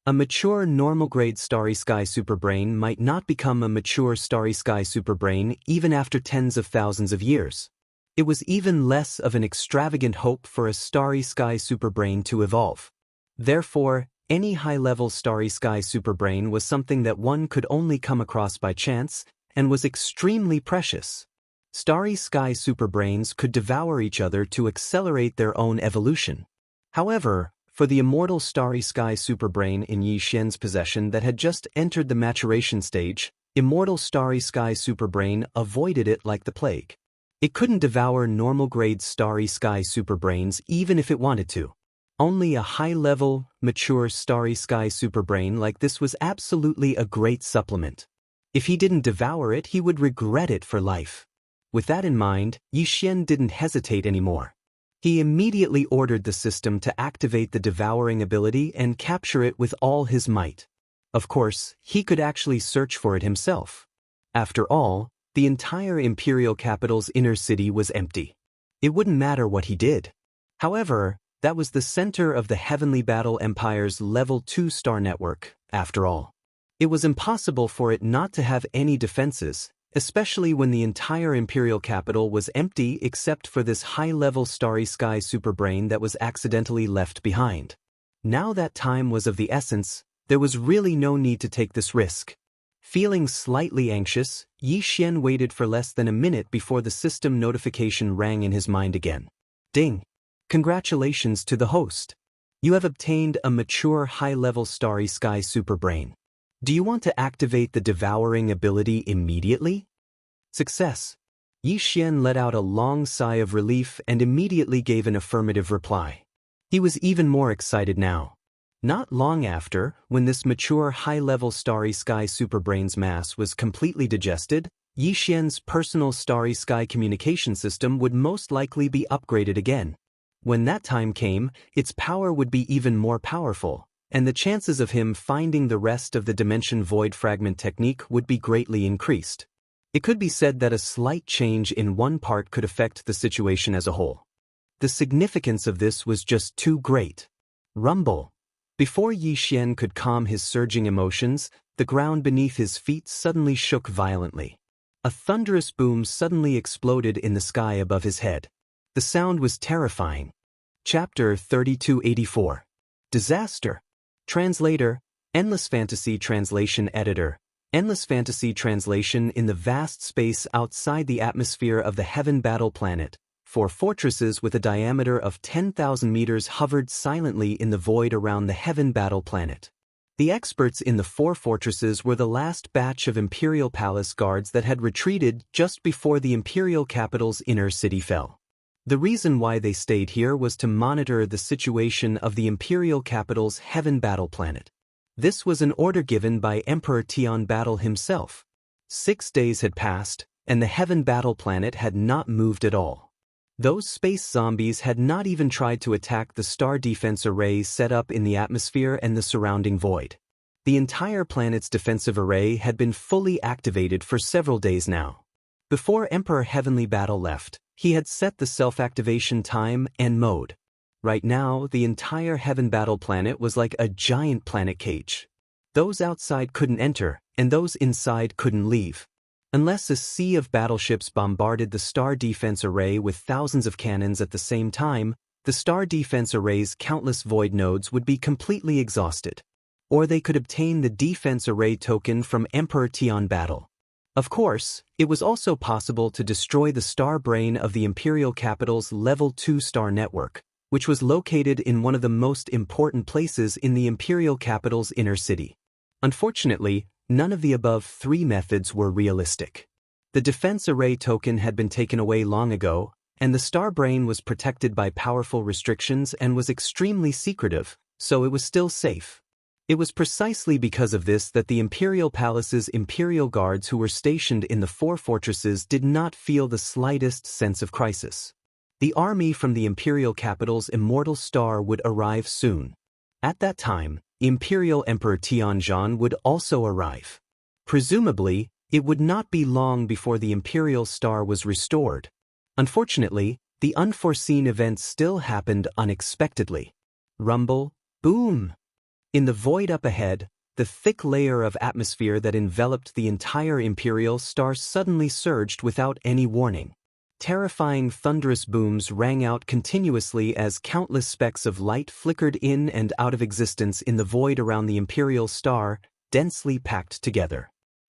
A mature normal-grade starry sky superbrain might not become a mature starry sky superbrain even after tens of thousands of years. It was even less of an extravagant hope for a starry sky superbrain to evolve. Therefore, any high-level starry sky superbrain was something that one could only come across by chance and was extremely precious. Starry sky superbrains could devour each other to accelerate their own evolution. However, for the immortal starry sky superbrain in Yi Xian's possession that had just entered the maturation stage, immortal starry sky superbrain avoided it like the plague. It couldn't devour normal-grade starry sky superbrains even if it wanted to. Only a high-level, mature starry sky superbrain like this was absolutely a great supplement. If he didn't devour it, he would regret it for life. With that in mind, Yi Xian didn't hesitate anymore. He immediately ordered the system to activate the devouring ability and capture it with all his might. Of course, he could actually search for it himself. After all, the entire imperial capital's inner city was empty. It wouldn't matter what he did. However, that was the center of the Heavenly Battle Empire's level 2 star network, after all. It was impossible for it not to have any defenses, especially when the entire imperial capital was empty except for this high-level starry sky superbrain that was accidentally left behind. Now that time was of the essence, there was really no need to take this risk. Feeling slightly anxious, Yi Xian waited for less than a minute before the system notification rang in his mind again. Ding! Congratulations to the host. You have obtained a mature high-level starry sky superbrain. Do you want to activate the devouring ability immediately? Success. Yi Xian let out a long sigh of relief and immediately gave an affirmative reply. He was even more excited now. Not long after, when this mature high-level starry sky superbrain's mass was completely digested, Yi Xian's personal starry sky communication system would most likely be upgraded again. When that time came, its power would be even more powerful, and the chances of him finding the rest of the dimension void fragment technique would be greatly increased. It could be said that a slight change in one part could affect the situation as a whole. The significance of this was just too great. Rumble. Before Yi Xian could calm his surging emotions, the ground beneath his feet suddenly shook violently. A thunderous boom suddenly exploded in the sky above his head. The sound was terrifying. Chapter 3284. Disaster. Translator, Endless Fantasy Translation Editor. Endless Fantasy Translation. In the vast space outside the atmosphere of the Heaven Battle Planet, 4 fortresses with a diameter of 10,000 meters hovered silently in the void around the Heaven Battle Planet. The experts in the 4 fortresses were the last batch of Imperial Palace guards that had retreated just before the Imperial capital's inner city fell. The reason why they stayed here was to monitor the situation of the Imperial capital's Heaven Battle Planet. This was an order given by Emperor Tian Battle himself. 6 days had passed, and the Heaven Battle Planet had not moved at all. Those space zombies had not even tried to attack the star defense arrays set up in the atmosphere and the surrounding void. The entire planet's defensive array had been fully activated for several days now. Before Emperor Heavenly Battle left, he had set the self-activation time and mode. Right now, the entire Heaven Battle Planet was like a giant planet cage. Those outside couldn't enter, and those inside couldn't leave. Unless a sea of battleships bombarded the Star Defense Array with thousands of cannons at the same time, the Star Defense Array's countless void nodes would be completely exhausted. Or they could obtain the Defense Array token from Emperor Tian Battle. Of course, it was also possible to destroy the star brain of the Imperial capital's level 2 star network, which was located in one of the most important places in the Imperial capital's inner city. Unfortunately, none of the above 3 methods were realistic. The defense array token had been taken away long ago, and the star brain was protected by powerful restrictions and was extremely secretive, so it was still safe. It was precisely because of this that the Imperial Palace's Imperial Guards who were stationed in the four fortresses did not feel the slightest sense of crisis. The army from the Imperial capital's immortal star would arrive soon. At that time, Imperial Emperor Tianzhan would also arrive. Presumably, it would not be long before the Imperial star was restored. Unfortunately, the unforeseen events still happened unexpectedly. Rumble, boom! In the void up ahead, the thick layer of atmosphere that enveloped the entire Imperial star suddenly surged without any warning. Terrifying thunderous booms rang out continuously as countless specks of light flickered in and out of existence in the void around the Imperial star, densely packed together.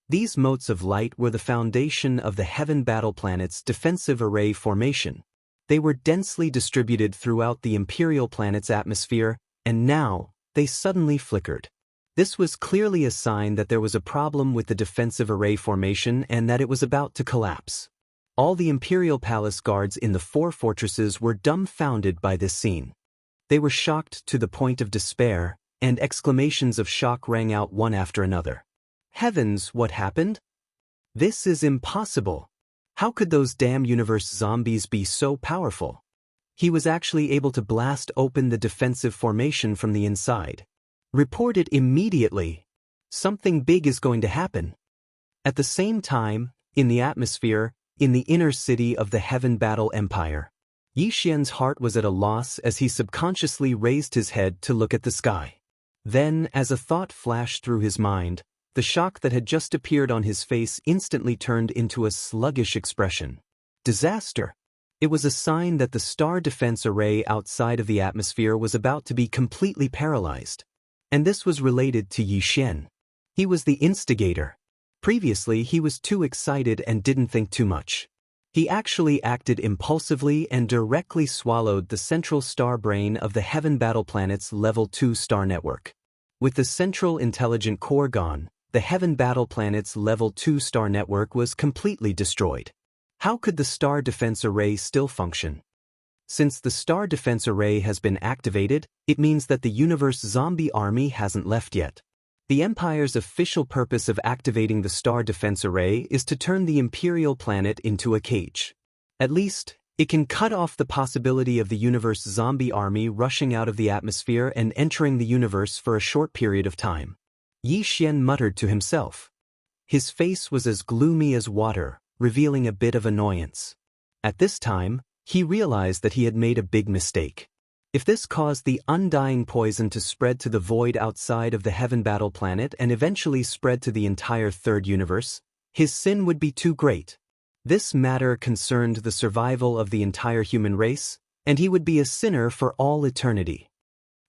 These motes of light were the foundation of the Heaven Battle Planet's defensive array formation. They were densely distributed throughout the Imperial planet's atmosphere, and now, they suddenly flickered. This was clearly a sign that there was a problem with the defensive array formation and that it was about to collapse. All the Imperial Palace guards in the four fortresses were dumbfounded by this scene. They were shocked to the point of despair, and exclamations of shock rang out one after another. Heavens, what happened? This is impossible. How could those damn universe zombies be so powerful? He was actually able to blast open the defensive formation from the inside. Report it immediately. Something big is going to happen. At the same time, in the atmosphere, in the inner city of the Heaven Battle Empire, Yi Xian's heart was at a loss as he subconsciously raised his head to look at the sky. Then, as a thought flashed through his mind, the shock that had just appeared on his face instantly turned into a sluggish expression. Disaster! It was a sign that the star defense array outside of the atmosphere was about to be completely paralyzed. And this was related to Yi Xian. He was the instigator. Previously, he was too excited and didn't think too much. He actually acted impulsively and directly swallowed the central star brain of the Heaven Battle Planet's Level 2 star network. With the central intelligent core gone, the Heaven Battle Planet's Level 2 star network was completely destroyed. How could the star defense array still function? Since the star defense array has been activated, it means that the universe zombie army hasn't left yet. The Empire's official purpose of activating the star defense array is to turn the Imperial planet into a cage. At least, it can cut off the possibility of the universe zombie army rushing out of the atmosphere and entering the universe for a short period of time. Yi Xian muttered to himself. His face was as gloomy as water, revealing a bit of annoyance. At this time, he realized that he had made a big mistake. If this caused the undying poison to spread to the void outside of the Heaven Battle Planet and eventually spread to the entire third universe, his sin would be too great. This matter concerned the survival of the entire human race, and he would be a sinner for all eternity.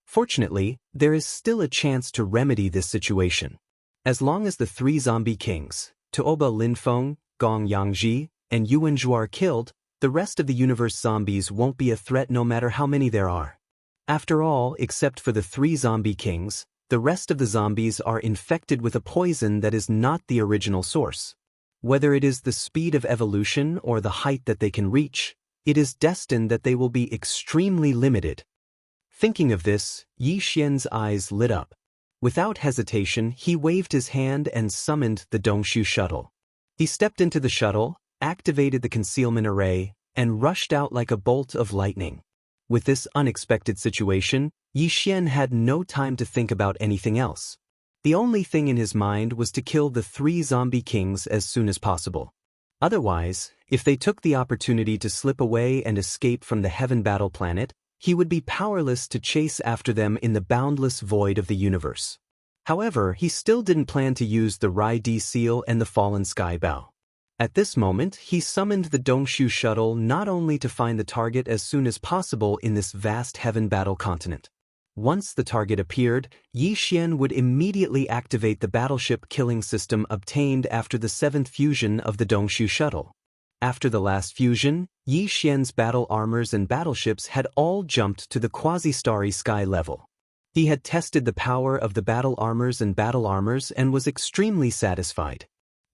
Fortunately, there is still a chance to remedy this situation. As long as the three zombie kings, Tuoba Linfeng, Gong Yangji, and Yuan Zhuo are killed, the rest of the universe zombies won't be a threat no matter how many there are. After all, except for the three zombie kings, the rest of the zombies are infected with a poison that is not the original source. Whether it is the speed of evolution or the height that they can reach, it is destined that they will be extremely limited. Thinking of this, Yi Xian's eyes lit up. Without hesitation, he waved his hand and summoned the Dongshu shuttle. He stepped into the shuttle, activated the concealment array, and rushed out like a bolt of lightning. With this unexpected situation, Yi Xian had no time to think about anything else. The only thing in his mind was to kill the three zombie kings as soon as possible. Otherwise, if they took the opportunity to slip away and escape from the Heaven Battle Planet, he would be powerless to chase after them in the boundless void of the universe. However, he still didn't plan to use the Rai D seal and the fallen sky bow. At this moment, he summoned the Dongshu shuttle not only to find the target as soon as possible in this vast Heaven Battle continent. Once the target appeared, Yi Xian would immediately activate the battleship killing system obtained after the seventh fusion of the Dongshu shuttle. After the last fusion, Yi Xian's battle armors and battleships had all jumped to the quasi-starry sky level. He had tested the power of the battle armors and was extremely satisfied.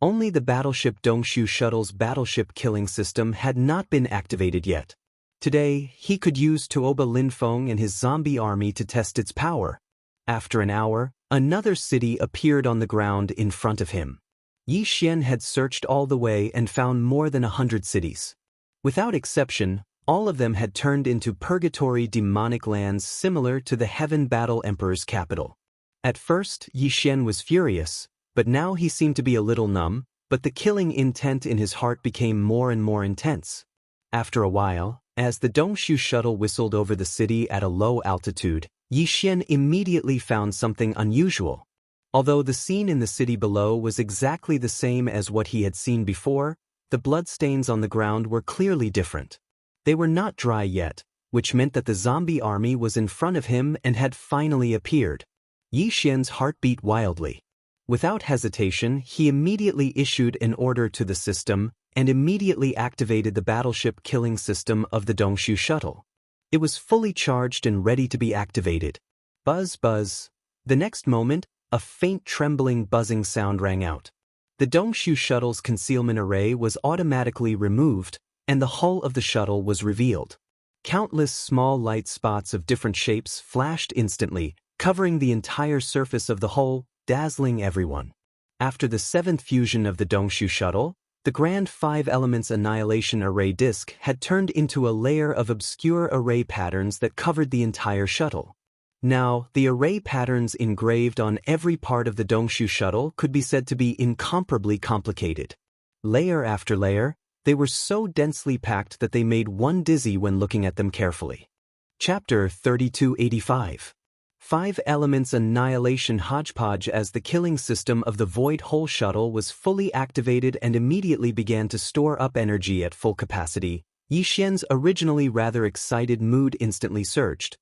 Only the battleship Dongshu Shuttle's battleship killing system had not been activated yet. Today, he could use Tuoba Linfeng and his zombie army to test its power. After an hour, another city appeared on the ground in front of him. Yi Xian had searched all the way and found more than 100 cities. Without exception, all of them had turned into purgatory demonic lands similar to the Heaven Battle Emperor's capital. At first, Yi Xian was furious, but now he seemed to be a little numb, but the killing intent in his heart became more and more intense. After a while, as the Dongshu shuttle whistled over the city at a low altitude, Yi Xian immediately found something unusual. Although the scene in the city below was exactly the same as what he had seen before, the bloodstains on the ground were clearly different. They were not dry yet, which meant that the zombie army was in front of him and had finally appeared. Yi Xian's heart beat wildly. Without hesitation, he immediately issued an order to the system and immediately activated the battleship killing system of the Dongshu shuttle. It was fully charged and ready to be activated. Buzz, buzz. The next moment, a faint trembling buzzing sound rang out. The Dongshu shuttle's concealment array was automatically removed, and the hull of the shuttle was revealed. Countless small light spots of different shapes flashed instantly, covering the entire surface of the hull, dazzling everyone. After the seventh fusion of the Dongshu shuttle, the Grand Five Elements Annihilation Array disk had turned into a layer of obscure array patterns that covered the entire shuttle. Now, the array patterns engraved on every part of the Dongshu shuttle could be said to be incomparably complicated. Layer after layer, they were so densely packed that they made one dizzy when looking at them carefully. Chapter 3285. Five Elements Annihilation Hodgepodge. As the killing system of the Void Hole shuttle was fully activated and immediately began to store up energy at full capacity, Yi Xian's originally rather excited mood instantly surged.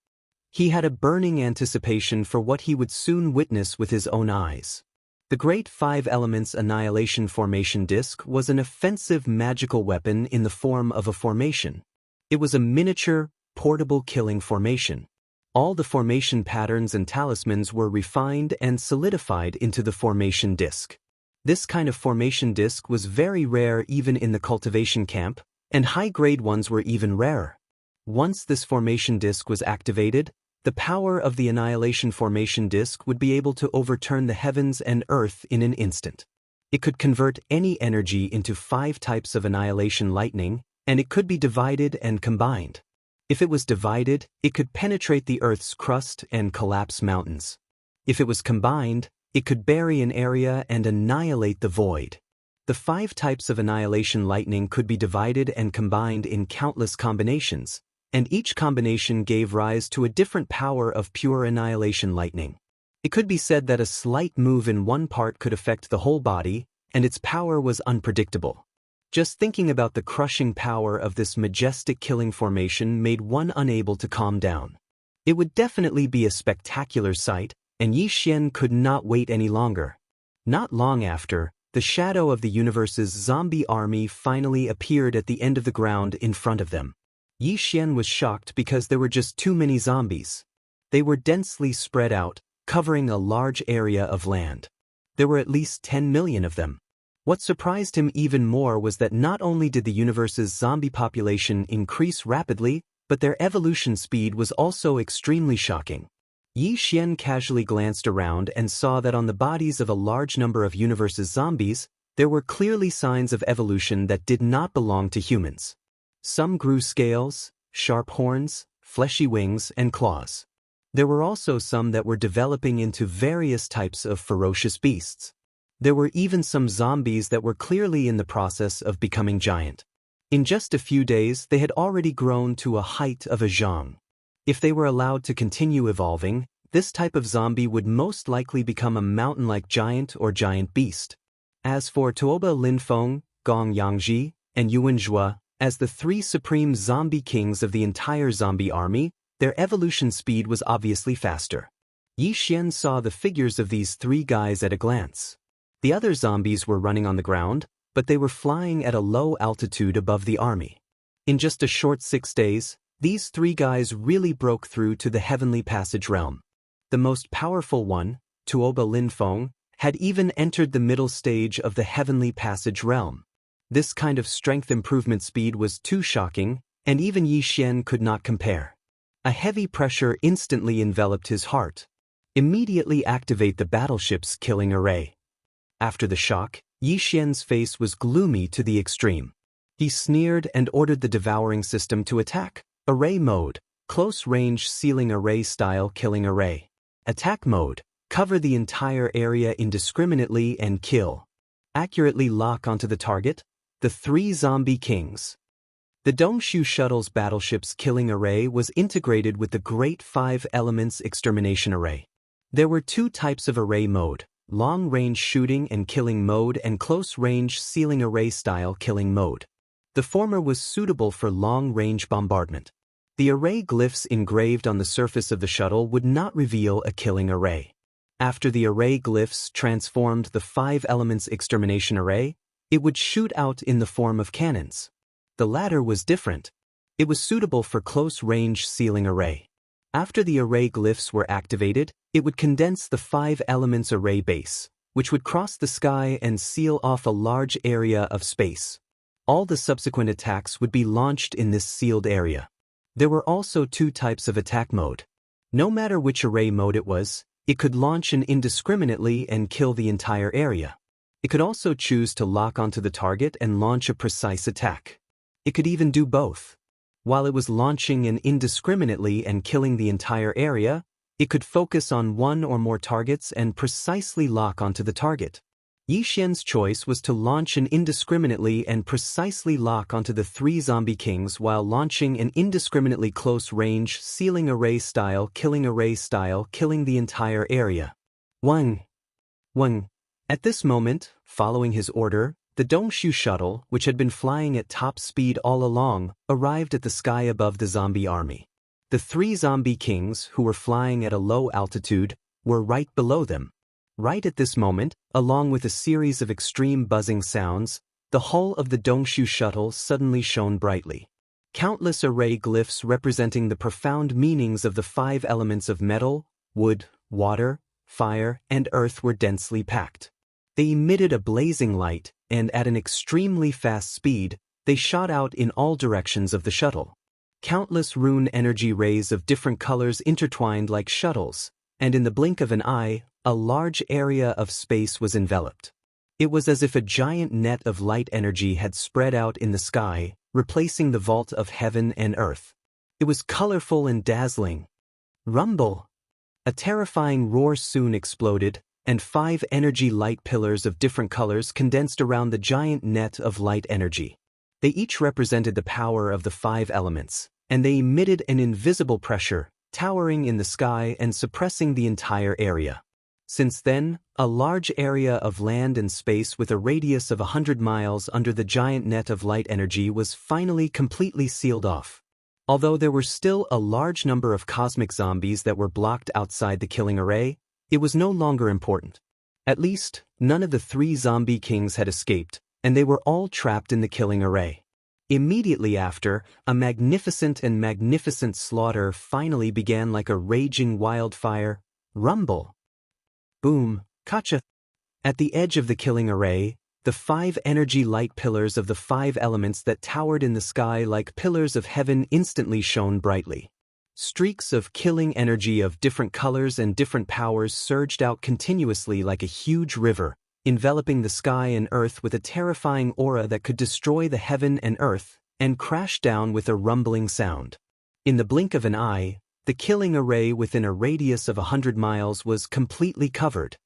He had a burning anticipation for what he would soon witness with his own eyes. The Great Five Elements Annihilation Formation Disc was an offensive magical weapon in the form of a formation. It was a miniature, portable killing formation. All the formation patterns and talismans were refined and solidified into the formation disc. This kind of formation disc was very rare even in the cultivation camp, and high-grade ones were even rarer. Once this formation disc was activated, the power of the Annihilation Formation Disc would be able to overturn the heavens and earth in an instant. It could convert any energy into 5 types of annihilation lightning, and it could be divided and combined. If it was divided, it could penetrate the Earth's crust and collapse mountains. If it was combined, it could bury an area and annihilate the void. The 5 types of annihilation lightning could be divided and combined in countless combinations, and each combination gave rise to a different power of pure annihilation lightning. It could be said that a slight move in one part could affect the whole body, and its power was unpredictable. Just thinking about the crushing power of this majestic killing formation made one unable to calm down. It would definitely be a spectacular sight, and Yi Xian could not wait any longer. Not long after, the shadow of the universe's zombie army finally appeared at the end of the ground in front of them. Yi Xian was shocked because there were just too many zombies. They were densely spread out, covering a large area of land. There were at least 10 million of them. What surprised him even more was that not only did the universe's zombie population increase rapidly, but their evolution speed was also extremely shocking. Yi Xian casually glanced around and saw that on the bodies of a large number of universe's zombies, there were clearly signs of evolution that did not belong to humans. Some grew scales, sharp horns, fleshy wings, and claws. There were also some that were developing into various types of ferocious beasts. There were even some zombies that were clearly in the process of becoming giant. In just a few days, they had already grown to a height of a zhang. If they were allowed to continue evolving, this type of zombie would most likely become a mountain-like giant or giant beast. As for Tuoba Linfeng, Gong Yangji, and Yuan Zhua, as the 3 supreme zombie kings of the entire zombie army, their evolution speed was obviously faster. Yi Xian saw the figures of these 3 guys at a glance. The other zombies were running on the ground, but they were flying at a low altitude above the army. In just a short 6 days, these 3 guys really broke through to the heavenly passage realm. The most powerful one, Tuoba Linfeng, had even entered the middle stage of the heavenly passage realm. This kind of strength improvement speed was too shocking, and even Yi Xian could not compare. A heavy pressure instantly enveloped his heart. Immediately activate the battleship's killing array. After the shock, Yi Xian's face was gloomy to the extreme. He sneered and ordered the devouring system to attack. Array mode, close-range sealing array-style killing array. Attack mode, cover the entire area indiscriminately and kill. Accurately lock onto the target, the 3 zombie kings. The Dongshu shuttle's battleship's killing array was integrated with the Great 5 Elements extermination array. There were 2 types of array mode, long-range shooting and killing mode and close-range sealing array-style killing mode. The former was suitable for long-range bombardment. The array glyphs engraved on the surface of the shuttle would not reveal a killing array. After the array glyphs transformed the 5 Elements extermination array, it would shoot out in the form of cannons. The latter was different. It was suitable for close-range sealing array. After the array glyphs were activated, it would condense the 5 Elements array base, which would cross the sky and seal off a large area of space. All the subsequent attacks would be launched in this sealed area. There were also 2 types of attack mode. No matter which array mode it was, it could launch indiscriminately and kill the entire area. It could also choose to lock onto the target and launch a precise attack. It could even do both. While it was launching indiscriminately and killing the entire area, it could focus on 1 or more targets and precisely lock onto the target. Yi Xian's choice was to launch indiscriminately and precisely lock onto the 3 zombie kings while launching an indiscriminately close-range sealing array-style killing the entire area. Wang. At this moment, following his order, the Dongshu shuttle, which had been flying at top speed all along, arrived at the sky above the zombie army. The 3 zombie kings, who were flying at a low altitude, were right below them. Right at this moment, along with a series of extreme buzzing sounds, the hull of the Dongshu shuttle suddenly shone brightly. Countless array glyphs representing the profound meanings of the 5 elements of metal, wood, water, fire, and earth were densely packed. They emitted a blazing light, and at an extremely fast speed, they shot out in all directions of the shuttle. Countless rune energy rays of different colors intertwined like shuttles, and in the blink of an eye, a large area of space was enveloped. It was as if a giant net of light energy had spread out in the sky, replacing the vault of heaven and earth. It was colorful and dazzling. Rumble! A terrifying roar soon exploded, and 5 energy light pillars of different colors condensed around the giant net of light energy. They each represented the power of the 5 elements, and they emitted an invisible pressure, towering in the sky and suppressing the entire area. Since then, a large area of land and space with a radius of 100 miles under the giant net of light energy was finally completely sealed off. Although there were still a large number of cosmic zombies that were blocked outside the killing array, it was no longer important. At least, none of the 3 zombie kings had escaped, and they were all trapped in the killing array. Immediately after, a magnificent slaughter finally began like a raging wildfire. Rumble! Boom! Kacha! At the edge of the killing array, the 5 energy light pillars of the 5 elements that towered in the sky like pillars of heaven instantly shone brightly. Streaks of killing energy of different colors and different powers surged out continuously like a huge river, enveloping the sky and earth with a terrifying aura that could destroy the heaven and earth, and crash down with a rumbling sound. In the blink of an eye, the killing array within a radius of 100 miles was completely covered.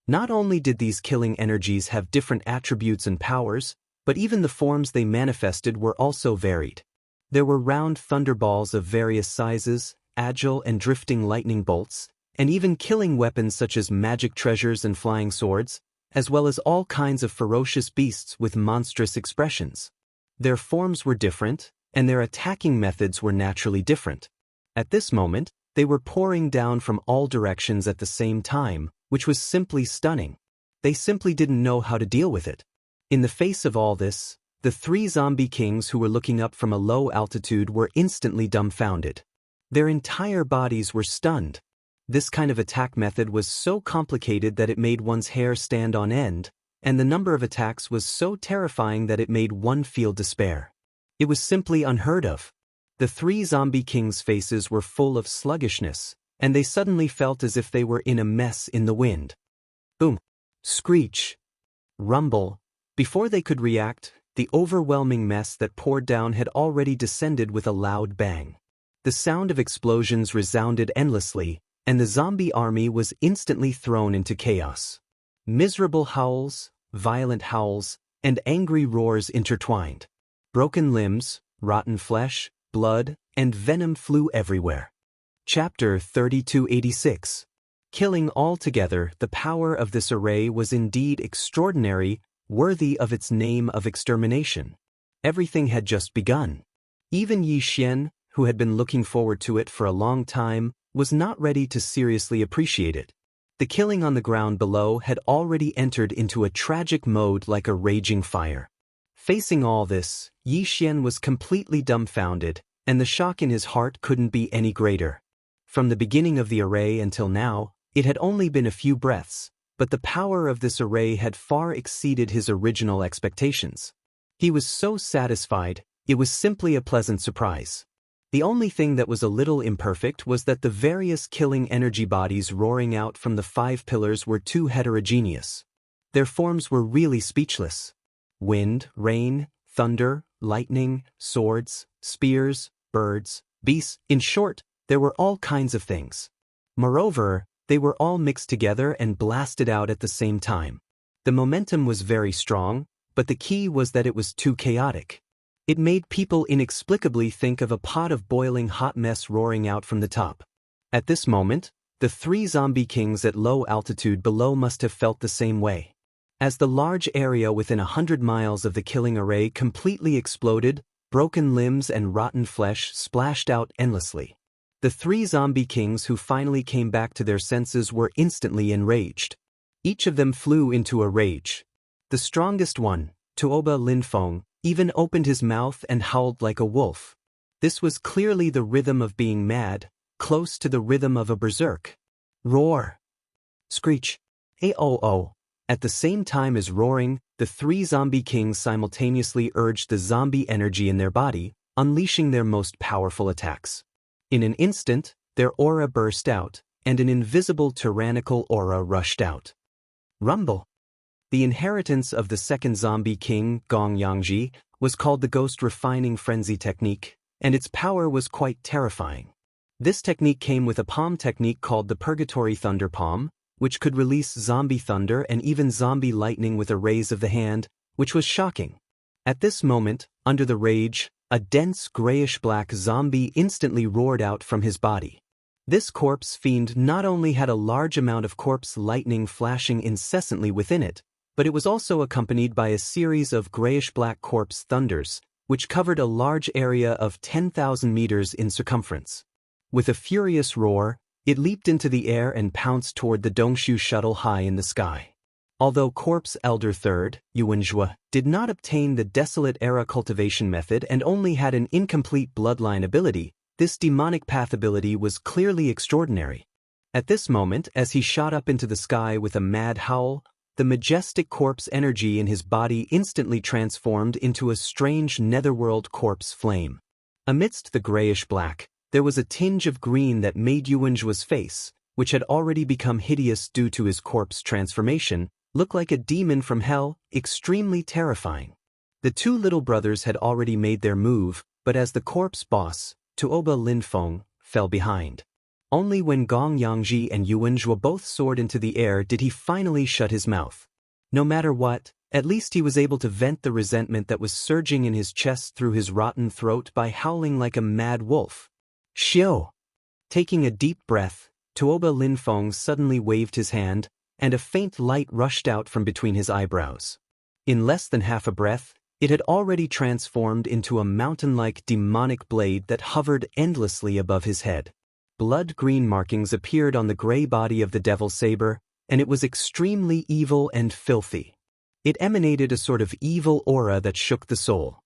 Not only did these killing energies have different attributes and powers, but even the forms they manifested were also varied. There were round thunderballs of various sizes, agile and drifting lightning bolts, and even killing weapons such as magic treasures and flying swords, as well as all kinds of ferocious beasts with monstrous expressions. Their forms were different, and their attacking methods were naturally different. At this moment, they were pouring down from all directions at the same time, which was simply stunning. They simply didn't know how to deal with it. In the face of all this, the 3 zombie kings who were looking up from a low altitude were instantly dumbfounded. Their entire bodies were stunned. This kind of attack method was so complicated that it made one's hair stand on end, and the number of attacks was so terrifying that it made one feel despair. It was simply unheard of. The three zombie kings' faces were full of sluggishness, and they suddenly felt as if they were in a mess in the wind. Boom! Screech! Rumble! Before they could react, the overwhelming mess that poured down had already descended with a loud bang. The sound of explosions resounded endlessly, and the zombie army was instantly thrown into chaos. Miserable howls, violent howls, and angry roars intertwined. Broken limbs, rotten flesh, blood, and venom flew everywhere. Chapter 3286. Killing altogether, the power of this array was indeed extraordinary, worthy of its name of extermination. Everything had just begun. Even Yi Xian, who had been looking forward to it for a long time, was not ready to seriously appreciate it. The killing on the ground below had already entered into a tragic mode like a raging fire. Facing all this, Yi Xian was completely dumbfounded, and the shock in his heart couldn't be any greater. From the beginning of the array until now, it had only been a few breaths, but the power of this array had far exceeded his original expectations. He was so satisfied, it was simply a pleasant surprise. The only thing that was a little imperfect was that the various killing energy bodies roaring out from the 5 pillars were too heterogeneous. Their forms were really speechless. Wind, rain, thunder, lightning, swords, spears, birds, beasts, in short, there were all kinds of things. Moreover, they were all mixed together and blasted out at the same time. The momentum was very strong, but the key was that it was too chaotic. It made people inexplicably think of a pot of boiling hot mess roaring out from the top. At this moment, the 3 zombie kings at low altitude below must have felt the same way. As the large area within 100 miles of the killing array completely exploded, broken limbs and rotten flesh splashed out endlessly. The 3 zombie kings who finally came back to their senses were instantly enraged. Each of them flew into a rage. The strongest one, Tuoba Linfeng, even opened his mouth and howled like a wolf. This was clearly the rhythm of being mad, close to the rhythm of a berserk. Roar! Screech! Aoo! At the same time as roaring, the 3 zombie kings simultaneously urged the zombie energy in their body, unleashing their most powerful attacks. In an instant, their aura burst out, and an invisible tyrannical aura rushed out. Rumble! The inheritance of the second zombie king, Gong Yangji, was called the Ghost Refining Frenzy Technique, and its power was quite terrifying. This technique came with a palm technique called the Purgatory Thunder Palm, which could release zombie thunder and even zombie lightning with a raise of the hand, which was shocking. At this moment, under the rage, a dense grayish-black zombie instantly roared out from his body. This corpse fiend not only had a large amount of corpse lightning flashing incessantly within it, but it was also accompanied by a series of grayish-black corpse thunders, which covered a large area of 10,000 meters in circumference. With a furious roar, it leaped into the air and pounced toward the Dongshu shuttle high in the sky. Although Corpse Elder III, Yuanzhua, did not obtain the Desolate Era cultivation method and only had an incomplete bloodline ability, this demonic path ability was clearly extraordinary. At this moment, as he shot up into the sky with a mad howl, the majestic corpse energy in his body instantly transformed into a strange netherworld corpse flame. Amidst the grayish-black, there was a tinge of green that made Yuanzhua's face, which had already become hideous due to his corpse transformation, look like a demon from hell, extremely terrifying. The 2 little brothers had already made their move, but as the corpse boss, Tuoba Linfeng, fell behind. Only when Gong Yangji and Yuanzhua both soared into the air did he finally shut his mouth. No matter what, at least he was able to vent the resentment that was surging in his chest through his rotten throat by howling like a mad wolf. Xiao! Taking a deep breath, Tuoba Linfeng suddenly waved his hand, and a faint light rushed out from between his eyebrows. In less than half a breath, it had already transformed into a mountain-like demonic blade that hovered endlessly above his head. Blood-green markings appeared on the gray body of the devil saber, and it was extremely evil and filthy. It emanated a sort of evil aura that shook the soul.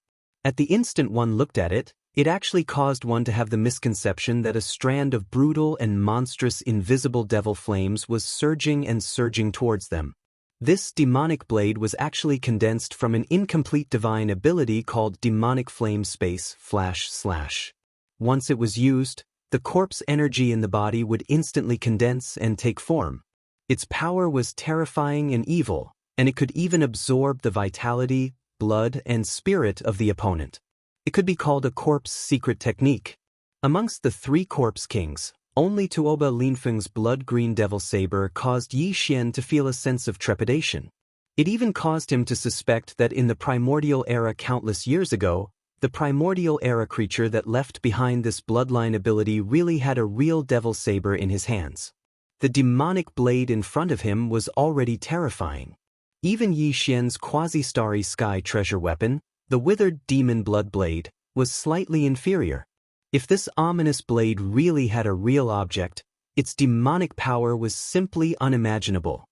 At the instant one looked at it, It actually caused one to have the misconception that a strand of brutal and monstrous invisible devil flames was surging and surging towards them. This demonic blade was actually condensed from an incomplete divine ability called Demonic Flame Space //. Once it was used, the corpse energy in the body would instantly condense and take form. Its power was terrifying and evil, and it could even absorb the vitality, blood, and spirit of the opponent. It could be called a corpse secret technique. Amongst the three corpse kings, only Tuoba Linfeng's blood-green devil saber caused Yi Xian to feel a sense of trepidation. It even caused him to suspect that in the primordial era countless years ago, the primordial era creature that left behind this bloodline ability really had a real devil saber in his hands. The demonic blade in front of him was already terrifying. Even Yi Xian's quasi-starry sky treasure weapon, the withered demon blood blade, was slightly inferior. If this ominous blade really had a real object, its demonic power was simply unimaginable.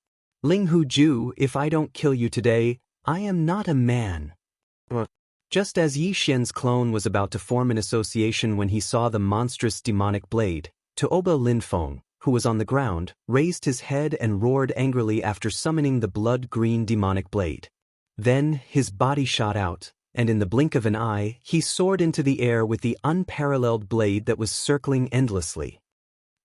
Ling Hu Ju, if I don't kill you today, I am not a man. Just as Yi Xian's clone was about to form an association when he saw the monstrous demonic blade, Tuoba Linfeng, who was on the ground, raised his head and roared angrily after summoning the blood-green demonic blade. Then, his body shot out, and in the blink of an eye, he soared into the air with the unparalleled blade that was circling endlessly.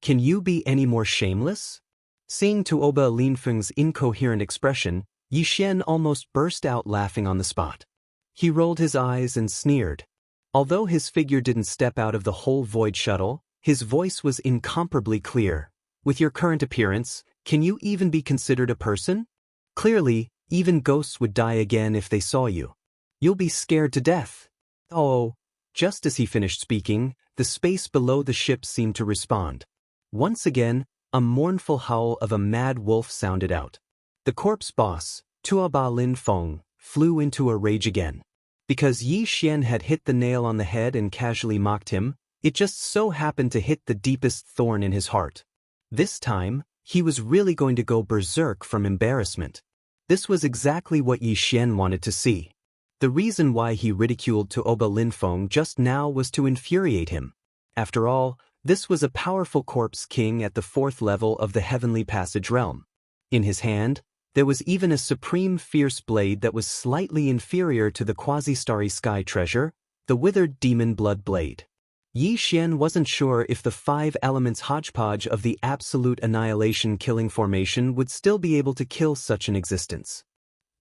Can you be any more shameless? Seeing Tuoba Linfeng's incoherent expression, Yi Xian almost burst out laughing on the spot. He rolled his eyes and sneered. Although his figure didn't step out of the whole void shuttle, his voice was incomparably clear. With your current appearance, can you even be considered a person? Clearly, even ghosts would die again if they saw you. You'll be scared to death. Oh. Just as he finished speaking, the space below the ship seemed to respond. Once again, a mournful howl of a mad wolf sounded out. The corpse boss, Tuoba Linfeng, flew into a rage again. Because Yi Xian had hit the nail on the head and casually mocked him, it just so happened to hit the deepest thorn in his heart. This time, he was really going to go berserk from embarrassment. This was exactly what Yi Xian wanted to see. The reason why he ridiculed Tuoba Linfeng just now was to infuriate him. After all, this was a powerful corpse king at the 4th level of the Heavenly Passage realm. In his hand, there was even a supreme fierce blade that was slightly inferior to the quasi-starry sky treasure, the withered demon blood blade. Yi Xian wasn't sure if the 5 elements hodgepodge of the absolute annihilation killing formation would still be able to kill such an existence.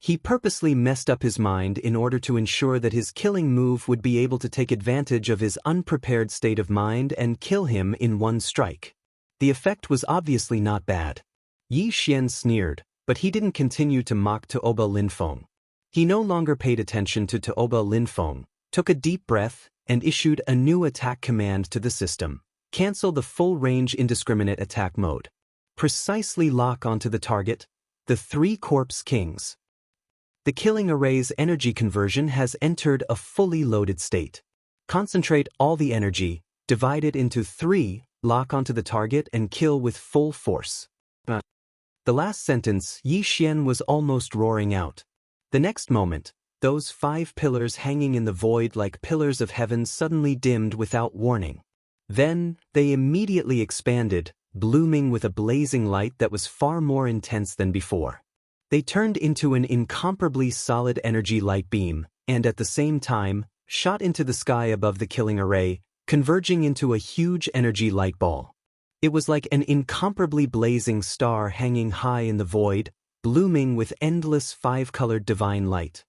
He purposely messed up his mind in order to ensure that his killing move would be able to take advantage of his unprepared state of mind and kill him in one strike. The effect was obviously not bad. Yi Xian sneered, but he didn't continue to mock Tuoba Linfeng. He no longer paid attention to Tuoba Linfeng, took a deep breath, and issued a new attack command to the system. Cancel the full-range indiscriminate attack mode. Precisely lock onto the target, the 3 corpse kings. The killing array's energy conversion has entered a fully loaded state. Concentrate all the energy, divide it into 3, lock onto the target and kill with full force. The last sentence Yi Xian was almost roaring out. The next moment, those 5 pillars hanging in the void like pillars of heaven suddenly dimmed without warning. Then, they immediately expanded, blooming with a blazing light that was far more intense than before. They turned into an incomparably solid energy light beam, and at the same time, shot into the sky above the killing array, converging into a huge energy light ball. It was like an incomparably blazing star hanging high in the void, blooming with endless 5-colored divine light.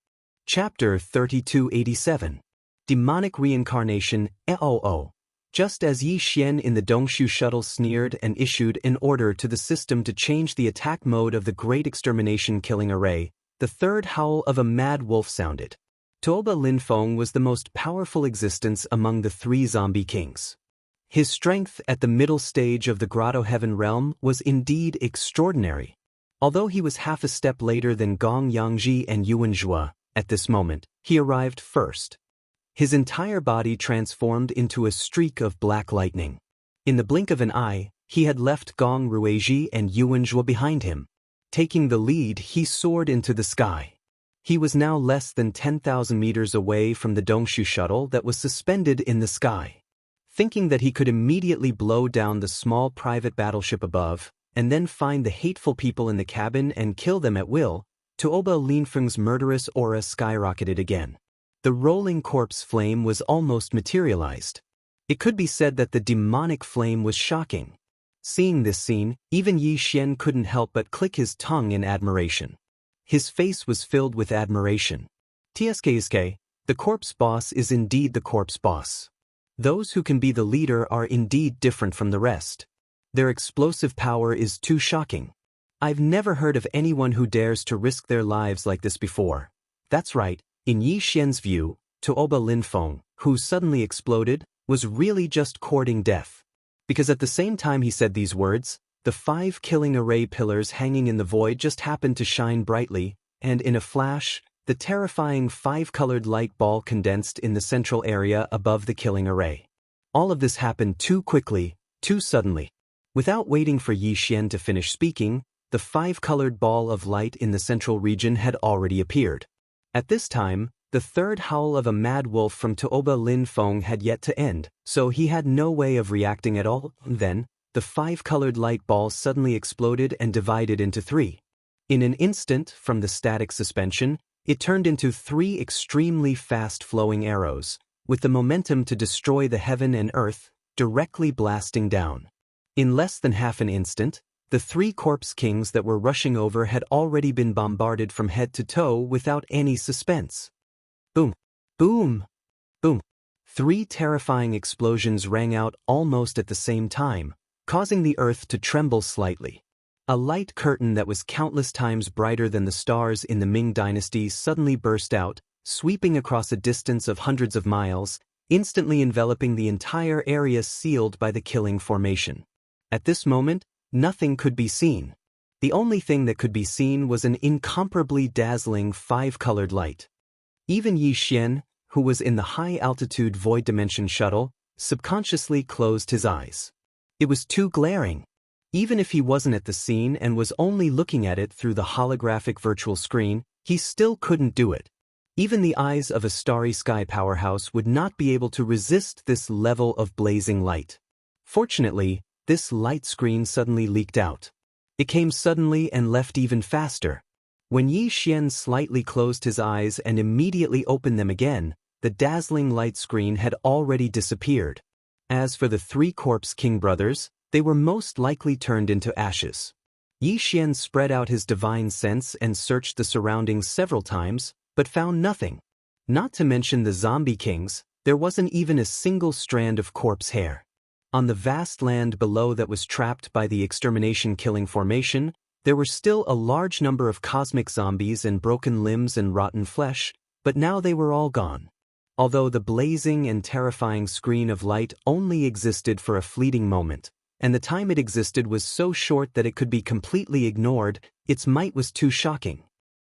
Chapter 3287. Demonic Reincarnation. Just as Yi Xian in the Dongshu shuttle sneered and issued an order to the system to change the attack mode of the Great Extermination Killing Array, the third howl of a mad wolf sounded. Tuoba Linfeng was the most powerful existence among the 3 zombie kings. His strength at the middle stage of the Grotto Heaven realm was indeed extraordinary. Although he was half a step later than Gong Yangji and Yuan Zhua, at this moment, he arrived first. His entire body transformed into a streak of black lightning. In the blink of an eye, he had left Gong Ruizhi and Yuan Zhua behind him. Taking the lead, he soared into the sky. He was now less than 10,000 meters away from the Dongshu shuttle that was suspended in the sky. Thinking that he could immediately blow down the small private battleship above, and then find the hateful people in the cabin and kill them at will, Tuoba Linfeng's murderous aura skyrocketed again. The rolling corpse flame was almost materialized. It could be said that the demonic flame was shocking. Seeing this scene, even Yi Xian couldn't help but click his tongue in admiration. His face was filled with admiration. Tsk, the corpse boss is indeed the corpse boss. Those who can be the leader are indeed different from the rest. Their explosive power is too shocking. I've never heard of anyone who dares to risk their lives like this before. That's right, in Yi Xian's view, Tuoba Linfeng, who suddenly exploded, was really just courting death. Because at the same time he said these words, the 5 killing array pillars hanging in the void just happened to shine brightly, and in a flash, the terrifying 5-colored light ball condensed in the central area above the killing array. All of this happened too quickly, too suddenly. Without waiting for Yi Xian to finish speaking, the 5-colored ball of light in the central region had already appeared. At this time, the third howl of a mad wolf from Tuoba Linfeng had yet to end, so he had no way of reacting at all. Then, the 5-colored light ball suddenly exploded and divided into 3. In an instant, from the static suspension, it turned into 3 extremely fast-flowing arrows, with the momentum to destroy the heaven and earth, directly blasting down. In less than half an instant, the 3 corpse kings that were rushing over had already been bombarded from head to toe without any suspense. Boom! Boom! Boom! 3 terrifying explosions rang out almost at the same time, causing the earth to tremble slightly. A light curtain that was countless times brighter than the stars in the Ming dynasty suddenly burst out, sweeping across a distance of hundreds of miles, instantly enveloping the entire area sealed by the killing formation. At this moment, nothing could be seen. The only thing that could be seen was an incomparably dazzling 5-colored light. Even Yi Xian, who was in the high-altitude void dimension shuttle, subconsciously closed his eyes. It was too glaring. Even if he wasn't at the scene and was only looking at it through the holographic virtual screen, he still couldn't do it. Even the eyes of a starry sky powerhouse would not be able to resist this level of blazing light. Fortunately, this light screen suddenly leaked out. It came suddenly and left even faster. When Yi Xian slightly closed his eyes and immediately opened them again, the dazzling light screen had already disappeared. As for the 3 corpse king brothers, they were most likely turned into ashes. Yi Xian spread out his divine sense and searched the surroundings several times, but found nothing. Not to mention the zombie kings, there wasn't even a single strand of corpse hair. On the vast land below that was trapped by the extermination killing formation, there were still a large number of cosmic zombies and broken limbs and rotten flesh, but now they were all gone. Although the blazing and terrifying screen of light only existed for a fleeting moment, and the time it existed was so short that it could be completely ignored, its might was too shocking.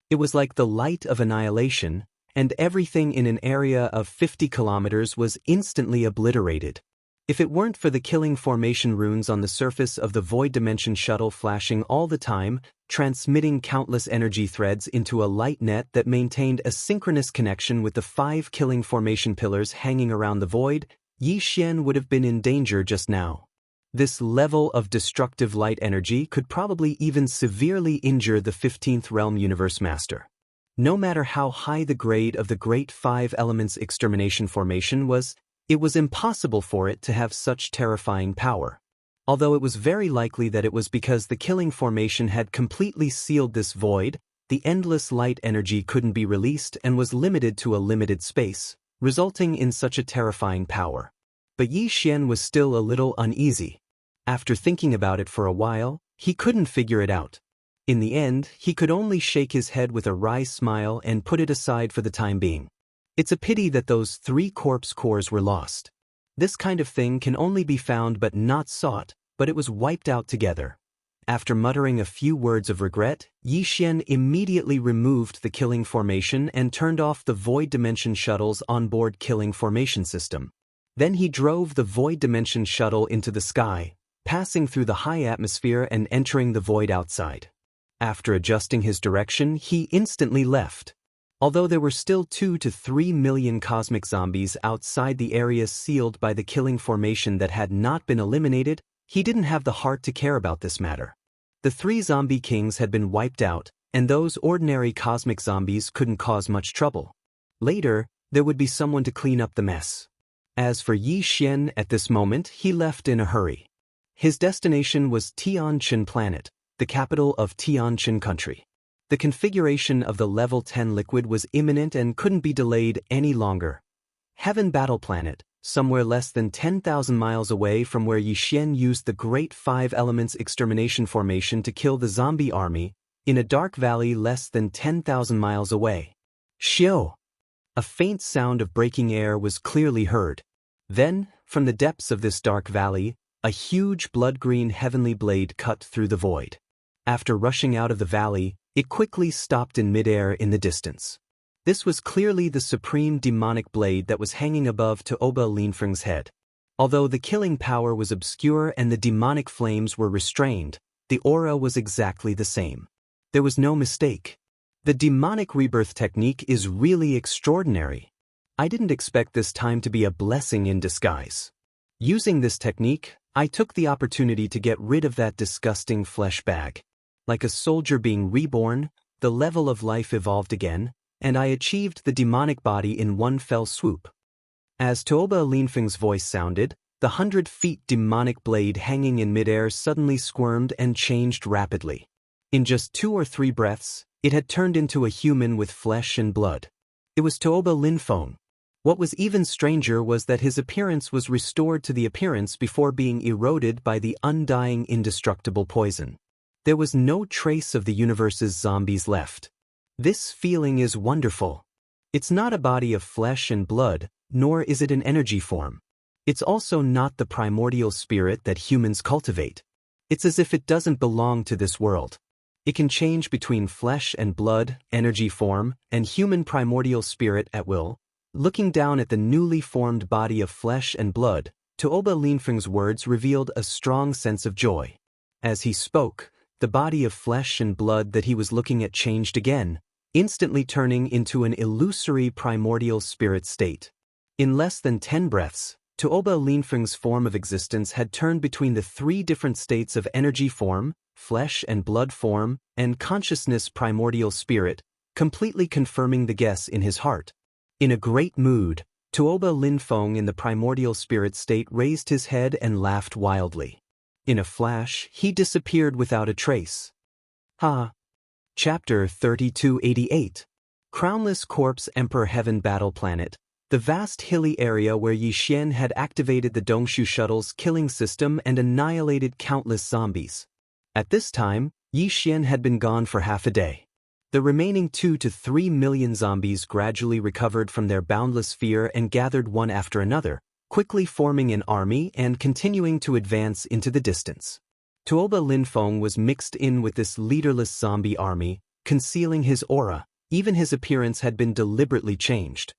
It was like the light of annihilation, and everything in an area of 50 kilometers was instantly obliterated. If it weren't for the killing formation runes on the surface of the void dimension shuttle flashing all the time, transmitting countless energy threads into a light net that maintained a synchronous connection with the 5 killing formation pillars hanging around the void, Yi Xian would have been in danger just now. This level of destructive light energy could probably even severely injure the 15th Realm Universe Master. No matter how high the grade of the Great 5 Elements Extermination Formation was, it was impossible for it to have such terrifying power. Although it was very likely that it was because the killing formation had completely sealed this void, the endless light energy couldn't be released and was limited to a limited space, resulting in such a terrifying power. But Yi Xian was still a little uneasy. After thinking about it for a while, he couldn't figure it out. In the end, he could only shake his head with a wry smile and put it aside for the time being. It's a pity that those 3 corpse cores were lost. This kind of thing can only be found but not sought, but it was wiped out together. After muttering a few words of regret, Yi Xian immediately removed the killing formation and turned off the Void Dimension Shuttle's onboard killing formation system. Then he drove the Void Dimension Shuttle into the sky, passing through the high atmosphere and entering the void outside. After adjusting his direction, he instantly left. Although there were still 2 to 3 million cosmic zombies outside the area sealed by the killing formation that had not been eliminated, he didn't have the heart to care about this matter. The 3 zombie kings had been wiped out, and those ordinary cosmic zombies couldn't cause much trouble. Later, there would be someone to clean up the mess. As for Yi Xian, at this moment, he left in a hurry. His destination was Tianqin Planet, the capital of Tianqin Country. The configuration of the Level 10 liquid was imminent and couldn't be delayed any longer. Heaven Battle Planet, somewhere less than 10,000 miles away from where Yi Xian used the Great Five Elements Extermination Formation to kill the zombie army, in a dark valley less than 10,000 miles away. Xiao! A faint sound of breaking air was clearly heard. Then, from the depths of this dark valley, a huge blood-green heavenly blade cut through the void. After rushing out of the valley, it quickly stopped in midair in the distance. This was clearly the supreme demonic blade that was hanging above Tuoba Linfeng's head. Although the killing power was obscure and the demonic flames were restrained, the aura was exactly the same. There was no mistake. The demonic rebirth technique is really extraordinary. I didn't expect this time to be a blessing in disguise. Using this technique, I took the opportunity to get rid of that disgusting flesh bag. Like a soldier being reborn, the level of life evolved again, and I achieved the demonic body in one fell swoop. As Tuoba Linfeng's voice sounded, the 100-feet demonic blade hanging in midair suddenly squirmed and changed rapidly. In just 2 or 3 breaths, it had turned into a human with flesh and blood. It was Tuoba Linfeng. What was even stranger was that his appearance was restored to the appearance before being eroded by the undying indestructible poison. There was no trace of the universe's zombies left. This feeling is wonderful. It's not a body of flesh and blood, nor is it an energy form. It's also not the primordial spirit that humans cultivate. It's as if it doesn't belong to this world. It can change between flesh and blood, energy form, and human primordial spirit at will. Looking down at the newly formed body of flesh and blood, Tuoba Linfeng's words revealed a strong sense of joy. As he spoke, the body of flesh and blood that he was looking at changed again, instantly turning into an illusory primordial spirit state. In less than 10 breaths, Tuoba Linfeng's form of existence had turned between the 3 different states of energy form, flesh and blood form, and consciousness primordial spirit, completely confirming the guess in his heart. In a great mood, Tuoba Linfeng in the primordial spirit state raised his head and laughed wildly. In a flash, he disappeared without a trace. Chapter 3288. Crownless Corpse Emperor Heaven Battle Planet. The vast hilly area where Yi Xian had activated the Dongshu shuttle's killing system and annihilated countless zombies. At this time, Yi Xian had been gone for half a day. The remaining 2 to 3 million zombies gradually recovered from their boundless fear and gathered one after another, quickly forming an army and continuing to advance into the distance. Tuoba Linfeng was mixed in with this leaderless zombie army, concealing his aura. Even his appearance had been deliberately changed.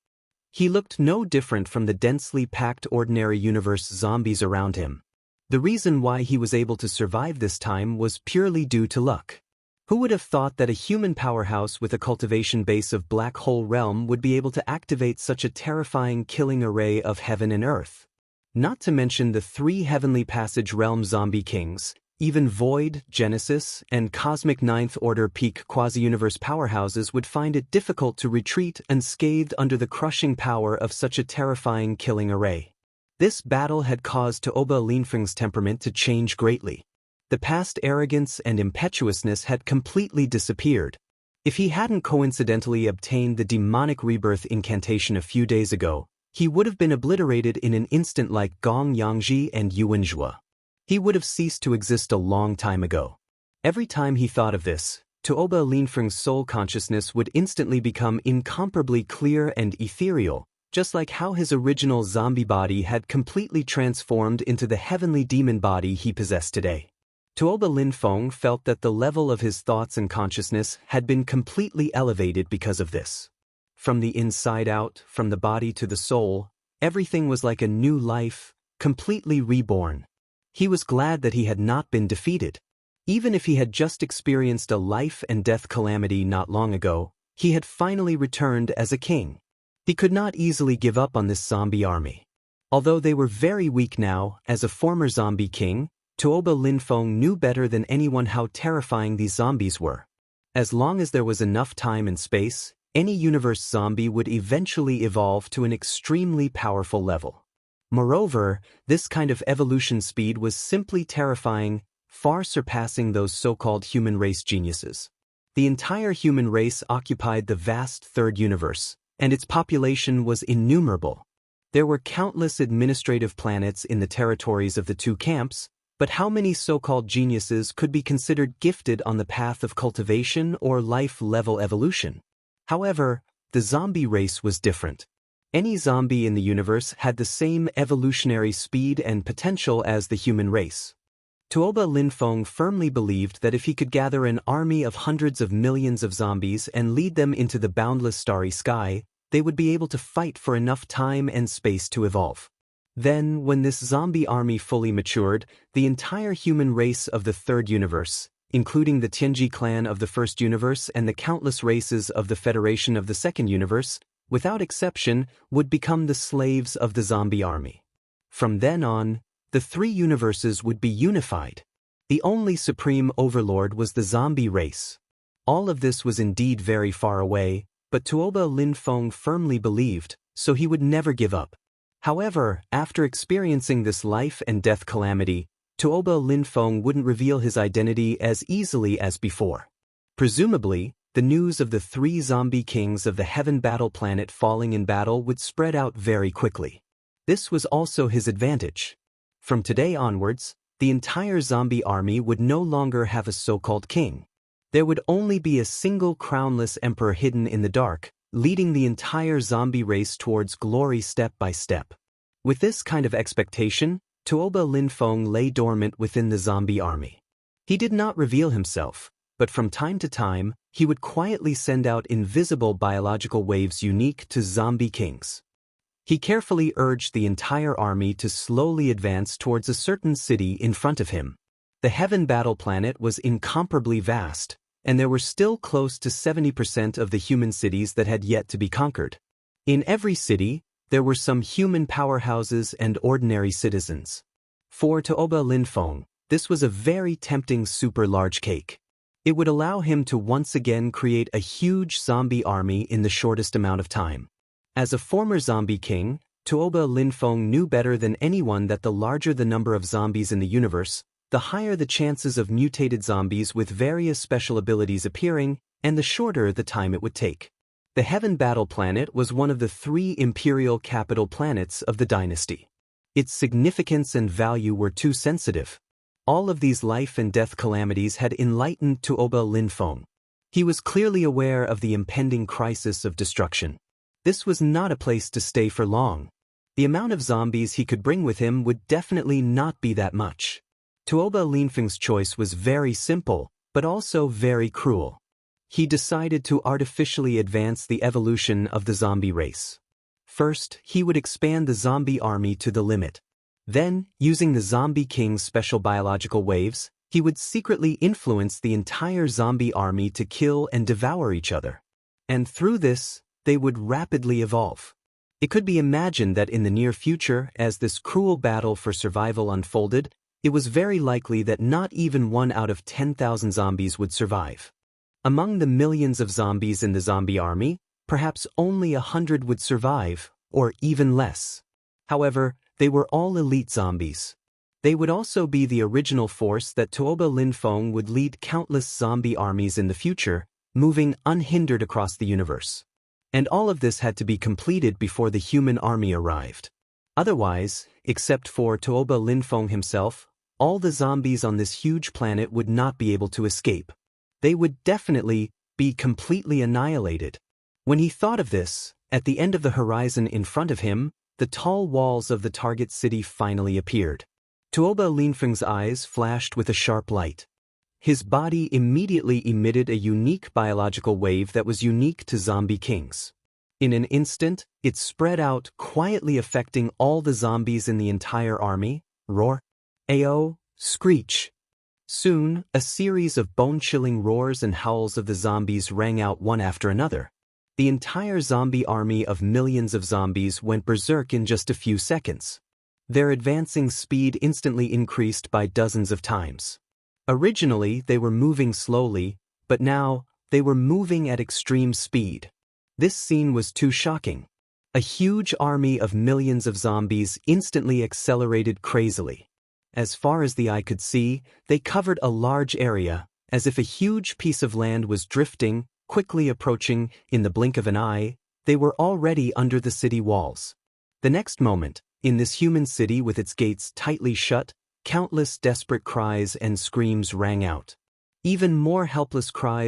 He looked no different from the densely packed ordinary universe zombies around him. The reason why he was able to survive this time was purely due to luck. Who would have thought that a human powerhouse with a cultivation base of black hole realm would be able to activate such a terrifying killing array of heaven and earth? Not to mention the 3 heavenly passage realm zombie kings, even Void, Genesis, and Cosmic Ninth Order peak quasi-universe powerhouses would find it difficult to retreat unscathed under the crushing power of such a terrifying killing array. This battle had caused Tuoba Linfeng's temperament to change greatly. The past arrogance and impetuousness had completely disappeared. If he hadn't coincidentally obtained the demonic rebirth incantation a few days ago, he would have been obliterated in an instant like Gong Yangji and Yuan Zhua. He would have ceased to exist a long time ago. Every time he thought of this, Tuoba Linfeng's soul consciousness would instantly become incomparably clear and ethereal, just like how his original zombie body had completely transformed into the heavenly demon body he possessed today. Tuoba Linfeng felt that the level of his thoughts and consciousness had been completely elevated because of this. From the inside out, from the body to the soul, everything was like a new life, completely reborn. He was glad that he had not been defeated. Even if he had just experienced a life and death calamity not long ago, He had finally returned as a king. He could not easily give up on this zombie army. Although they were very weak now, as a former zombie king, Tuoba Linfeng knew better than anyone how terrifying these zombies were. As long as there was enough time and space, any universe zombie would eventually evolve to an extremely powerful level. Moreover, this kind of evolution speed was simply terrifying, far surpassing those so-called human race geniuses. The entire human race occupied the vast third universe, and its population was innumerable. There were countless administrative planets in the territories of the two camps, but how many so-called geniuses could be considered gifted on the path of cultivation or life-level evolution? However, the zombie race was different. Any zombie in the universe had the same evolutionary speed and potential as the human race. Tuoba Linfeng firmly believed that if he could gather an army of hundreds of millions of zombies and lead them into the boundless starry sky, they would be able to fight for enough time and space to evolve. Then, when this zombie army fully matured, the entire human race of the third universe, including the Tianji clan of the first universe and the countless races of the Federation of the second universe, without exception, would become the slaves of the zombie army. From then on, the three universes would be unified. The only supreme overlord was the zombie race. All of this was indeed very far away, but Tuoba Linfeng firmly believed, so he would never give up. However, after experiencing this life and death calamity, Tuoba Linfeng wouldn't reveal his identity as easily as before. Presumably, the news of the three zombie kings of the Heaven Battle planet falling in battle would spread out very quickly. This was also his advantage. From today onwards, the entire zombie army would no longer have a so-called king. There would only be a single crownless emperor hidden in the dark, leading the entire zombie race towards glory step by step. With this kind of expectation, Tuoba Linfeng lay dormant within the zombie army. He did not reveal himself, but from time to time, he would quietly send out invisible biological waves unique to zombie kings. He carefully urged the entire army to slowly advance towards a certain city in front of him. The Heaven Battle planet was incomparably vast, and there were still close to 70% of the human cities that had yet to be conquered. In every city, there were some human powerhouses and ordinary citizens. For Tuoba Linfeng, this was a very tempting super large cake. It would allow him to once again create a huge zombie army in the shortest amount of time. As a former zombie king, Tuoba Linfeng knew better than anyone that the larger the number of zombies in the universe, the higher the chances of mutated zombies with various special abilities appearing, and the shorter the time it would take. The Heaven Battle planet was one of the three imperial capital planets of the dynasty. Its significance and value were too sensitive. All of these life and death calamities had enlightened Tuoba Linfeng. He was clearly aware of the impending crisis of destruction. This was not a place to stay for long. The amount of zombies he could bring with him would definitely not be that much. Tuoba Linfeng's choice was very simple, but also very cruel. He decided to artificially advance the evolution of the zombie race. First, he would expand the zombie army to the limit. Then, using the zombie king's special biological waves, he would secretly influence the entire zombie army to kill and devour each other. And through this, they would rapidly evolve. It could be imagined that in the near future, as this cruel battle for survival unfolded, it was very likely that not even 1 out of 10,000 zombies would survive. Among the millions of zombies in the zombie army, perhaps only 100 would survive, or even less. However, they were all elite zombies. They would also be the original force that Tuoba Linfeng would lead countless zombie armies in the future, moving unhindered across the universe. And all of this had to be completed before the human army arrived. Otherwise, except for Tuoba Linfeng himself, all the zombies on this huge planet would not be able to escape. They would definitely be completely annihilated. When he thought of this, at the end of the horizon in front of him, the tall walls of the target city finally appeared. Tuoba Linfeng's eyes flashed with a sharp light. His body immediately emitted a unique biological wave that was unique to zombie kings. In an instant, it spread out, quietly affecting all the zombies in the entire army. Roar, AO, screech. Soon, a series of bone-chilling roars and howls of the zombies rang out one after another. The entire zombie army of millions of zombies went berserk in just a few seconds. Their advancing speed instantly increased by dozens of times. Originally, they were moving slowly, but now, they were moving at extreme speed. This scene was too shocking. A huge army of millions of zombies instantly accelerated crazily. As far as the eye could see, they covered a large area, as if a huge piece of land was drifting, quickly approaching. In the blink of an eye, they were already under the city walls. The next moment, in this human city with its gates tightly shut, countless desperate cries and screams rang out. Even more helpless cries